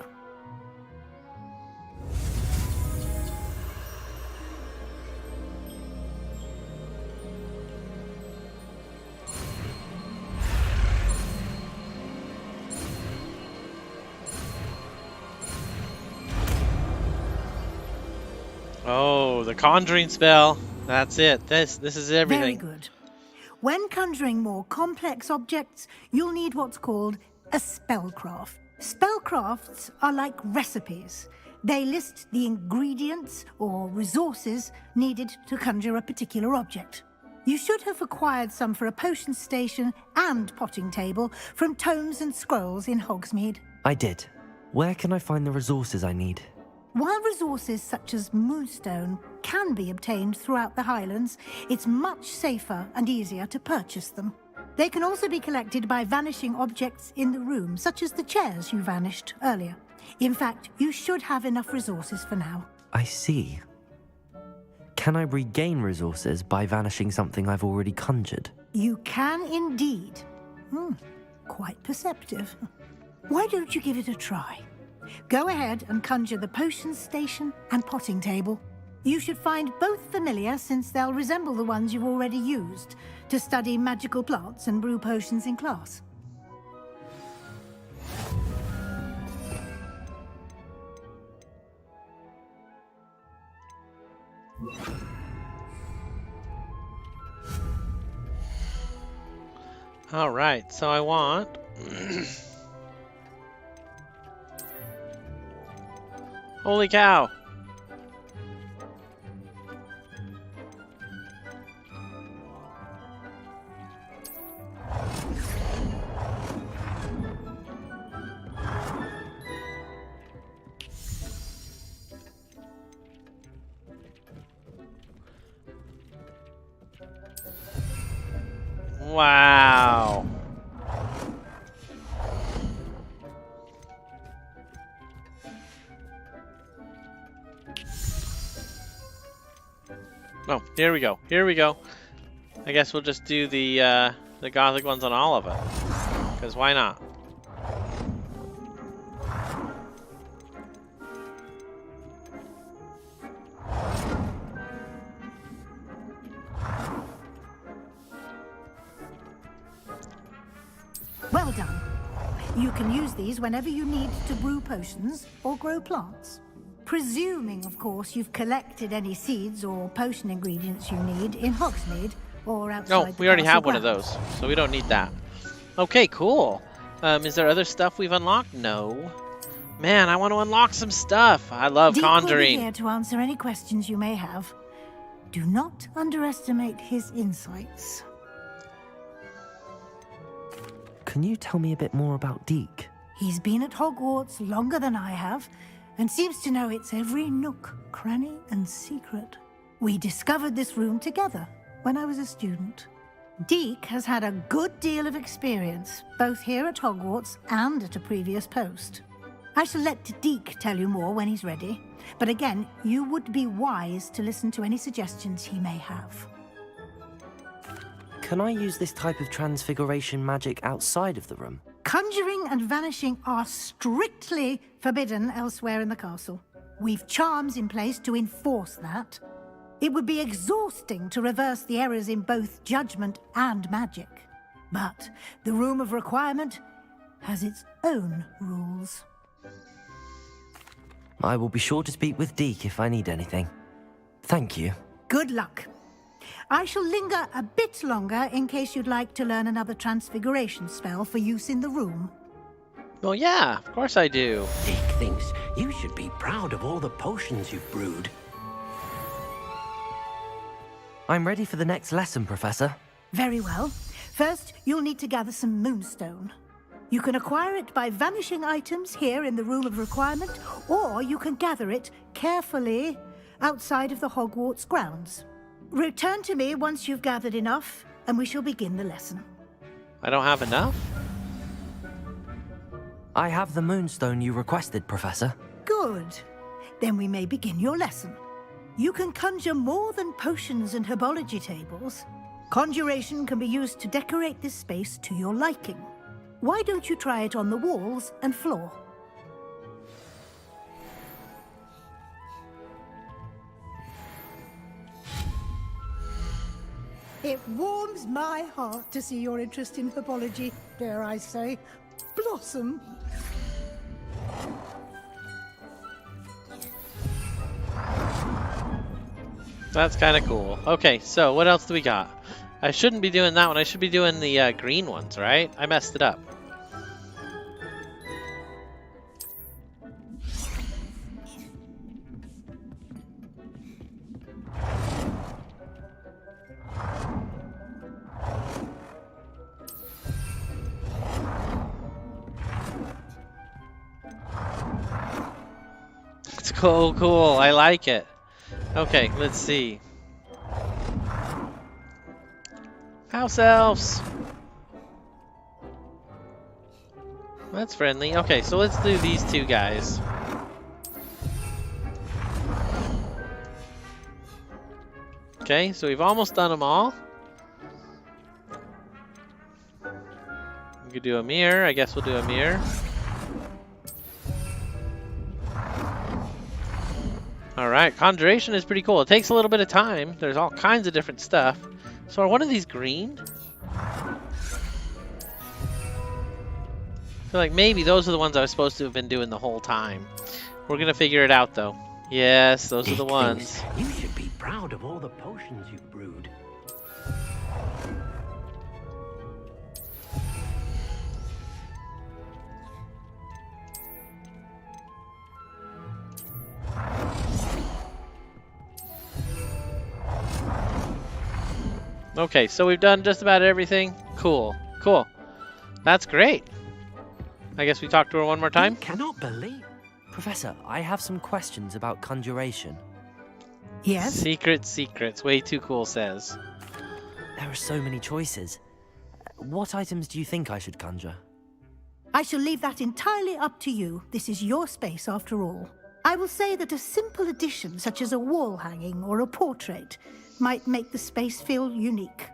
Oh, the conjuring spell. That's it. This is everything. Very good. When conjuring more complex objects, you'll need what's called a spellcraft. Spellcrafts are like recipes. They list the ingredients or resources needed to conjure a particular object. You should have acquired some for a potion station and potting table from tomes and scrolls in Hogsmeade. I did. Where can I find the resources I need? While resources such as moonstone can be obtained throughout the Highlands, it's much safer and easier to purchase them. They can also be collected by vanishing objects in the room, such as the chairs you vanished earlier. In fact, you should have enough resources for now. I see. Can I regain resources by vanishing something I've already conjured? You can indeed. Quite perceptive. Why don't you give it a try? Go ahead and conjure the potions station and potting table. You should find both familiar, since they'll resemble the ones you've already used to study magical plants and brew potions in class. All right, so I want holy cow. Wow. Oh, here we go. Here we go. I guess we'll just do the gothic ones on all of it. Because why not? Well done. You can use these whenever you need to brew potions or grow plants. Presuming, of course, you've collected any seeds or potion ingredients you need in Hogsmeade or outside No, the we already castle have one of grounds. those, so we don't need that. Okay, cool. Is there other stuff we've unlocked? No. Man, I want to unlock some stuff. I love Deek will be conjuring. here to answer any questions you may have. Do not underestimate his insights. Can you tell me a bit more about Deek? He's been at Hogwarts longer than I have, and seems to know its every nook, cranny, and secret. We discovered this room together when I was a student. Deek has had a good deal of experience, both here at Hogwarts and at a previous post. I shall let Deek tell you more when he's ready, but again, you would be wise to listen to any suggestions he may have. Can I use this type of transfiguration magic outside of the room? Conjuring and vanishing are strictly forbidden elsewhere in the castle. We've charms in place to enforce that. It would be exhausting to reverse the errors in both judgment and magic. But the Room of Requirement has its own rules. I will be sure to speak with Deek if I need anything. Thank you. Good luck. I shall linger a bit longer in case you'd like to learn another transfiguration spell for use in the room. Well, yeah, of course I do. Deek thinks you should be proud of all the potions you've brewed. I'm ready for the next lesson, Professor. Very well. First, you'll need to gather some moonstone. You can acquire it by vanishing items here in the Room of Requirement, or you can gather it carefully outside of the Hogwarts grounds. Return to me once you've gathered enough, and we shall begin the lesson. I don't have enough? I have the moonstone you requested, Professor. Good. Then we may begin your lesson. You can conjure more than potions and herbology tables. Conjuration can be used to decorate this space to your liking. Why don't you try it on the walls and floor? It warms my heart to see your interest in herbology, dare I say, blossom. That's kind of cool. Okay, so what else do we got? I shouldn't be doing that one. I should be doing the green ones, right? I messed it up. Cool, cool. I like it. Okay, let's see. House elves. That's friendly. Okay, so let's do these two guys. Okay, so we've almost done them all. We could do a mirror. I guess we'll do a mirror. Alright, conjuration is pretty cool. It takes a little bit of time. There's all kinds of different stuff. So are one of these green? I feel like maybe those are the ones I was supposed to have been doing the whole time. We're gonna figure it out though. Yes, those are the ones. You should be proud of all the potions you've brewed. Okay, so we've done just about everything. Cool, cool. That's great. I guess we talk to her one more time. Cannot believe. Professor, I have some questions about conjuration. Yes? Secrets. Way too cool says. There are so many choices. What items do you think I should conjure? I shall leave that entirely up to you. This is your space after all. I will say that a simple addition such as a wall hanging or a portrait might make the space feel unique.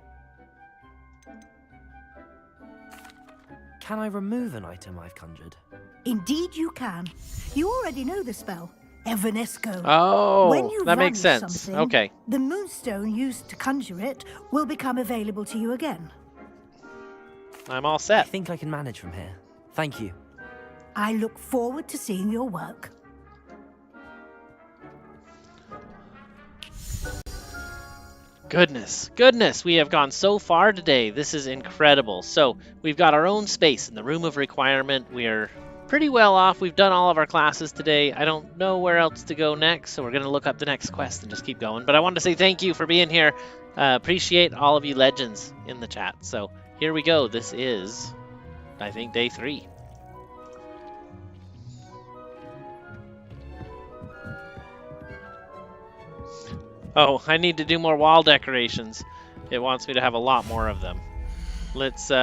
Can I remove an item I've conjured? Indeed you can. You already know the spell, Evanesco. Oh, when you that makes vanish sense. something, Okay. The moonstone used to conjure it will become available to you again. I'm all set. I think I can manage from here. Thank you. I look forward to seeing your work. Goodness, we have gone so far today. This is incredible. So we've got our own space in the room of requirement. We're pretty well off. We've done all of our classes today. I don't know where else to go next, so we're going to look up the next quest and just keep going. But I wanted to say thank you for being here. Appreciate all of you legends in the chat. So here we go. This is, I think, day 3. Oh, I need to do more wall decorations. It wants me to have a lot more of them. Let's, we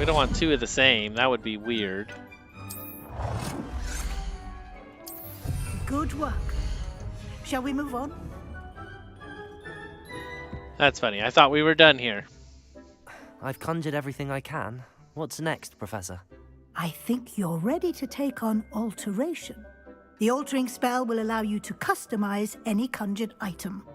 don't want 2 of the same. That would be weird. Good work. Shall we move on? That's funny. I thought we were done here. I've conjured everything I can. What's next, Professor? I think you're ready to take on alteration. The altering spell will allow you to customize any conjured item.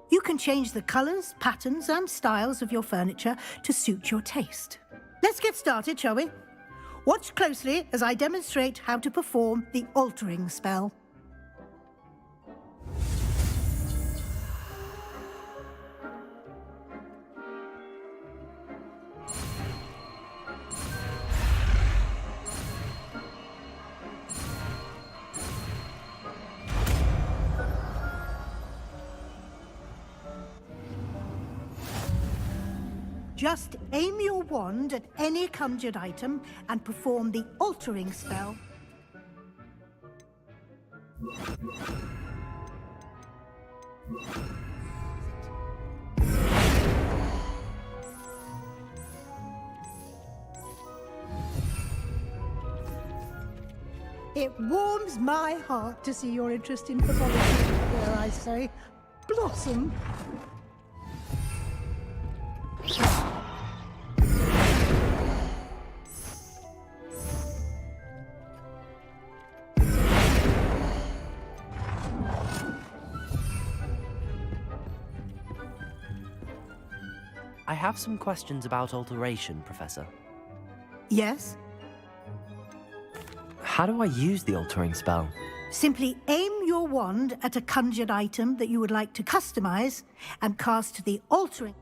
You can change the colors, patterns, and styles of your furniture to suit your taste. Let's get started, shall we? Watch closely as I demonstrate how to perform the altering spell. Just aim your wand at any conjured item and perform the altering spell. It warms my heart to see your interest in pathology, dare I say. Blossom. I have some questions about alteration, Professor. Yes? How do I use the altering spell? Simply aim your wand at a conjured item that you would like to customize and cast the altering.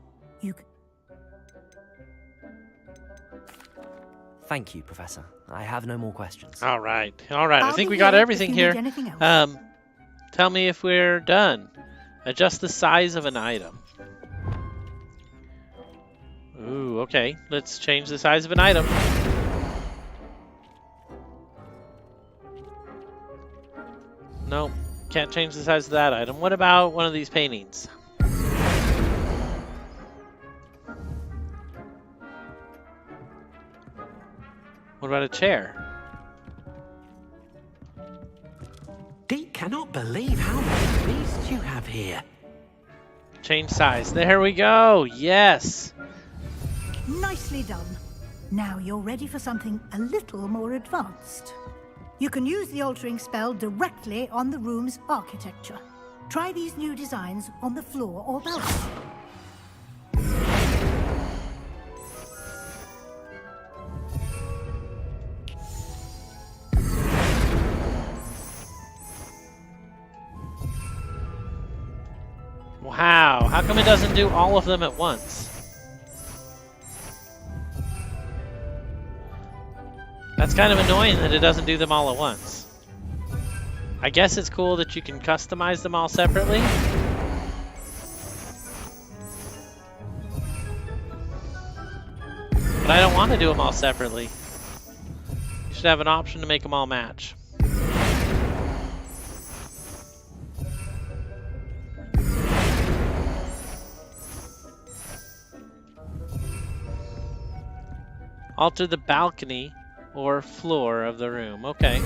Thank you, Professor. I have no more questions. All right. I think we got everything here. Anything else. Tell me if we're done. Adjust the size of an item. Ooh, okay. Let's change the size of an item. Nope. Can't change the size of that item. What about one of these paintings? What about a chair? Deke cannot believe how many beasts you have here. Change size. There we go. Yes. Nicely done. Now you're ready for something a little more advanced. You can use the altering spell directly on the room's architecture. Try these new designs on the floor or balcony. Wow. How come it doesn't do all of them at once? That's kind of annoying that it doesn't do them all at once. I guess it's cool that you can customize them all separately. But I don't want to do them all separately. You should have an option to make them all match. Alter the balcony or floor of the room. Okay.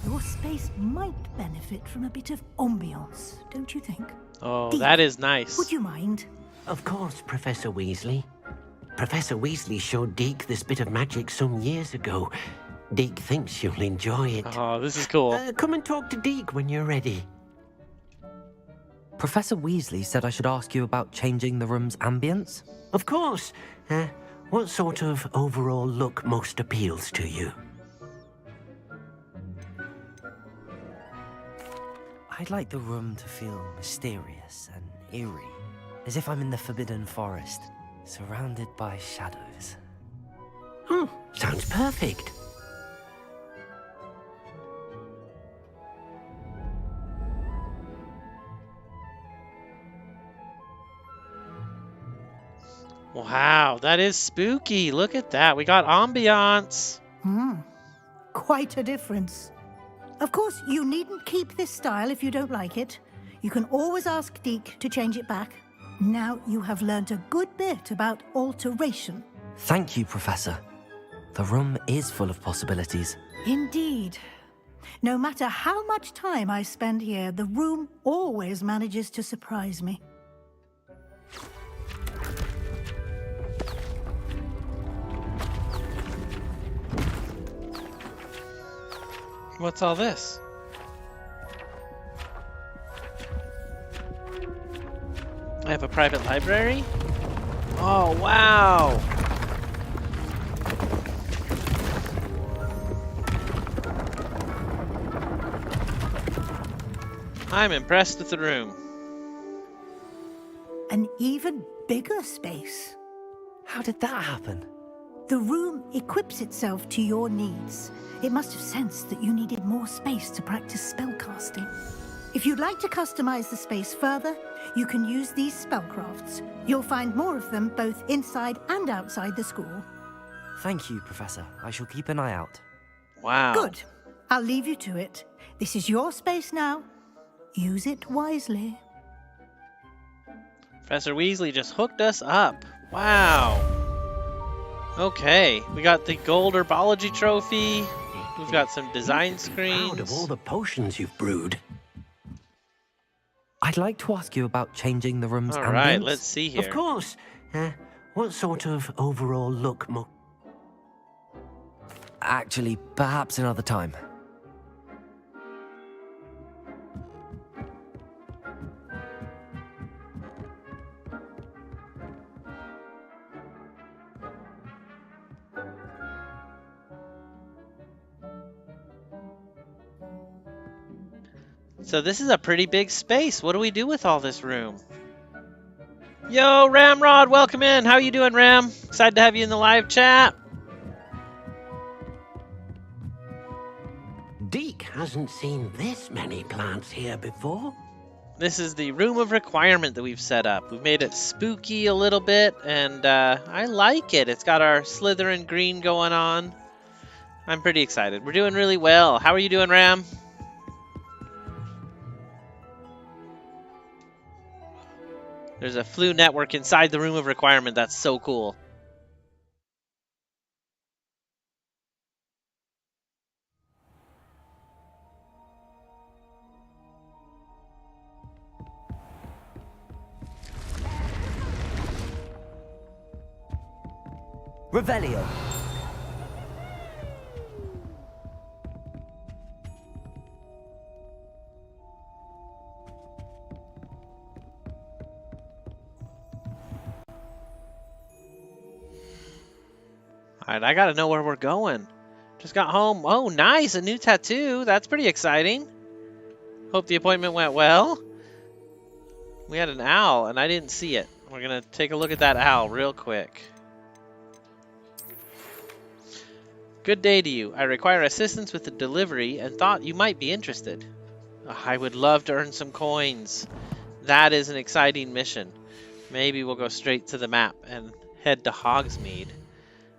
Your space might benefit from a bit of ambiance, don't you think? Oh, Deke, that is nice. Would you mind? Of course, Professor Weasley. Professor Weasley showed Deke this bit of magic some years ago. Deke thinks you'll enjoy it. Oh, this is cool. Come and talk to Deke when you're ready. Professor Weasley said I should ask you about changing the room's ambience? Of course. What sort of overall look most appeals to you? I'd like the room to feel mysterious and eerie, as if I'm in the Forbidden Forest, surrounded by shadows. Sounds perfect. Wow, that is spooky. Look at that. We got ambiance. Quite a difference. Of course, you needn't keep this style if you don't like it. You can always ask Deke to change it back. Now you have learnt a good bit about alteration. Thank you, Professor. The room is full of possibilities. Indeed. No matter how much time I spend here, the room always manages to surprise me. What's all this? I have a private library? Oh, wow! I'm impressed with the room. An even bigger space. How did that happen? The room equips itself to your needs. It must have sensed that you needed more space to practice spellcasting. If you'd like to customize the space further, you can use these spellcrafts. You'll find more of them both inside and outside the school. Thank you, Professor. I shall keep an eye out. Wow. Good. I'll leave you to it. This is your space now. Use it wisely. Professor Weasley just hooked us up. Wow. Okay, we got the gold herbology trophy. We've got some design screens. Proud of all the potions you've brewed. I'd like to ask you about changing the room's ambience. All right, let's see here. Of course. What sort of overall look Actually, perhaps another time. So this is a pretty big space. What do we do with all this room? Yo, Ramrod, welcome in. How you doing, Ram? Excited to have you in the live chat. Deke hasn't seen this many plants here before. This is the room of requirement that we've set up. We've made it spooky a little bit, and I like it. It's got our Slytherin green going on. I'm pretty excited. We're doing really well. How are you doing, Ram? There's a Flu network inside the room of requirement. That's so cool. Revelio. Alright, I gotta know where we're going. Just got home. Oh, nice! A new tattoo. That's pretty exciting. Hope the appointment went well. We had an owl, and I didn't see it. We're gonna take a look at that owl real quick. Good day to you. I require assistance with the delivery and thought you might be interested. I would love to earn some coins. That is an exciting mission. Maybe we'll go straight to the map and head to Hogsmeade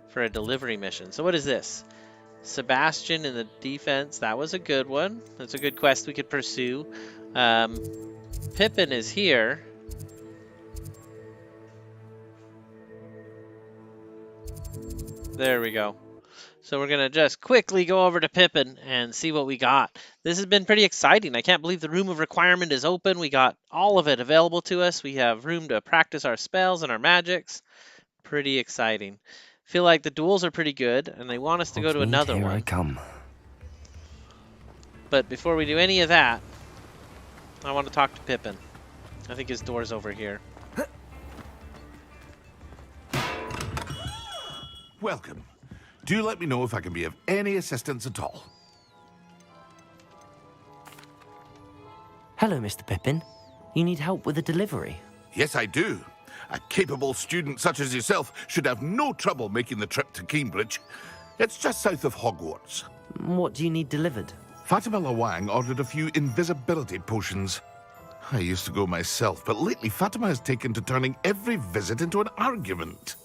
for a delivery mission. So what is this? Sebastian in the defense. That was a good one. That's a good quest we could pursue. Pippin is here. There we go. So we're going to just quickly go over to Pippin and see what we got. This has been pretty exciting. I can't believe the room of requirement is open. We got all of it available to us. We have room to practice our spells and our magics. Pretty exciting. Feel like the duels are pretty good, and they want us to go to another here one. I come. But before we do any of that, I want to talk to Pippin. I think his door's over here. Welcome. Do let me know if I can be of any assistance at all. Hello, Mr. Pippin. You need help with a delivery? Yes, I do. A capable student such as yourself should have no trouble making the trip to Cambridge. It's just south of Hogwarts. What do you need delivered? Fatima Lawang ordered a few invisibility potions. I used to go myself, but lately Fatima has taken to turning every visit into an argument.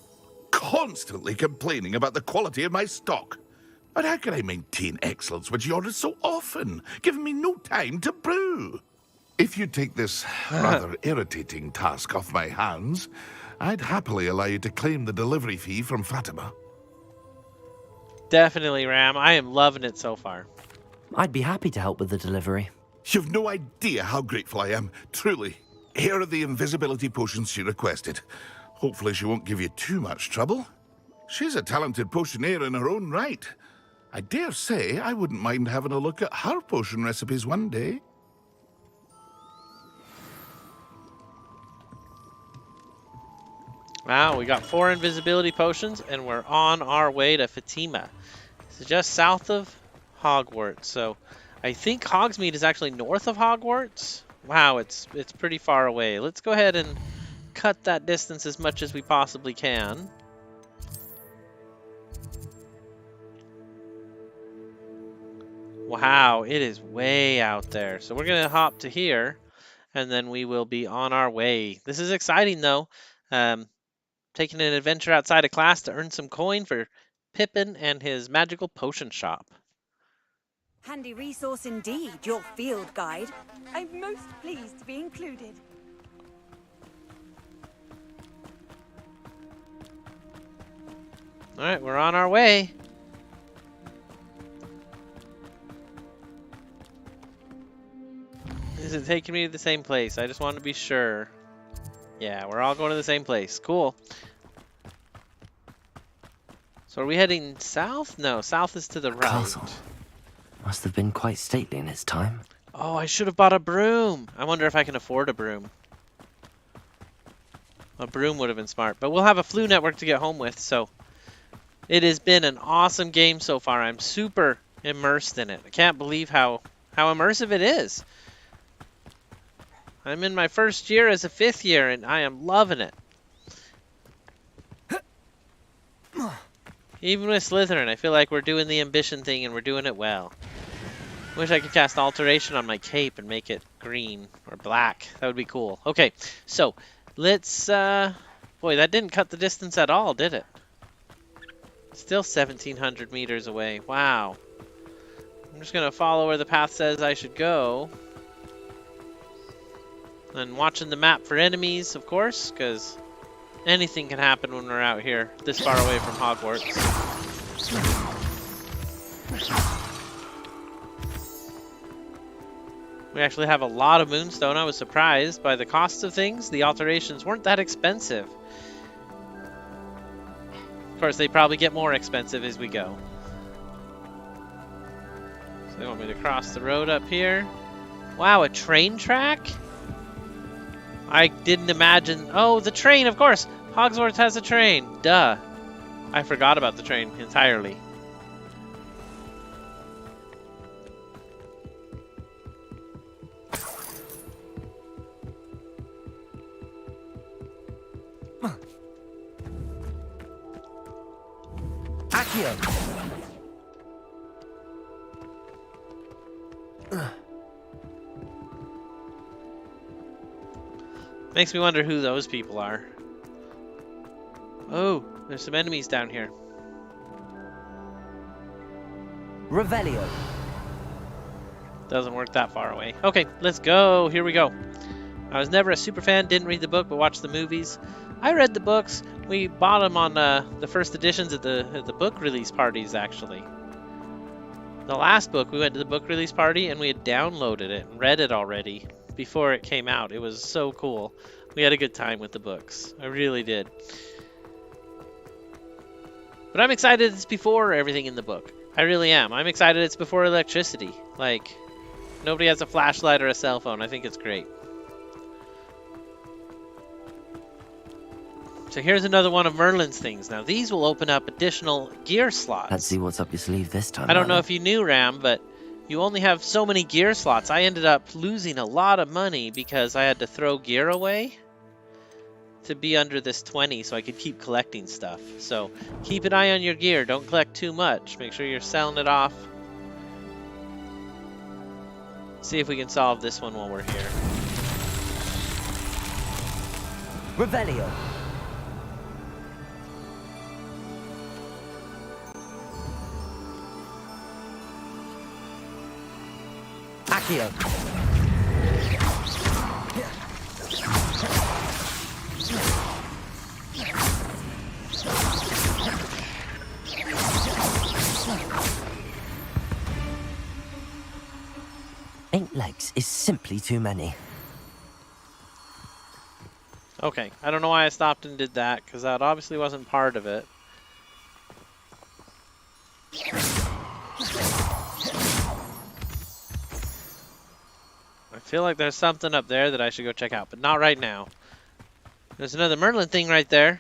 Constantly complaining about the quality of my stock. But how can I maintain excellence when she orders so often, giving me no time to brew? If you take this rather irritating task off my hands, I'd happily allow you to claim the delivery fee from Fatima. Definitely, Ram. I am loving it so far. I'd be happy to help with the delivery. You've no idea how grateful I am, truly. Here are the invisibility potions she requested. Hopefully she won't give you too much trouble. She's a talented potioneer in her own right. I dare say I wouldn't mind having a look at her potion recipes one day. Wow, we got 4 invisibility potions, and we're on our way to Fatima. This is just south of Hogwarts, so I think Hogsmeade is actually north of Hogwarts. Wow, it's pretty far away. Let's go ahead and cut that distance as much as we possibly can. Wow, it is way out there. So we're going to hop to here, and then we will be on our way. This is exciting, though. Taking an adventure outside of class to earn some coin for Pippin and his magical potion shop. Handy resource indeed, your field guide. I'm most pleased to be included. All right, we're on our way. Is it taking me to the same place? I just want to be sure. Yeah, we're all going to the same place. Cool. So are we heading south? No, south is to the right. Castle. Must have been quite stately in its time. Oh, I should have bought a broom. I wonder if I can afford a broom. A broom would have been smart. But we'll have a Flu network to get home with, so it has been an awesome game so far. I'm super immersed in it. I can't believe how immersive it is. I'm in my first year as a 5th year, and I am loving it. Even with Slytherin, I feel like we're doing the ambition thing, and we're doing it well. Wish I could cast Alteration on my cape and make it green or black. That would be cool. Okay, so let's... boy, that didn't cut the distance at all, did it? Still 1,700 meters away. Wow. I'm just going to follow where the path says I should go. And watching the map for enemies, of course, because anything can happen when we're out here this far away from Hogwarts. We actually have a lot of moonstone. I was surprised by the cost of things. The alterations weren't that expensive. Of course, they probably get more expensive as we go. So they want me to cross the road up here. Wow, a train track? I didn't imagine... Oh, the train, of course! Hogwarts has a train. Duh. I forgot about the train entirely. Accio! Makes me wonder who those people are. Oh, there's some enemies down here. Revelio. Doesn't work that far away. Okay, let's go. Here we go. I was never a super fan, didn't read the book, but watched the movies. I read the books. We bought them on the first editions at the book release parties, actually. The last book, we went to the book release party, and we had downloaded it and read it already before it came out. It was so cool. We had a good time with the books. I really did. But I'm excited it's before everything in the book. I really am. I'm excited it's before electricity. Like, nobody has a flashlight or a cell phone. I think it's great. So here's another one of Merlin's things. Now, these will open up additional gear slots. Let's see what's up your sleeve this time. I don't know if you knew, Ram, but you only have so many gear slots. I ended up losing a lot of money because I had to throw gear away to be under this 20 so I could keep collecting stuff. So keep an eye on your gear. Don't collect too much. Make sure you're selling it off. See if we can solve this one while we're here. Revelio. Accio. Eight legs is simply too many. Okay, I don't know why I stopped and did that, because that obviously wasn't part of it. I feel like there's something up there that I should go check out, but not right now. There's another Merlin thing right there.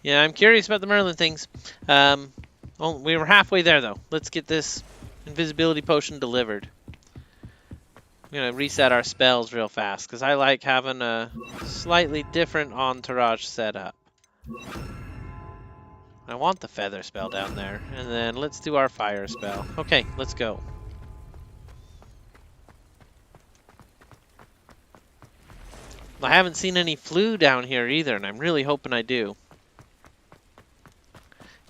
Yeah, I'm curious about the Merlin things. Oh, we were halfway there, though. Let's get this invisibility potion delivered. I'm going to reset our spells real fast, because I like having a slightly different entourage setup. I want the feather spell down there. And then let's do our fire spell. Okay, let's go. I haven't seen any flu down here either, and I'm really hoping I do.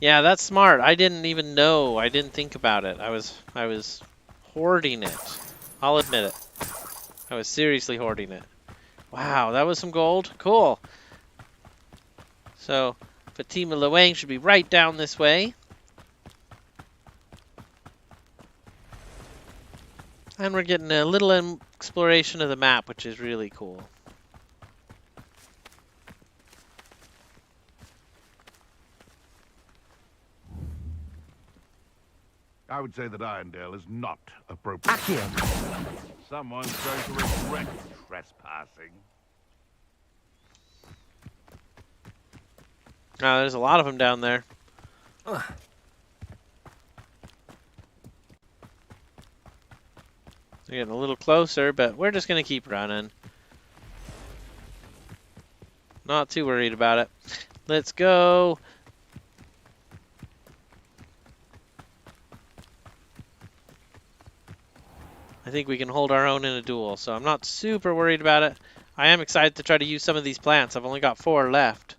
Yeah, that's smart. I didn't even know. I didn't think about it. I was hoarding it. I'll admit it. I was seriously hoarding it. Wow, that was some gold. Cool. So, Fatima Luang should be right down this way. And we're getting a little exploration of the map, which is really cool. I would say that Irondale is not appropriate. Accio. Someone's going to regret trespassing. Oh, there's a lot of them down there. We're getting a little closer, but we're just going to keep running. Not too worried about it. Let's go. I think we can hold our own in a duel, so I'm not super worried about it. I am excited to try to use some of these plants. I've only got 4 left.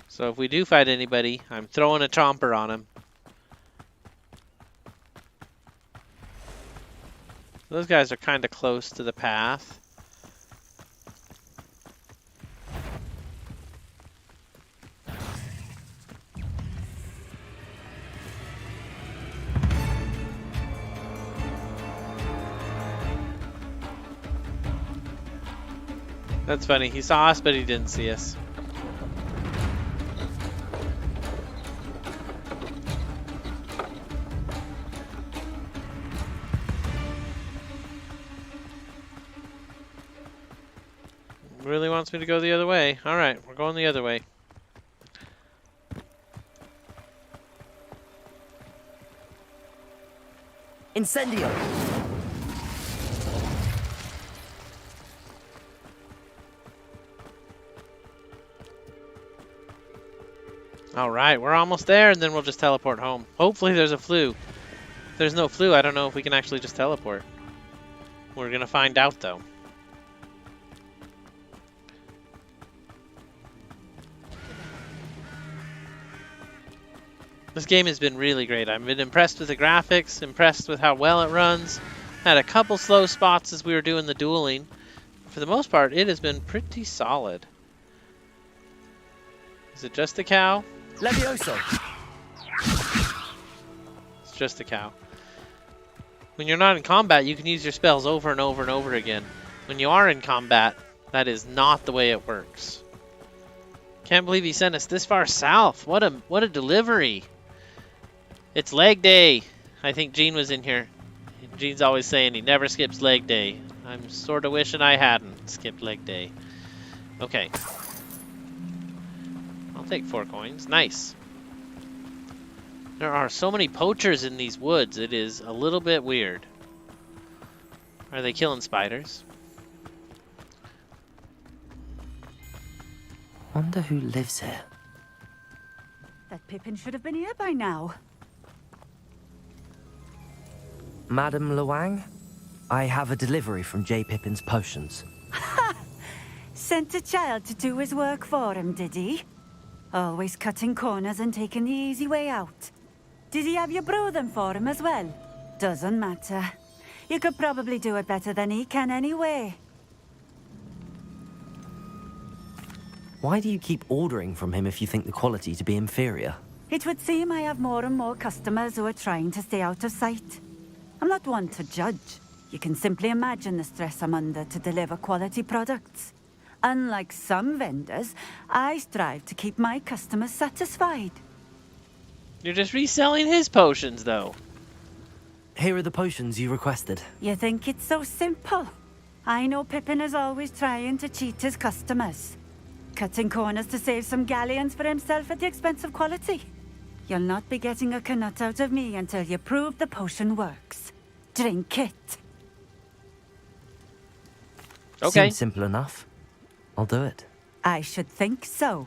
So if we do fight anybody, I'm throwing a chomper on him. Those guys are kind of close to the path. That's funny. He saw us, but he didn't see us. Really wants me to go the other way. All right, we're going the other way. Incendio! All right, we're almost there, and then we'll just teleport home. Hopefully there's a flu. If there's no flu, I don't know if we can actually just teleport. We're gonna find out, though. This game has been really great. I've been impressed with the graphics, impressed with how well it runs. Had a couple slow spots as we were doing the dueling. For the most part, it has been pretty solid. Is it just a cow? Levioso! It's just a cow. When you're not in combat, you can use your spells over and over and over again. When you are in combat, that is not the way it works. Can't believe he sent us this far south. What a delivery. It's leg day. I think Gene was in here. Gene's always saying he never skips leg day. I'm sort of wishing I hadn't skipped leg day. Okay. I'll take 4 coins. Nice. There are so many poachers in these woods. It is a little bit weird. Are they killing spiders? Wonder who lives here. That Pippin should have been here by now. Madam Luang, I have a delivery from J. Pippin's Potions. Sent a child to do his work for him, did he? Always cutting corners and taking the easy way out. Did he have you brew them for him as well? Doesn't matter. You could probably do it better than he can anyway. Why do you keep ordering from him if you think the quality to be inferior? It would seem I have more and more customers who are trying to stay out of sight. I'm not one to judge. You can simply imagine the stress I'm under to deliver quality products. Unlike some vendors, I strive to keep my customers satisfied. You're just reselling his potions, though. Here are the potions you requested. You think it's so simple? I know Pippin is always trying to cheat his customers. Cutting corners to save some galleons for himself at the expense of quality. You'll not be getting a canut out of me until you prove the potion works. Drink it. Okay. Seems simple enough. I'll do it. I should think so.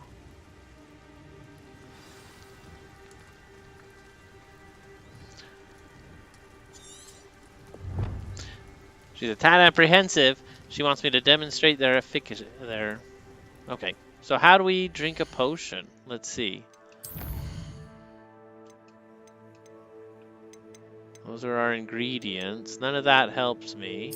She's a tad apprehensive. She wants me to demonstrate their efficacy. Okay. So how do we drink a potion? Let's see. Those are our ingredients. None of that helps me.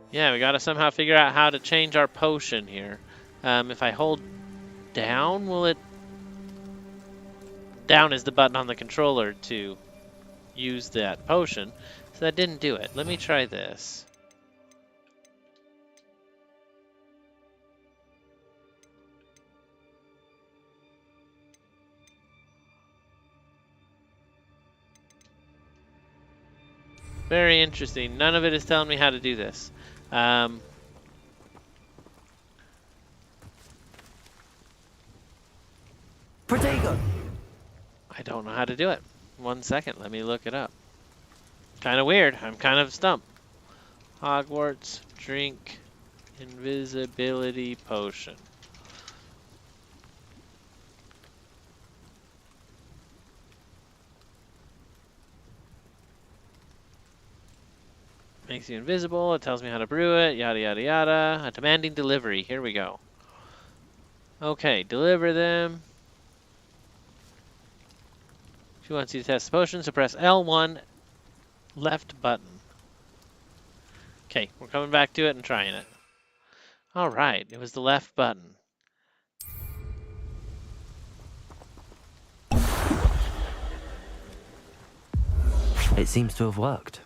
Yeah, we gotta somehow figure out how to change our potion here. If I hold down, will it... Down is the button on the controller to use that potion. So that didn't do it. Let me try this. Very interesting. None of it is telling me how to do this. Protego! I don't know how to do it. 1 second. Let me look it up. Kind of weird. I'm kind of stumped. Hogwarts drink invisibility potion. Makes you invisible. It tells me how to brew it. Yada, yada, yada. A demanding delivery. Here we go. Okay, deliver them. She wants you to test the potion, so press L1 left button. Okay, we're coming back to it and trying it. All right, it was the left button. It seems to have worked.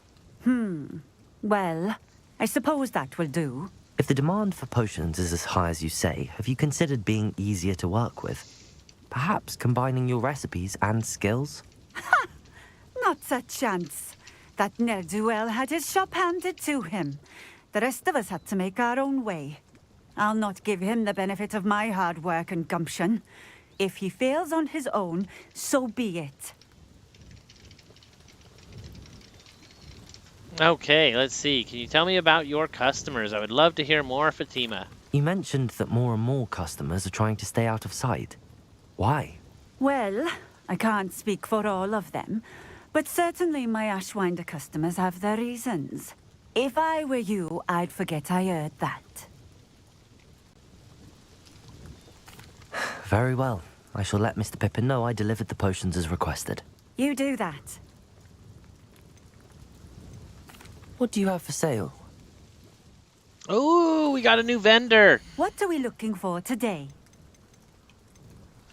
Well, I suppose that will do. If the demand for potions is as high as you say, have you considered being easier to work with? Perhaps combining your recipes and skills? Not a chance. That ne'er-do-well had his shop handed to him. The rest of us had to make our own way. I'll not give him the benefit of my hard work and gumption. If he fails on his own, so be it. Okay, let's see. Can you tell me about your customers? I would love to hear more, Fatima. You mentioned that more and more customers are trying to stay out of sight. Why? Well, I can't speak for all of them, but certainly my Ashwinder customers have their reasons. If I were you, I'd forget I heard that. Very well. I shall let Mr. Pippin know I delivered the potions as requested. You do that. What do you have for sale? Ooh, we got a new vendor. What are we looking for today?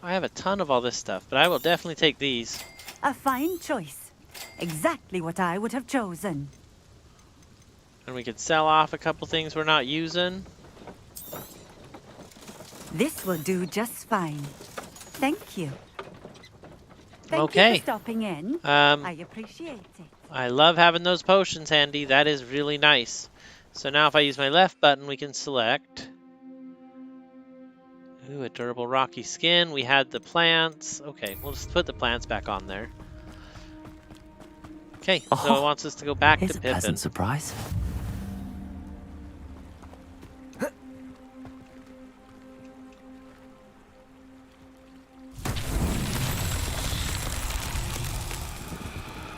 I have a ton of all this stuff, but I will definitely take these. A fine choice. Exactly what I would have chosen. And we could sell off a couple things we're not using. This will do just fine. Thank you. Thank Okay. you for stopping in. I appreciate it. I love having those potions handy. That is really nice. So now if I use my left button, we can select. Ooh, a durable rocky skin. We had the plants. Okay, we'll just put the plants back on there. Okay, so it wants us to go back to Here's a Pippin. pleasant surprise.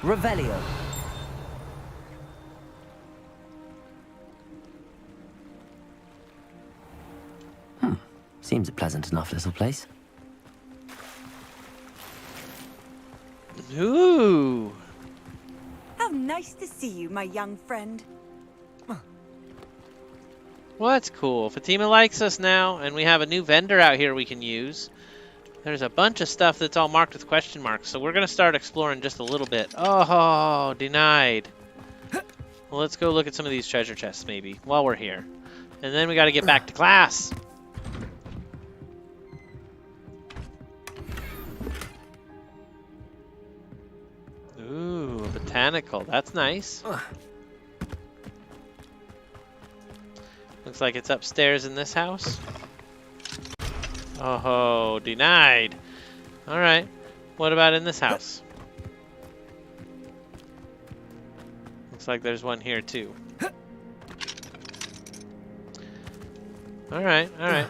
Revelio. Seems a pleasant enough little place. Ooh. How nice to see you, my young friend. Well, that's cool. Fatima likes us now, and we have a new vendor out here we can use. There's a bunch of stuff that's all marked with question marks, so we're going to start exploring just a little bit. Oh, denied. Well, let's go look at some of these treasure chests, maybe, while we're here. And then we got to get back to class. Ooh, a botanical. That's nice. Looks like it's upstairs in this house. Oh, denied. All right. What about in this house? Looks like there's one here too. All right, all right.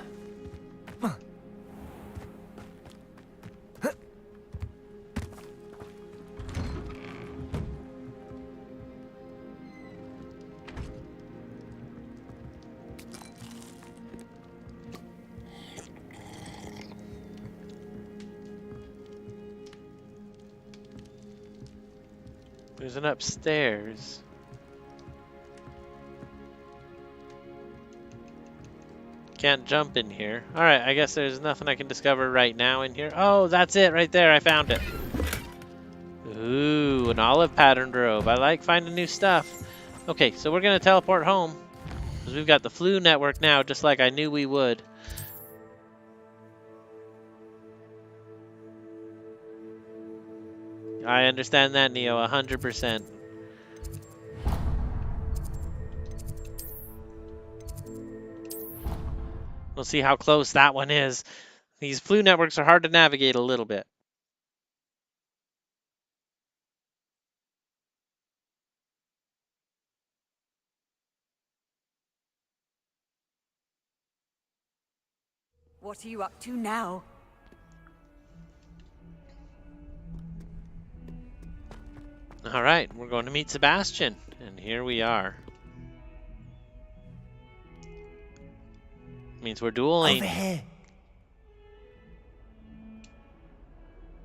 There's an upstairs. Can't jump in here. Alright, I guess there's nothing I can discover right now in here. Oh, that's it right there. I found it. Ooh, an olive patterned robe. I like finding new stuff. Okay, so we're going to teleport home. Because we've got the flu network now, just like I knew we would. I understand that, Neo, 100%. We'll see how close that one is. These flu networks are hard to navigate a little bit. What are you up to now? All right, we're going to meet Sebastian, and here we are. Means we're dueling. Over here.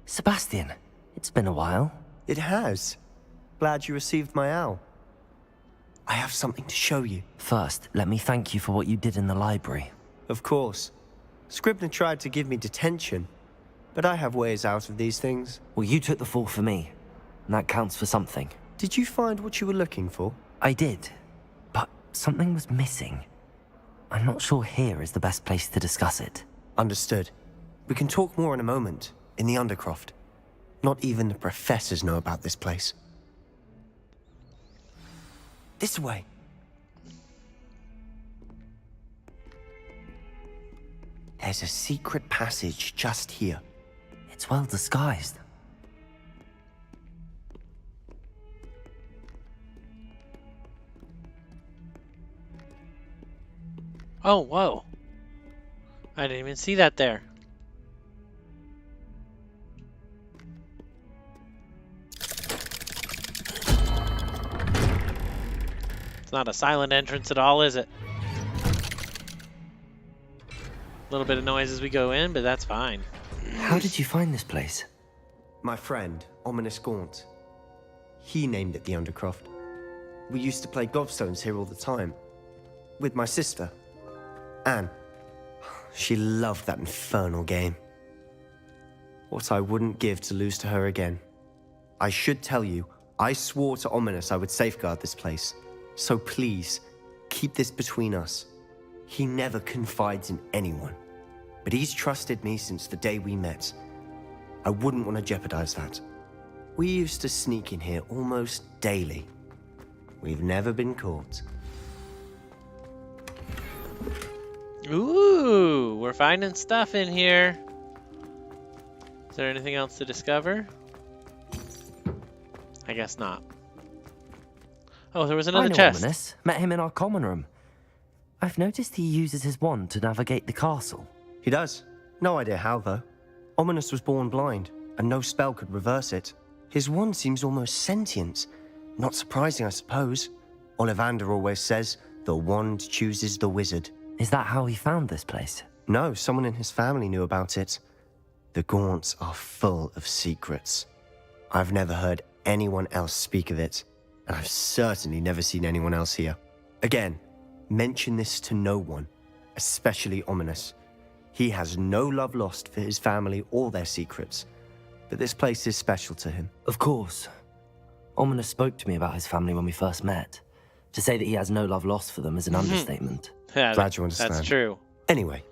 Sebastian, it's been a while. It has. Glad you received my owl. I have something to show you. First, let me thank you for what you did in the library. Of course. Scribner tried to give me detention, but I have ways out of these things. Well, you took the fall for me, and that counts for something. Did you find what you were looking for? I did, but something was missing. I'm not sure here is the best place to discuss it. Understood. We can talk more in a moment, in the Undercroft. Not even the professors know about this place. This way. There's a secret passage just here. It's well disguised. Oh, whoa. I didn't even see that there. It's not a silent entrance at all, is it? A little bit of noise as we go in, but that's fine. How did you find this place? My friend, Ominous Gaunt. He named it the Undercroft. We used to play gobstones here all the time. With my sister, Anne. She loved that infernal game. What I wouldn't give to lose to her again. I should tell you, I swore to Ominous I would safeguard this place. So please, keep this between us. He never confides in anyone. But he's trusted me since the day we met. I wouldn't want to jeopardize that. We used to sneak in here almost daily. We've never been caught. Ooh, we're finding stuff in here. Is there anything else to discover? I guess not. Oh, there was another chest. Ominous. Met him in our common room. I've noticed he uses his wand to navigate the castle. He does. No idea how, though. Ominous was born blind, and no spell could reverse it. His wand seems almost sentient. Not surprising, I suppose. Ollivander always says, the wand chooses the wizard. Is that how he found this place? No, someone in his family knew about it. The Gaunts are full of secrets. I've never heard anyone else speak of it, and I've certainly never seen anyone else here. Again, mention this to no one, especially Ominous. He has no love lost for his family or their secrets, but this place is special to him. Of course. Ominous spoke to me about his family when we first met. To say that he has no love lost for them is an understatement. Yeah, glad you understand. That's true. Anyway,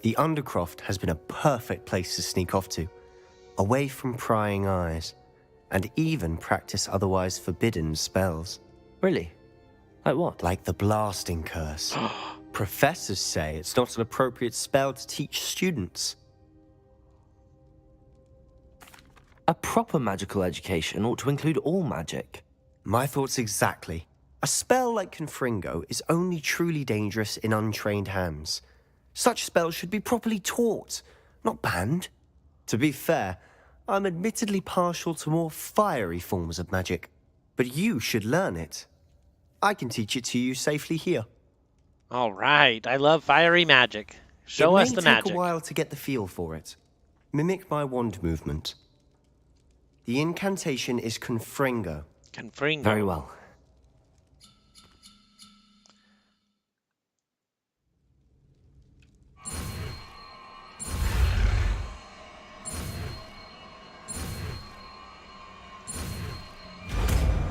the Undercroft has been a perfect place to sneak off to, away from prying eyes, and even practice otherwise forbidden spells. Really? Like what? Like the blasting curse. Professors say it's not an appropriate spell to teach students. A proper magical education ought to include all magic. My thoughts exactly. A spell like Confringo is only truly dangerous in untrained hands. Such spells should be properly taught, not banned. To be fair, I'm admittedly partial to more fiery forms of magic, but you should learn it. I can teach it to you safely here. All right, I love fiery magic. Show us the magic. It may take a while to get the feel for it. Mimic my wand movement. The incantation is Confringo. Confringo. Very well.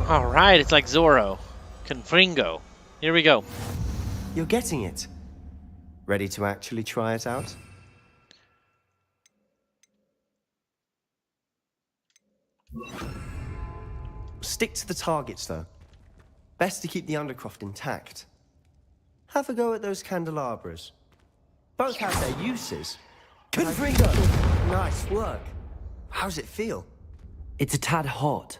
All right, it's like Zorro. Confringo. Here we go. You're getting it. Ready to actually try it out? Stick to the targets, though. Best to keep the Undercroft intact. Have a go at those candelabras. Both have their uses. Confringo! Nice work. How's it feel? It's a tad hot.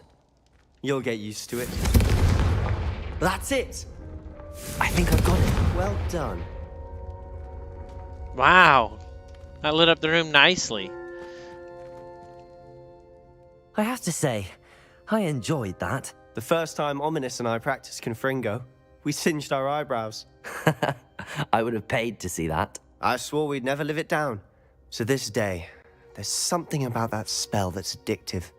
You'll get used to it. That's it! I think I've got it. Well done. Wow. That lit up the room nicely. I have to say, I enjoyed that. The first time Ominous and I practiced Confringo, we singed our eyebrows. I would have paid to see that. I swore we'd never live it down. So this day, there's something about that spell that's addictive.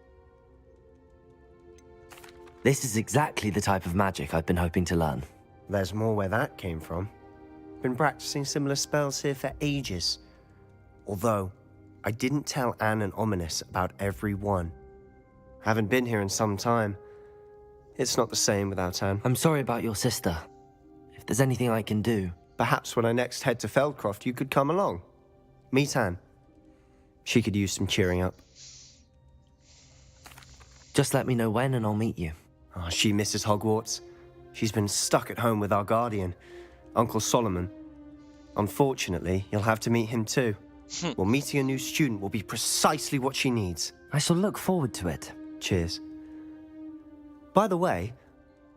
This is exactly the type of magic I've been hoping to learn. There's more where that came from. Been practicing similar spells here for ages. Although, I didn't tell Anne and Ominous about every one. Haven't been here in some time. It's not the same without Anne. I'm sorry about your sister. If there's anything I can do... Perhaps when I next head to Feldcroft, you could come along. Meet Anne. She could use some cheering up. Just let me know when and I'll meet you. Oh, she misses Hogwarts. She's been stuck at home with our guardian, Uncle Solomon. Unfortunately, you'll have to meet him too. Well, meeting a new student will be precisely what she needs. I shall look forward to it. Cheers. By the way,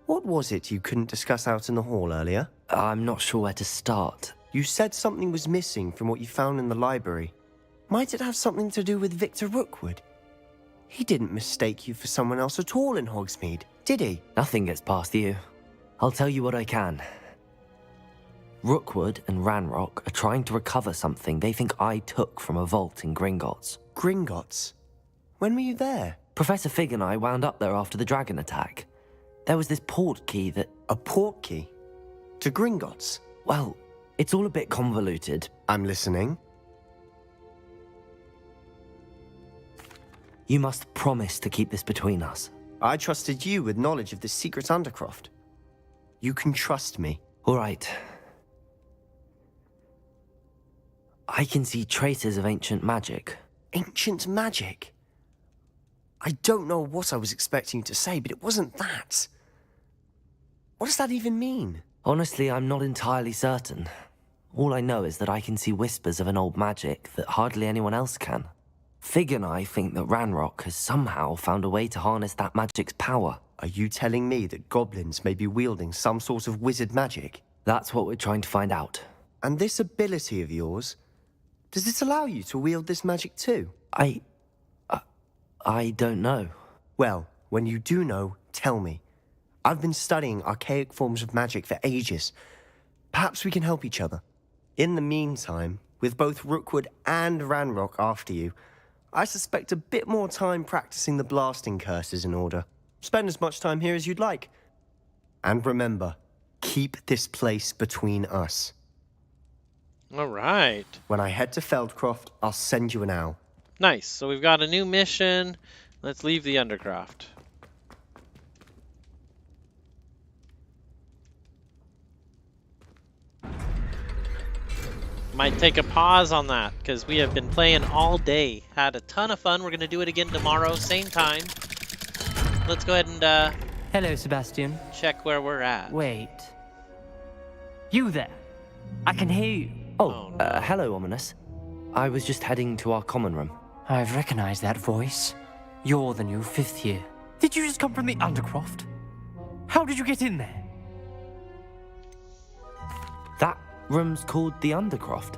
what was it you couldn't discuss out in the hall earlier? I'm not sure where to start. You said something was missing from what you found in the library. Might it have something to do with Victor Rookwood? He didn't mistake you for someone else at all in Hogsmeade, did he? Nothing gets past you. I'll tell you what I can. Rookwood and Ranrock are trying to recover something they think I took from a vault in Gringotts. Gringotts? When were you there? Professor Fig and I wound up there after the dragon attack. There was this portkey that... A portkey? To Gringotts? Well, it's all a bit convoluted. I'm listening. You must promise to keep this between us. I trusted you with knowledge of the secret Undercroft. You can trust me. All right. I can see traces of ancient magic. Ancient magic? I don't know what I was expecting you to say, but it wasn't that. What does that even mean? Honestly, I'm not entirely certain. All I know is that I can see whispers of an old magic that hardly anyone else can. Fig and I think that Ranrock has somehow found a way to harness that magic's power. Are you telling me that goblins may be wielding some sort of wizard magic? That's what we're trying to find out. And this ability of yours, does it allow you to wield this magic too? I don't know. Well, when you do know, tell me. I've been studying archaic forms of magic for ages. Perhaps we can help each other. In the meantime, with both Rookwood and Ranrock after you, I suspect a bit more time practicing the blasting curse is in order. Spend as much time here as you'd like. And remember, keep this place between us. All right. When I head to Feldcroft, I'll send you an owl. Nice. So we've got a new mission. Let's leave the Undercroft. Might take a pause on that because we have been playing all day. Had a ton of fun. We're going to do it again tomorrow, same time. Let's go ahead and Hello, Sebastian. check where we're at. Wait. You there? I can hear you. Oh, hello, Ominous. I was just heading to our common room. I've recognized that voice. You're the new 5th year. Did you just come from the Undercroft? How did you get in there? That room's called the Undercroft.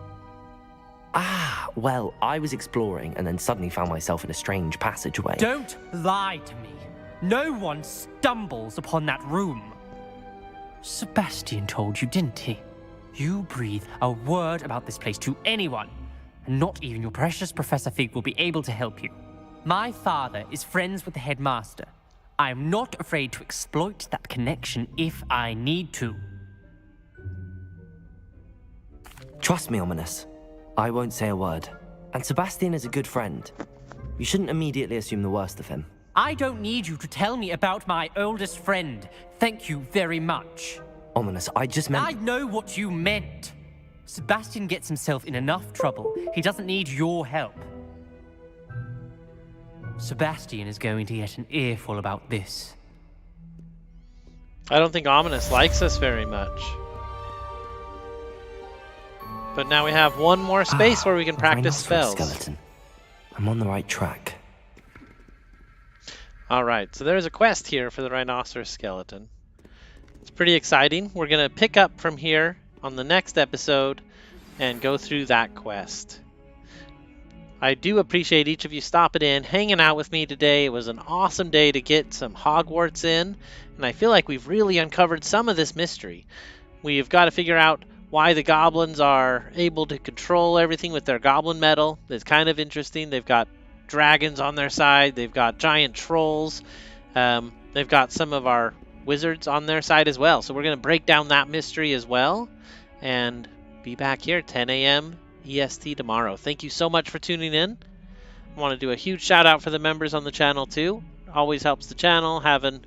Ah, well, I was exploring and then suddenly found myself in a strange passageway. Don't lie to me. No one stumbles upon that room. Sebastian told you, didn't he? You breathe a word about this place to anyone, and not even your precious Professor Fig will be able to help you. My father is friends with the headmaster. I am not afraid to exploit that connection if I need to. Trust me, Ominous. I won't say a word. And Sebastian is a good friend. You shouldn't immediately assume the worst of him. I don't need you to tell me about my oldest friend. Thank you very much. Ominous, I just meant... I know what you meant. Sebastian gets himself in enough trouble. He doesn't need your help. Sebastian is going to get an earful about this. I don't think Ominous likes us very much. But now we have one more space where we can practice spells. Skeleton. I'm on the right track. Alright, so there's a quest here for the Rhinoceros Skeleton. It's pretty exciting. We're going to pick up from here on the next episode and go through that quest. I do appreciate each of you stopping in, hanging out with me today. It was an awesome day to get some Hogwarts in, and I feel like we've really uncovered some of this mystery. We've got to figure out why the goblins are able to control everything with their goblin metal. It's kind of interesting. They've got dragons on their side. They've got giant trolls. They've got some of our wizards on their side as well. So we're going to break down that mystery as well and be back here 10 a.m. EST tomorrow. Thank you so much for tuning in. I want to do a huge shout out for the members on the channel too. Always helps the channel having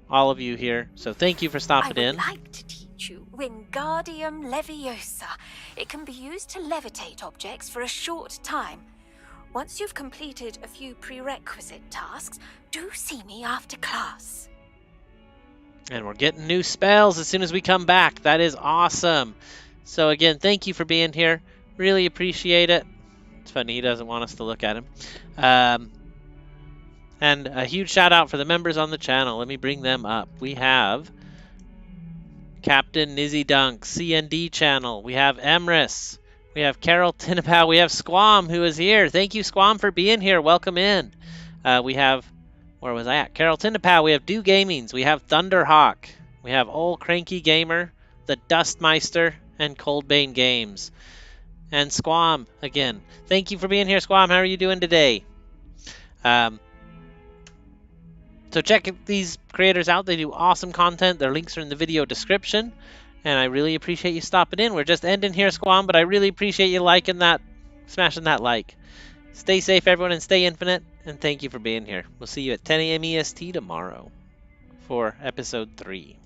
all of you here. So thank you for stopping in. I would like to teach you Wingardium Leviosa. It can be used to levitate objects for a short time. Once you've completed a few prerequisite tasks, do see me after class. And we're getting new spells as soon as we come back. That is awesome. So again, thank you for being here. Really appreciate it. It's funny, he doesn't want us to look at him. And a huge shout out for the members on the channel. Let me bring them up. We have Captain Nizzy Dunk, CND channel. We have Emrys. We have Carol Tinapao. We have SQAM, who is here. Thank you, SQAM, for being here. Welcome in. We have, where was I at? Carol Tinapao. We have DhewGamingZ. We have Thunderhawk. We have Ole Cranky Gamer, the Dustmeister, and Kouldbaynegames. And SQAM, again. Thank you for being here, SQAM. How are you doing today? So check these creators out. They do awesome content. Their links are in the video description. And I really appreciate you stopping in. We're just ending here, SQAM, but I really appreciate you liking that, smashing that like. Stay safe, everyone, and stay infinite. And thank you for being here. We'll see you at 10 a.m. EST tomorrow for episode 3.